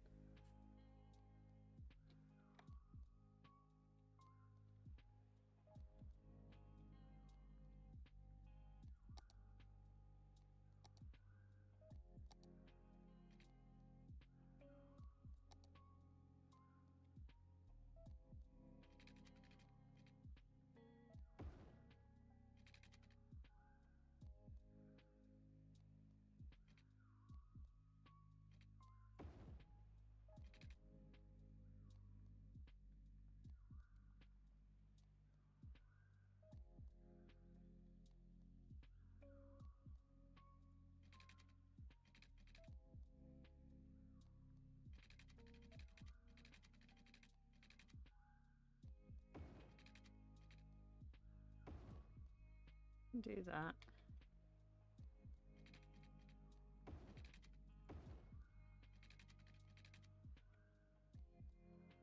Do that.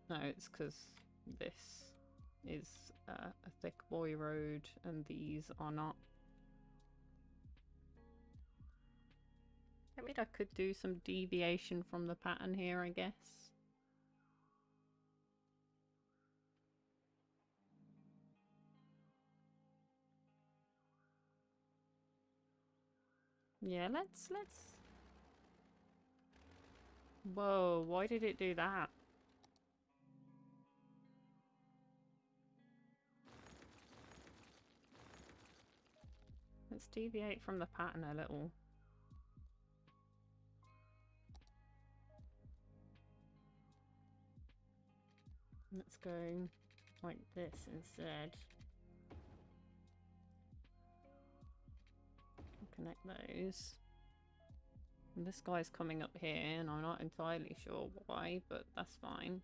No, it's because this is a thick boy road and these are not. I mean, I could do some deviation from the pattern here, I guess. Yeah, let's... Whoa, why did it do that? Let's deviate from the pattern a little. Let's go like this instead. Connect those. And this guy's coming up here, and I'm not entirely sure why, but that's fine.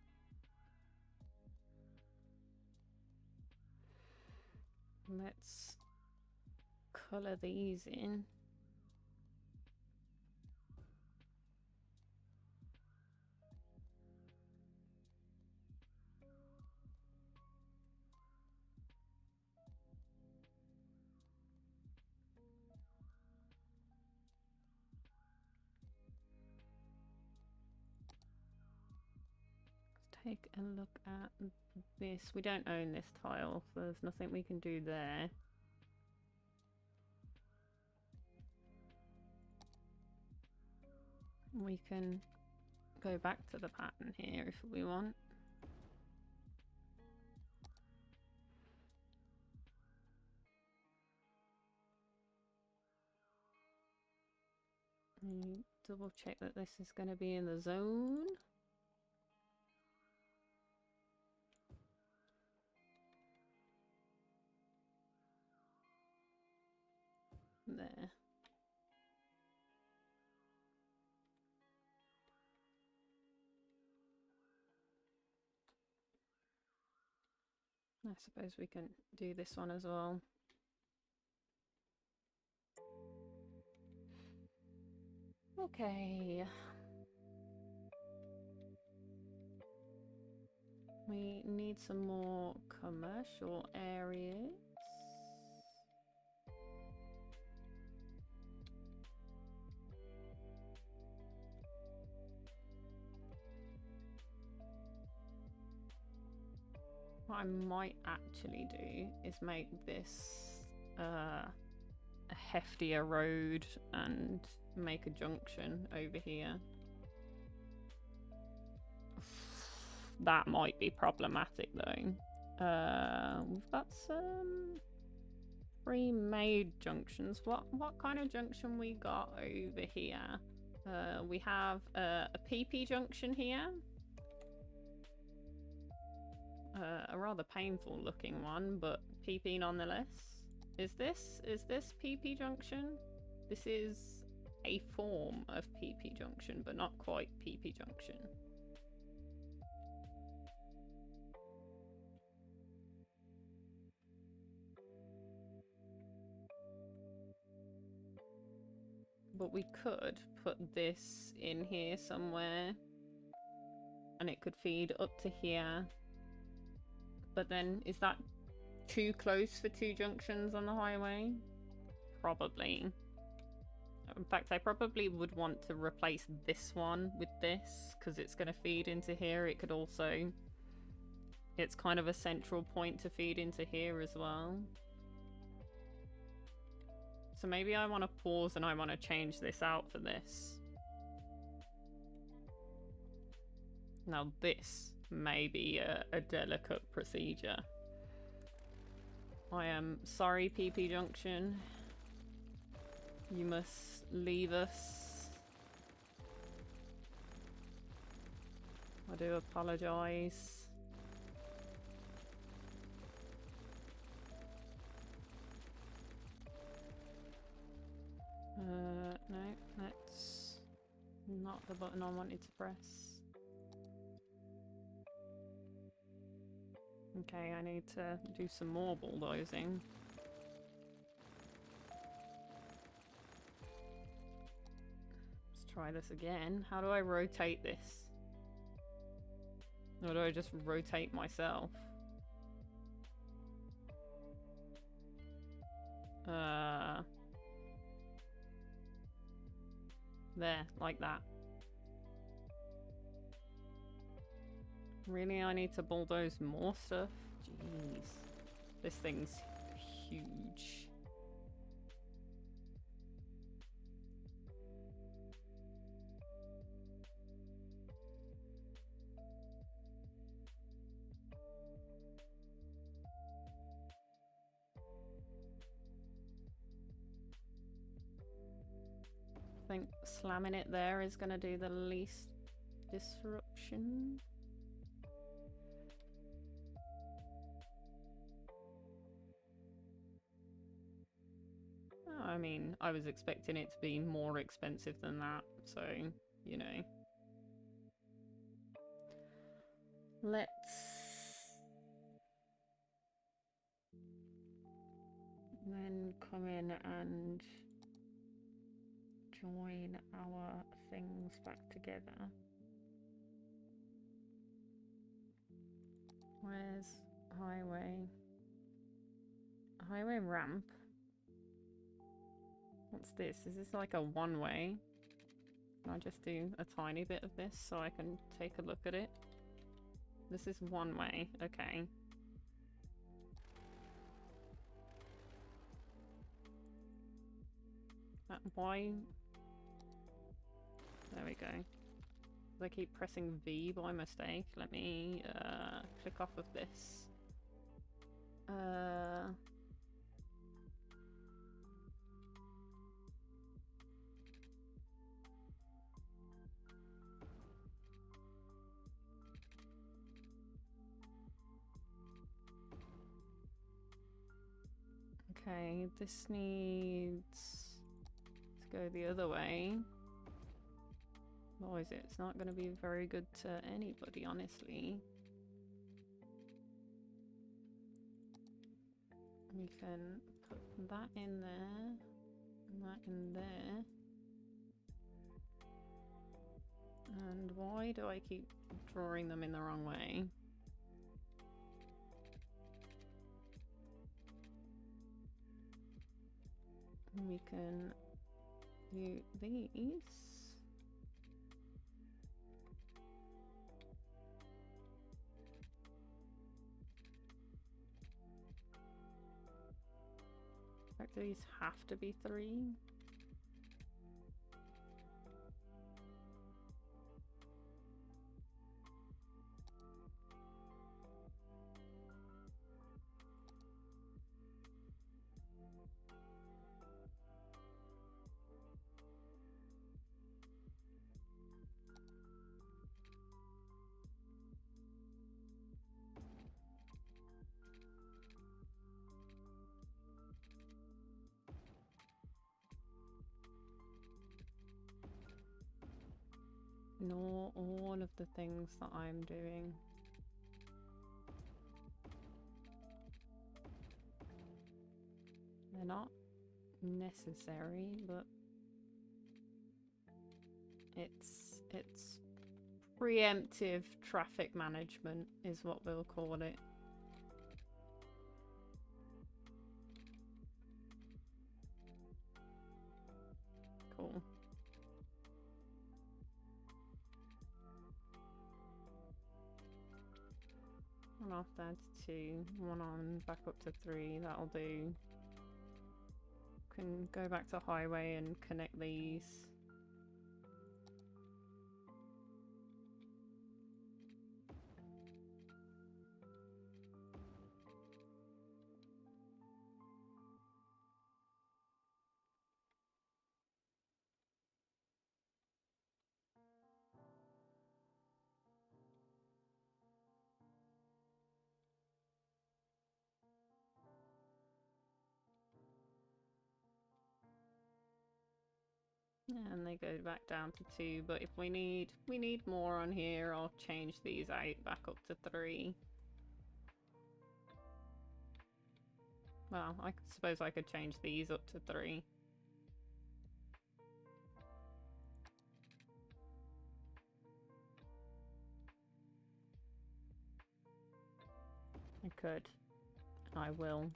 Let's colour these in. Take a look at this. We don't own this tile, so there's nothing we can do there. We can go back to the pattern here if we want. Double check that this is going to be in the zone. There. I suppose we can do this one as well. Okay. We need some more commercial areas. What I might actually do is make this a heftier road and make a junction over here. That might be problematic though. We've got some pre-made junctions. What kind of junction we got over here? We have a PP junction here. A rather painful looking one, but PP nonetheless. Is this PP junction? This is a form of PP junction, but not quite PP junction. But we could put this in here somewhere, and it could feed up to here. But then, is that too close for two junctions on the highway? Probably. In fact, I probably would want to replace this one with this, because it's going to feed into here. It could also... It's kind of a central point to feed into here as well. So maybe I want to pause and I want to change this out for this. Now this may be a delicate procedure. I am sorry, PP Junction. You must leave us. I do apologise. No, that's not the button I wanted to press. Okay, I need to do some more bulldozing. try this again. How do I rotate this? Or do I just rotate myself? There, like that. Really, I need to bulldoze more stuff? Jeez. This thing's huge. I think slamming it there is going to do the least disruption. I mean, I was expecting it to be more expensive than that, so, you know. Let's then come in and join our things back together. Where's highway? Highway ramp? What's this? Is this like a one-way? Can I just do a tiny bit of this so I can take a look at it? This is one way, okay. Why? There we go. I keep pressing V by mistake. Let me click off of this. Okay, this needs to go the other way. Otherwise, it's not going to be very good to anybody, honestly. We can put that in there, and that in there. And why do I keep drawing them in the wrong way? We can do these. In fact, these have to be 3. Ignore all of the things that I'm doing. They're not necessary, but it's preemptive traffic management is what we'll call it. Cool. One off that to 2, one on back up to 3, that'll do. Can go back to highway and connect these. And they go back down to 2, but if we need more on here, I'll change these out back up to 3. Well, I suppose I could change these up to 3. I could. I will.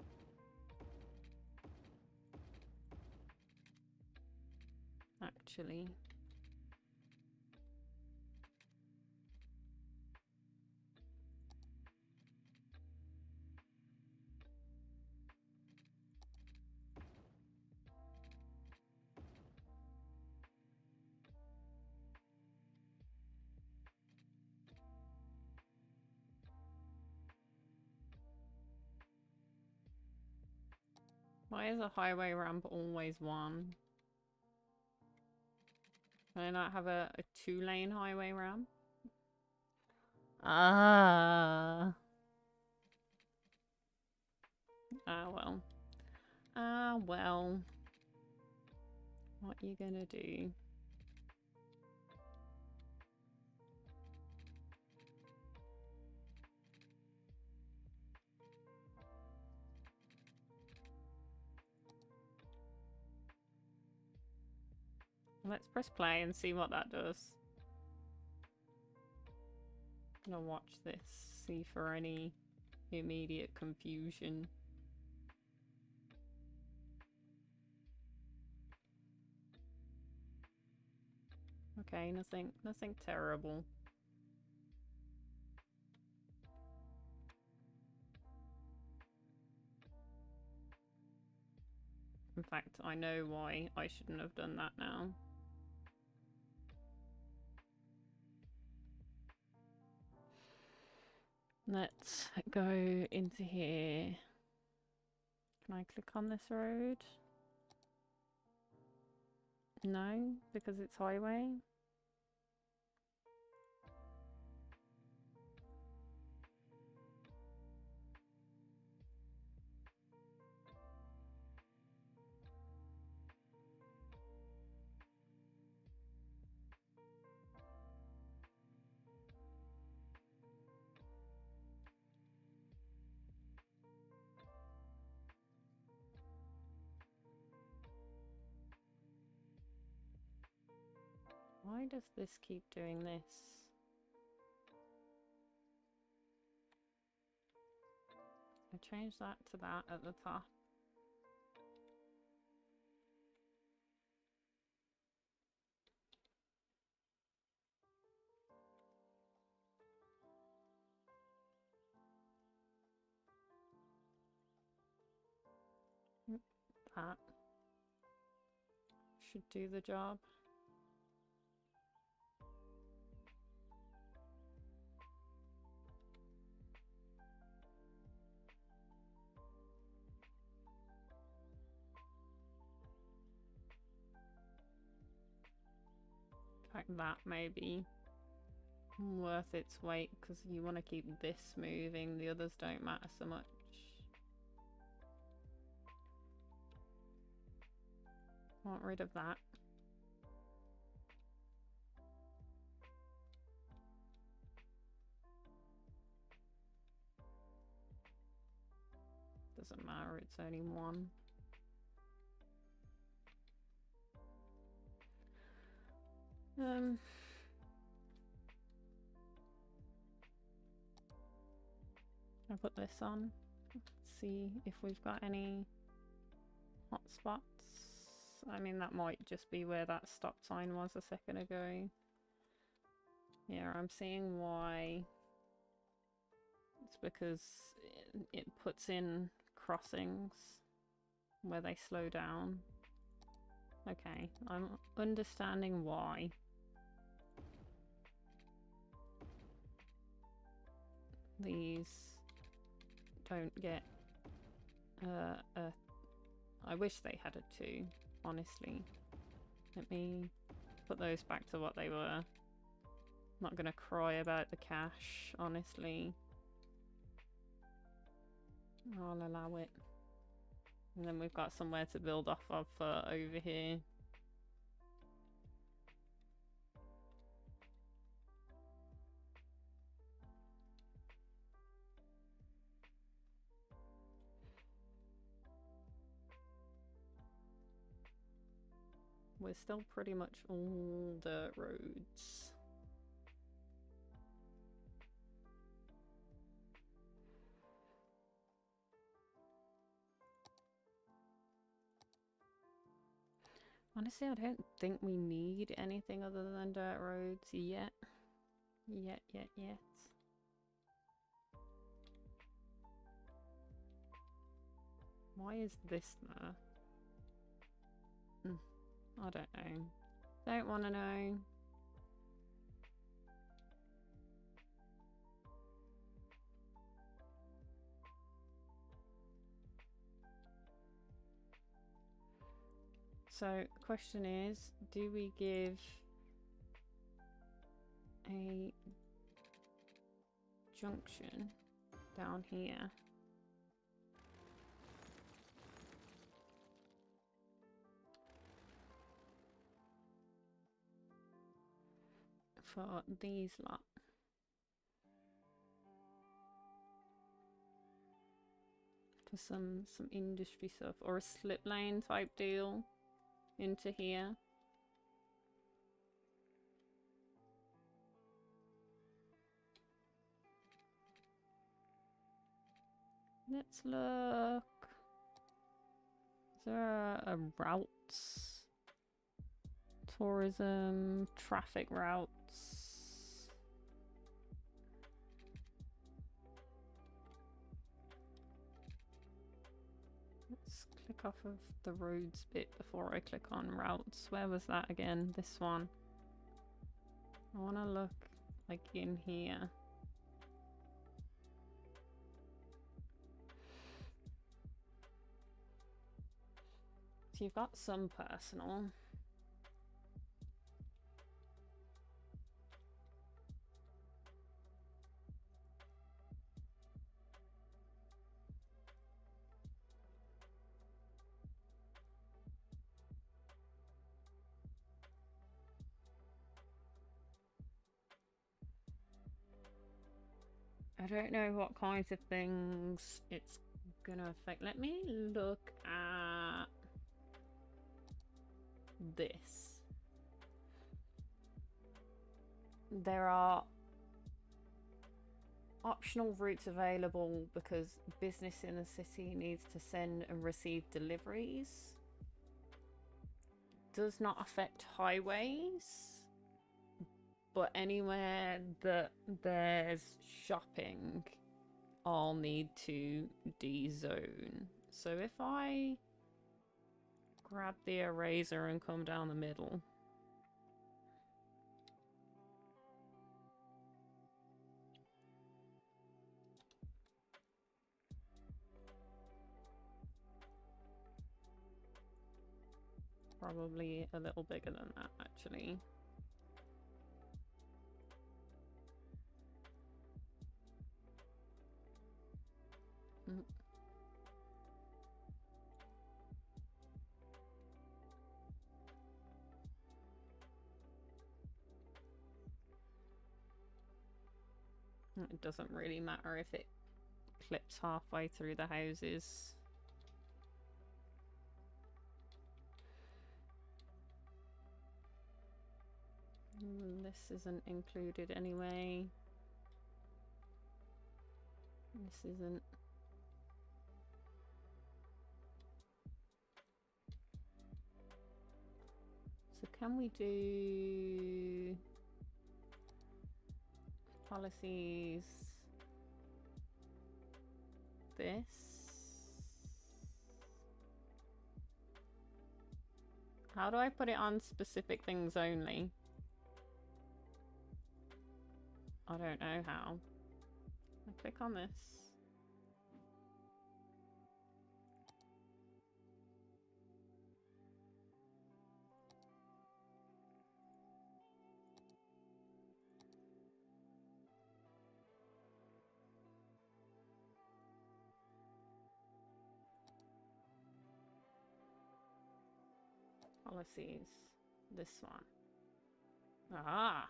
Actually. Why is a highway ramp always one? Can I not have a 2-lane highway ramp? Ah. Ah, well. Ah, well. What are you gonna do? Let's press play and see what that does. I'm gonna watch this, see for any immediate confusion. Okay, nothing terrible. In fact, I know why I shouldn't have done that now. Let's go into here. Can I click on this road? No, because it's highway. Why does this keep doing this? I changed that to that at the top. That should do the job. In fact, that may be worth its weight because you want to keep this moving, the others don't matter so much. Want rid of that. Doesn't matter, it's only one. I'll put this on. See if we've got any hot spots. I mean, that might just be where that stop sign was a second ago. Yeah, I'm seeing why. It's because it puts in crossings where they slow down. Okay, I'm understanding why. These don't get I wish they had a 2, honestly. Let me put those back to what they were. Not gonna cry about the cash, honestly. I'll allow it. And then we've got somewhere to build off of over here. We're still pretty much all dirt roads. Honestly, I don't think we need anything other than dirt roads yet. Yet. Why is this there? I don't know. Don't want to know. So, the question is, do we give a junction down here? For these lot. For some industry stuff, or a slip lane type deal into here. Let's look. Is there a routes? Tourism, traffic routes. Let's click off of the roads bit before I click on routes. Where was that again? This one. I want to look like in here. So you've got some personal. I don't know what kinds of things it's gonna affect. Let me look at this. There are optional routes available because business in the city needs to send and receive deliveries. Does not affect highways, but anywhere that there's shopping, I'll need to dezone. So if I grab the eraser and come down the middle. Probably a little bigger than that, actually. It doesn't really matter if it clips halfway through the houses. This isn't included anyway. This isn't. So can we do policies this? How do I put it on specific things only? I don't know how. I click on this. Policies. This one. Ah!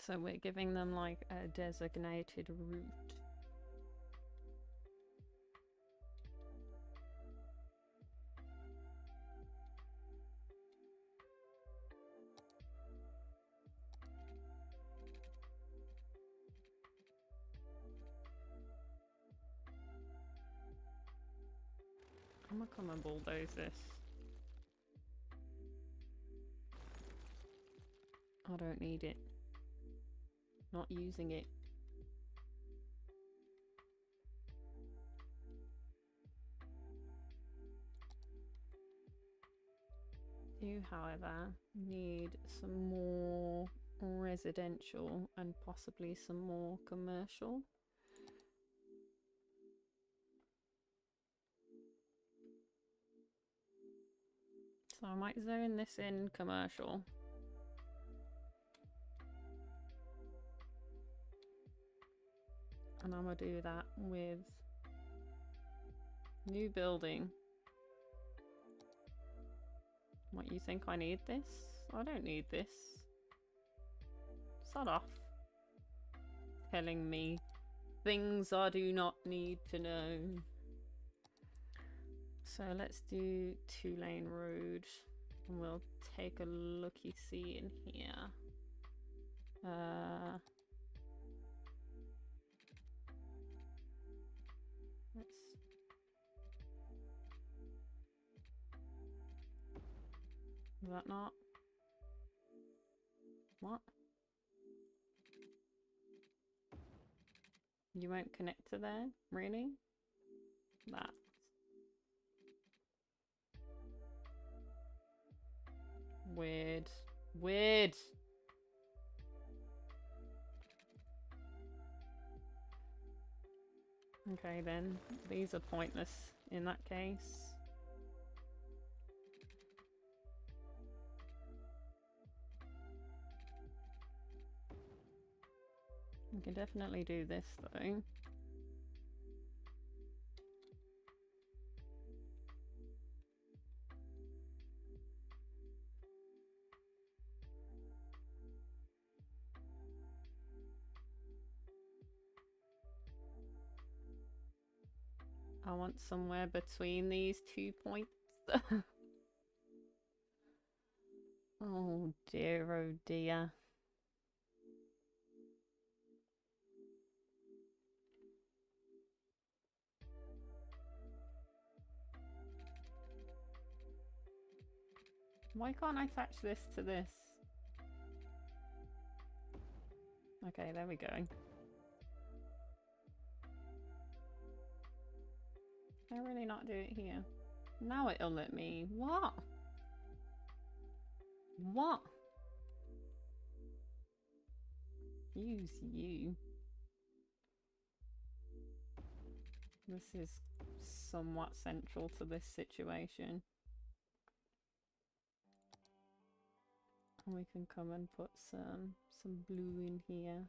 So we're giving them like a designated route. I'm gonna come and bulldoze this. I don't need it. Not using it. Do, however, need some more residential and possibly some more commercial. So I might zone this in commercial. And I'm gonna do that with new building. What, you think I need this? I don't need this. Sod off. Telling me things I do not need to know. So let's do 2-lane road. And we'll take a looky-see in here. Let's... Is that not? What? You won't connect to there? Really? That. Weird. Weird! Okay then, these are pointless in that case. We can definitely do this though. I want somewhere between these 2 points. Oh dear, oh dear. Why can't I attach this to this? Okay, there we go. Can I really not do it here? Now it'll let me. What? What? Use you. This is somewhat central to this situation. And we can come and put some blue in here.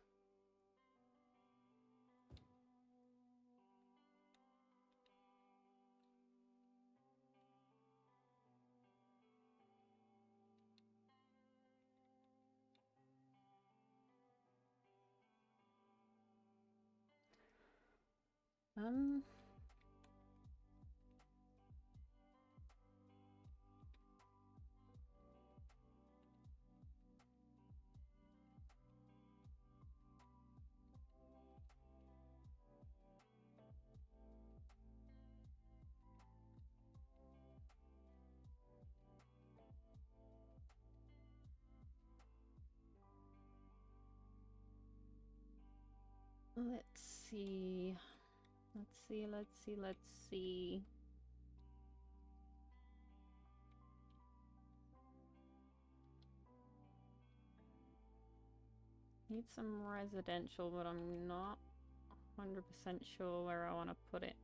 Let's see. Let's see, let's see, let's see. Need some residential, but I'm not 100% sure where I want to put it.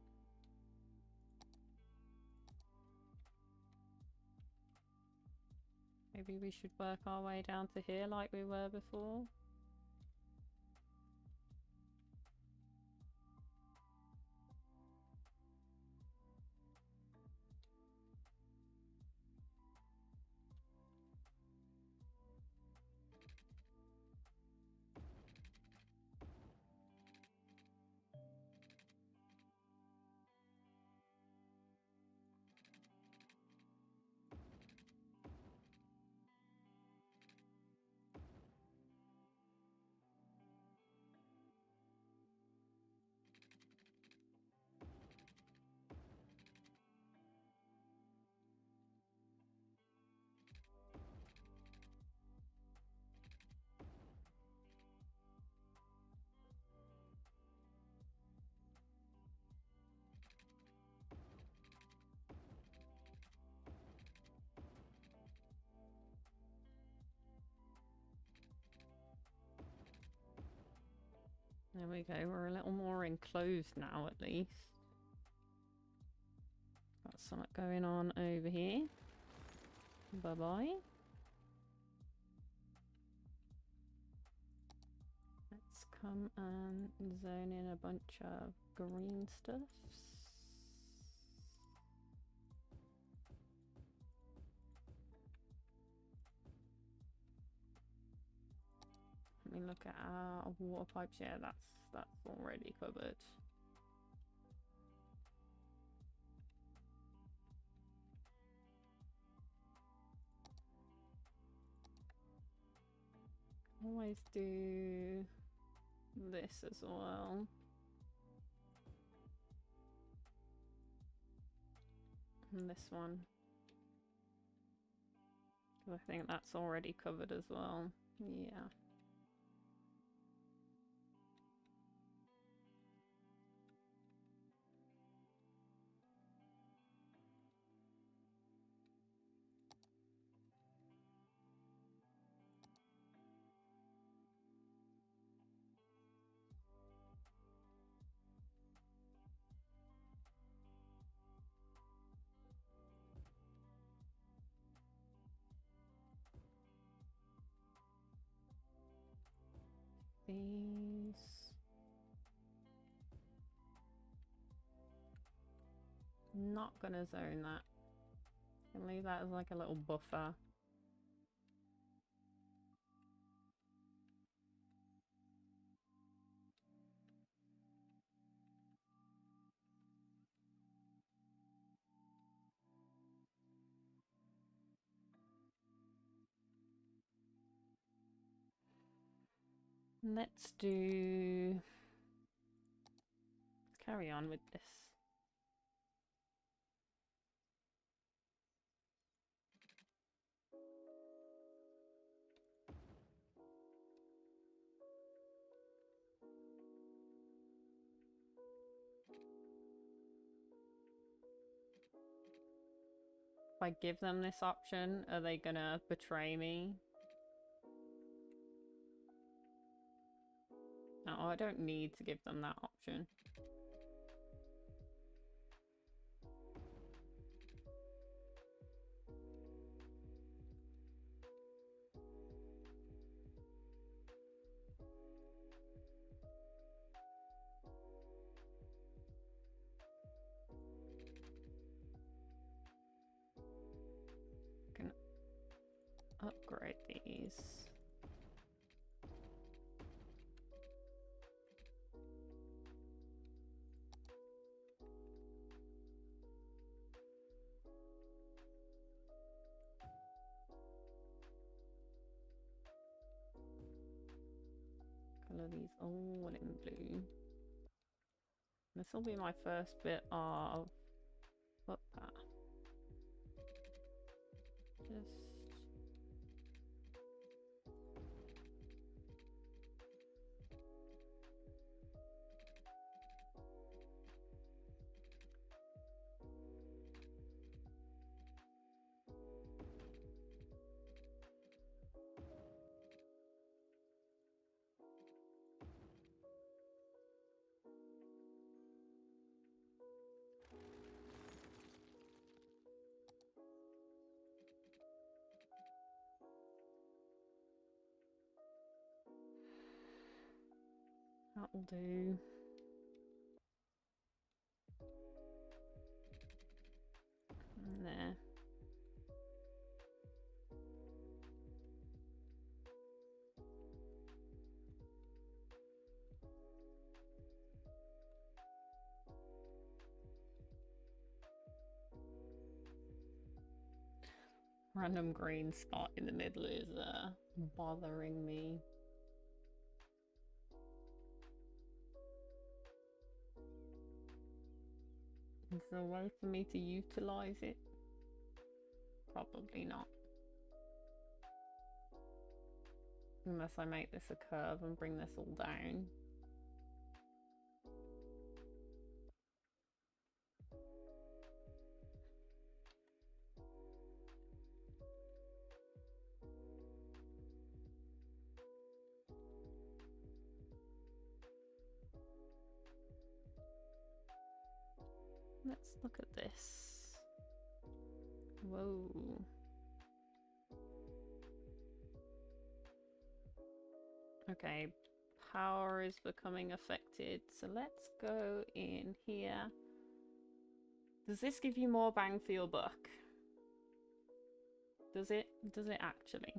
Maybe we should work our way down to here like we were before. There we go, we're a little more enclosed now at least. Got something going on over here. Bye-bye. Let's come and zone in a bunch of green stuffs. Let me look at our water pipes. Yeah, that's already covered. Always do this as well. And this one. I think that's already covered as well. Yeah. These. Not gonna zone that. Can leave that as like a little buffer. Let's carry on with this. If I give them this option, are they gonna betray me? No, I don't need to give them that option. Can upgrade these. Colour these all in blue. This will be my first bit of footpath. Just that'll do. And there. Random green spot in the middle is bothering me. Is there a way for me to utilize it? Probably not. Unless I make this a curve and bring this all down. Let's look at this. Whoa. Okay, power is becoming affected. So let's go in here. Does this give you more bang for your buck? Does it? Does it actually?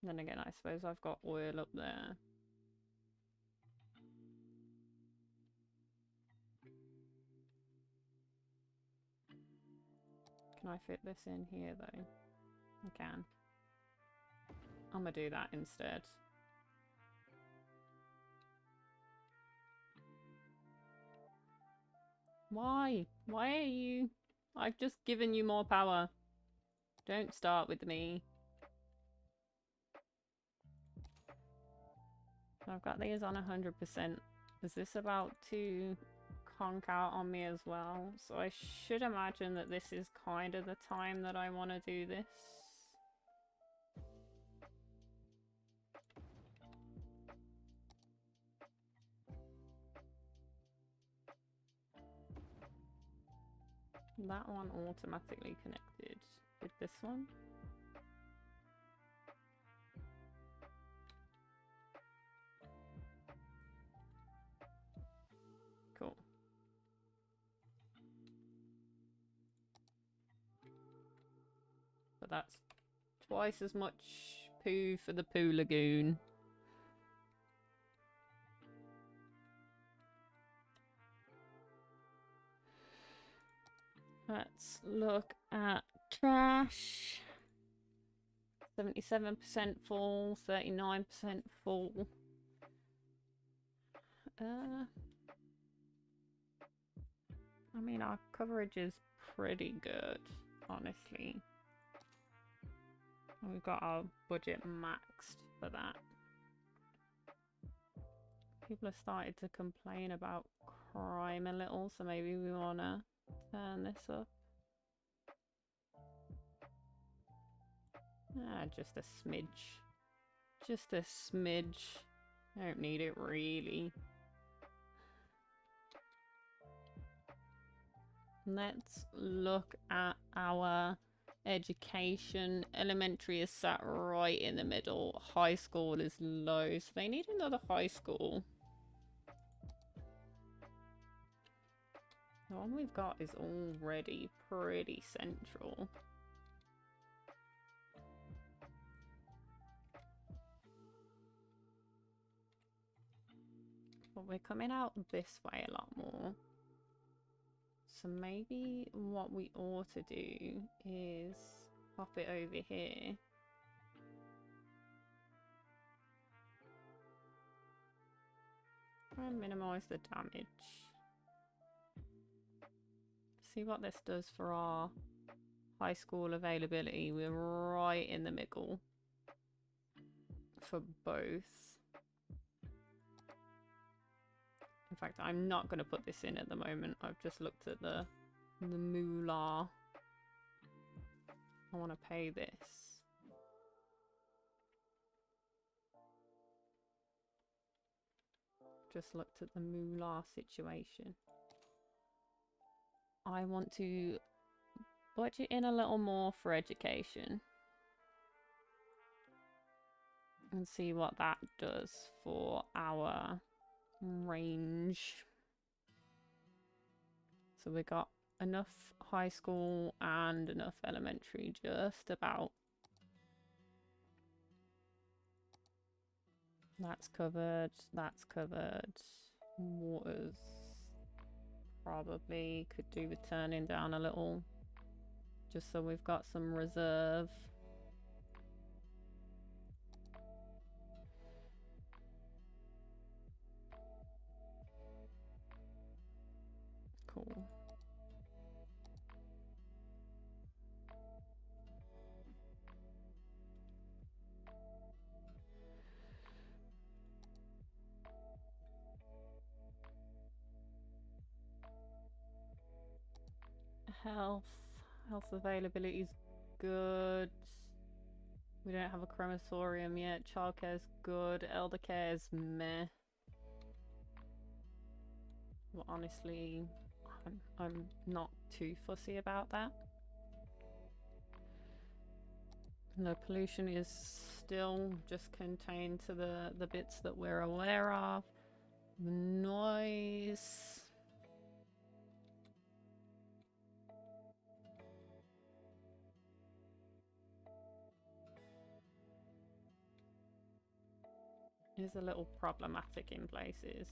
Then again, I suppose I've got oil up there. Can I fit this in here though? I can. I'm gonna do that instead. Why? Why are you... I've just given you more power. Don't start with me. So I've got these on 100%. Is this about to conk out on me as well? So I should imagine that this is kind of the time that I want to do this. That one automatically connected with this one. Cool. But that's twice as much poo for the poo lagoon. Let's look at trash. 77% full, 39% full. I mean, our coverage is pretty good, honestly. We've got our budget maxed for that. People have started to complain about crime a little, so maybe we want to turn this up. Ah, just a smidge. Just a smidge. I don't need it really. Let's look at our education. Elementary is sat right in the middle. High school is low, so they need another high school. The one we've got is already pretty central. But we're coming out this way a lot more. So maybe what we ought to do is pop it over here. Try and minimize the damage. See what this does for our high school availability. We're right in the middle for both. In fact, I'm not going to put this in at the moment. I've just looked at the moolah. I want to pay this. Just looked at the moolah situation. I want to budget in a little more for education. And see what that does for our range. So we got enough high school and enough elementary, just about. That's covered, that's covered. Waters probably could do with turning down a little, just so we've got some reserve. Cool. Health availability is good. We don't have a crematorium yet. Childcare's good. Elder care's meh. Well, honestly, I'm not too fussy about that. The pollution is still just contained to the bits that we're aware of. The noise... is a little problematic in places.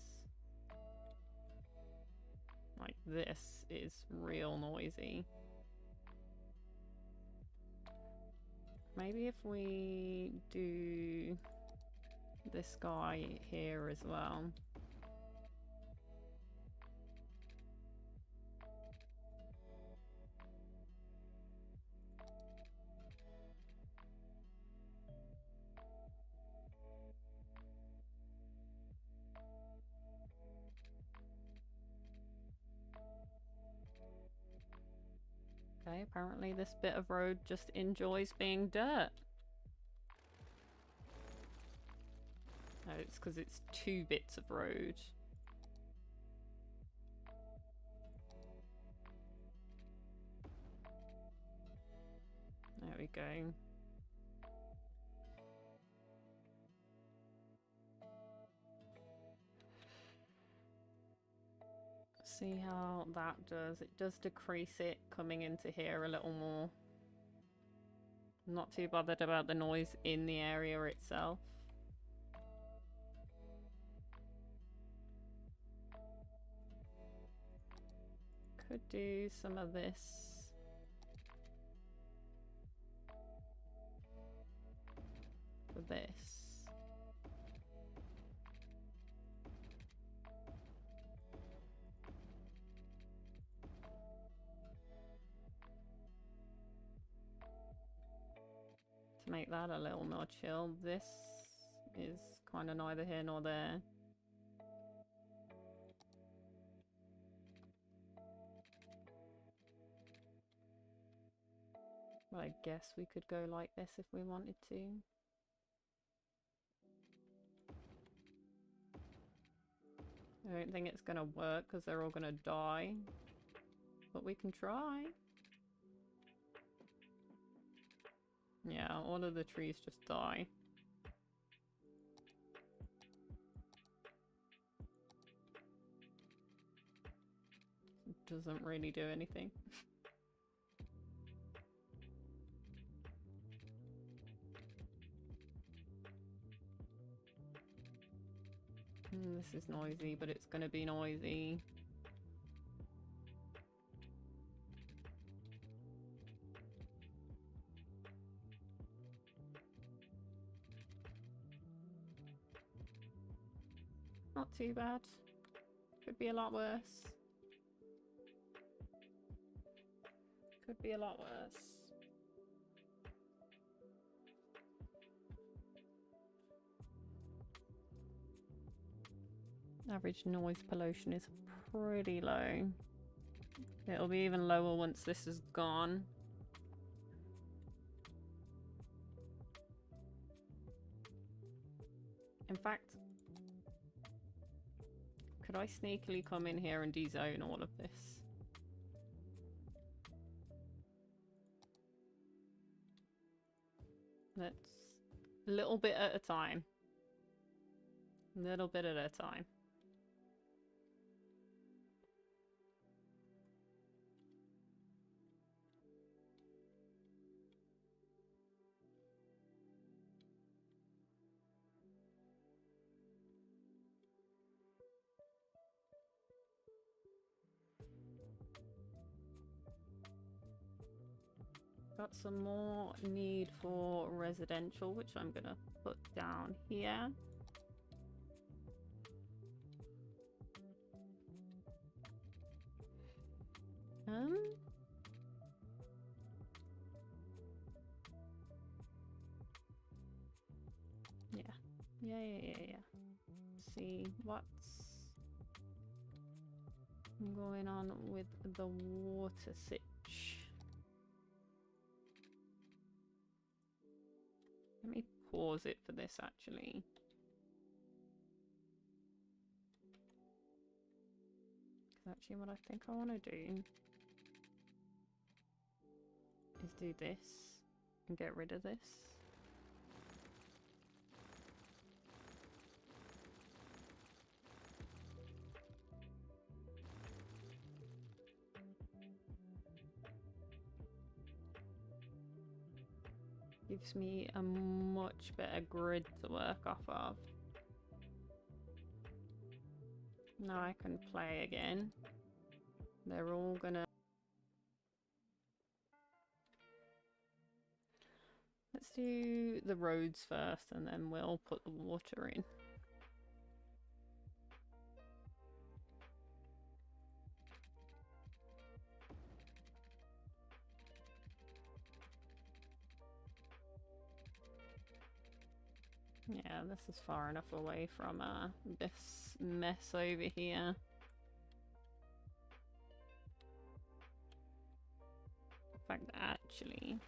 Like this is real noisy. Maybe if we do this guy here as well. Okay, apparently this bit of road just enjoys being dirt. No, it's because it's 2 bits of road. There we go. See how that does. It does decrease it coming into here a little more. I'm not too bothered about the noise in the area itself. Could do some of this. For this. To make that a little more chill. This is kind of neither here nor there. Well, I guess we could go like this if we wanted to. I don't think it's gonna work because they're all gonna die. But we can try. Yeah, all of the trees just die. It doesn't really do anything. This is noisy, but it's gonna be noisy. Not too bad. Could be a lot worse. Could be a lot worse. Average noise pollution is pretty low. It'll be even lower once this is gone. In fact, could I sneakily come in here and dezone all of this? Let's... a little bit at a time. A little bit at a time. Got some more need for residential, which I'm gonna put down here. Yeah. See what's going on with the water sitch. pause it for this actually. Actually, what I think I want to do is do this and get rid of this. Gives me a much better grid to work off of. Now I can play again. They're all gonna... Let's do the roads first and then we'll put the water in. Yeah, this is far enough away from this mess over here. In fact, actually,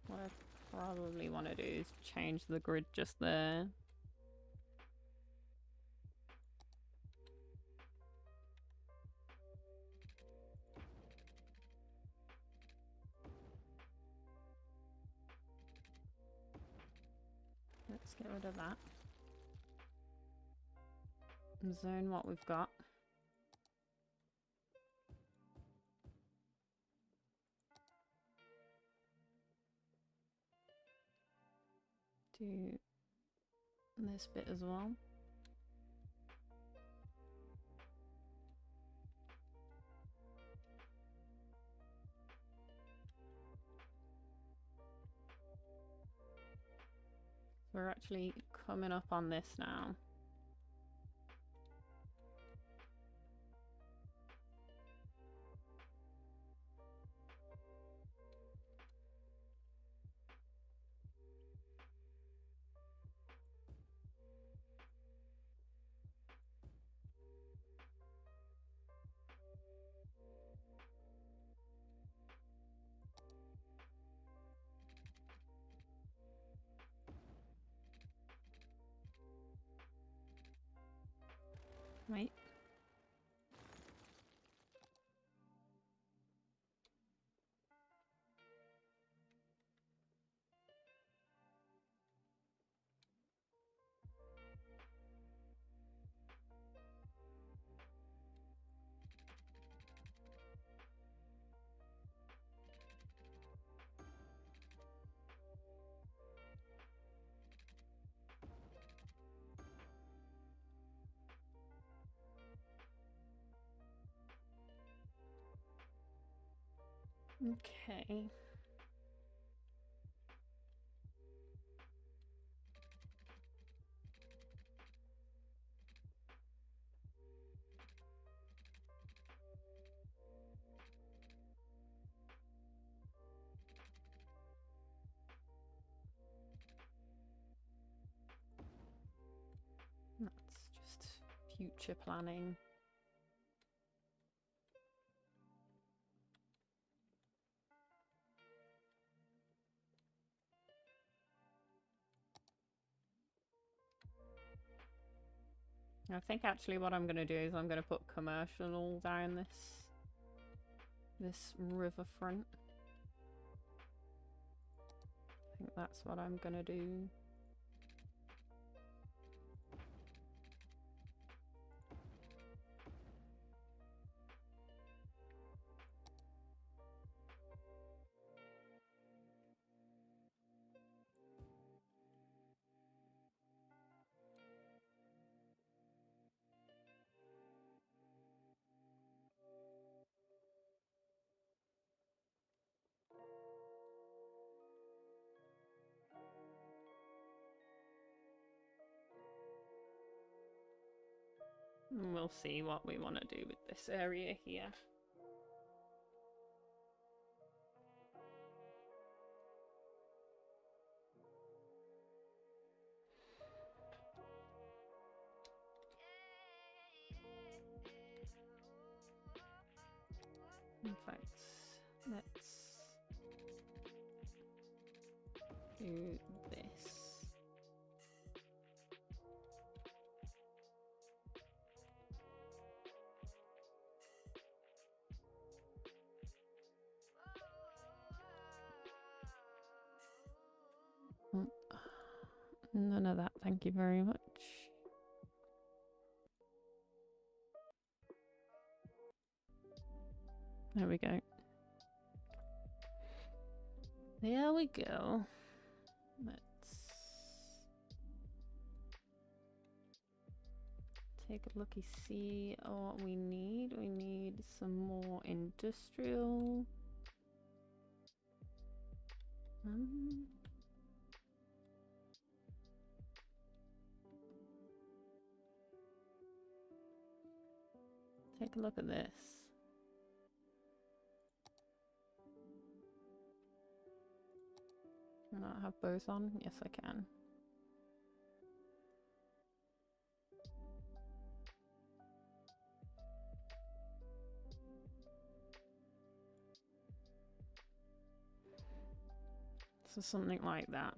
what I probably want to do is change the grid just there. Let's get rid of that. Zone what we've got. Do this bit as well. We're actually coming up on this now. Wait. Okay. That's just future planning. I think actually what I'm going to do is I'm going to put commercial all down this riverfront. I think that's what I'm going to do. And we'll see what we want to do with this area here. In fact, let's do this. None of that, thank you very much. There we go. There we go. Let's take a looky, see what we need. We need some more industrial. Take a look at this. Can I have both on? Yes, I can. So something like that.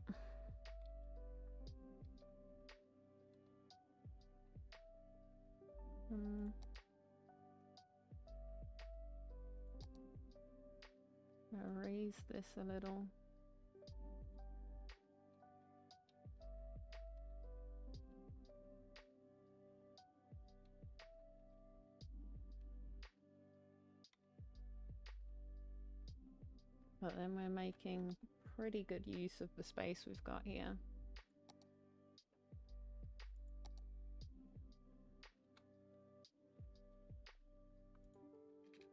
I'll raise this a little. But then we're making pretty good use of the space we've got here.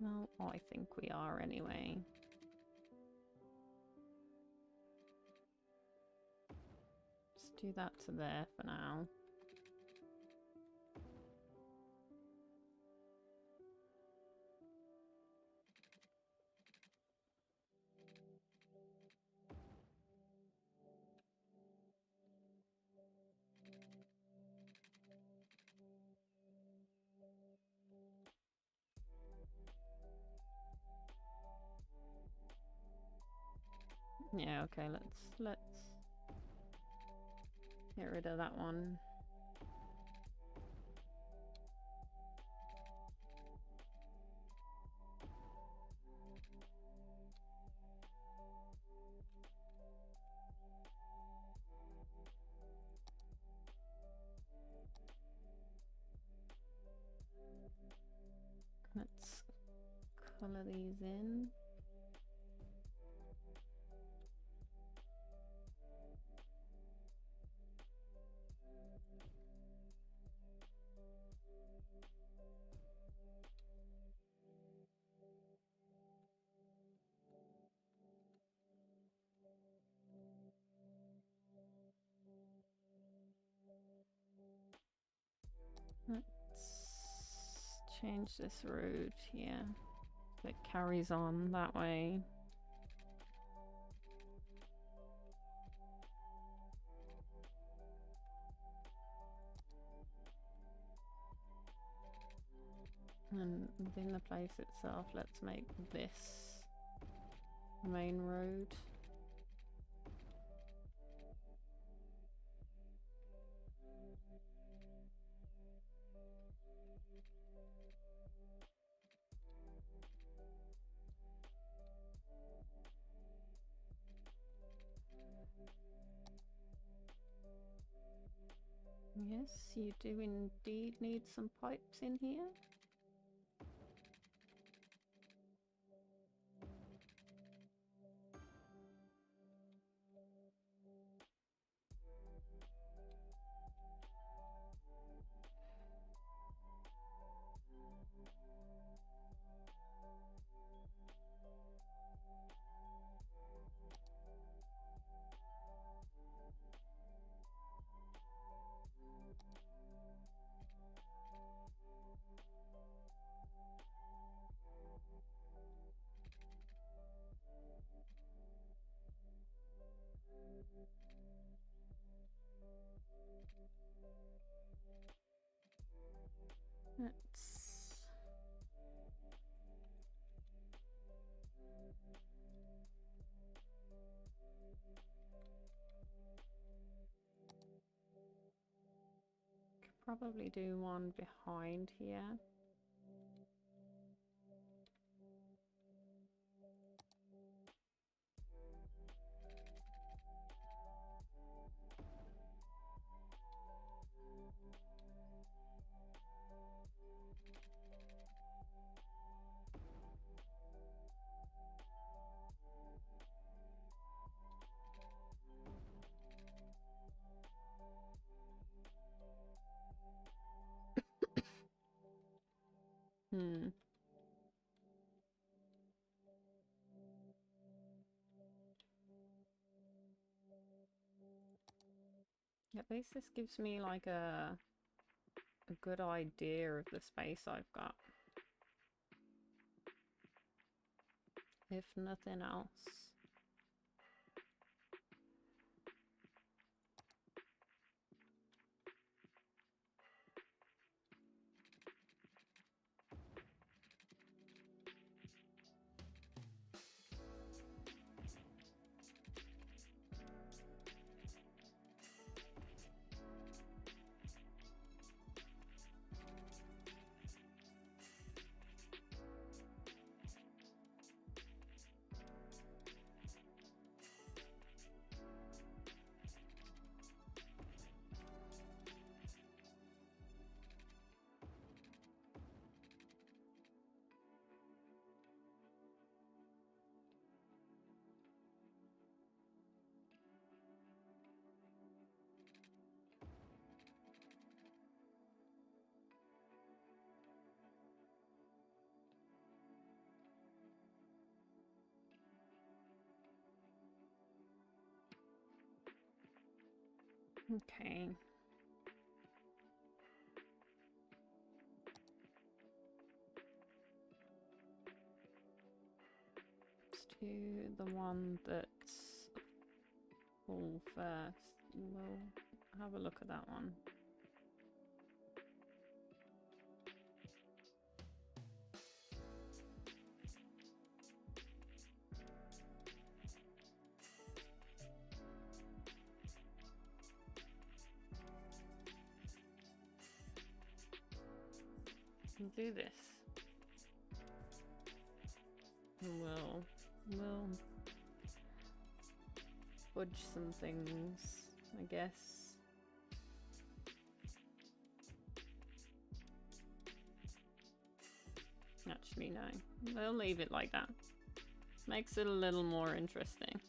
Well, I think we are anyway. Just do that to there for now. Yeah, okay, let's get rid of that one. Let's color these in. Let's change this road here. So it carries on that way. And within the place itself, let's make this the main road. Yes, you do indeed need some pipes in here. Let's probably do one behind here. At least this gives me like a good idea of the space I've got. If nothing else. Okay. Let's do the one that's full first. We'll have a look at that one. We'll do this. We'll fudge some things, I guess. Actually, no. We'll leave it like that. Makes it a little more interesting.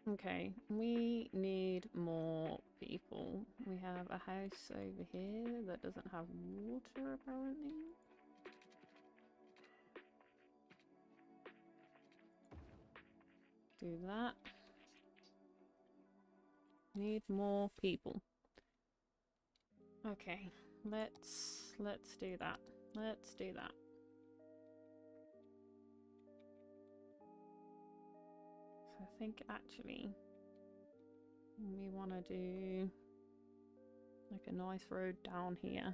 Okay, we need more people. We have a house over here that doesn't have water, apparently. Do that. Need more people. Okay, let's do that. Let's do that. So I think actually we want to do like a nice road down here.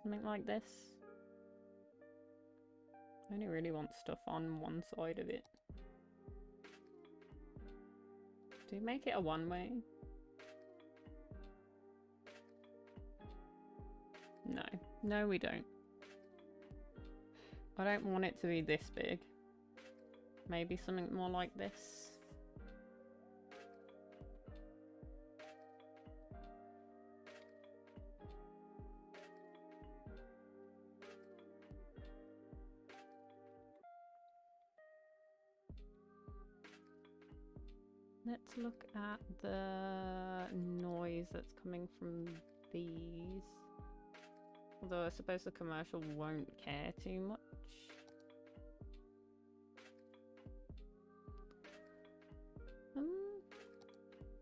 Something like this. I only really want stuff on one side of it. Do you make it a one-way? No. No, we don't. I don't want it to be this big. Maybe something more like this. Let's look at the noise that's coming from these. Although I suppose the commercial won't care too much.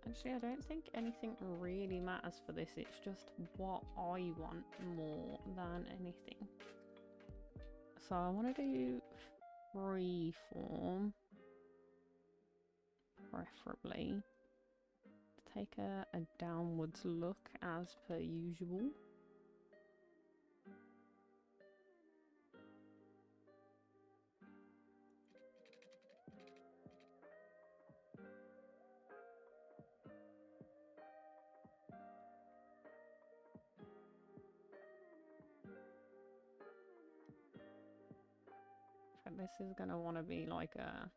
Actually, I don't think anything really matters for this. It's just what I want more than anything. So I want to do freeform. Preferably. take a downwards look as per usual. This is gonna want to be like a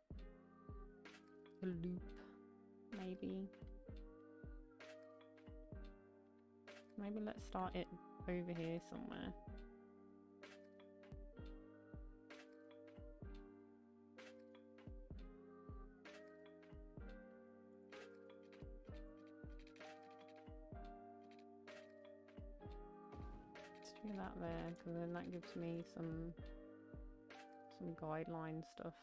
loop, maybe. Maybe let's start it over here somewhere. Let's do that there, because then that gives me some guideline stuff.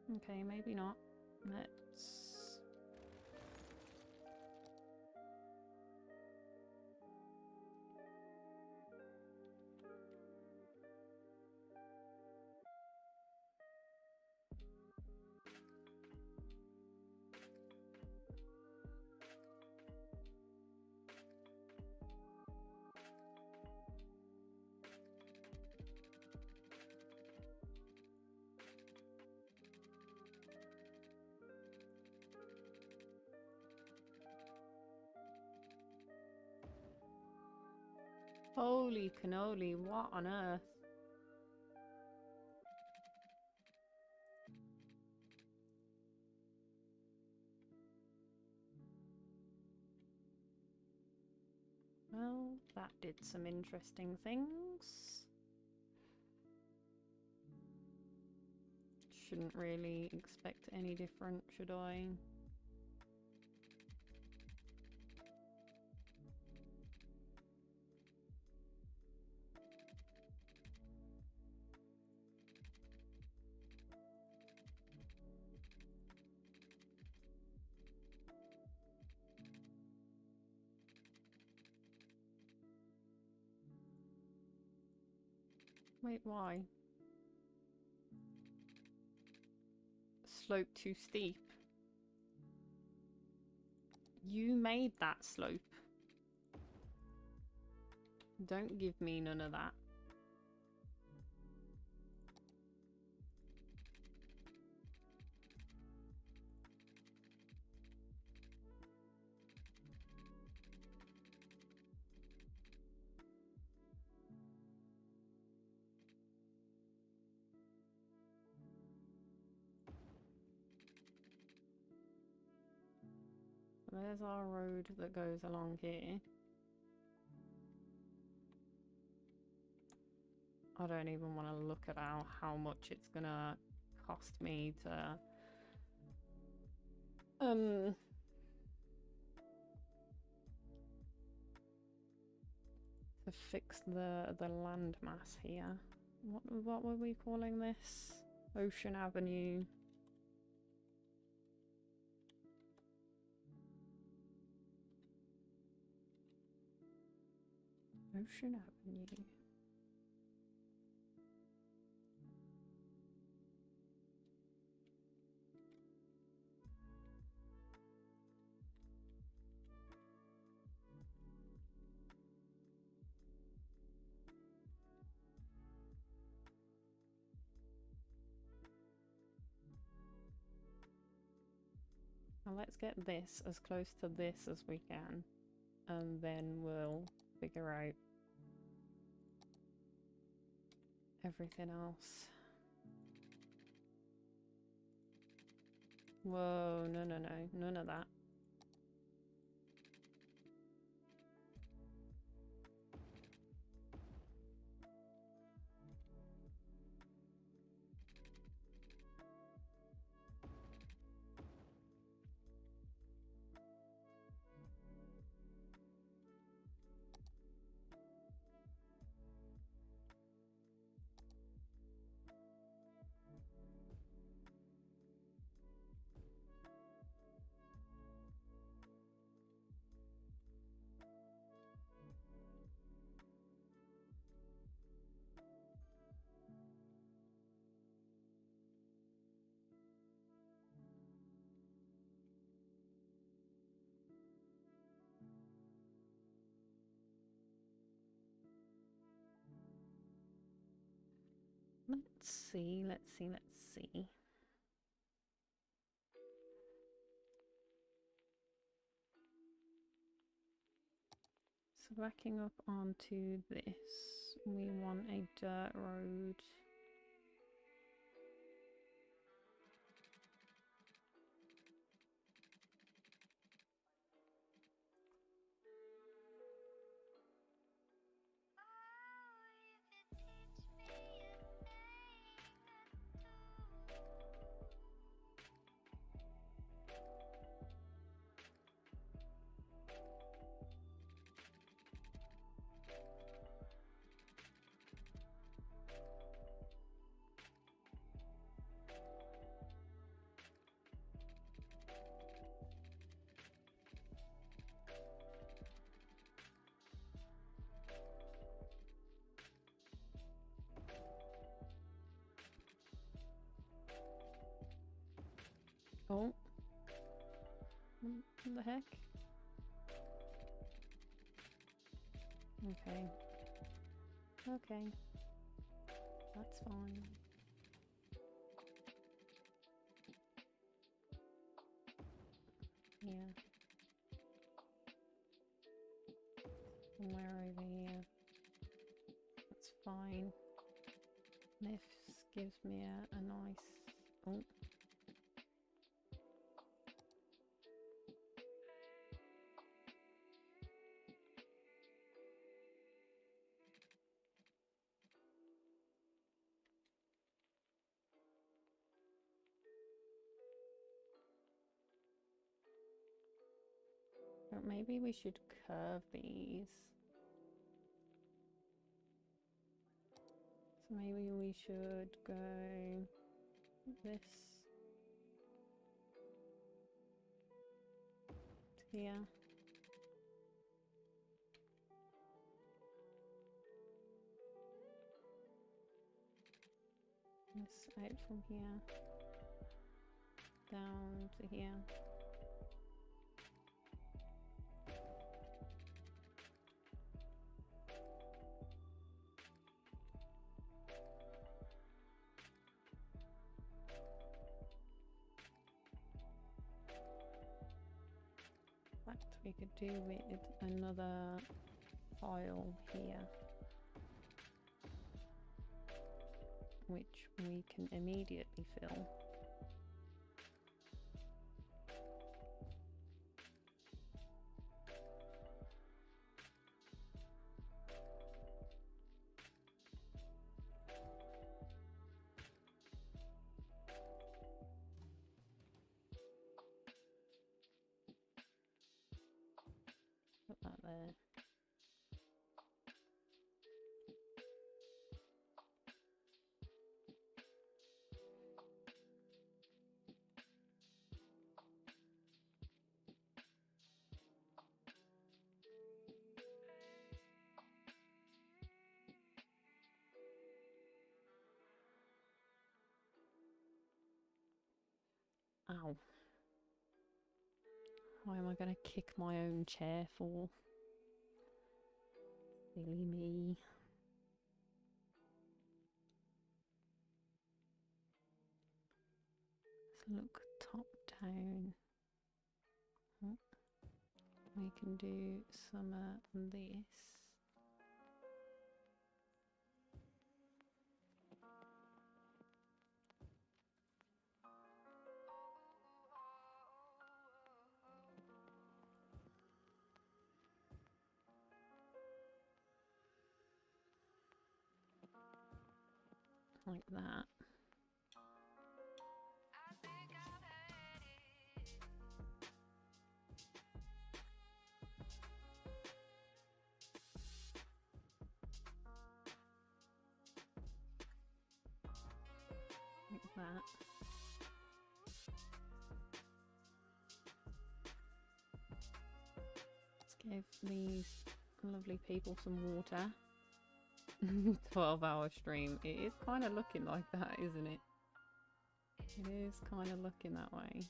Okay, maybe not. Let's... Holy cannoli, what on earth? Well, that did some interesting things. Shouldn't really expect any different, should I? Wait, why? Slope too steep. You made that slope. Don't give me none of that. There's our road that goes along here. I don't even want to look at how much it's gonna cost me to fix the landmass here. What were we calling this? Ocean Avenue. Ocean Avenue. Now let's get this as close to this as we can, and then we'll figure out everything else. Whoa, no, no, no, none of that. Let's see, let's see, let's see. So backing up onto this, we want a dirt road. Oh. What the heck? Okay. Okay. That's fine. Yeah. Somewhere over here. That's fine. This gives me a nice... Oh. But maybe we should curve these. So maybe we should go this to here. This out from here down to here. That we could do with another file here, which we can immediately fill. Put that there. Ow. Why am I going to kick my own chair for? Silly me. Let's look top down. Oh. We can do some of this. Like that. Like that. Let's give these lovely people some water. 12-hour stream. It is kind of looking like that, isn't it? It is kind of looking that way.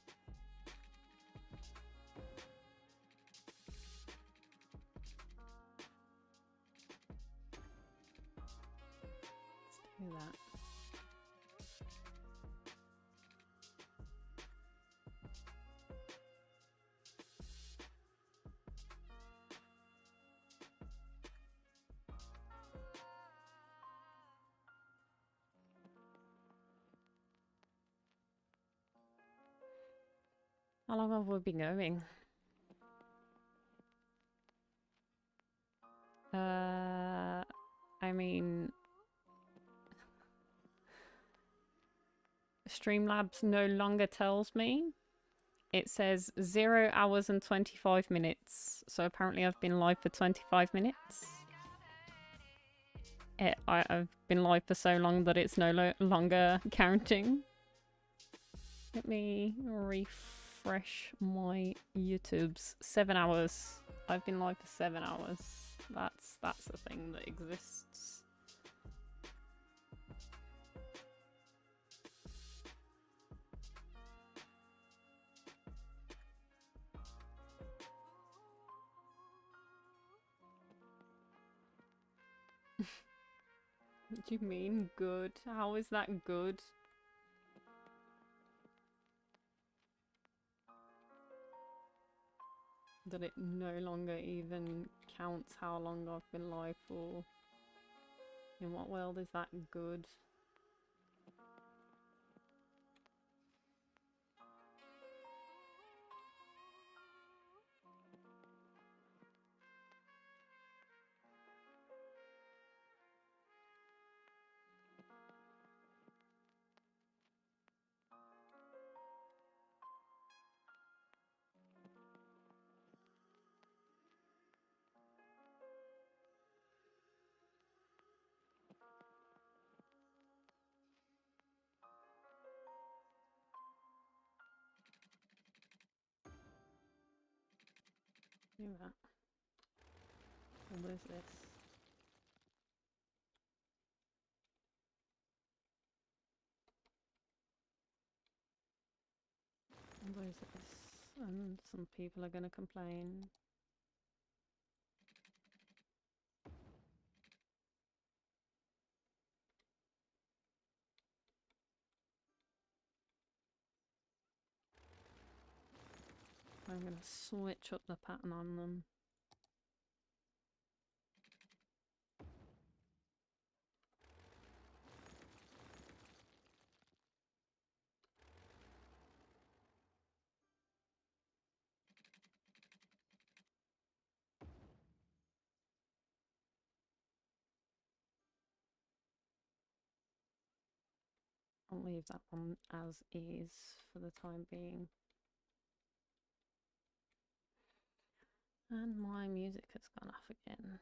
Let's do that. How long have we been going? I mean, Streamlabs no longer tells me. It says 0 hours and 25 minutes. So apparently I've been live for 25 minutes. I've been live for so long that it's no longer counting. Let me refresh my YouTubes. 7 hours. I've been live for 7 hours. That's a thing that exists. What do you mean good? How is that good? That it no longer even counts how long I've been live for. In what world is that good? Do that. What is this? What is this? And some people are gonna complain. I'm gonna switch up the pattern on them. I'll leave that one as is for the time being. And my music has gone off again.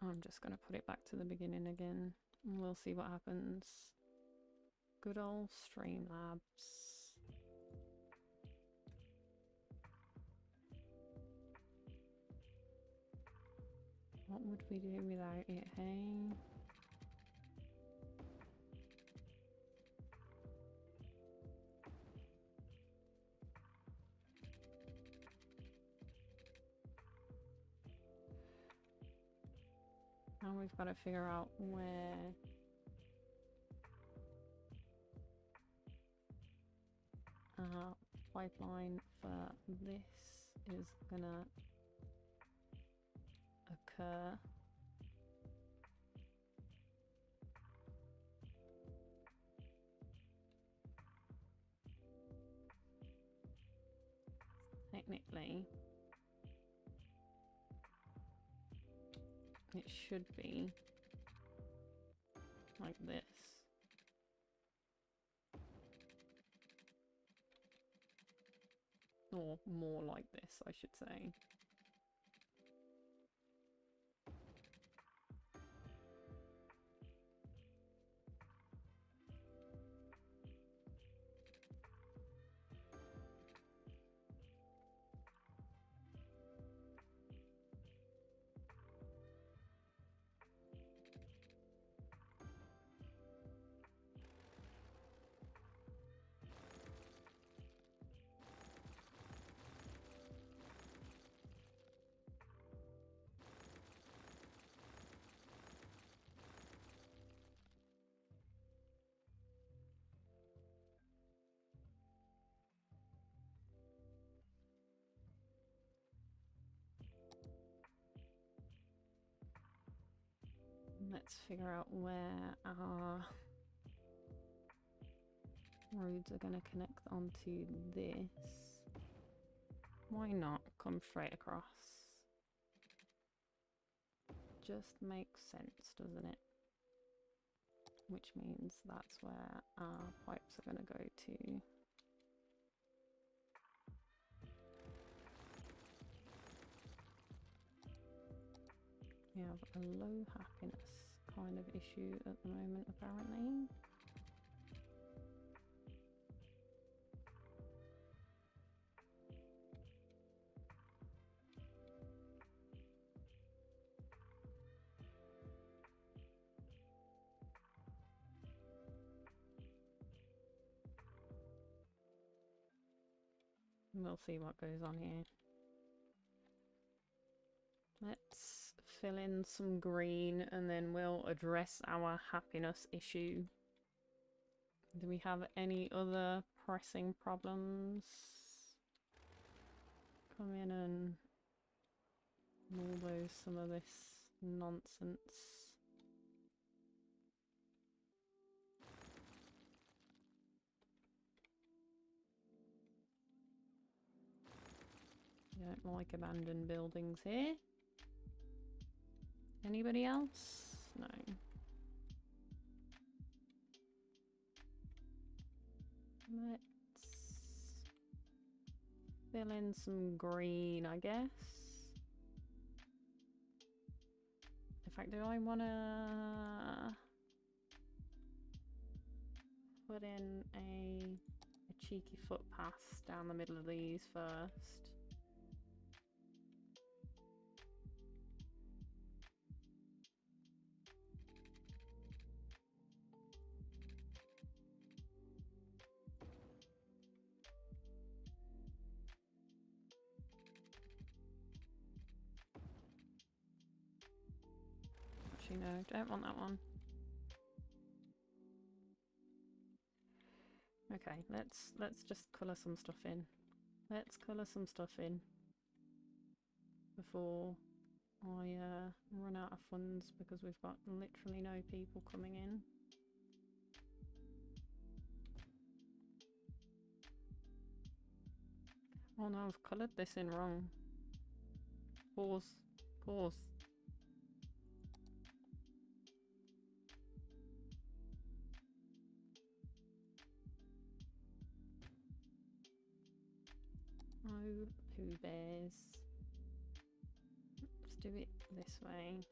I'm just gonna put it back to the beginning again, and we'll see what happens. Good old Streamlabs. What would we do without it, hey? Now we've got to figure out where our pipeline for this is gonna occur. Technically, it should be like this. Or more like this, I should say. let's figure out where our roads are going to connect onto this. Why not come straight across? Just makes sense, doesn't it? Which means that's where our pipes are going to go to. We have a low happiness kind of issue at the moment, apparently. We'll see what goes on here. Let's fill in some green and then we'll address our happiness issue. Do we have any other pressing problems? Come in and bulldoze some of this nonsense. You don't like abandoned buildings here? Anybody else? No. Let's fill in some green, I guess. In fact, do I want to put in a cheeky footpath down the middle of these first? Actually, no, don't want that one. Okay, let's just colour some stuff in. Let's colour some stuff in before I run out of funds, because we've got literally no people coming in. Oh no, I've coloured this in wrong. Pause. Pause. Oh, Pooh Bears. Let's do it this way.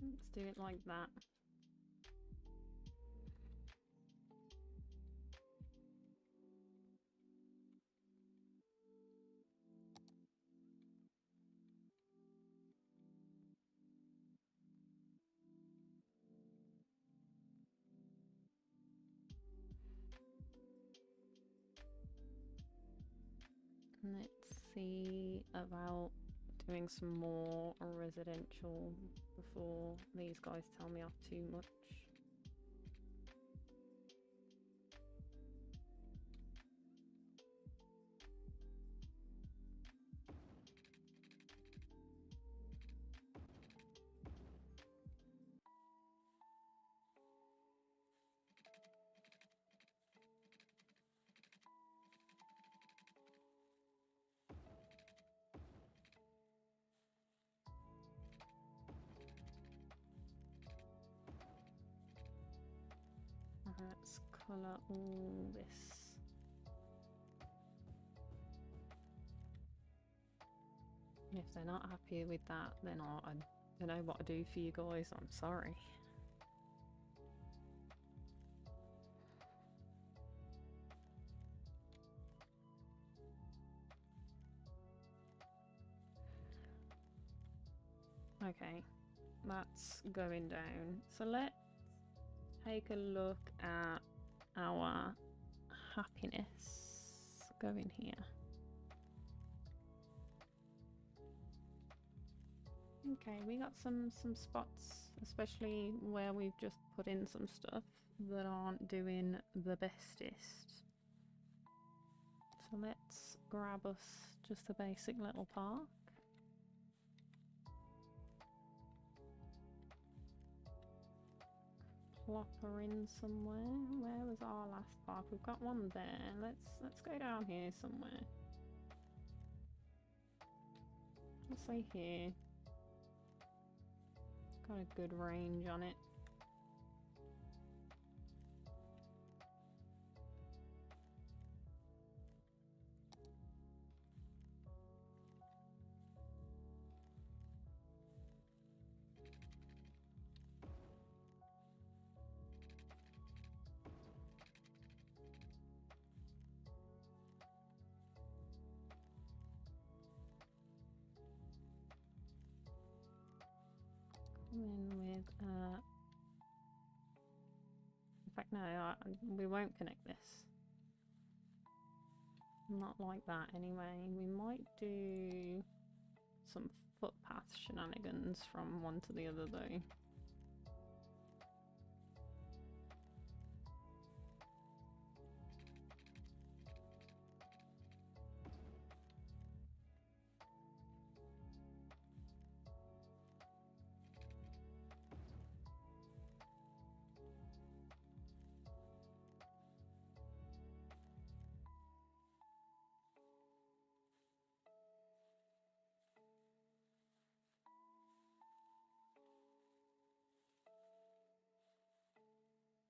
Let's do it like that. Let's see about doing some more residential before these guys tell me off too much. Let's colour all this. If they're not happy with that, then I don't know what to do for you guys. I'm sorry. Okay, that's going down. So let's take a look at our happiness. Go in here. Okay, we got some spots, especially where we've just put in some stuff that aren't doing the bestest. So let's grab us just a basic little park. Plop her in somewhere. Where was our last park? We've got one there. Let's go down here somewhere. Let's say here. Got a good range on it. Come in with in fact no, we won't connect this. Not like that anyway. We might do some footpath shenanigans from one to the other though.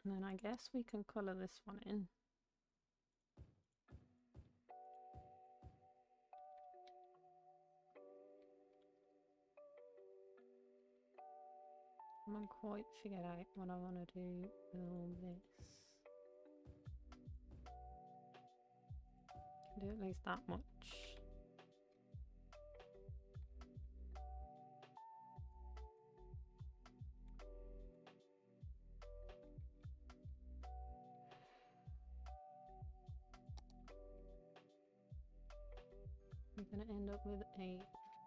And then I guess we can colour this one in. I haven't quite figured out what I want to do with all this. Can do at least that much. We're going to end up with a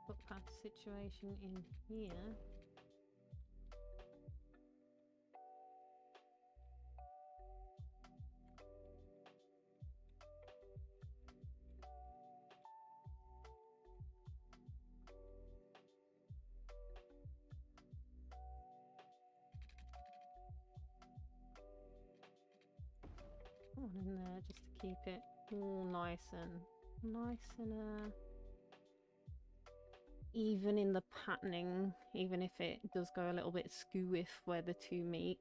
footpath situation in here. One in there just to keep it all nice and even in the patterning, even if it does go a little bit skew-if where the two meet.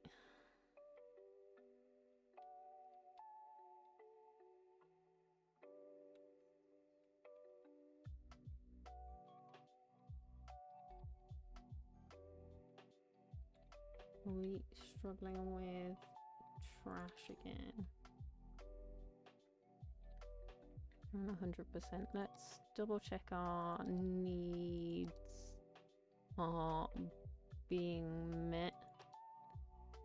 Are we struggling with trash again? I'm 100%. Let's double check our needs are being met.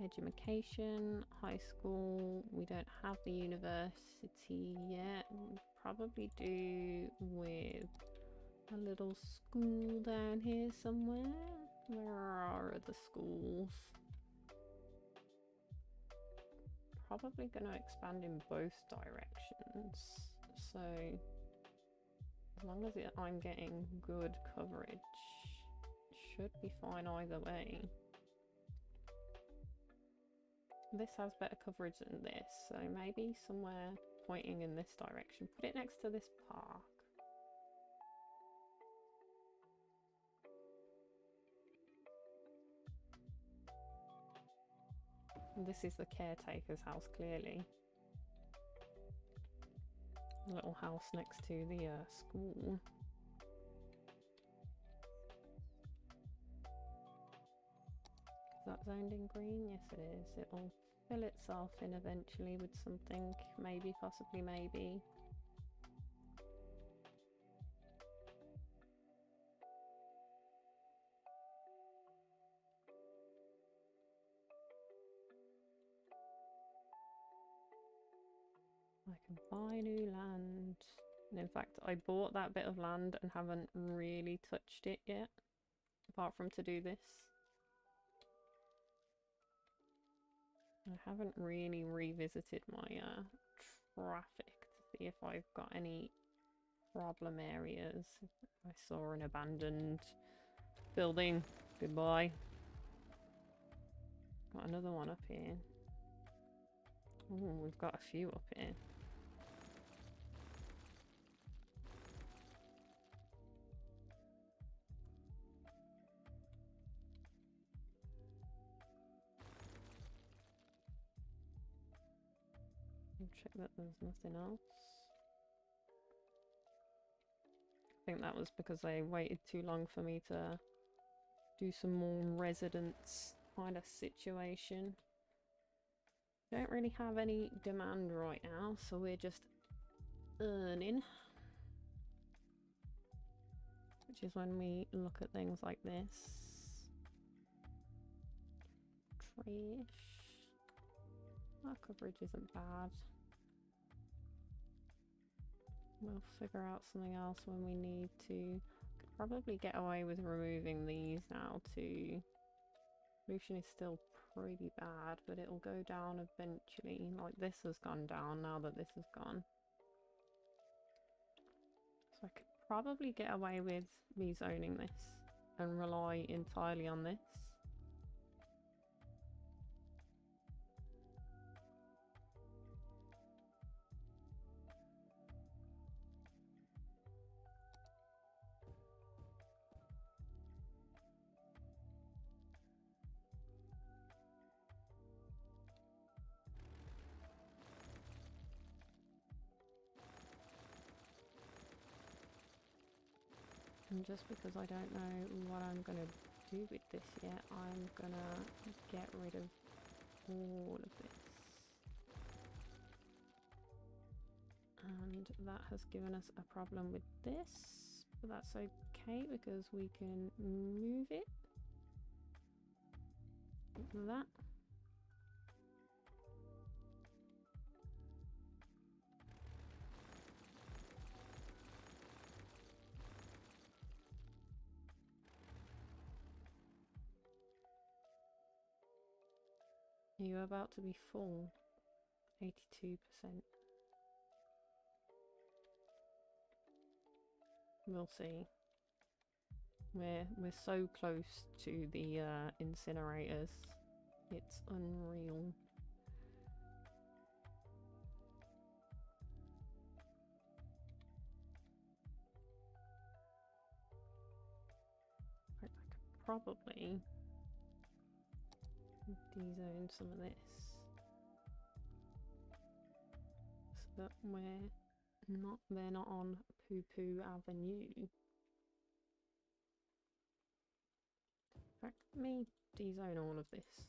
Education, high school, we don't have the university yet. We'll probably do with a little school down here somewhere. Where are the schools? Probably going to expand in both directions. So as long as I'm getting good coverage, should be fine either way. This has better coverage than this, so maybe somewhere pointing in this direction. Put it next to this park. This is the caretaker's house, clearly. A little house next to the school. Is that zoned in green? Yes it is. It'll fill itself in eventually with something. Maybe, possibly, maybe. I can buy new land. And in fact, I bought that bit of land and haven't really touched it yet. apart from to do this. I haven't really revisited my traffic to see if I've got any problem areas. I saw an abandoned building. Goodbye. Got another one up here. Oh, we've got a few up here. I'll check that there's nothing else. I think that was because I waited too long for me to do some more residence kind of situation. Don't really have any demand right now, so we're just earning. Which is when we look at things like this. Trash. Our coverage isn't bad. We'll figure out something else when we need to. Could probably get away with removing these now too. Pollution is still pretty bad, but it'll go down eventually. Like this has gone down now that this has gone. So I could probably get away with me zoning this and rely entirely on this. And just because I don't know what I'm going to do with this yet, I'm going to get rid of all of this. And that has given us a problem with this, but that's okay because we can move it. Like that. You're about to be full. 82%. We'll see. We're so close to the incinerators. It's unreal. I could probably de-zone some of this so that they're not on Poo Poo Avenue. In fact, let me de-zone all of this.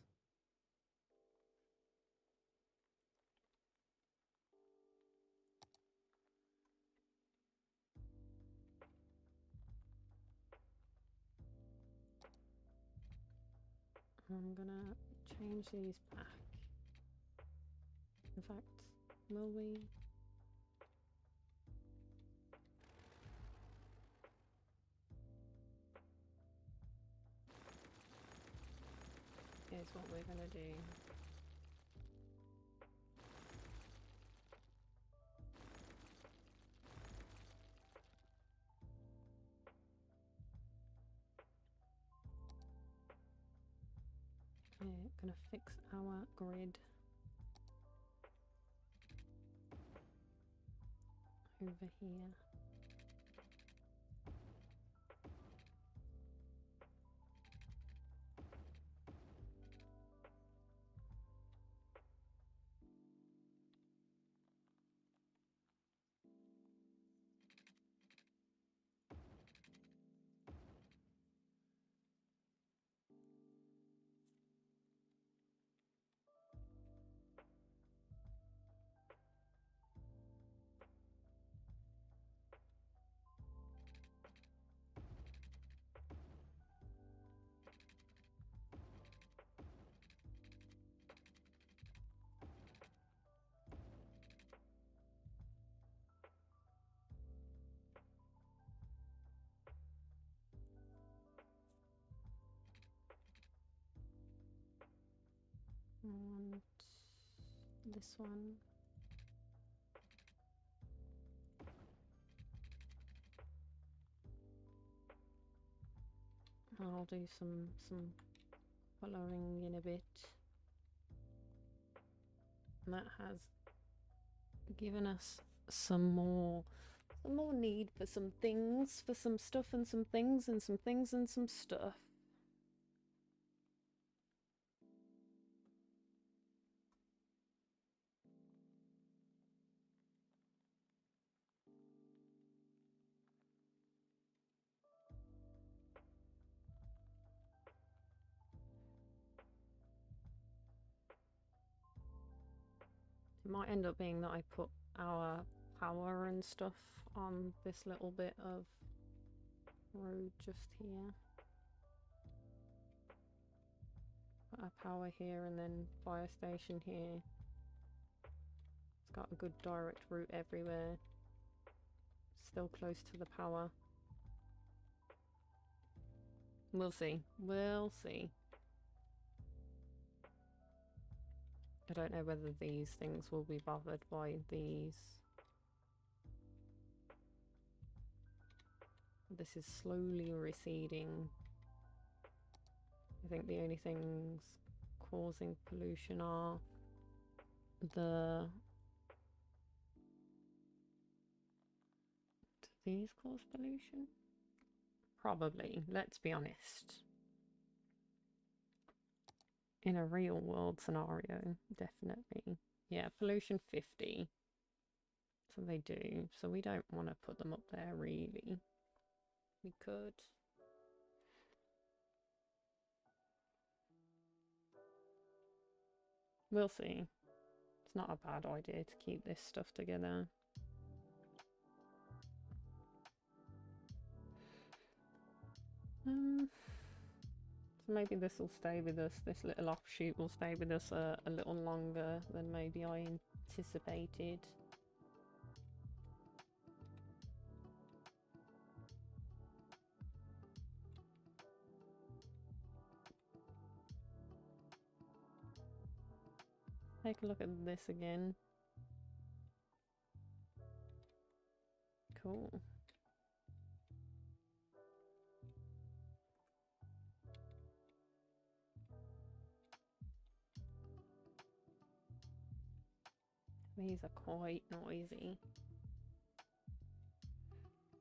I'm gonna change these back. In fact, will we? Here's what we're gonna do. We're gonna fix our grid over here. And this one. I'll do some colouring in a bit. And that has given us some more need for some things, for some stuff and some things and some things and some stuff. It might end up being that I put our power and stuff on this little bit of road just here. Put our power here and then fire station here. It's got a good direct route everywhere. Still close to the power. We'll see. We'll see. I don't know whether these things will be bothered by these. This is slowly receding. I think the only things causing pollution are the... Do these cause pollution? Probably, let's be honest. In a real world scenario, definitely. Yeah, pollution 50. So they do. So we don't want to put them up there, really. We could. We'll see. It's not a bad idea to keep this stuff together. So maybe this will stay with us. This little offshoot will stay with us a little longer than maybe I anticipated. Take a look at this again. Cool. These are quite noisy.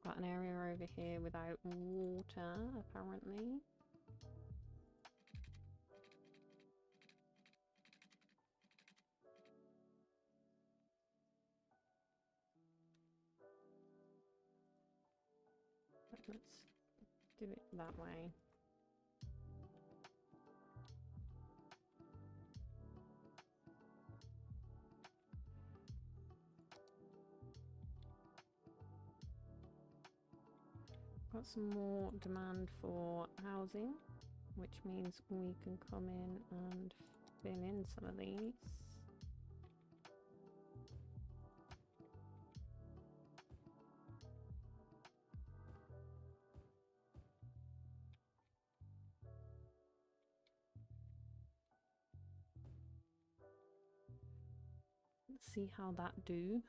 Got an area over here without water, apparently. Let's do it that way. Got some more demand for housing, which means we can come in and fill in some of these. Let's see how that do.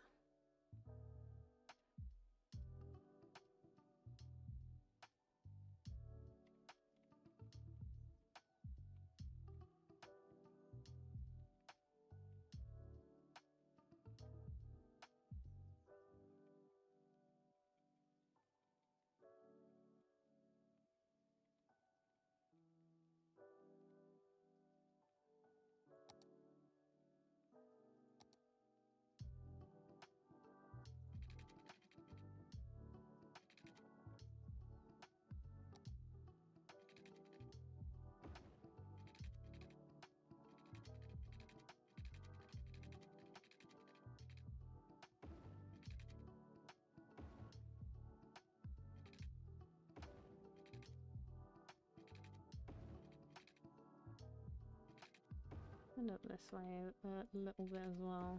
And up this way a little bit as well.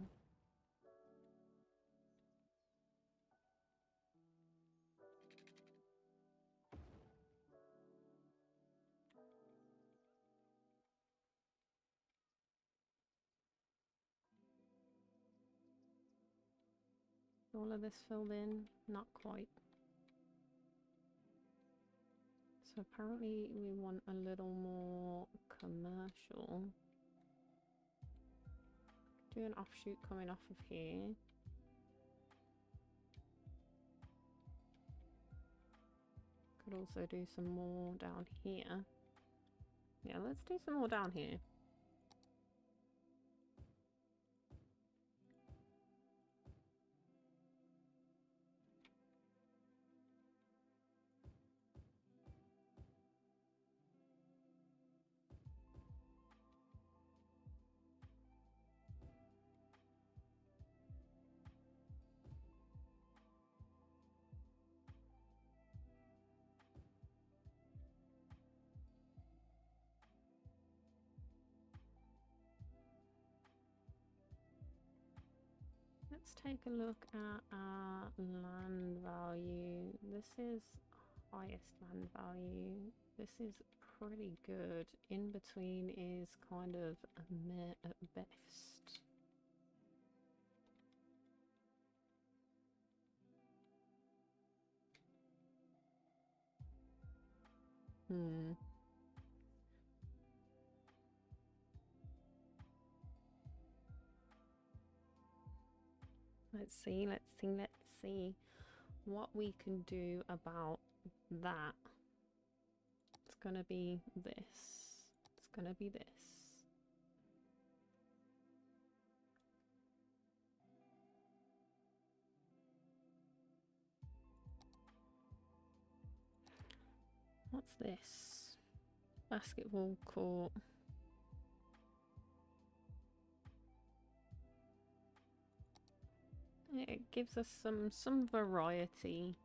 all of this filled in? Not quite. So apparently we want a little more commercial. Do an offshoot coming off of here. Could also do some more down here. Yeah, let's do some more down here. Let's take a look at our land value. This is highest land value. This is pretty good. In between is kind of a meh at best. Let's see what we can do about that. It's gonna be this. It's gonna be this. What's this? Basketball court. It gives us some variety.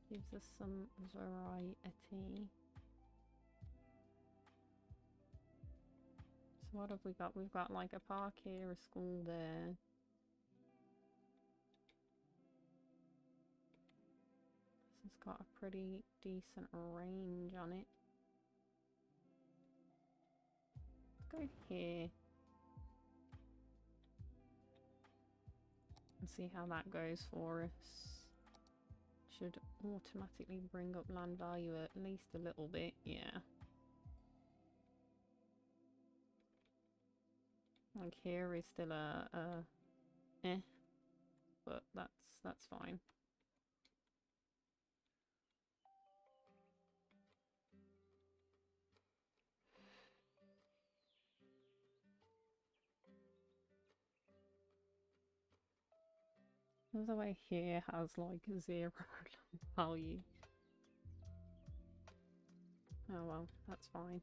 Gives us some variety. So what have we got? We've got like a park here, a school there. This has got a pretty decent range on it. Let's go here and see how that goes for us. Should automatically bring up land value at least a little bit, yeah. Like here is still a but that's fine. The other way here has like 0 value. Oh well, that's fine.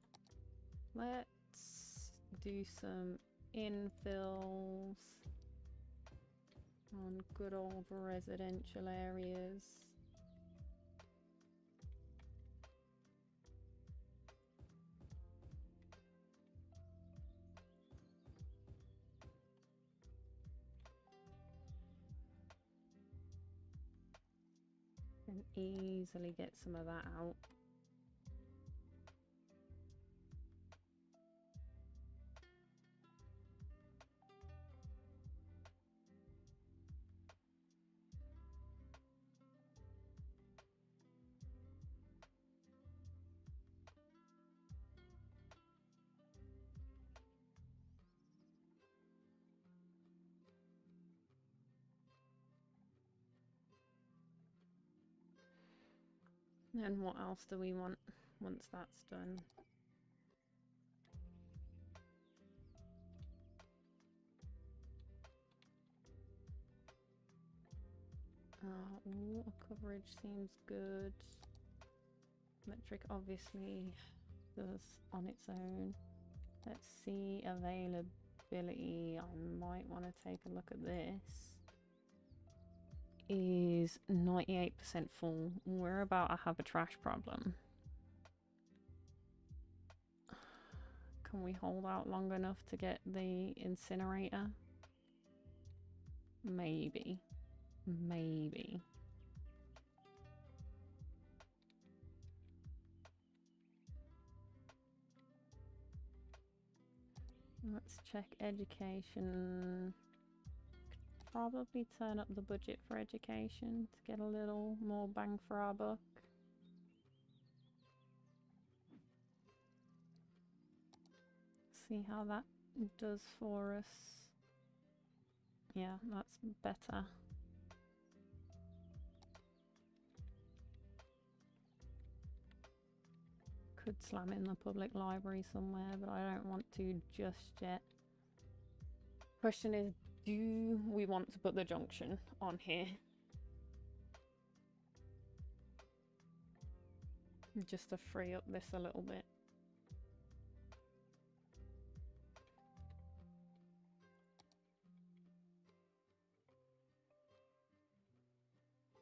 Let's do some infills on good old residential areas. Can easily get some of that out. And what else do we want once that's done? Water coverage seems good. Electric obviously does on its own. Let's see availability. I might want to take a look at this. Is 98% full. We're about to have a trash problem. Can we hold out long enough to get the incinerator? Maybe. Maybe. Let's check education. Probably turn up the budget for education to get a little more bang for our buck. See how that does for us. Yeah, that's better. Could slam in the public library somewhere, but I don't want to just yet. Question is, do we want to put the junction on here? Just to free up this a little bit.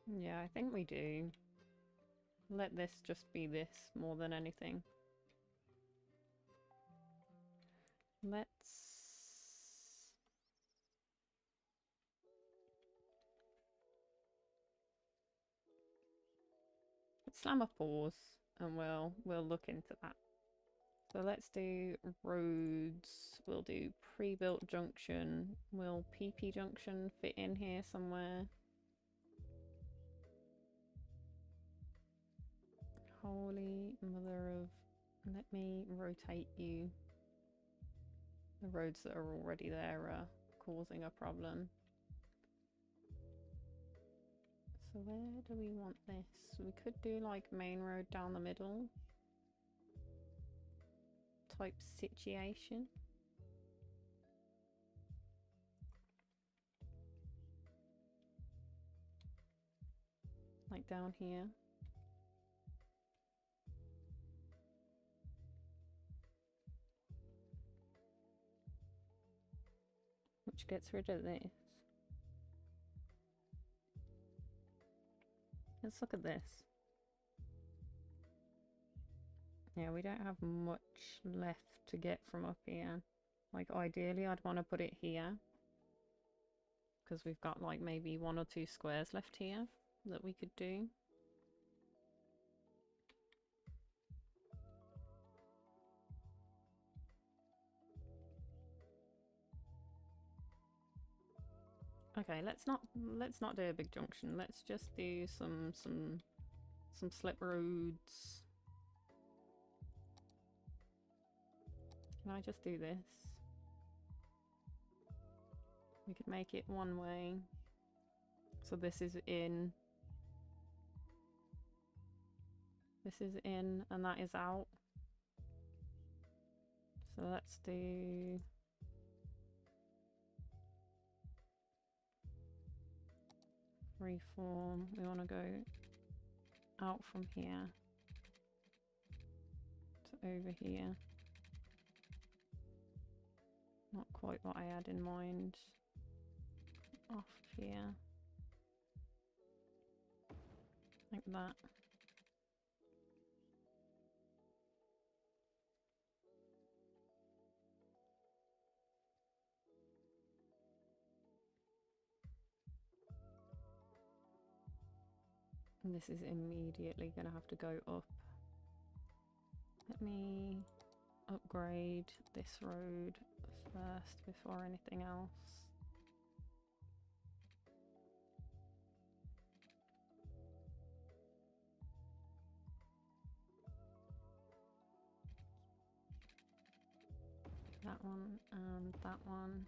Yeah, I think we do. Let this just be this more than anything. Let's slam a pause and we'll look into that. So let's do roads. We'll do pre-built junction. Will PP junction fit in here somewhere? Holy mother of... Let me rotate you. The roads that are already there are causing a problem. So where do we want this? We could do like main road down the middle type situation. Like down here. Which gets rid of this. Let's look at this. Yeah, we don't have much left to get from up here. Like ideally I'd want to put it here. Because we've got like maybe 1 or 2 squares left here that we could do. Okay, let's not do a big junction. Let's just do some slip roads. Can I just do this? We could make it one way. So this is in. This is in and that is out. So let's do... Reform. We want to go out from here to over here. Not quite what I had in mind. Off here. Like that. And this is immediately going to have to go up. Let me upgrade this road first before anything else. That one and that one.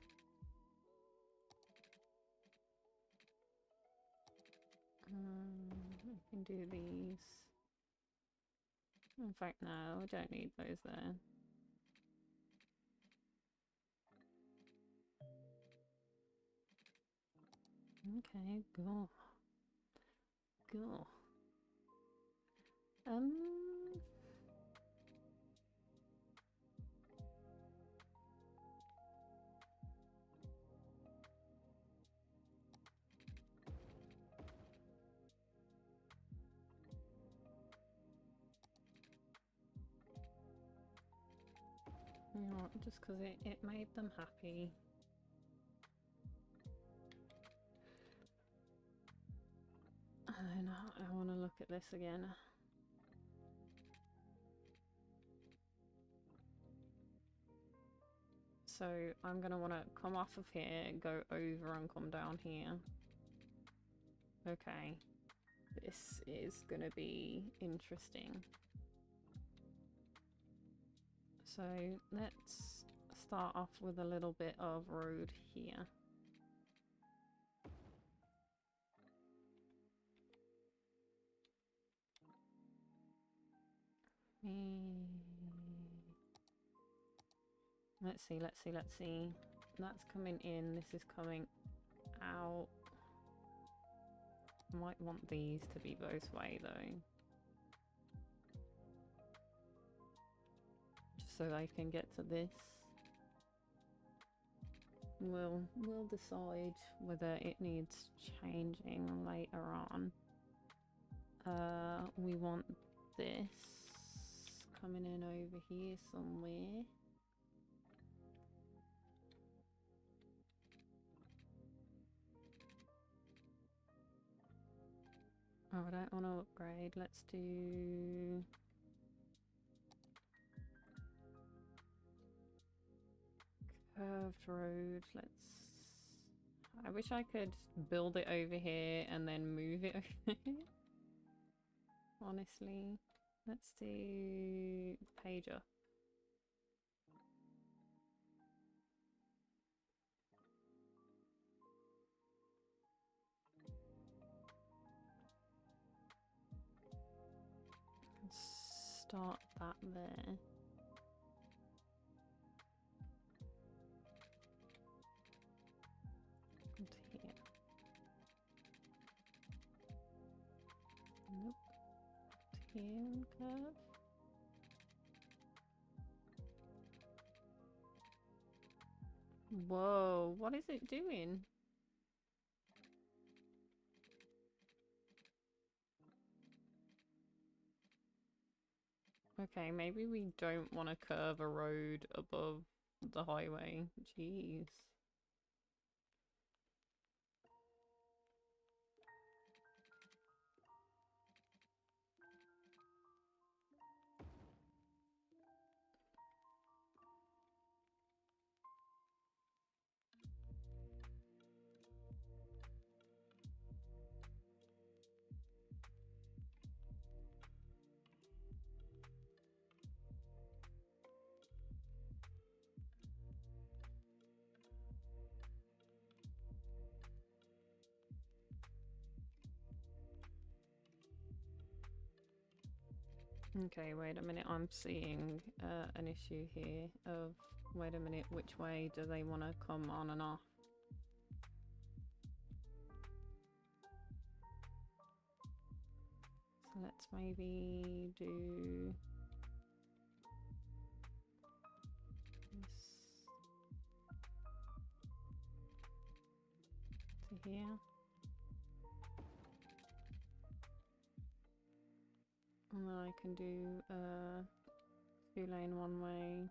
I can do these. In fact, no, I don't need those there. Okay, go. Go. You know what, just because it made them happy. And I want to look at this again. So I'm gonna want to come off of here, go over and come down here. Okay. This is gonna be interesting. So let's start off with a little bit of road here. Let's see, let's see, let's see. That's coming in, this is coming out. Might want these to be both way though. Just so they can get to this. We'll decide whether it needs changing later on. We want this coming in over here somewhere. Oh, I don't want to upgrade. Let's do... curved road. Let's... I wish I could build it over here and then move it over here. Honestly. Let's do... page up. Start that there. And here. Nope. Here and curve. Whoa, what is it doing? Okay, maybe we don't want to curve a road above the highway. Jeez. Okay, wait a minute, I'm seeing an issue here of, wait a minute, which way do they want to come on and off? So let's maybe do this to here. And then I can do 2-lane one-way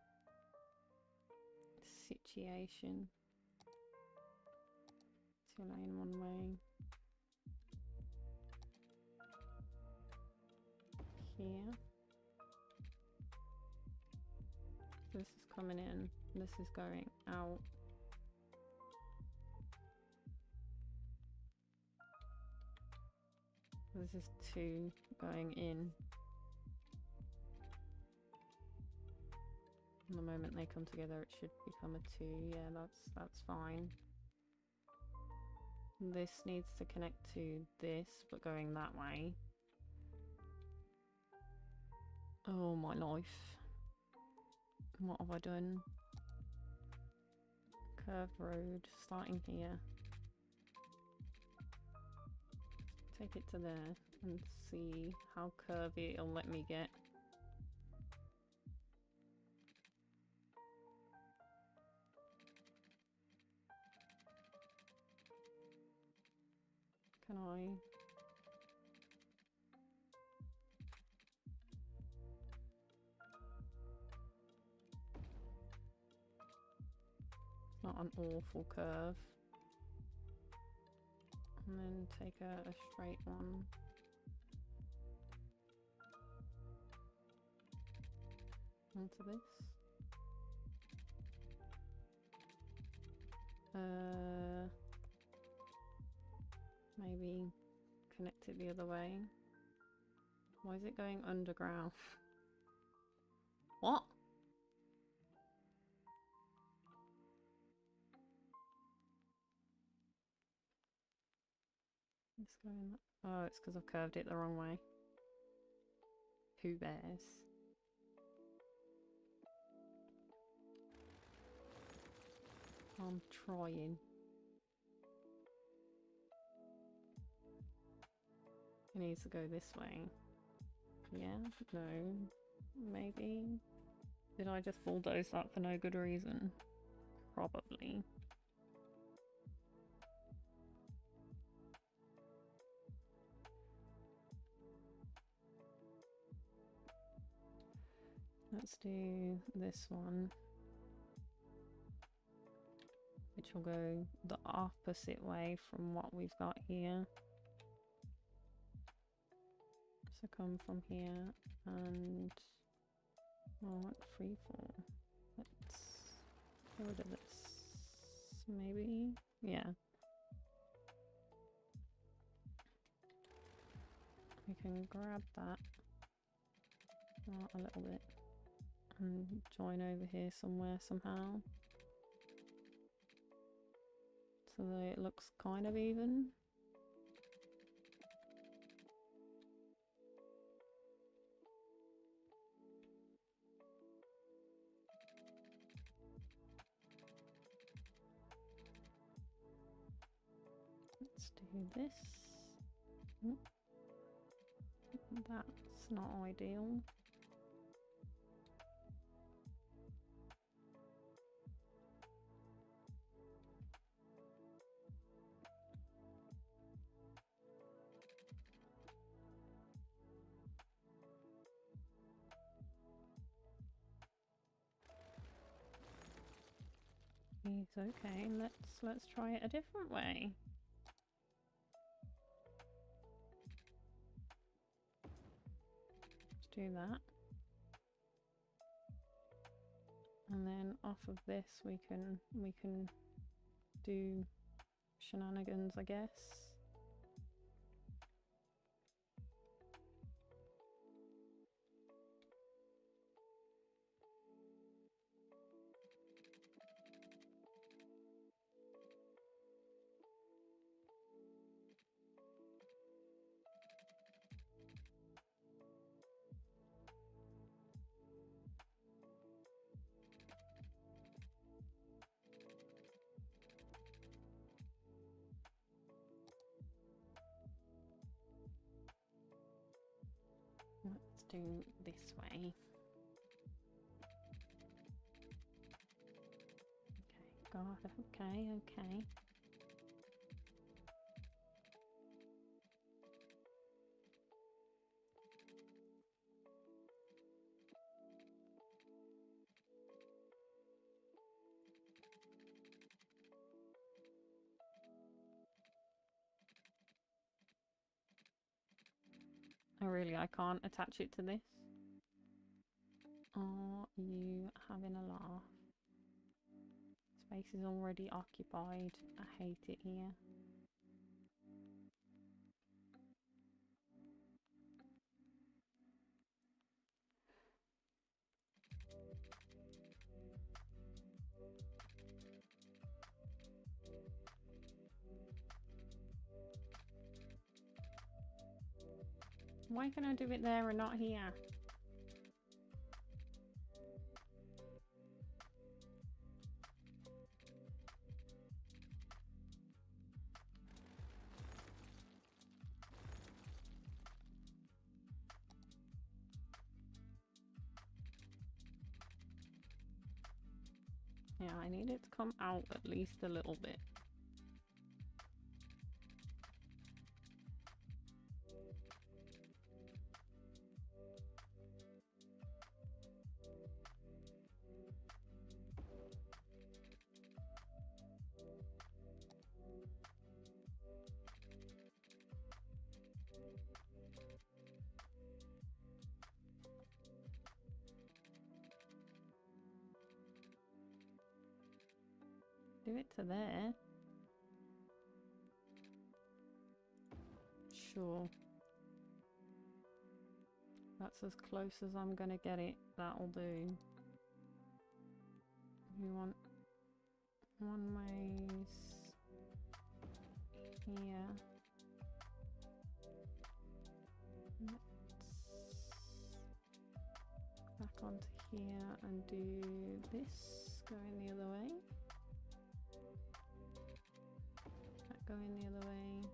situation. 2-lane one-way here. So this is coming in, this is going out. This is 2 going in. And the moment they come together, it should become a 2. Yeah, that's fine. This needs to connect to this, but going that way. Oh my life. What have I done? Curved road, starting here. Take it to there and see how curvy it'll let me get. Can I? It's not an awful curve. And then take a straight one. Onto this. Maybe connect it the other way. Why is it going underground? What? It's going... Oh, it's because I've curved it the wrong way. Who bears? I'm trying. It needs to go this way. Yeah? No. Maybe? Did I just bulldoze that for no good reason? Probably. Let's do this one, which will go the opposite way from what we've got here. So come from here and like freeform. Let's get rid of this. Maybe? Yeah. We can grab that a little bit and join over here somewhere somehow. So that it looks kind of even. Let's do this. That's not ideal. It's okay, let's try it a different way. Let's do that. And then off of this we can do shenanigans, I guess. Let's do this way. Okay, God, okay. Oh really, I can't attach it to this? Are you having a laugh? Space is already occupied. I hate it here. Why can I do it there and not here? Yeah, I need it to come out at least a little bit. Do it to there. Sure. That's as close as I'm gonna get it. That'll do. You want one ways here. Let's back onto here and do this going the other way. That going the other way.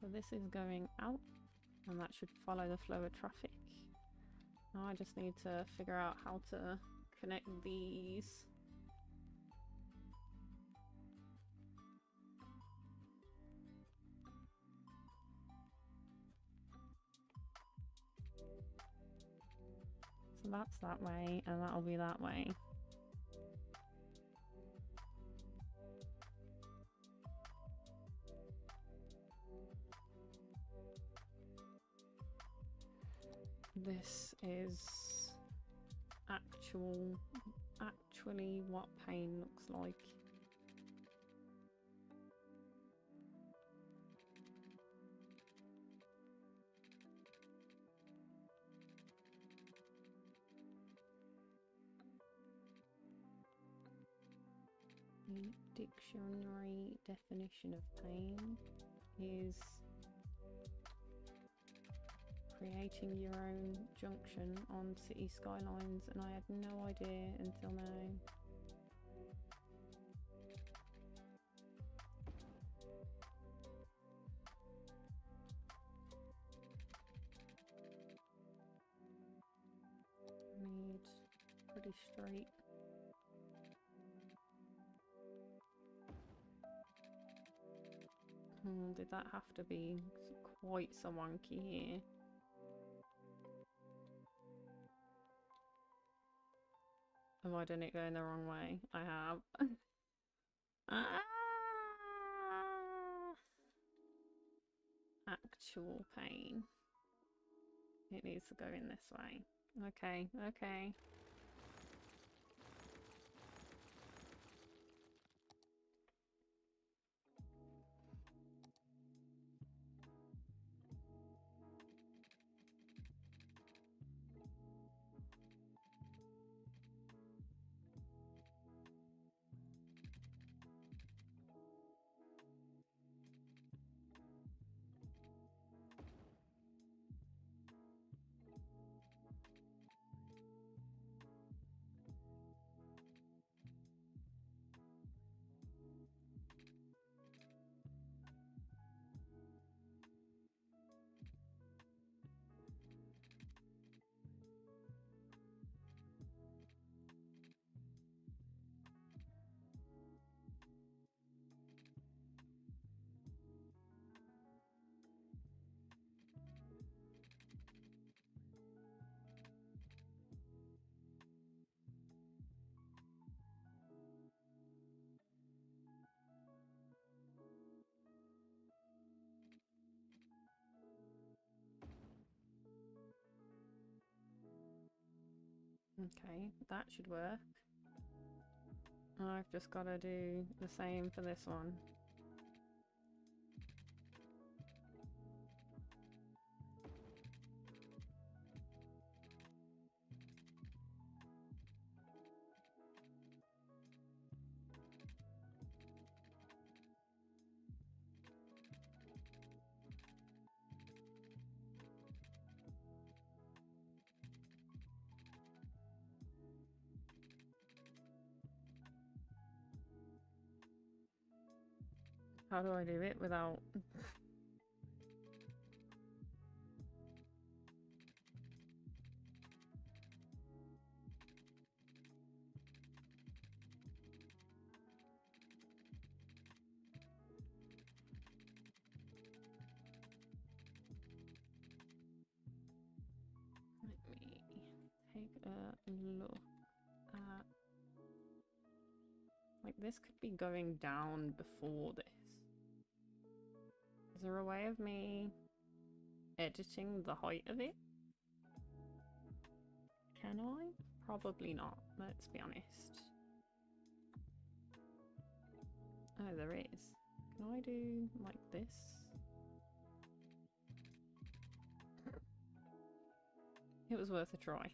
So this is going out, and that should follow the flow of traffic. Now I just need to figure out how to connect these. So that's that way, and that'll be that way. This is actually what pain looks like. The dictionary definition of pain is creating your own junction on city skylines, and I had no idea until now. Need pretty straight. Did that have to be quite so wonky here? Have I done it going the wrong way? I have. Ah! Actual pain. It needs to go in this way. Okay, okay. Okay, that should work. I've just got to do the same for this one. How do I do it without... Let me take a look at... Like, this could be going down before this. Is there a way of me editing the height of it? Can I? Probably not, let's be honest. Oh, there is. Can I do like this? It was worth a try.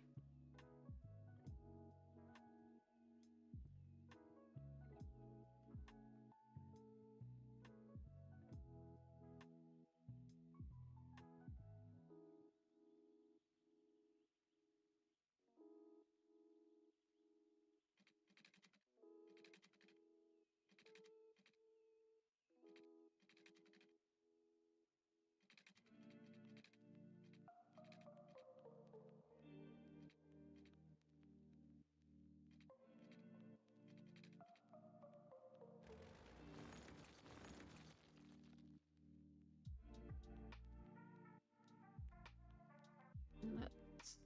Let's...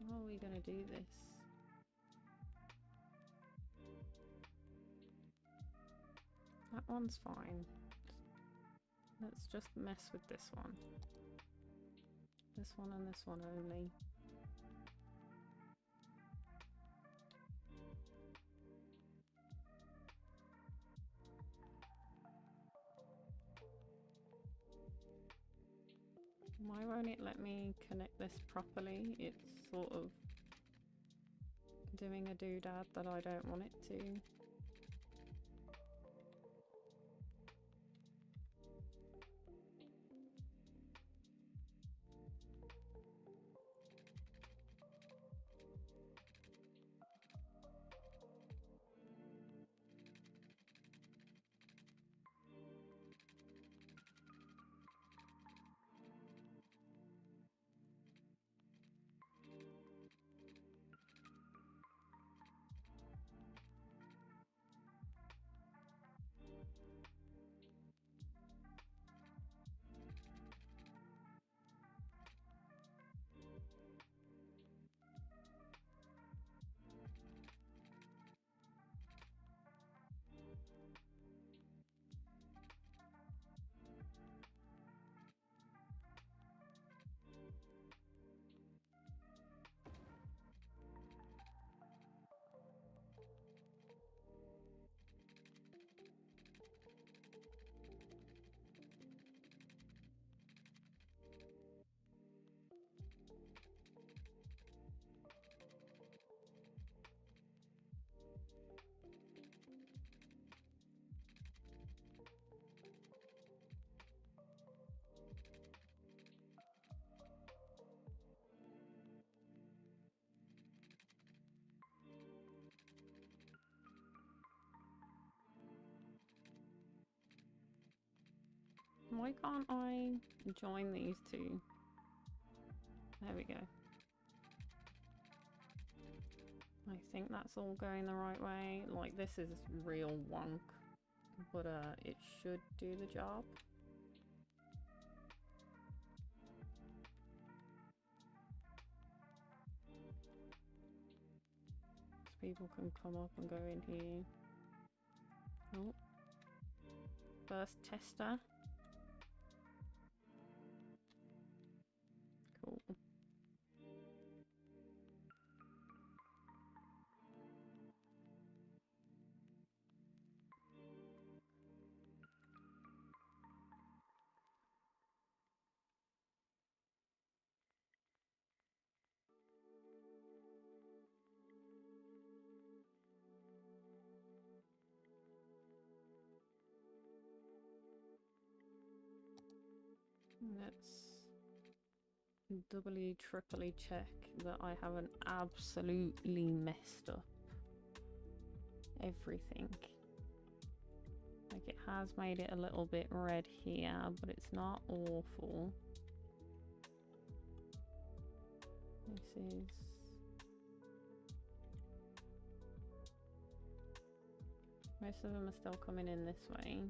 How are we gonna do this? That one's fine. Let's just mess with this one. This one and this one only. Why won't it let me connect this properly? It's sort of doing a doodad that I don't want it to. Why can't I join these two? There we go. I think that's all going the right way. Like, this is real wonk, but it should do the job. So people can come up and go in here. Oh. First tester. Cool. Let's doubly, triply check that I haven't absolutely messed up everything. Like, it has made it a little bit red here, but it's not awful. This is... Most of them are still coming in this way.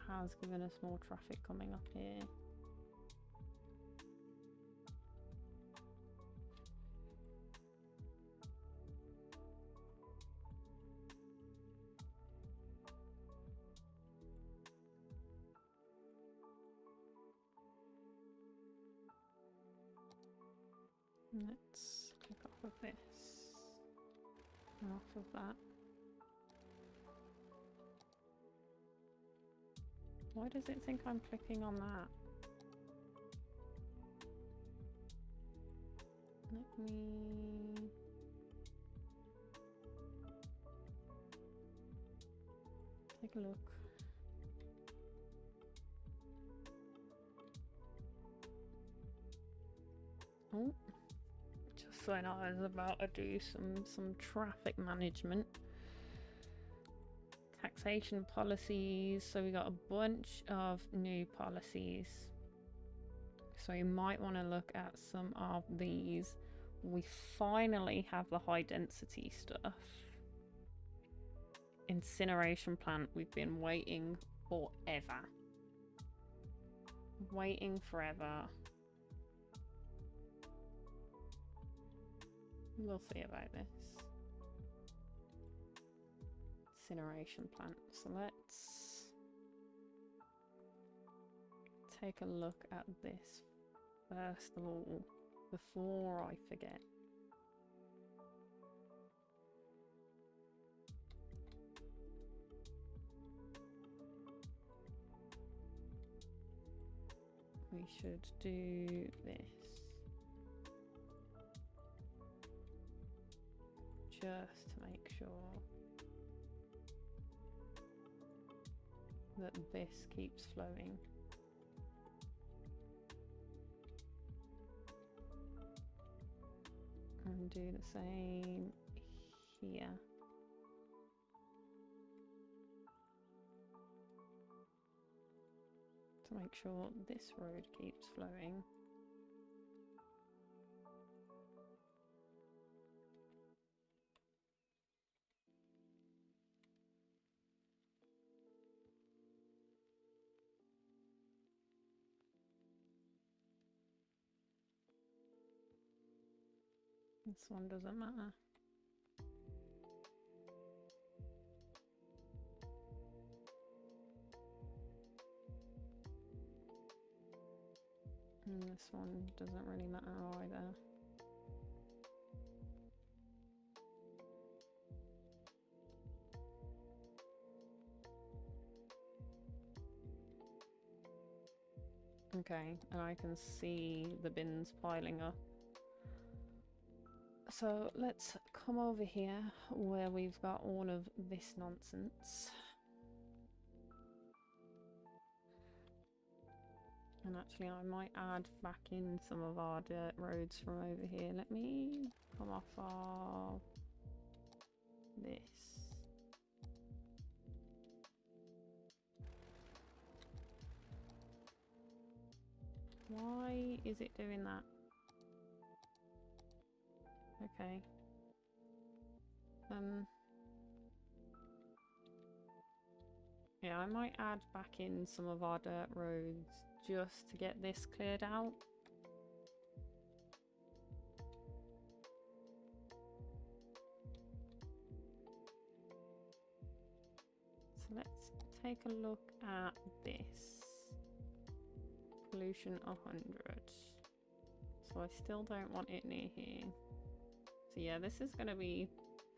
Has given us more traffic coming up here. Let's kick off of this. off of that. Why does it think I'm clicking on that? Let me... take a look. Oh, just so I know, I was about to do some traffic management. Taxation policies, so we got a bunch of new policies. So you might want to look at some of these. We finally have the high density stuff. Incineration plant, we've been waiting forever. Waiting forever. We'll see about this. Incineration plant. So let's take a look at this first of all, before I forget. We should do this. Just to make sure that this keeps flowing. And do the same here. To make sure this road keeps flowing. This one doesn't matter. And this one doesn't really matter either. Okay, and I can see the bins piling up. So let's come over here where we've got all of this nonsense. And actually I might add back in some of our dirt roads from over here. Let me come off of this. Why is it doing that? Okay. Yeah, I might add back in some of our dirt roads just to get this cleared out. So let's take a look at this. Pollution 100. So I still don't want it near here. So yeah, this is going to be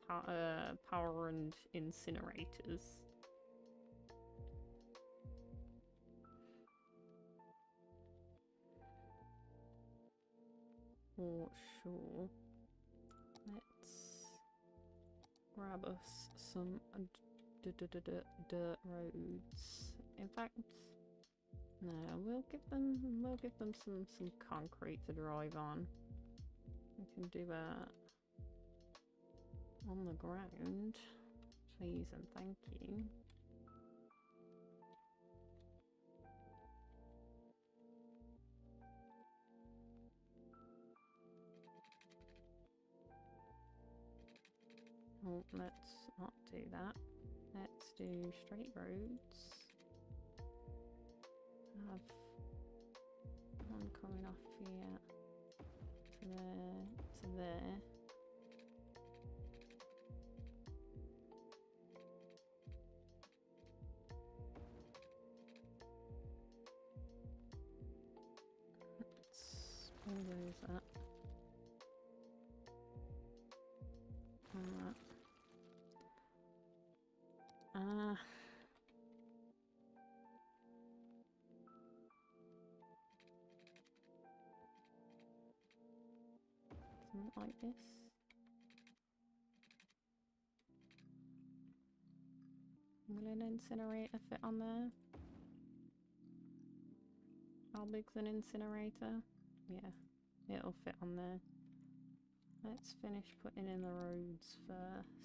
power and incinerators. For sure. Let's grab us some dirt roads. In fact, no, we'll give them some concrete to drive on. We can do a on the ground, please and thank you. Oh, let's not do that. Let's do straight roads. Have one coming off here to there to there. Let's bulldoze that. And that. something like this. Will an incinerator fit on there? How big's an incinerator? Yeah, it'll fit on there. Let's finish putting in the roads first.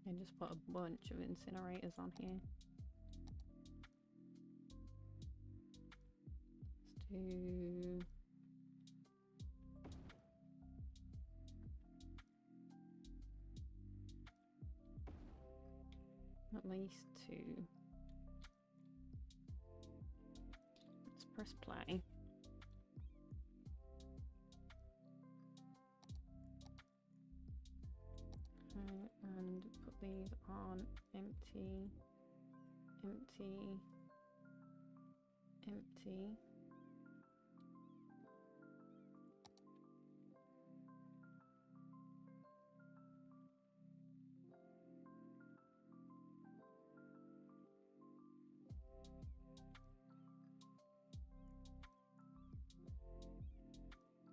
And just put a bunch of incinerators on here. Let's do... at least 2. Let's press play. Okay, and put these on empty, empty, empty.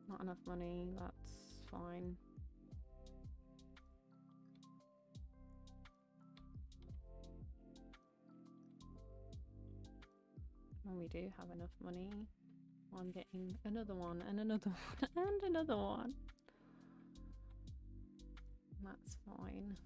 Not enough money, that's fine. And we do have enough money. I'm getting another one and another one and another one. That's fine.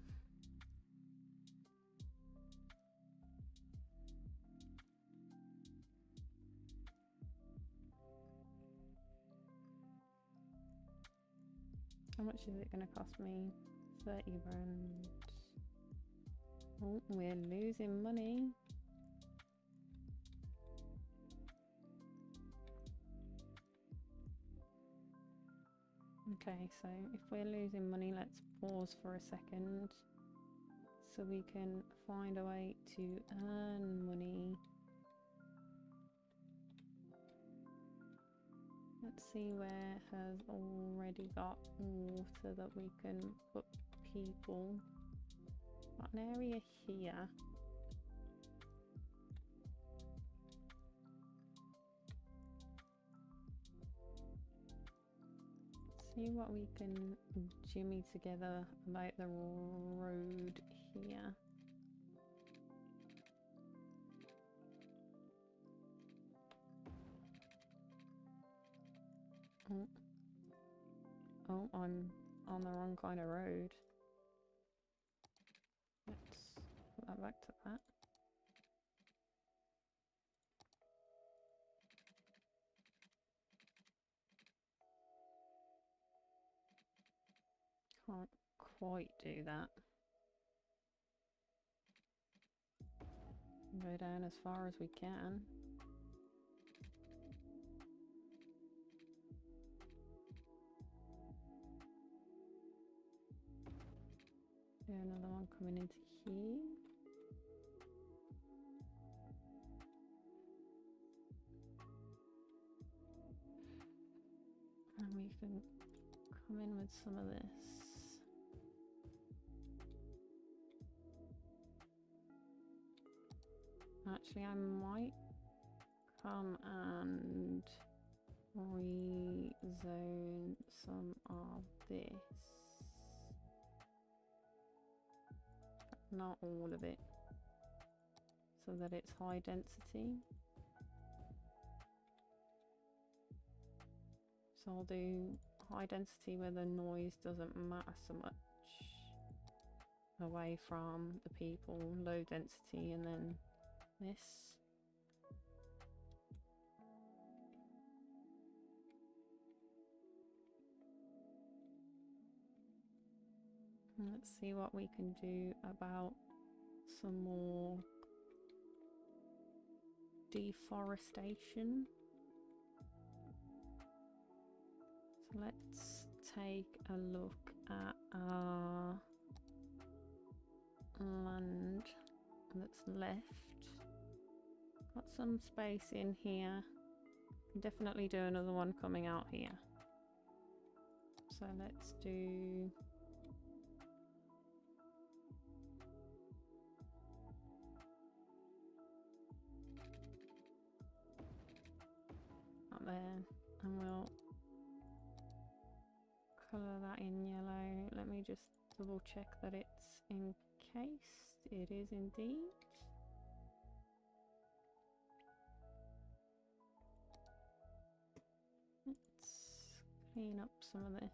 How much is it going to cost me? 30 grand. Oh, we're losing money. Okay, so if we're losing money, let's pause for a second so we can find a way to earn money. Let's see where has already got water that we can put people. Got an area here. See what we can jimmy together about the road here. Oh. Oh, I'm on the wrong kind of road. Let's put that back to that. Can't quite do that. Go down as far as we can. Do another one coming into here. And we can come in with some of this. Actually, I might come and rezone some of this. Not all of it, so that it's high density. So I'll do high density where the noise doesn't matter so much, away from the people, low density, and then this. And let's see what we can do about some more deforestation. So let's take a look at our land that's left. Got some space in here definitely do another one coming out here. So let's do... up there, and we'll colour that in yellow. Let me just double check that it's encased. It is indeed. Let's clean up some of this.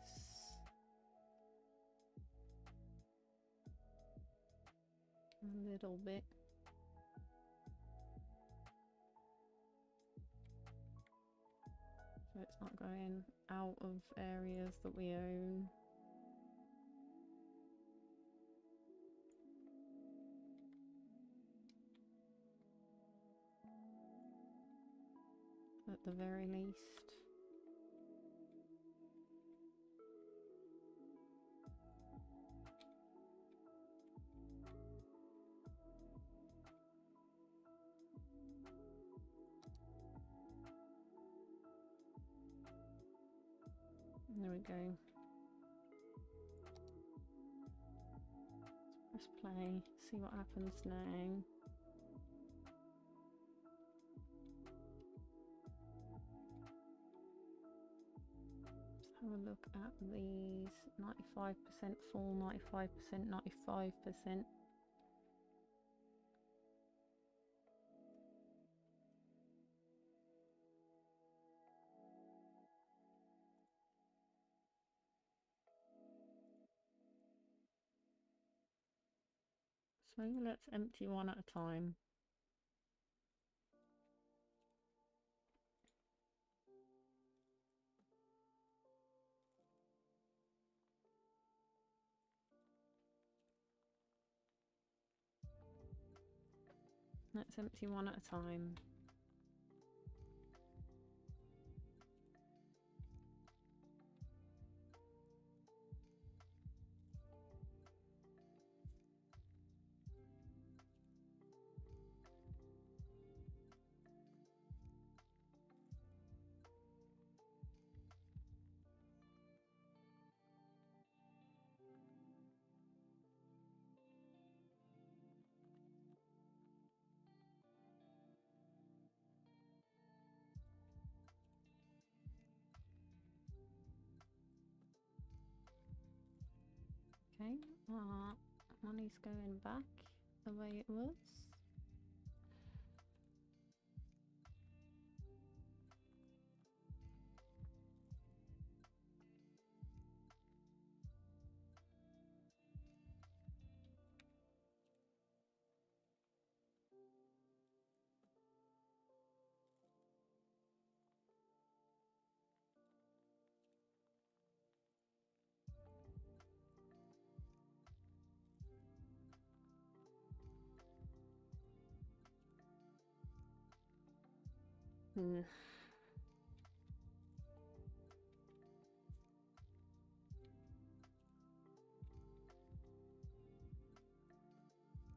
A little bit. So it's not going out of areas that we own. At the very least. There we go. Let's press play, see what happens now. Let's have a look at these. 95% full, 95%, 95%. So let's empty one at a time. Let's empty one at a time. Okay, money's going back the way it was.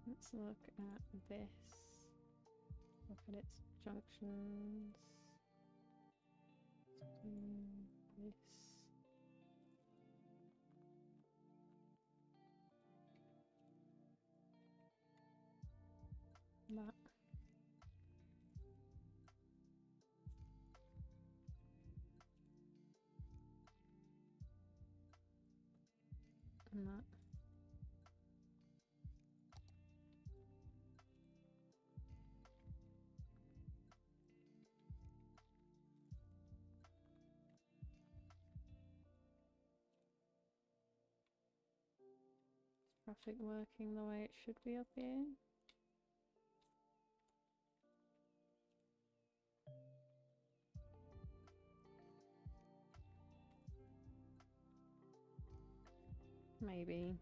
Let's look at this. Look at its junctions. Let's do this. That. And that. Traffic working the way it should be up here. Maybe.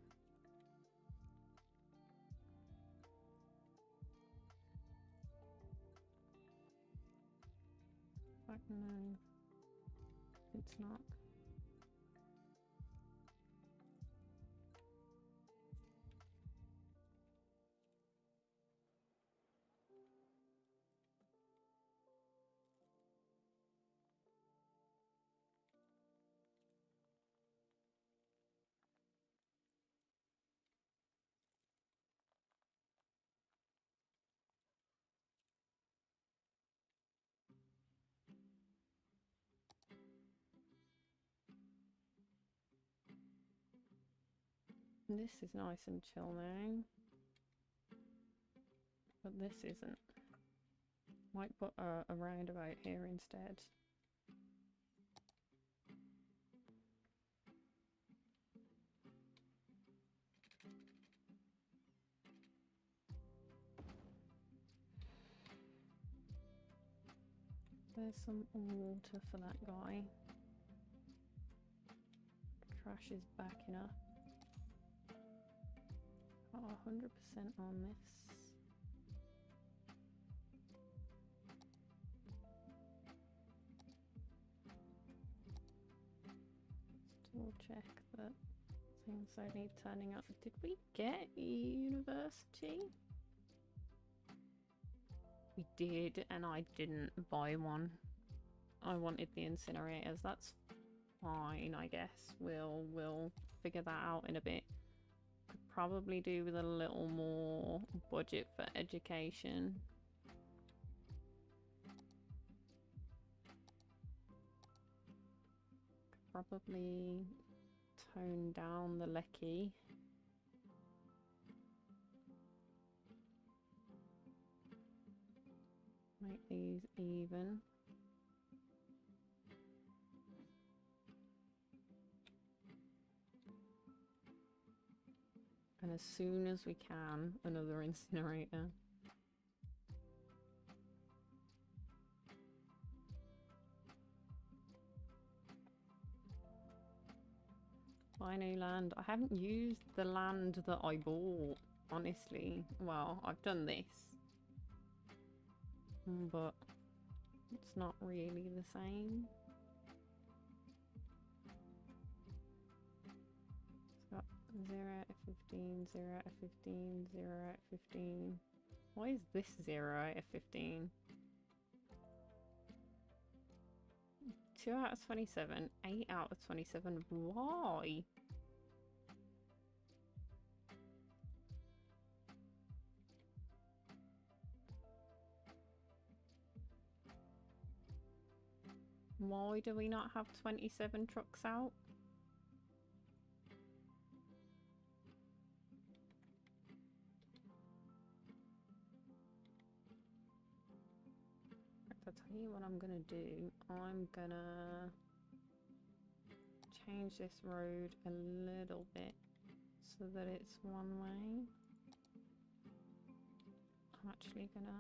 Fuck no. It's not. This is nice and chill now. But this isn't. Might put a roundabout here instead. There's some water for that guy. Trash is backing up. Oh, 100% on this. We'll check that things don't need turning up. Did we get university? We did, and I didn't buy one. I wanted the incinerators. That's fine, I guess. We'll figure that out in a bit. Could probably do with a little more budget for education. Probably tone down the lecky. Make these even. And as soon as we can, another incinerator. Buy new land. I haven't used the land that I bought, honestly. Well, I've done this. But it's not really the same. It's got 0 out of 15, 0 out of 15, 0 out of 15. Why is this 0 out of 15? 2 out of 27, 8 out of 27. Why? Why do we not have 27 trucks out? I'll tell you what I'm gonna do. I'm gonna change this road a little bit so that it's one way. I'm actually gonna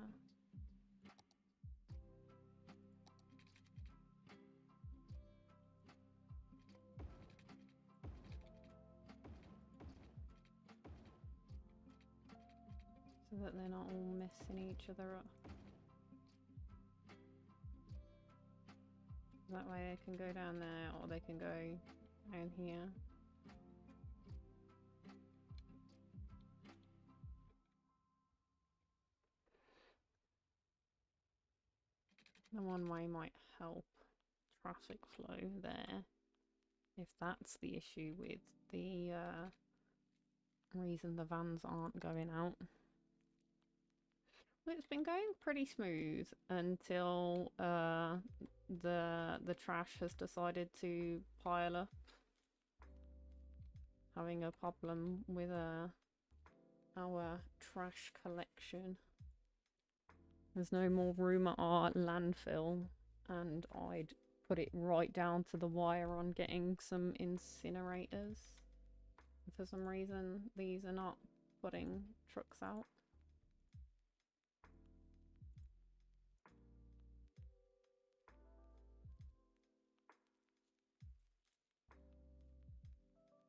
so that they're not all messing each other up. That way they can go down there or they can go down here. The one way might help traffic flow there, if that's the issue with the reason the vans aren't going out. Well, it's been going pretty smooth until the trash has decided to pile up, having a problem with our trash collection. There's no more room at our landfill, and I'd put it right down to the wire on getting some incinerators. For some reason, these are not putting trucks out.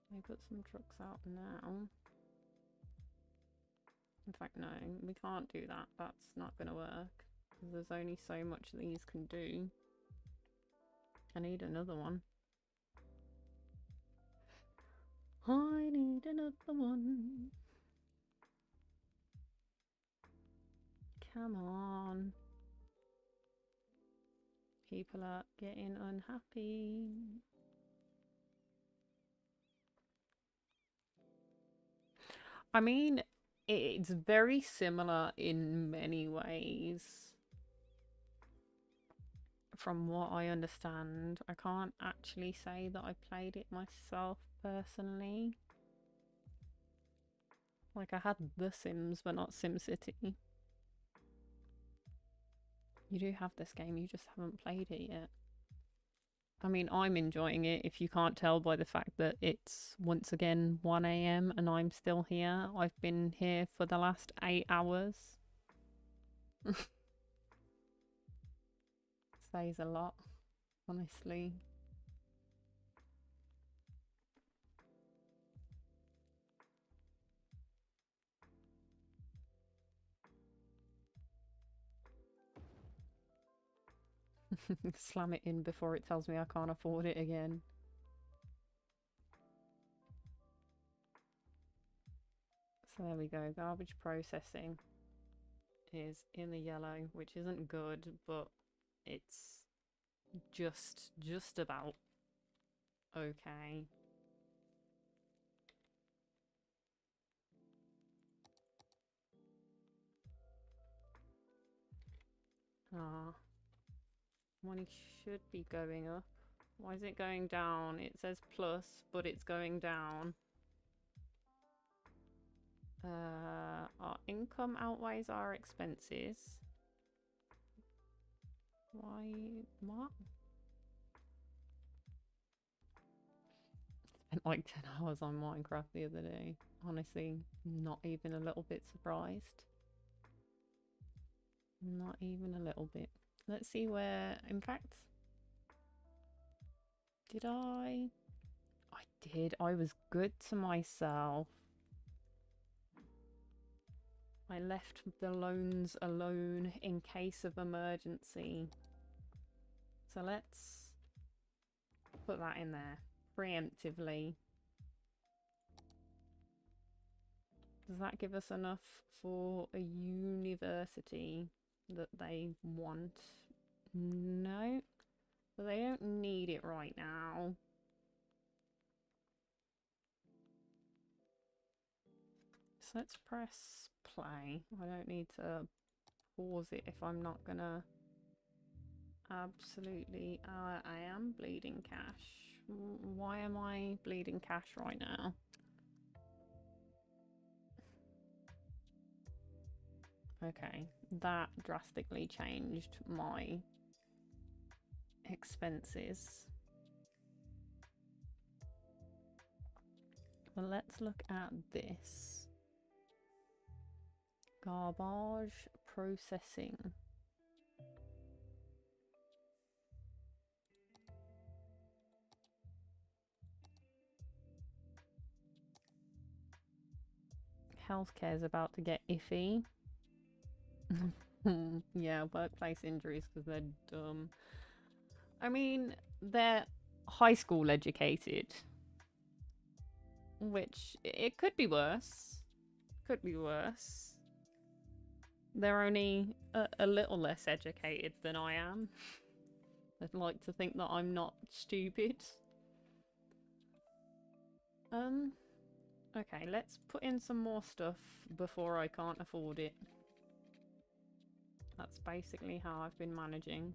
They put some trucks out now. In fact, no, we can't do that. That's not going to work. There's only so much these can do. I need another one. I need another one. Come on. People are getting unhappy. I mean, it's very similar in many ways. From what I understand, I can't actually say that I played it myself personally. Like, I had The Sims, but not SimCity. You do have this game, you just haven't played it yet. I mean, I'm enjoying it, if you can't tell by the fact that it's once again 1 a.m. and I'm still here. I've been here for the last 8 hours. Says a lot, honestly. Slam it in before it tells me I can't afford it again. So there we go. Garbage processing is in the yellow, which isn't good, but it's just about okay. Money should be going up. Why is it going down? It says plus, but it's going down. Our income outweighs our expenses. Why? What? Spent like 10 hours on Minecraft the other day. Honestly, not even a little bit surprised. Not even a little bit. Let's see where, in fact, did I? I did. I was good to myself. I left the loans alone in case of emergency. So let's put that in there preemptively. Does that give us enough for a university that they want? No, but they don't need it right now. So let's press play. I don't need to pause it if I'm not gonna. Absolutely. I am bleeding cash. Why am I bleeding cash right now? Okay, that drastically changed my expenses. Well, let's look at this. Garbage processing. Healthcare is about to get iffy. Yeah, workplace injuries because they're dumb. I mean, they're high school educated, which it could be worse. Could be worse. They're only a little less educated than I am. I'd like to think that I'm not stupid. Okay, let's put in some more stuff before I can't afford it. That's basically how I've been managing.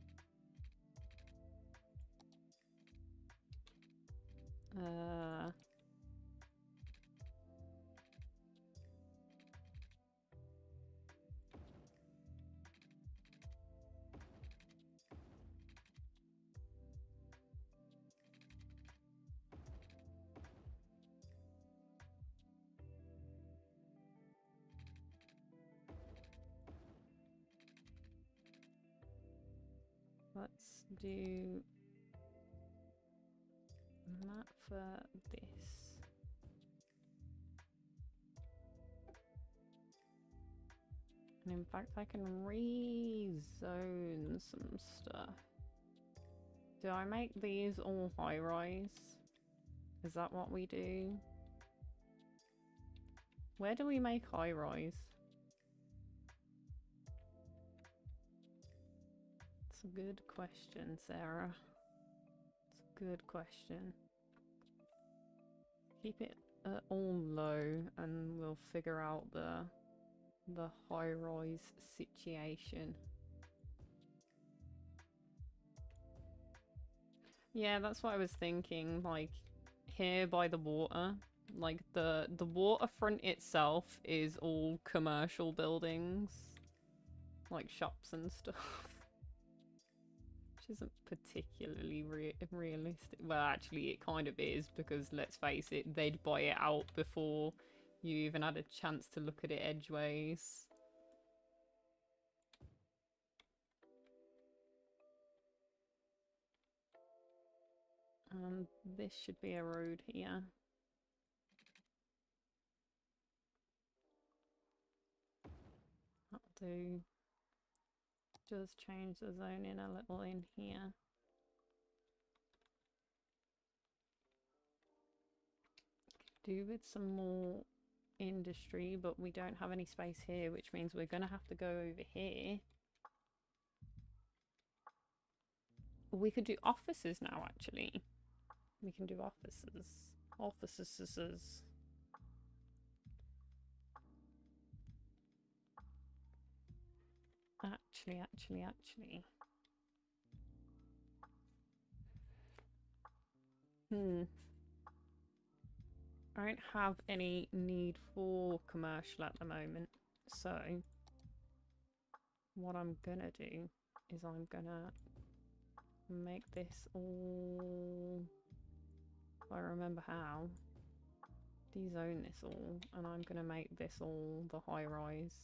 Let's do that for this. And in fact, I can rezone some stuff. Do I make these all high rise? Is that what we do? Where do we make high rise? It's a good question, Sarah. It's a good question. Keep it all low and we'll figure out the high rise situation. Yeah, that's what I was thinking, like here by the water, Like the waterfront itself is all commercial buildings, like shops and stuff. Which isn't particularly realistic. Well, actually, it kind of is, because let's face it, they'd buy it out before you even had a chance to look at it edgeways. This should be a road here. That'll do. Just change the zoning a little in here. Do with some more industry, but we don't have any space here, which means we're gonna have to go over here. We could do offices now, actually. We can do offices. Offices. Actually. I don't have any need for commercial at the moment, so what I'm gonna do is I'm gonna make this all, if I remember how, dezone this all, and I'm gonna make this all the high rise.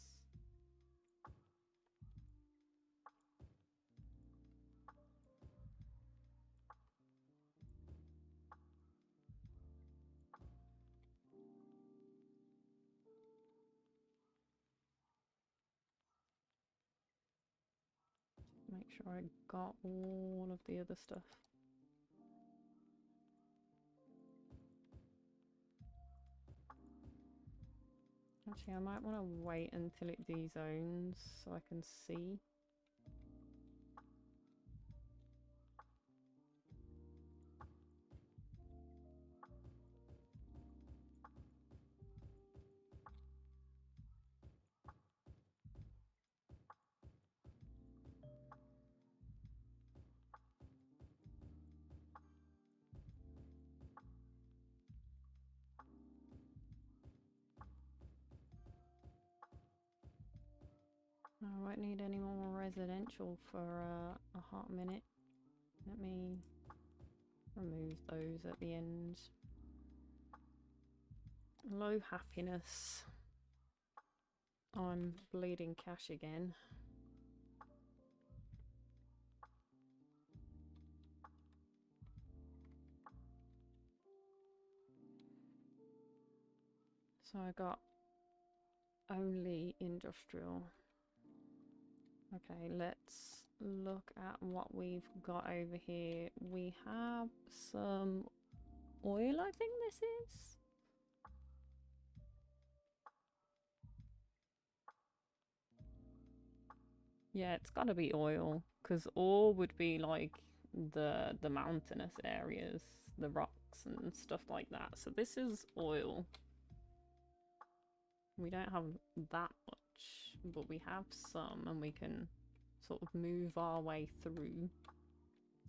Make sure I got all of the other stuff. Actually, I might want to wait until it dezones so I can see. I won't need any more residential for a hot minute. Let me remove those at the end. Low happiness. I'm bleeding cash again. So I got only industrial. Okay, let's look at what we've got over here. We have some oil, I think this is. Yeah, it's gotta be oil, because ore would be like the mountainous areas, the rocks and stuff like that. So this is oil. We don't have that much, but we have some, and we can sort of move our way through.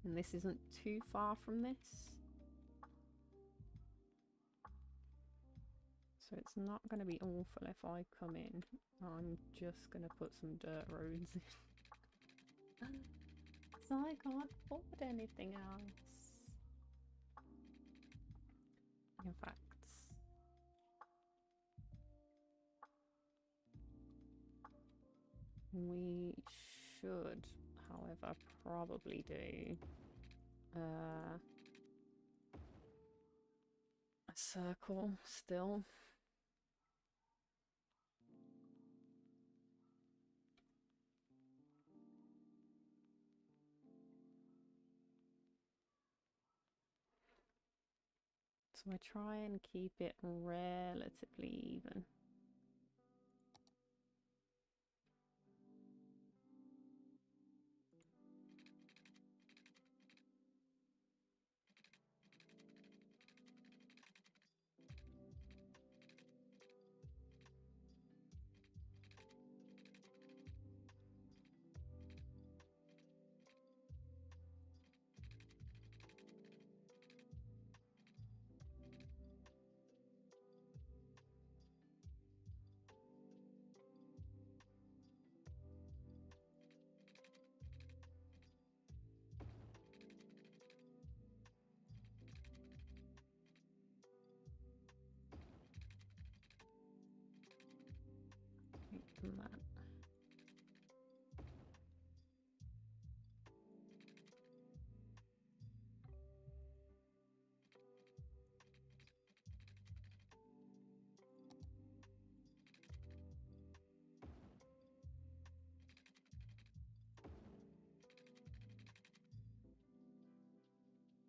And this isn't too far from this. So it's not going to be awful if I come in. I'm just going to put some dirt roads in. So I can't afford anything else. In fact, we should, however, probably do a circle still. So I try and keep it relatively even.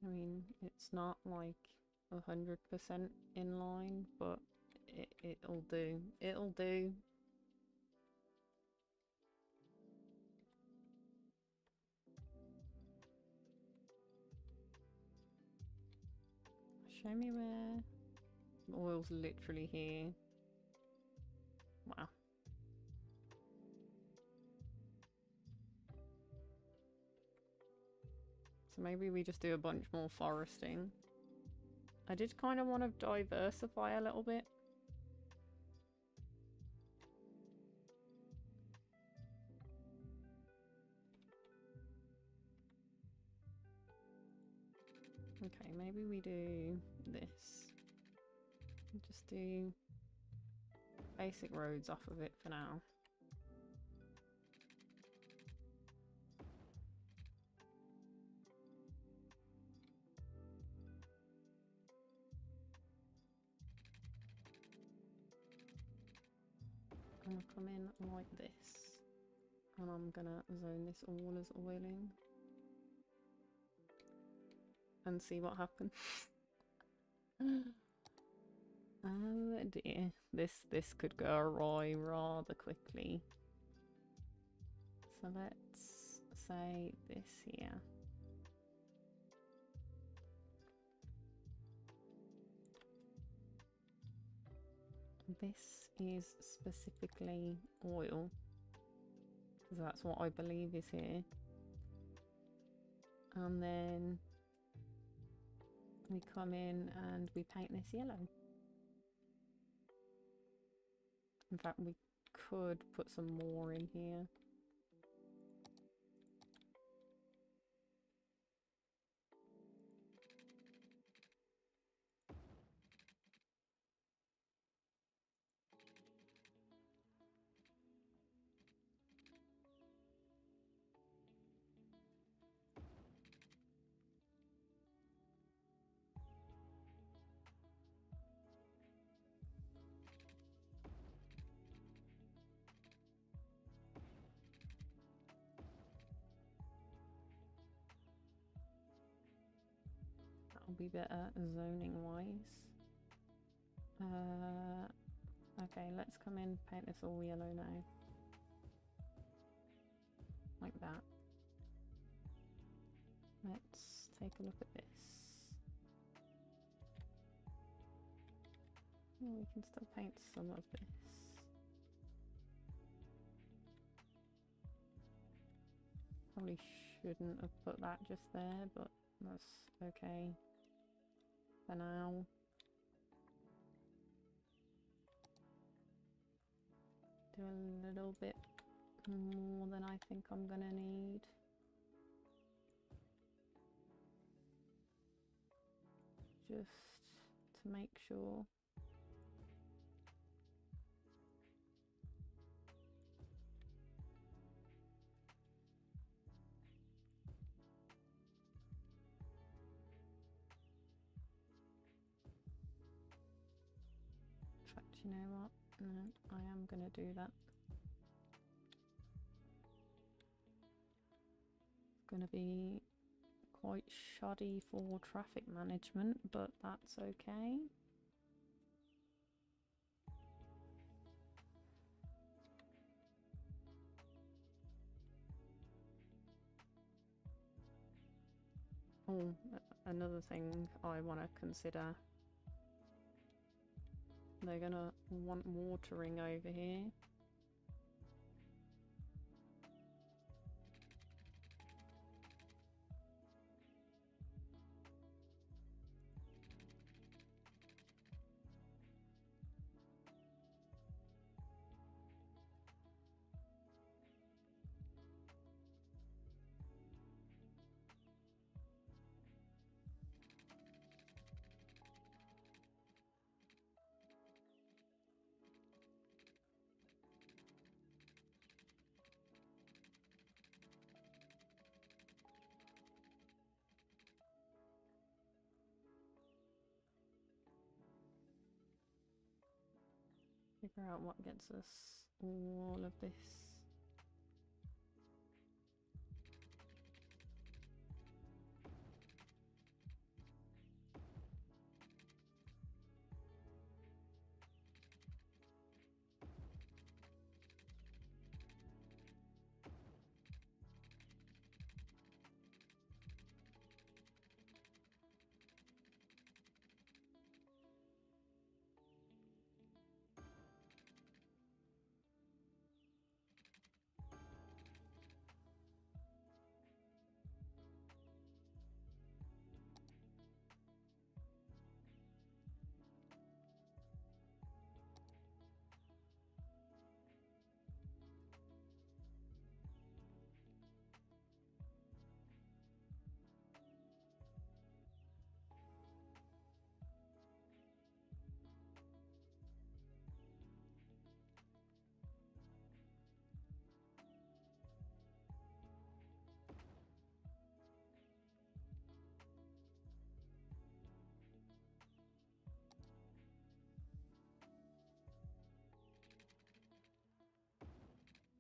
I mean, it's not like 100% in line, but it'll do. It'll do. Show me where the oil's literally here. Wow. So maybe we just do a bunch more foresting. I did kind of want to diversify a little bit. Okay, maybe we do this. Just do basic roads off of it for now. I'm gonna come in like this, and I'm gonna zone this all as oiling and see what happens. Oh dear, this could go awry rather quickly. So let's say this here. This is specifically oil, because that's what I believe is here. And then we come in and we paint this yellow. In fact, we could put some more in here. That'll be better zoning wise. Okay, let's come in, paint this all yellow now. Like that. Let's take a look at this. Oh, we can still paint some of this. Probably shouldn't have put that just there, but that's okay for now. Do a little bit more than I think I'm gonna need. Just to make sure. In fact, you know what? No, I am gonna do that. It's gonna be quite shoddy for traffic management, but that's okay. Oh, another thing I want to consider. They're gonna want watering over here. Figure out what gets us all of this.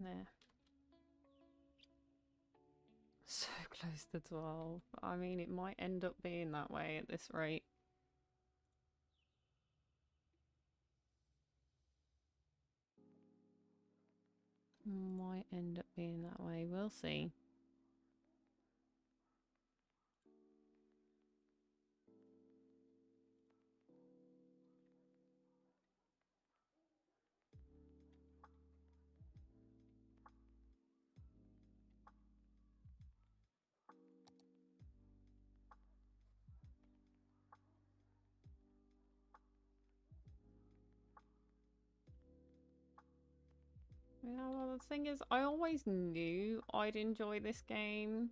There. So close to 12. I mean, it might end up being that way at this rate. Might end up being that way. We'll see. Yeah, well, the thing is, I always knew I'd enjoy this game.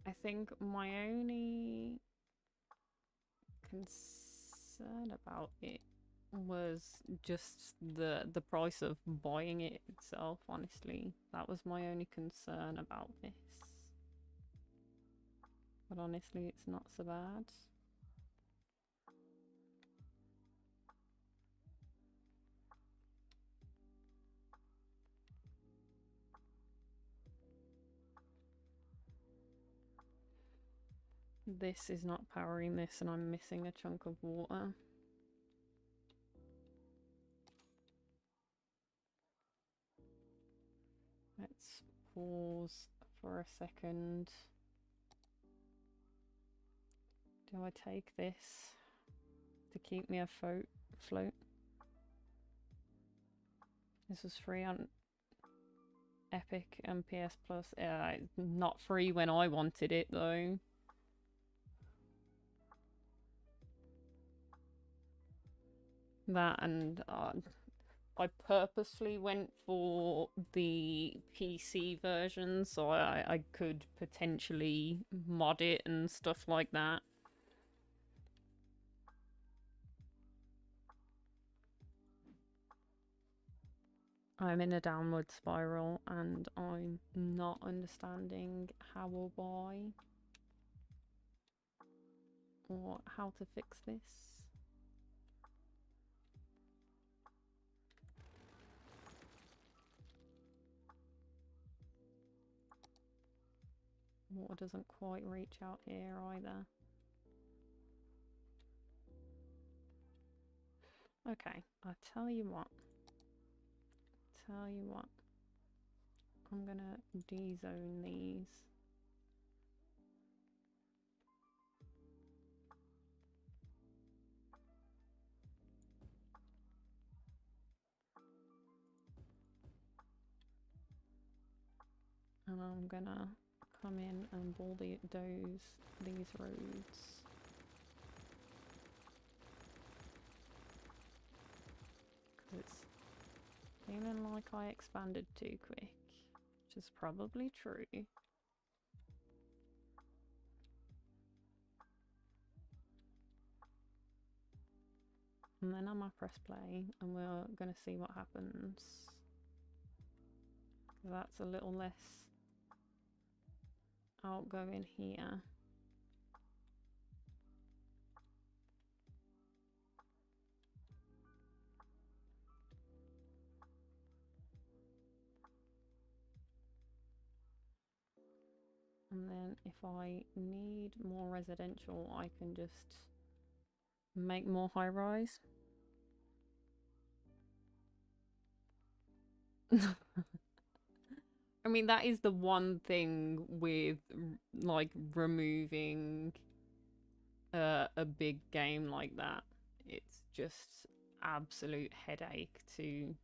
I think my only concern about it was just the price of buying it itself, honestly. That was my only concern about this. But honestly, it's not so bad. This is not powering this and I'm missing a chunk of water. Let's pause for a second. Do I take this to keep me afloat? This was free on Epic and PS Plus. Not free when I wanted it though. That and I purposely went for the PC version so I could potentially mod it and stuff like that. I'm in a downward spiral and I'm not understanding how or why or how to fix this. Water doesn't quite reach out here either. Okay, I'll tell you what. I'm gonna de-zone these. And I'm gonna come in and bulldoze these roads. Because it's feeling like I expanded too quick, which is probably true. And then I'm gonna press play and we're gonna see what happens. That's a little less outgoing here. And then if I need more residential, I can just make more high rise. I mean, that is the one thing with like removing a big game like that. It's just absolute headache to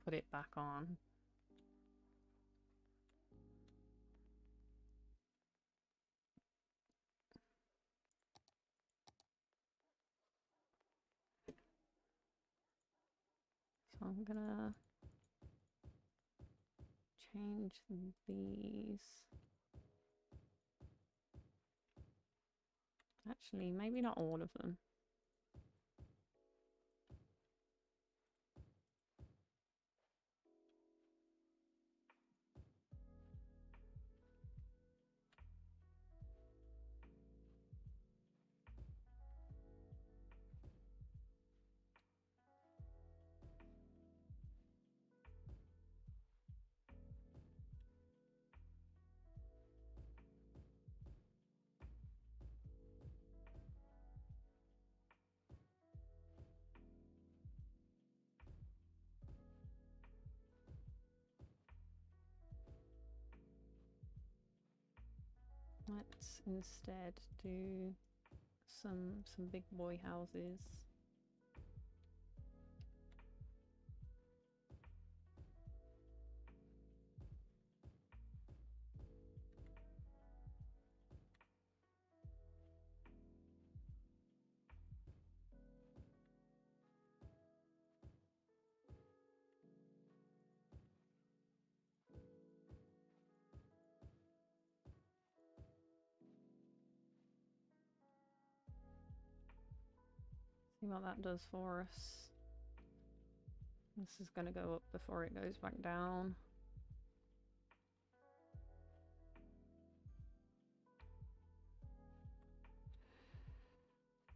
put it back on. So I'm gonna change these. Actually, maybe not all of them. Let's instead do some big boy houses. See what that does for us. This is going to go up before it goes back down.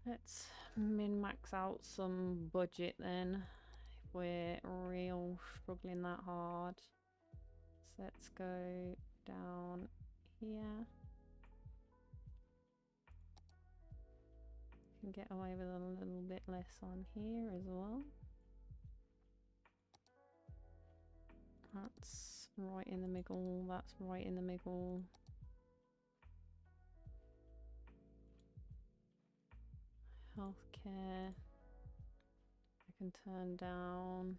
Let's min-max out some budget then, if we're real struggling that hard. So let's go down here. Can get away with a little bit less on here as well. That's right in the middle, that's right in the middle. Healthcare, I can turn down.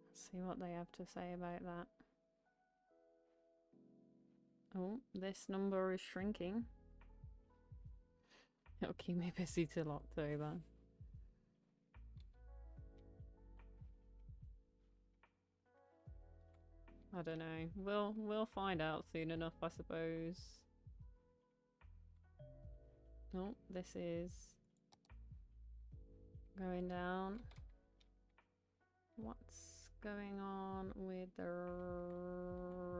Let's see what they have to say about that. Oh, this number is shrinking. It'll keep me busy till October. I don't know. We'll find out soon enough, I suppose. Oh, this is going down. What's going on with the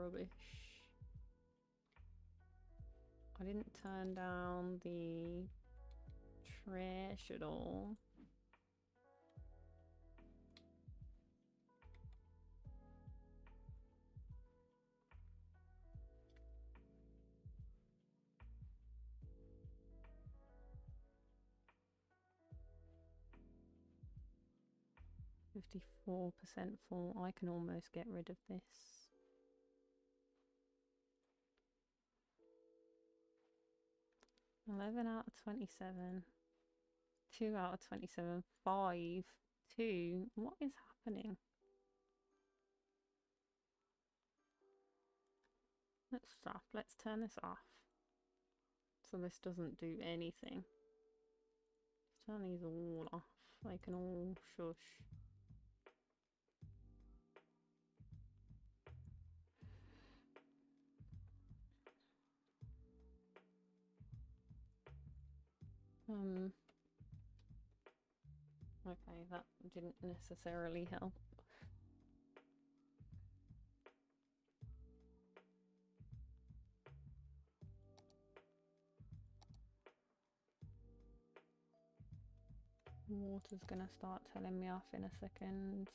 rubbish? I didn't turn down the trash at all. %54 full. I can almost get rid of this. $11 out of 27. 2 out of 27. 5. 2. What is happening? Let's stop. Let's turn this off. So this doesn't do anything. Turn these all off. They can all shush. Okay, that didn't necessarily help. Water's gonna start telling me off in a second.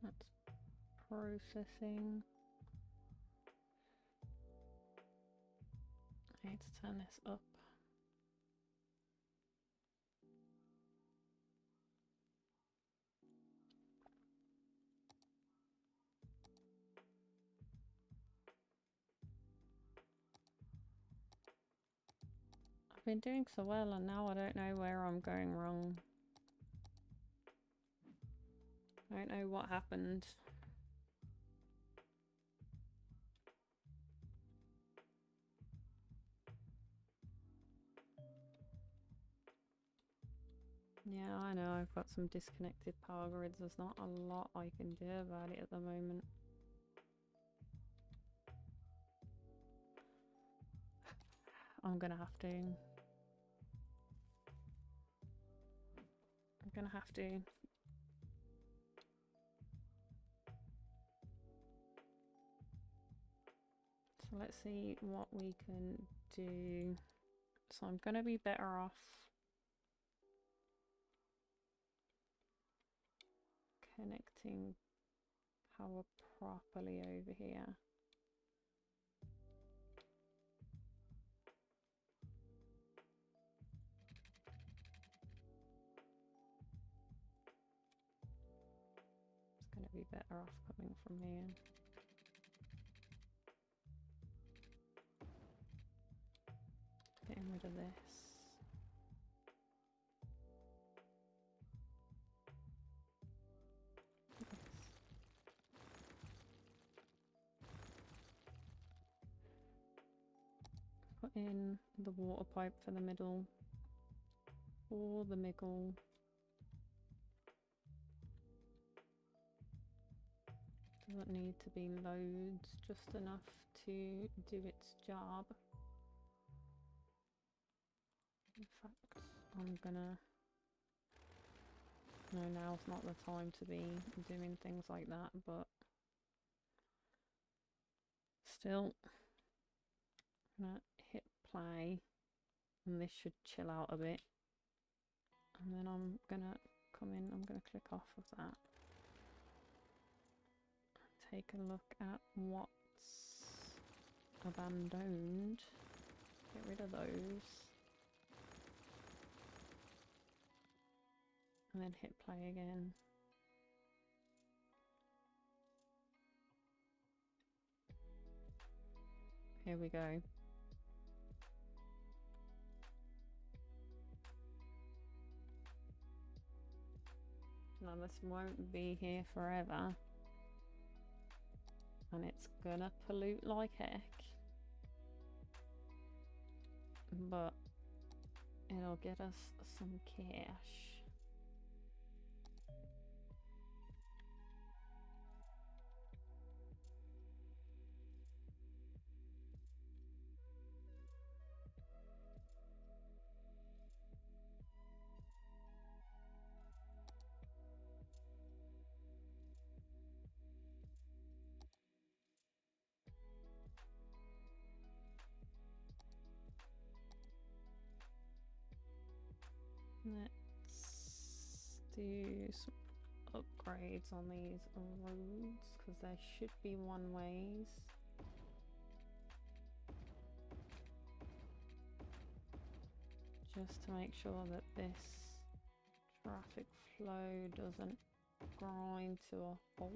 That's processing. I need to turn this up. I've been doing so well and now I don't know where I'm going wrong. I don't know what happened. Yeah, I know I've got some disconnected power grids. There's not a lot I can do about it at the moment. I'm gonna have to. I'm gonna have to. So let's see what we can do. So I'm gonna be better off connecting power properly over here. be better off coming from here. Getting rid of this. Put in the water pipe for the middle. Or the middle. Doesn't need to be loads, just enough to do its job. In fact, I'm gonna... No, now's not the time to be doing things like that, but... Still, I'm gonna hit play, and this should chill out a bit. And then I'm gonna come in, I'm gonna click off of that. Take a look at what's abandoned. Get rid of those. And then hit play again. Here we go. Now this won't be here forever. And it's gonna pollute like heck. But it'll get us some cash. Let's do some upgrades on these roads because there should be one ways. Just to make sure that this traffic flow doesn't grind to a halt.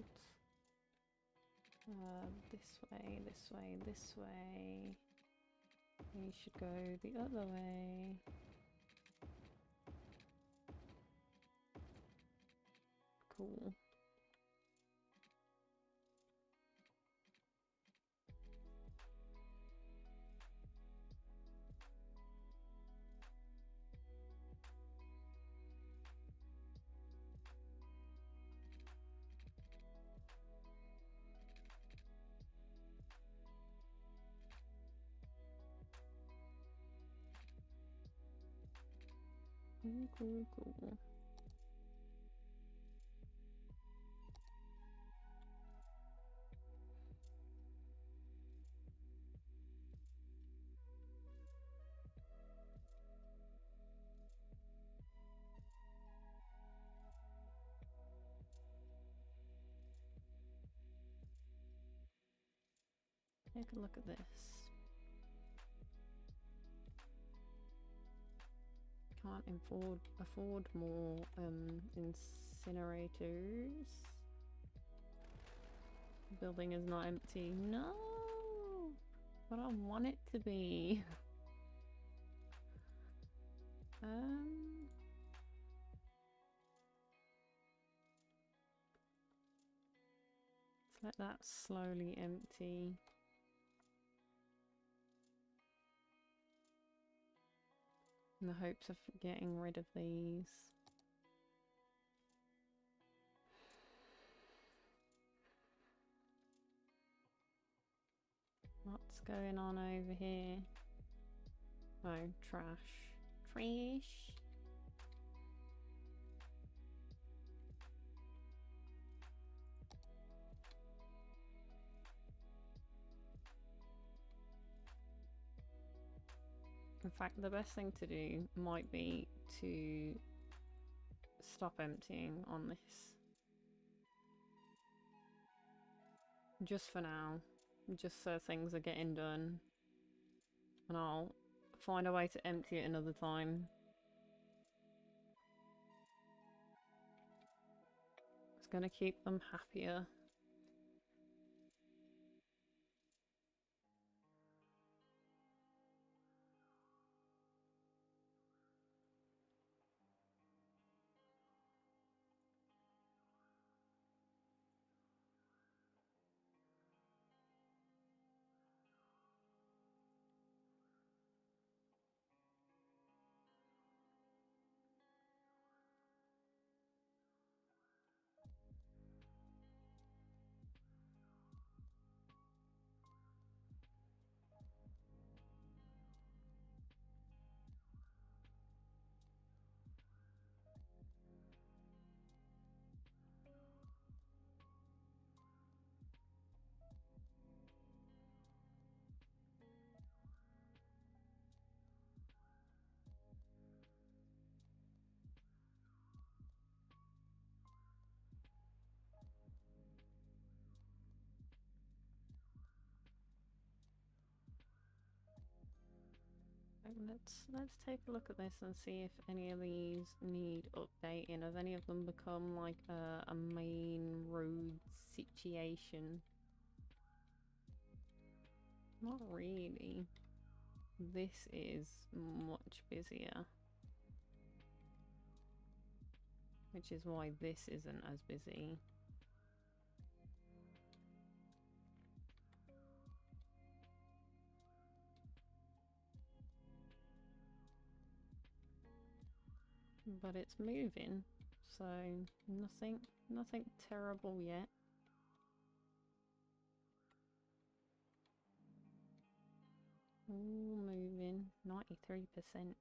This way, this way, this way. We should go the other way. Cool. Cool. Take a look at this. Can't afford more incinerators. The building is not empty. No, but I want it to be. Let's let that slowly empty. In the hopes of getting rid of these. What's going on over here? Oh, trash. Trash. In fact, the best thing to do might be to stop emptying on this. Just for now. Just so things are getting done. And I'll find a way to empty it another time. It's gonna keep them happier. Let's take a look at this and see if any of these need updating. Have any of them become like a main road situation? Not really. This is much busier, which is why this isn't as busy. But it's moving, so nothing terrible yet. All moving, 93%.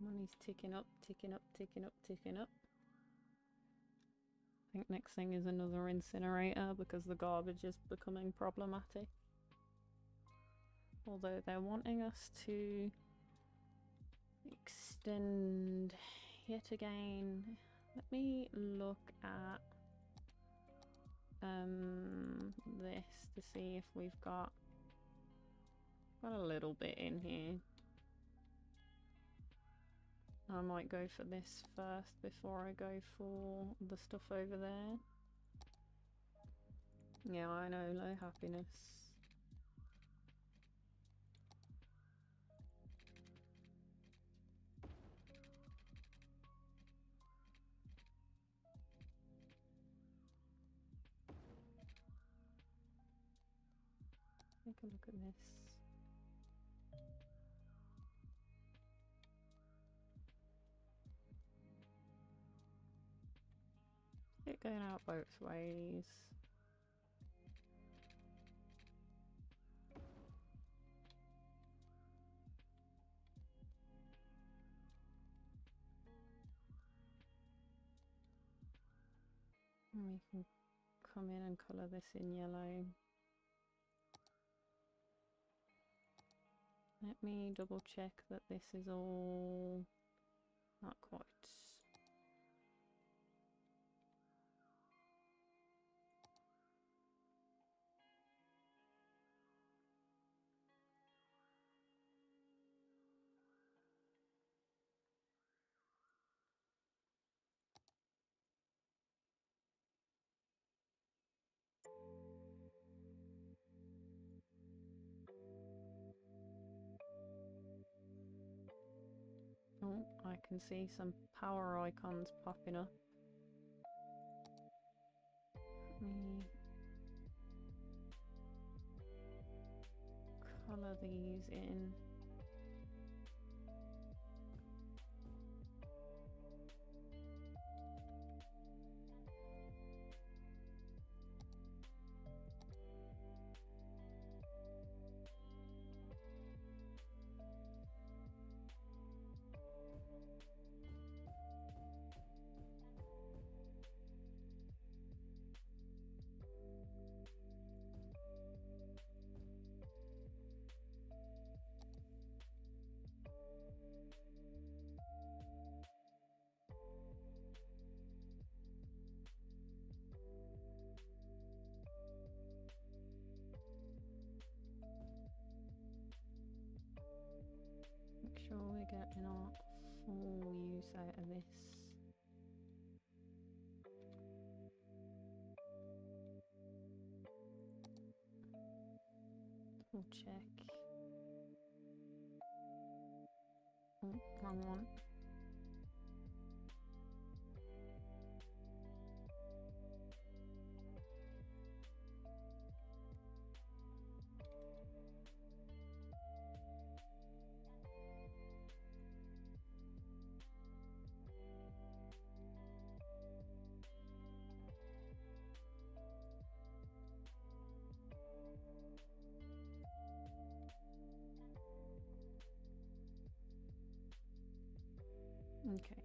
Money's ticking up, ticking up, ticking up, ticking up. I think next thing is another incinerator because the garbage is becoming problematic. Although they're wanting us to extend yet again. Let me look at this to see if we've got a little bit in here. I might go for this first before I go for the stuff over there. Yeah, I know, low happiness. Take a look at this. It going out both ways. And we can come in and colour this in yellow. Let me double check that this is all not quite. Oh, I can see some power icons popping up. Let me colour these in. getting our full use out of this. Double check. Oh, wrong one. Okay.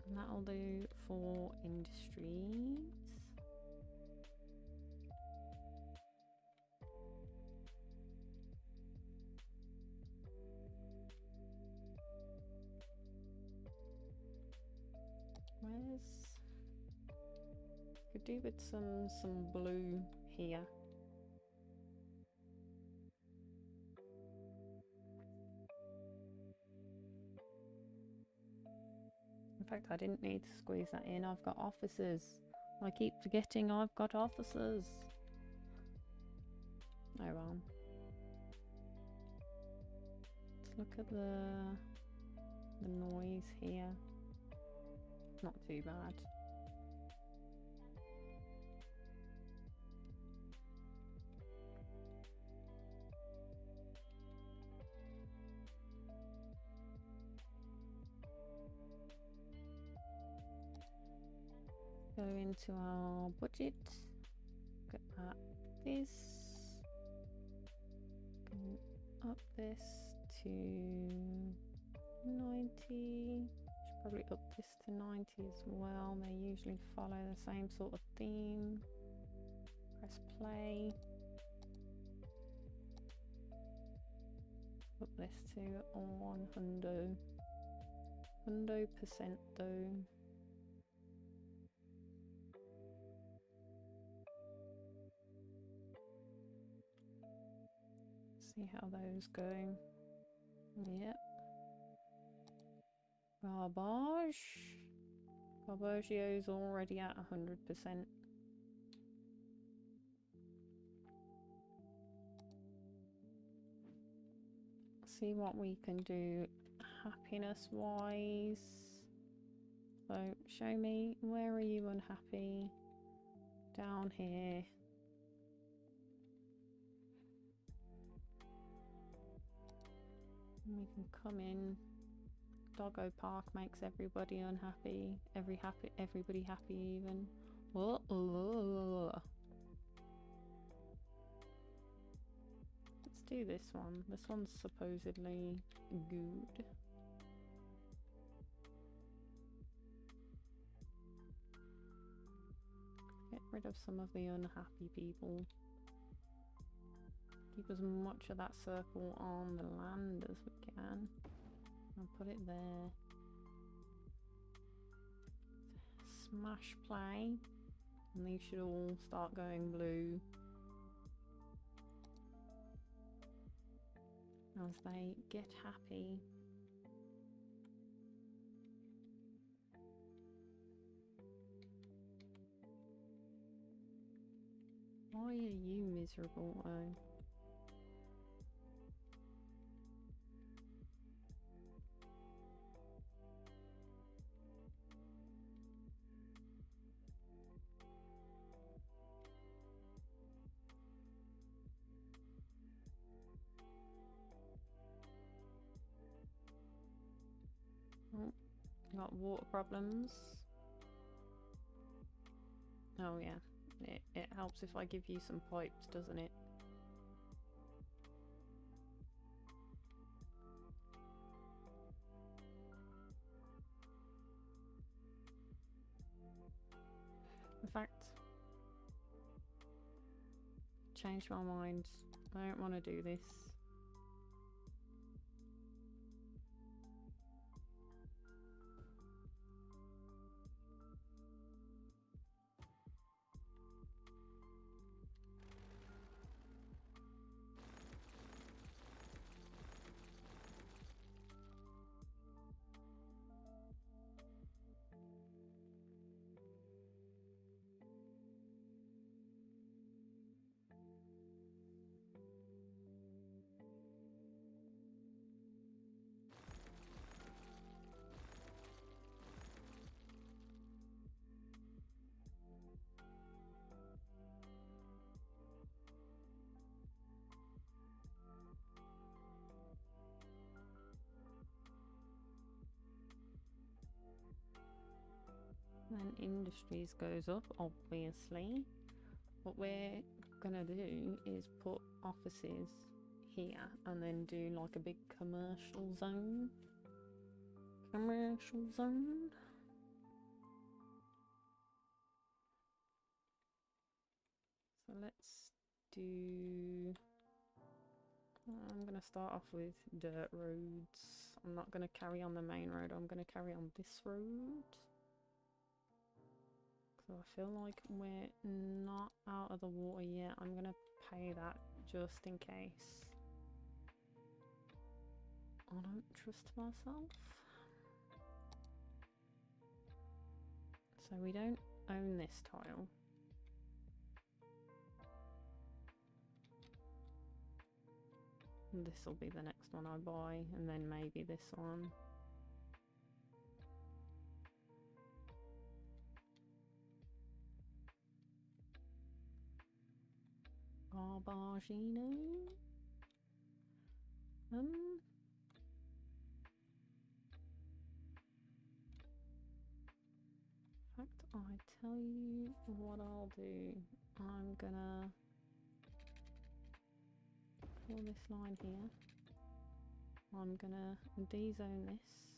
And that'll do for industries. Where's... Could do with some blue here. In fact, I didn't need to squeeze that in. I've got officers. I keep forgetting I've got officers. Oh well. Let's look at the noise here. Not too bad. Go into our budget. Look at this. Go up this to 90. Should probably up this to 90 as well. They usually follow the same sort of theme. Press play. Up this to 100. 100% though. See how those go. Yep. Garbage. Garbaggio's already at 100%. See what we can do happiness wise. So show me, where are you unhappy? Down here. We can come in. Doggo Park makes everybody unhappy. Everybody happy even. Let's do this one. This one's supposedly good. Get rid of some of the unhappy people. Keep as much of that circle on the land as we can. I'll put it there. Smash play. And these should all start going blue as they get happy. Why are you miserable? Oh. Oh, got water problems. Oh yeah, it helps if I give you some pipes, doesn't it? In fact, changed my mind. I don't want to do this. Then industries goes up, obviously. What we're gonna do is put offices here and then do like a big commercial zone. Commercial zone. So let's do... I'm gonna start off with dirt roads. I'm not gonna carry on the main road, I'm gonna carry on this road. So I feel like we're not out of the water yet. I'm gonna pay that just in case. I don't trust myself. So we don't own this tile. This will be the next one I buy, and then maybe this one. Aubergine. In fact, I tell you what I'll do. I'm gonna pull this line here. I'm gonna dezone this.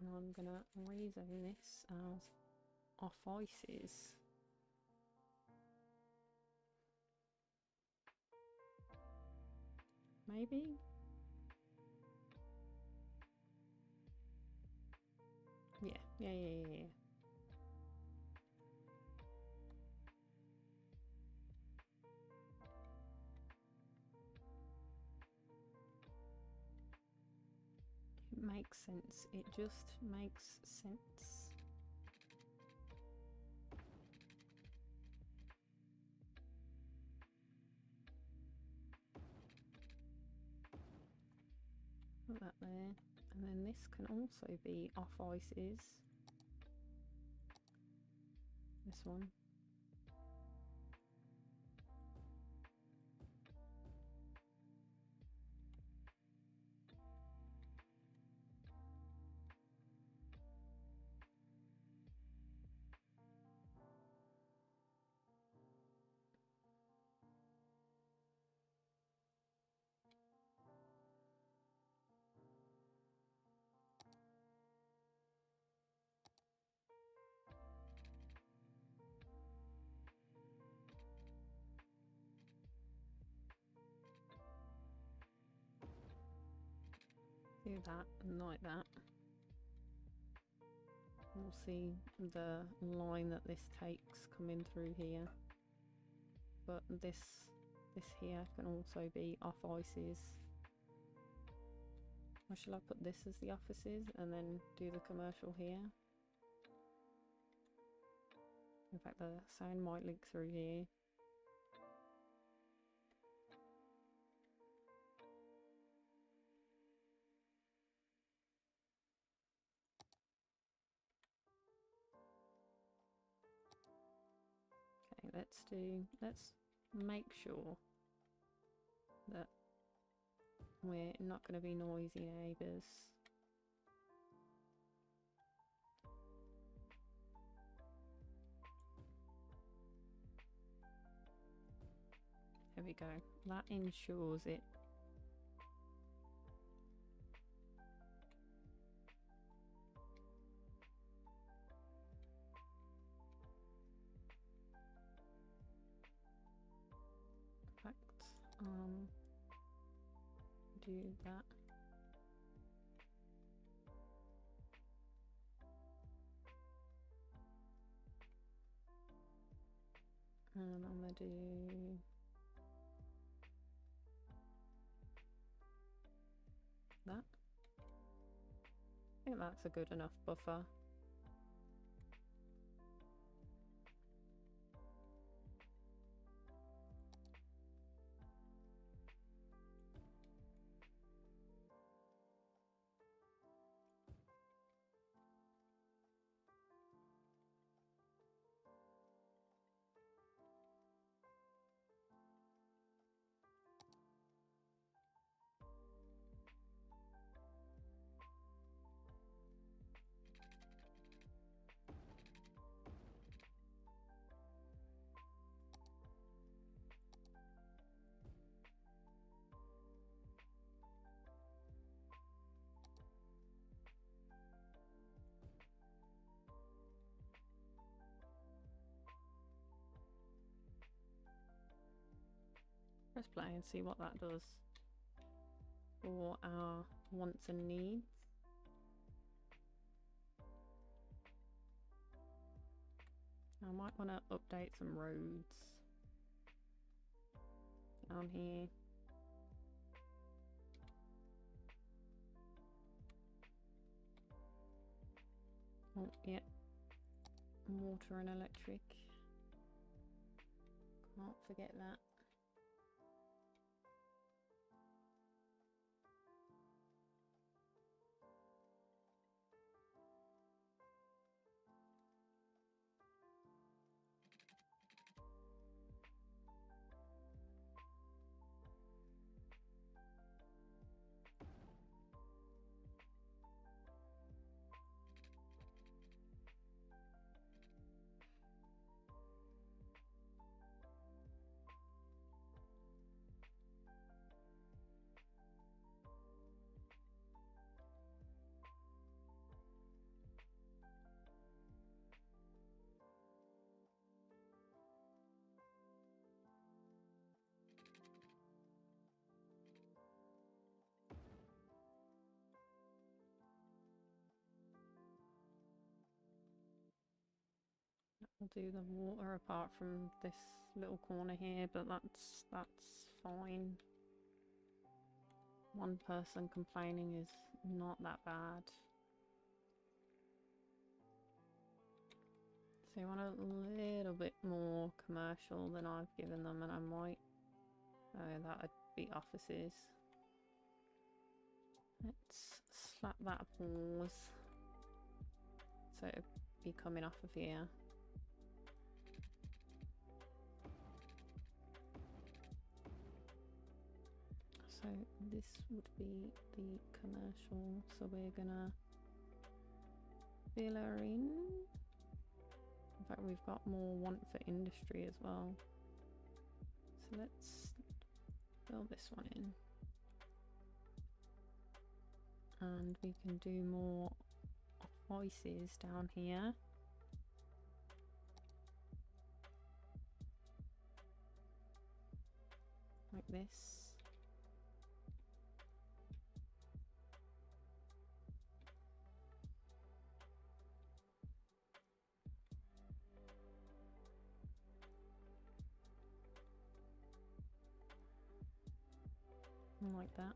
And I'm gonna rezone this as off ices. Maybe? Yeah. It makes sense. It just makes sense. Put that there. And then this can also be off ices. This one. Do that and like that. We'll see the line that this takes coming through here. But this here can also be off ices. Or shall I put this as the offices and then do the commercial here? In fact, the sound might link through here. Okay, let's make sure that we're not going to be noisy neighbours. There we go. That ensures it. In fact, do that. And I'm gonna do that. I think that's a good enough buffer. Press play and see what that does for our wants and needs. I might want to update some roads down here. Oh, yeah. Water and electric. Can't forget that. We'll do the water apart from this little corner here, but that's fine. One person complaining is not that bad. So you want a little bit more commercial than I've given them, and I might... Oh, that would be offices. Let's slap that a pause. So it'd be coming off of here. So this would be the commercial, so we're gonna fill her in. In fact, we've got more want for industry as well. So let's fill this one in. And we can do more voices down here. Like this. Like that.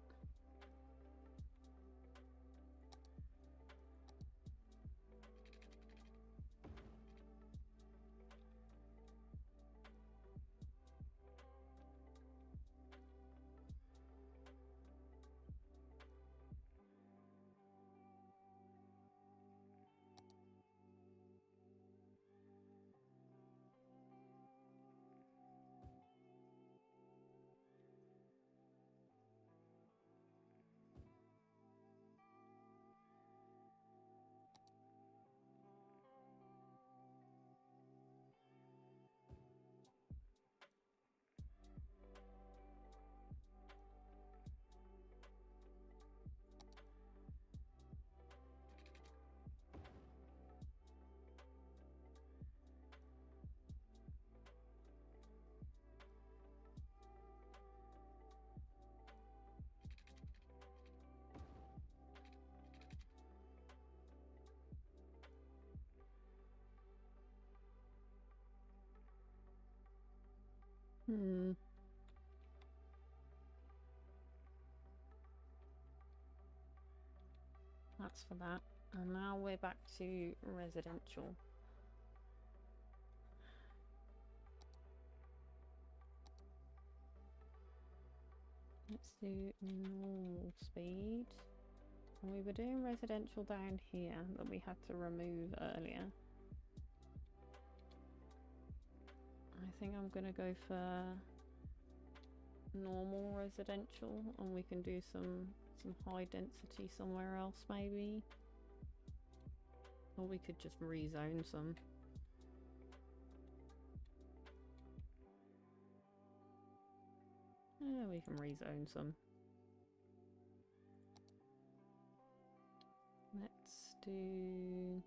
That's for that. And now we're back to residential. Let's do normal speed. And we were doing residential down here that we had to remove earlier. I think I'm gonna go for normal residential, and we can do some high density somewhere else maybe. Or we could just rezone some. Yeah, we can rezone some. Let's do...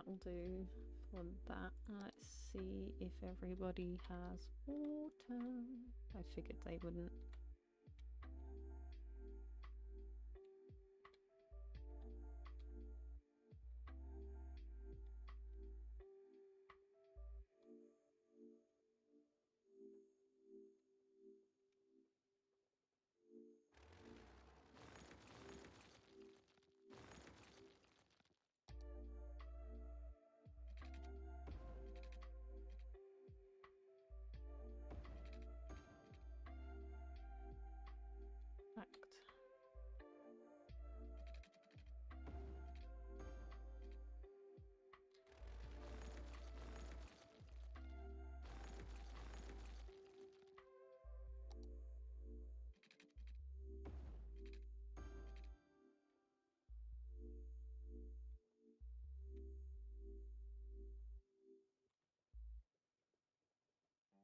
that'll do for that. Let's see if everybody has water. I figured they wouldn't. Fact.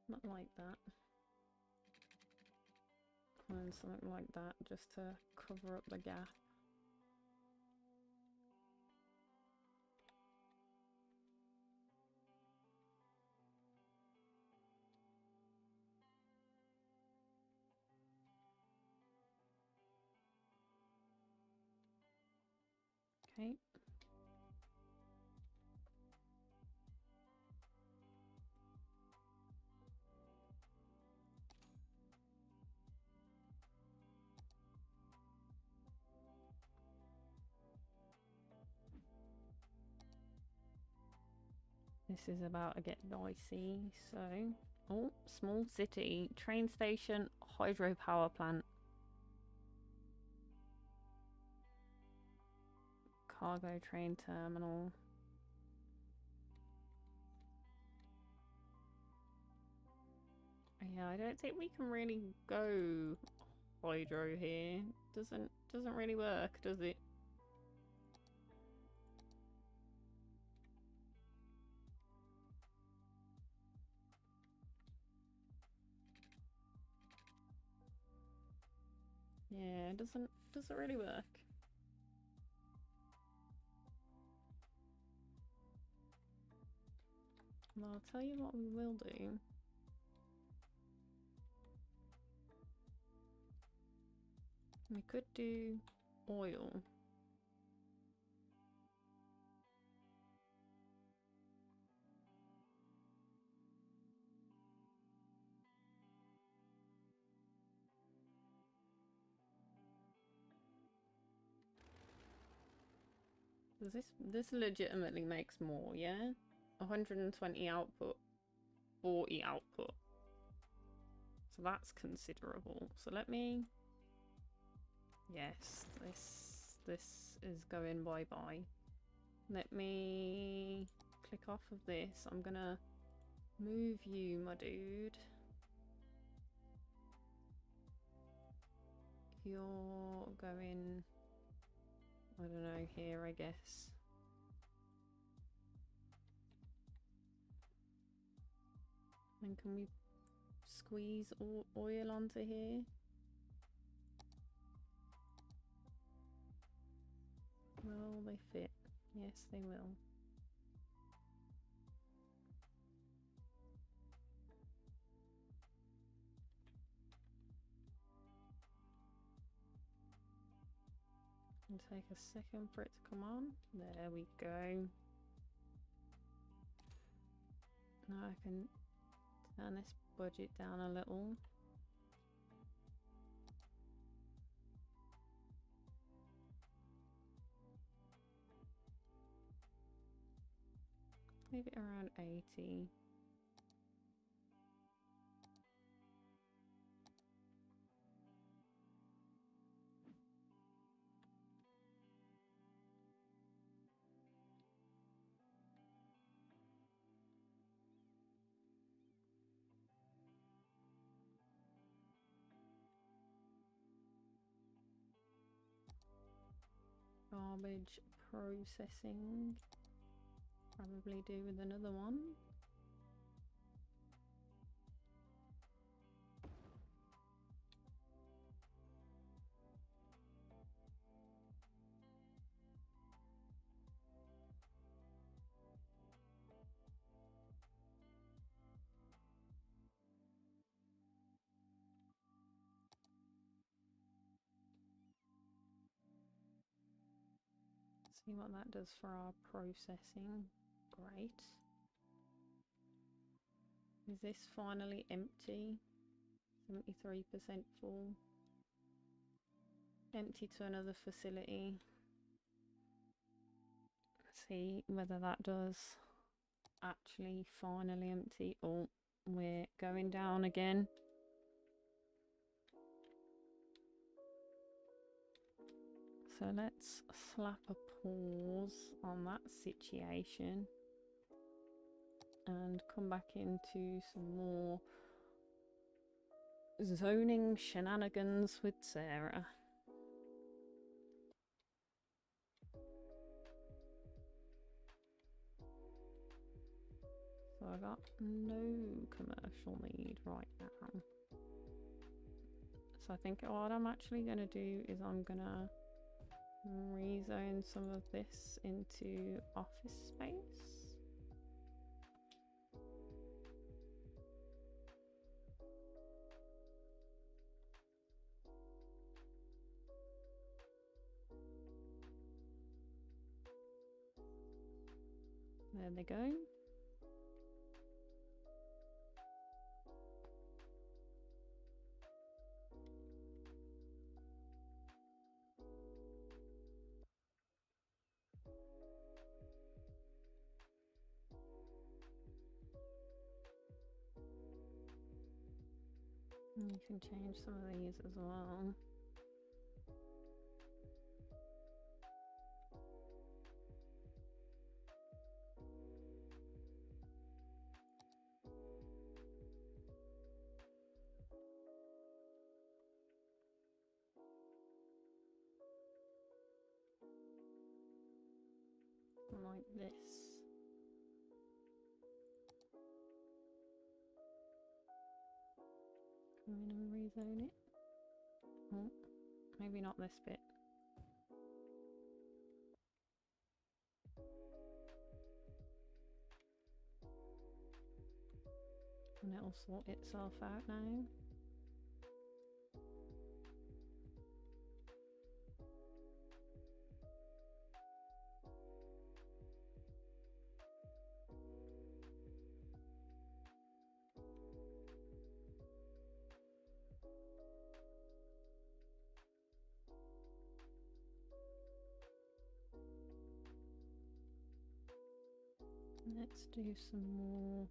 Not like that. And something like that just to cover up the gap. Okay. This is about to get dicey, so... Oh, small city, train station, hydropower plant. Cargo train terminal. Yeah, I don't think we can really go hydro here. Doesn't really work, does it? Yeah, it doesn't really work. Well, I'll tell you what we will do. We could do oil. This legitimately makes more, yeah? 120 output, 40 output. So that's considerable. So let me... Yes, this is going bye-bye. Let me click off of this. I'm gonna move you, my dude. You're going... I don't know, here, I guess. And can we squeeze oil onto here? Will they fit? Yes, they will. It'll take a second for it to come on. There we go. Now I can turn this budget down a little. Leave it around 80. Garbage processing. Probably do with another one. See what that does for our processing. Great. Is this finally empty? 73% full. Empty to another facility. See whether that does actually finally empty. Oh, we're going down again. So let's slap a pause on that situation and come back into some more zoning shenanigans with Sarah. So I got no commercial need right now. So I think what I'm actually going to do is I'm going to rezone some of this into office space. There they go. And you can change some of these as well. Like this. Come in and rezone it. Oh, maybe not this bit. And it'll sort itself out now. Let's do some more.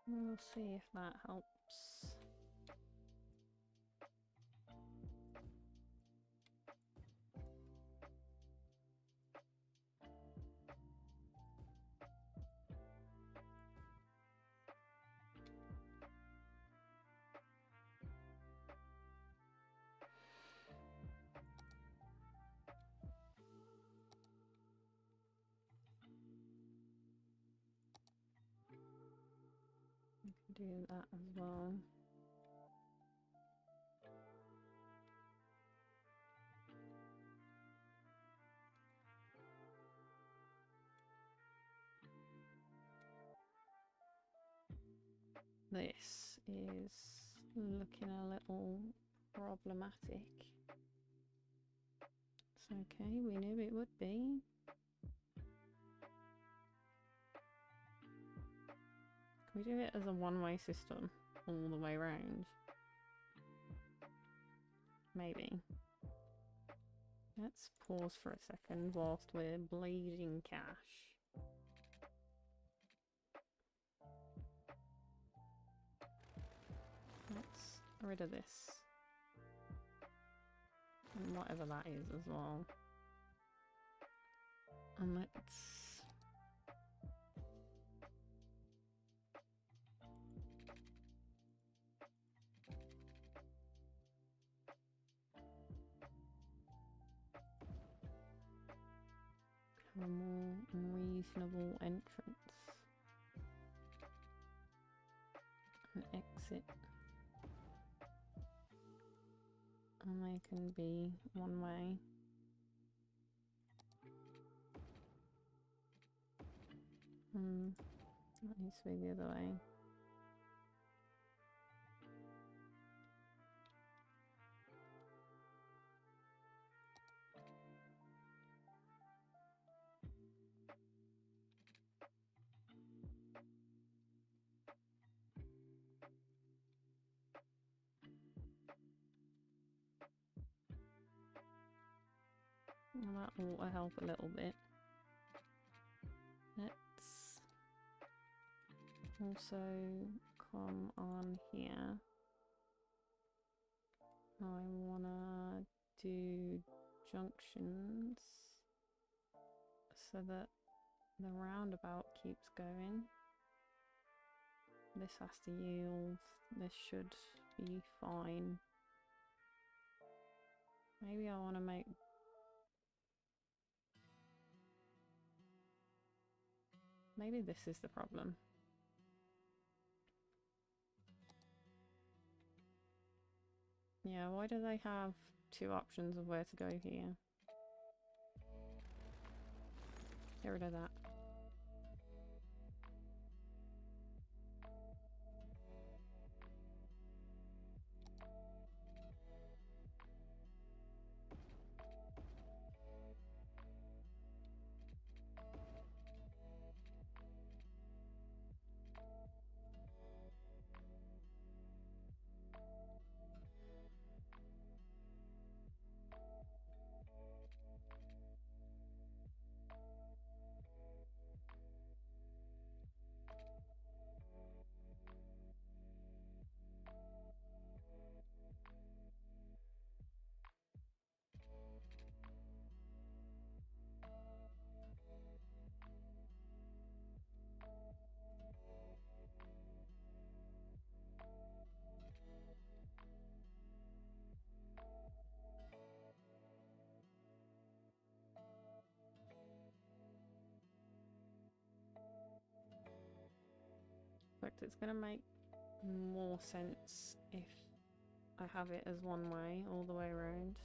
We'll see if that helps. do that as well. This is looking a little problematic. It's okay, we knew it would be. Can we do it as a one-way system all the way around? Maybe. Let's pause for a second whilst we're bleeding cash. Let's get rid of this. And whatever that is as well. And let's... have a more reasonable entrance. An exit. And they can be one way. That needs to be the other way. Well, that ought to help a little bit. Let's also come on here. I wanna do junctions so that the roundabout keeps going. This has to yield. This should be fine. Maybe I want to make... Maybe this is the problem. Yeah, why do they have two options of where to go here? Get rid of that. In fact, it's going to make more sense if I have it as one way all the way around.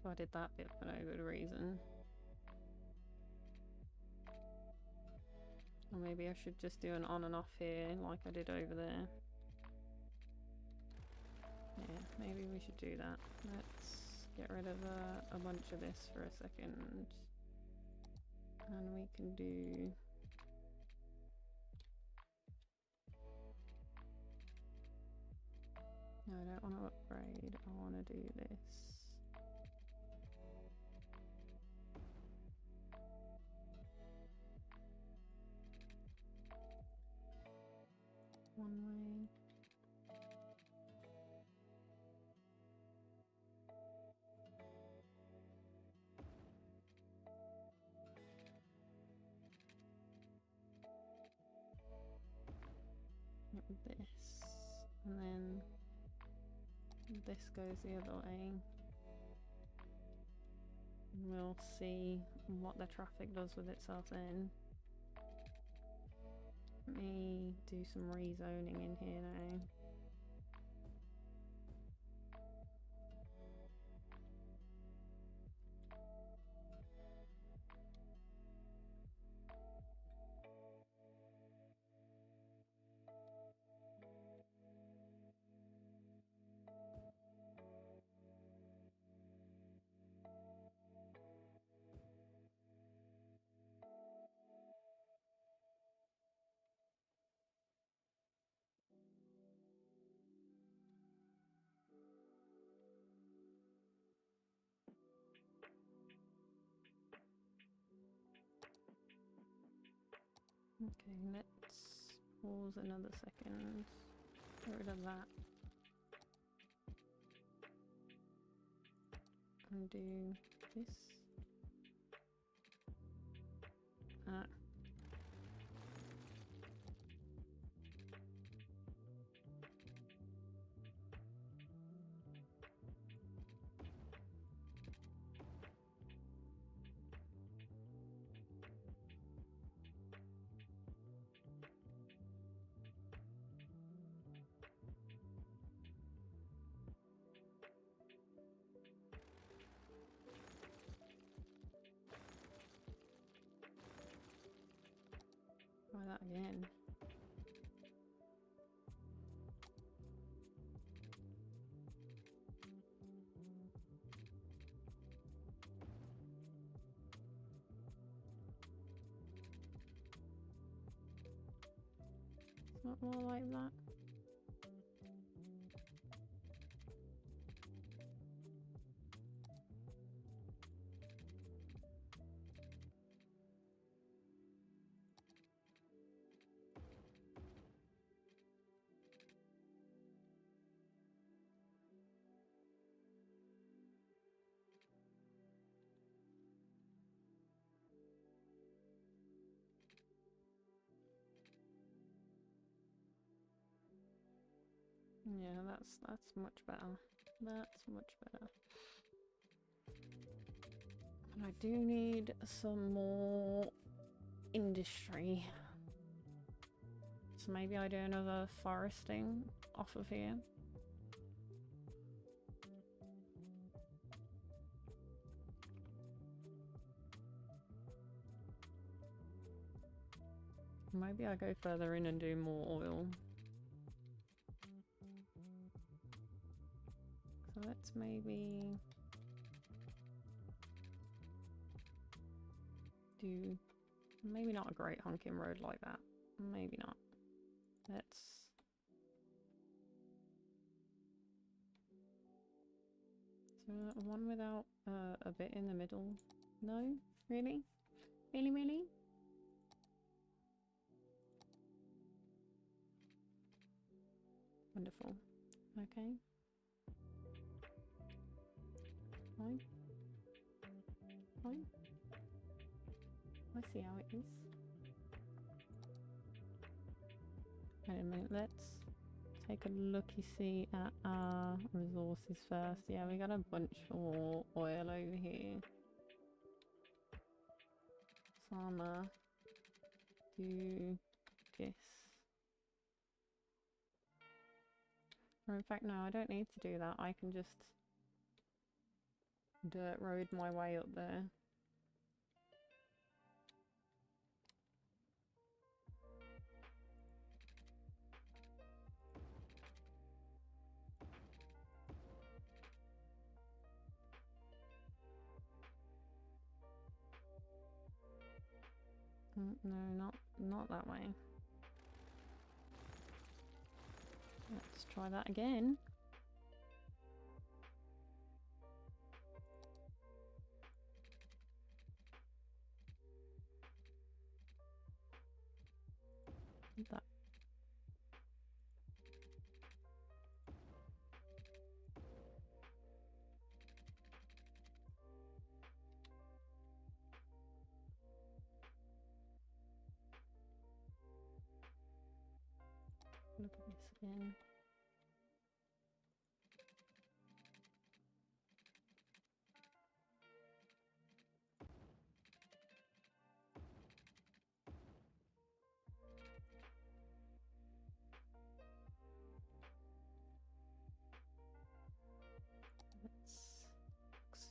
I did that bit for no good reason. Or maybe I should just do an on and off here like I did over there. Yeah, maybe we should do that. Let's get rid of a bunch of this for a second. And we can do... No, I don't want to upgrade. I want to do this. One way. this goes the other way. We'll see what the traffic does with itself then. Let me do some rezoning in here now. Okay, let's pause another second. Get rid of that. And do this. Try that again. It's not more like that. Yeah, that's much better. That's much better. And I do need some more industry. So maybe I do another foresting off of here. Maybe I go further in and do more oil. So let's maybe do maybe not a great honking road like that. Maybe not. Let's so one without a bit in the middle. No? Really? Really, really? Wonderful. Okay. Fine. Fine. I see how it is. Wait a minute, let's take a looky-see at our resources first. Yeah, we got a bunch more oil over here. So I'ma do this. Or in fact, no, I don't need to do that. I can just dirt road my way up there. No, not that way. Let's try that again. That. Look at this again.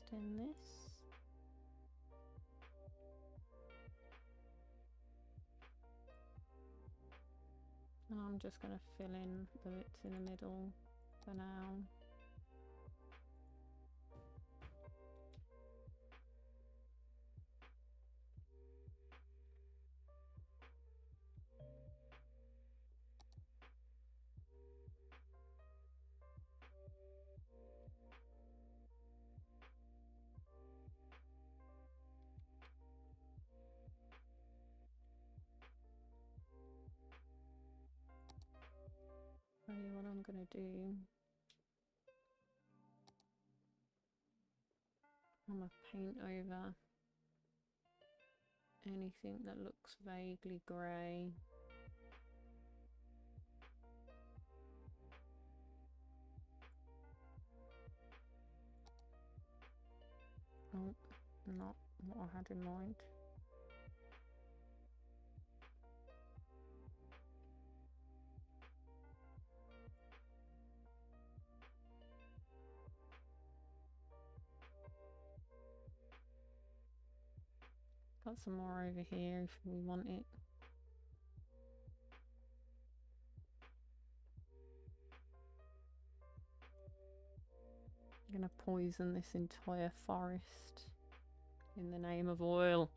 extend this. And I'm just going to fill in the bits in the middle for now. Tell you what I'm going to do. I'm going to paint over anything that looks vaguely grey. Oh, not what I had in mind. Got some more over here if we want it. I'm gonna poison this entire forest in the name of oil.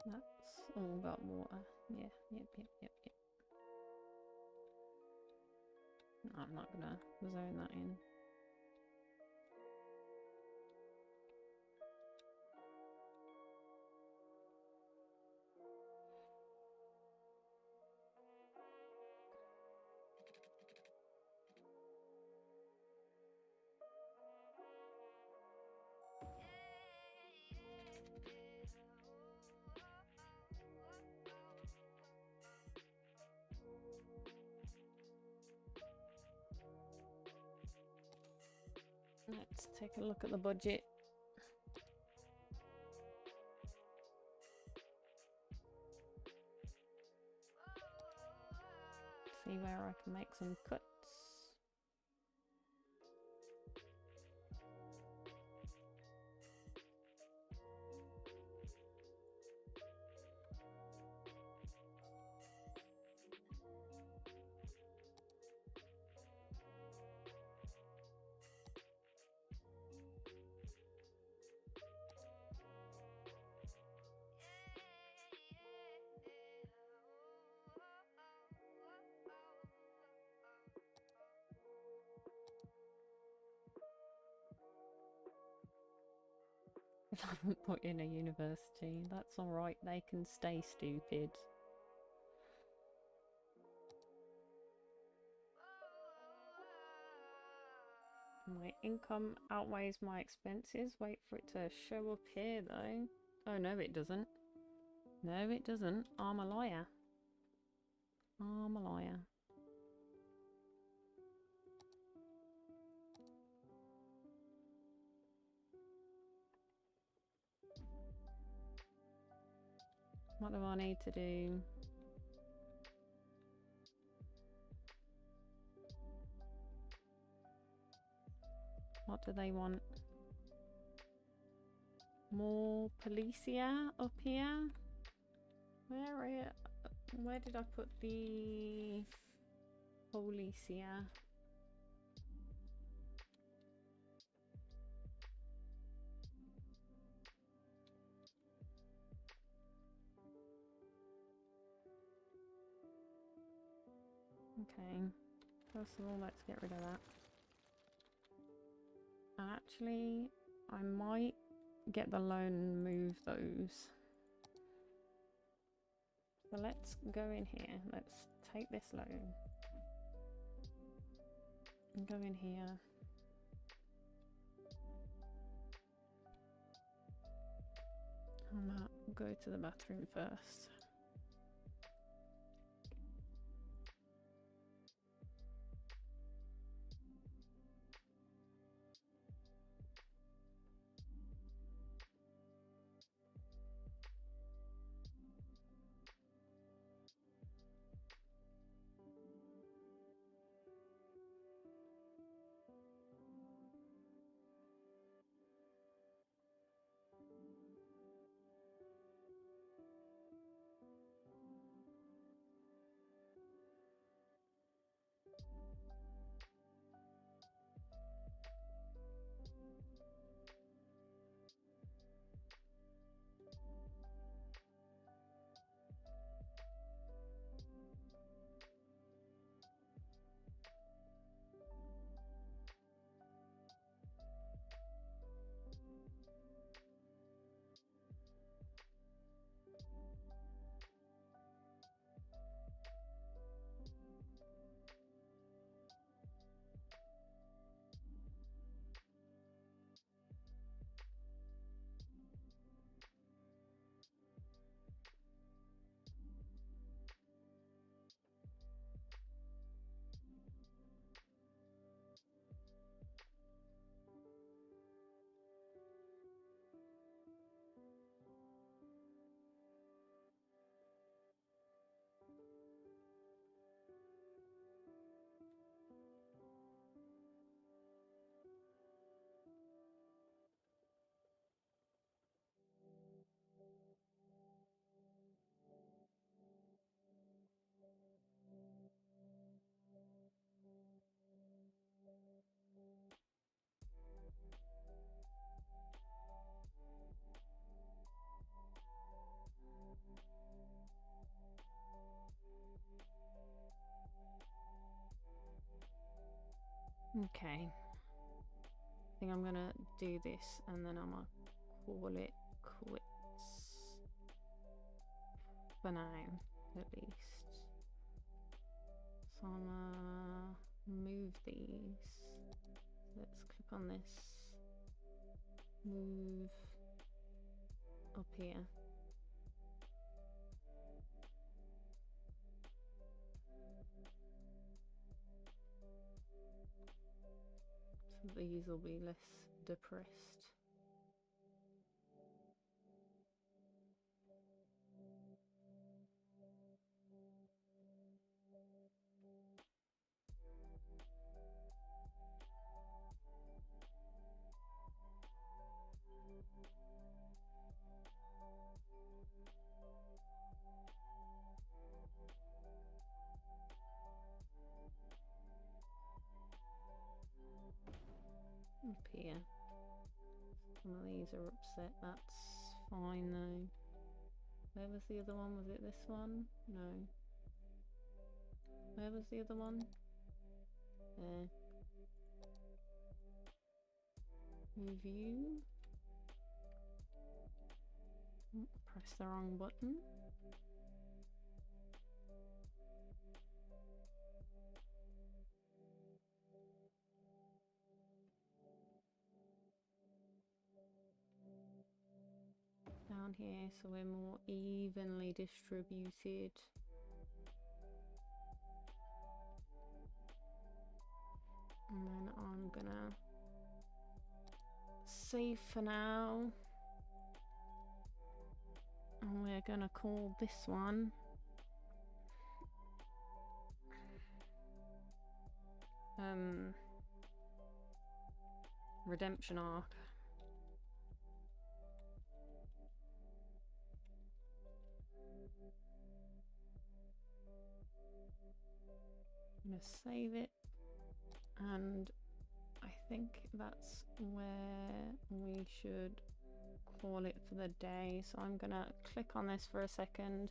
That's all got water. Yeah, yep. No, I'm not gonna zone that in. take a look at the budget. See where I can make some cuts. If I haven't put in a university, that's alright, they can stay stupid. My income outweighs my expenses. Wait for it to show up here though. Oh no it doesn't. No it doesn't. I'm a liar. I'm a liar. What do I need to do? What do they want? More policia up here? Where did I put the policia? Okay, first of all, let's get rid of that. And actually, I might get the loan and move those. So let's go in here. Let's take this loan. And go in here. I'm gonna go to the bathroom first. Okay. I think I'm gonna do this and then I'm gonna call it quits. For now, at least. So I'm gonna move these. Let's click on this. Move up here. So these will be less depressed. Up here. Some of these are upset. That's fine though. Where was the other one? Was it this one? No. Where was the other one? There. Review. Press the wrong button. Down here so we're more evenly distributed. And then I'm gonna save for now. And we're gonna call this one Redemption Arc. I'm gonna save it, and I think that's where we should call it for the day. So I'm gonna click on this for a second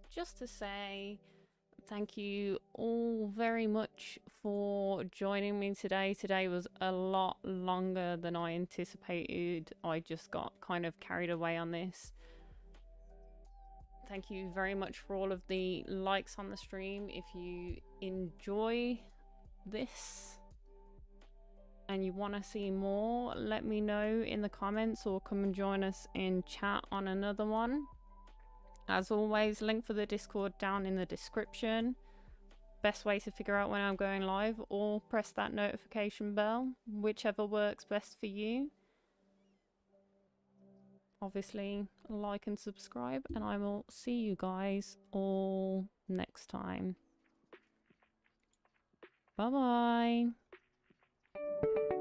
just to say thank you all very much for joining me today. Today was a lot longer than I anticipated. I just got kind of carried away on this. Thank you very much for all of the likes on the stream. If you enjoy this and you want to see more, let me know in the comments or come and join us in chat on another one. As always, link for the Discord down in the description. Best way to figure out when I'm going live, or press that notification bell, whichever works best for you. Obviously, like and subscribe, and I will see you guys all next time. Bye bye.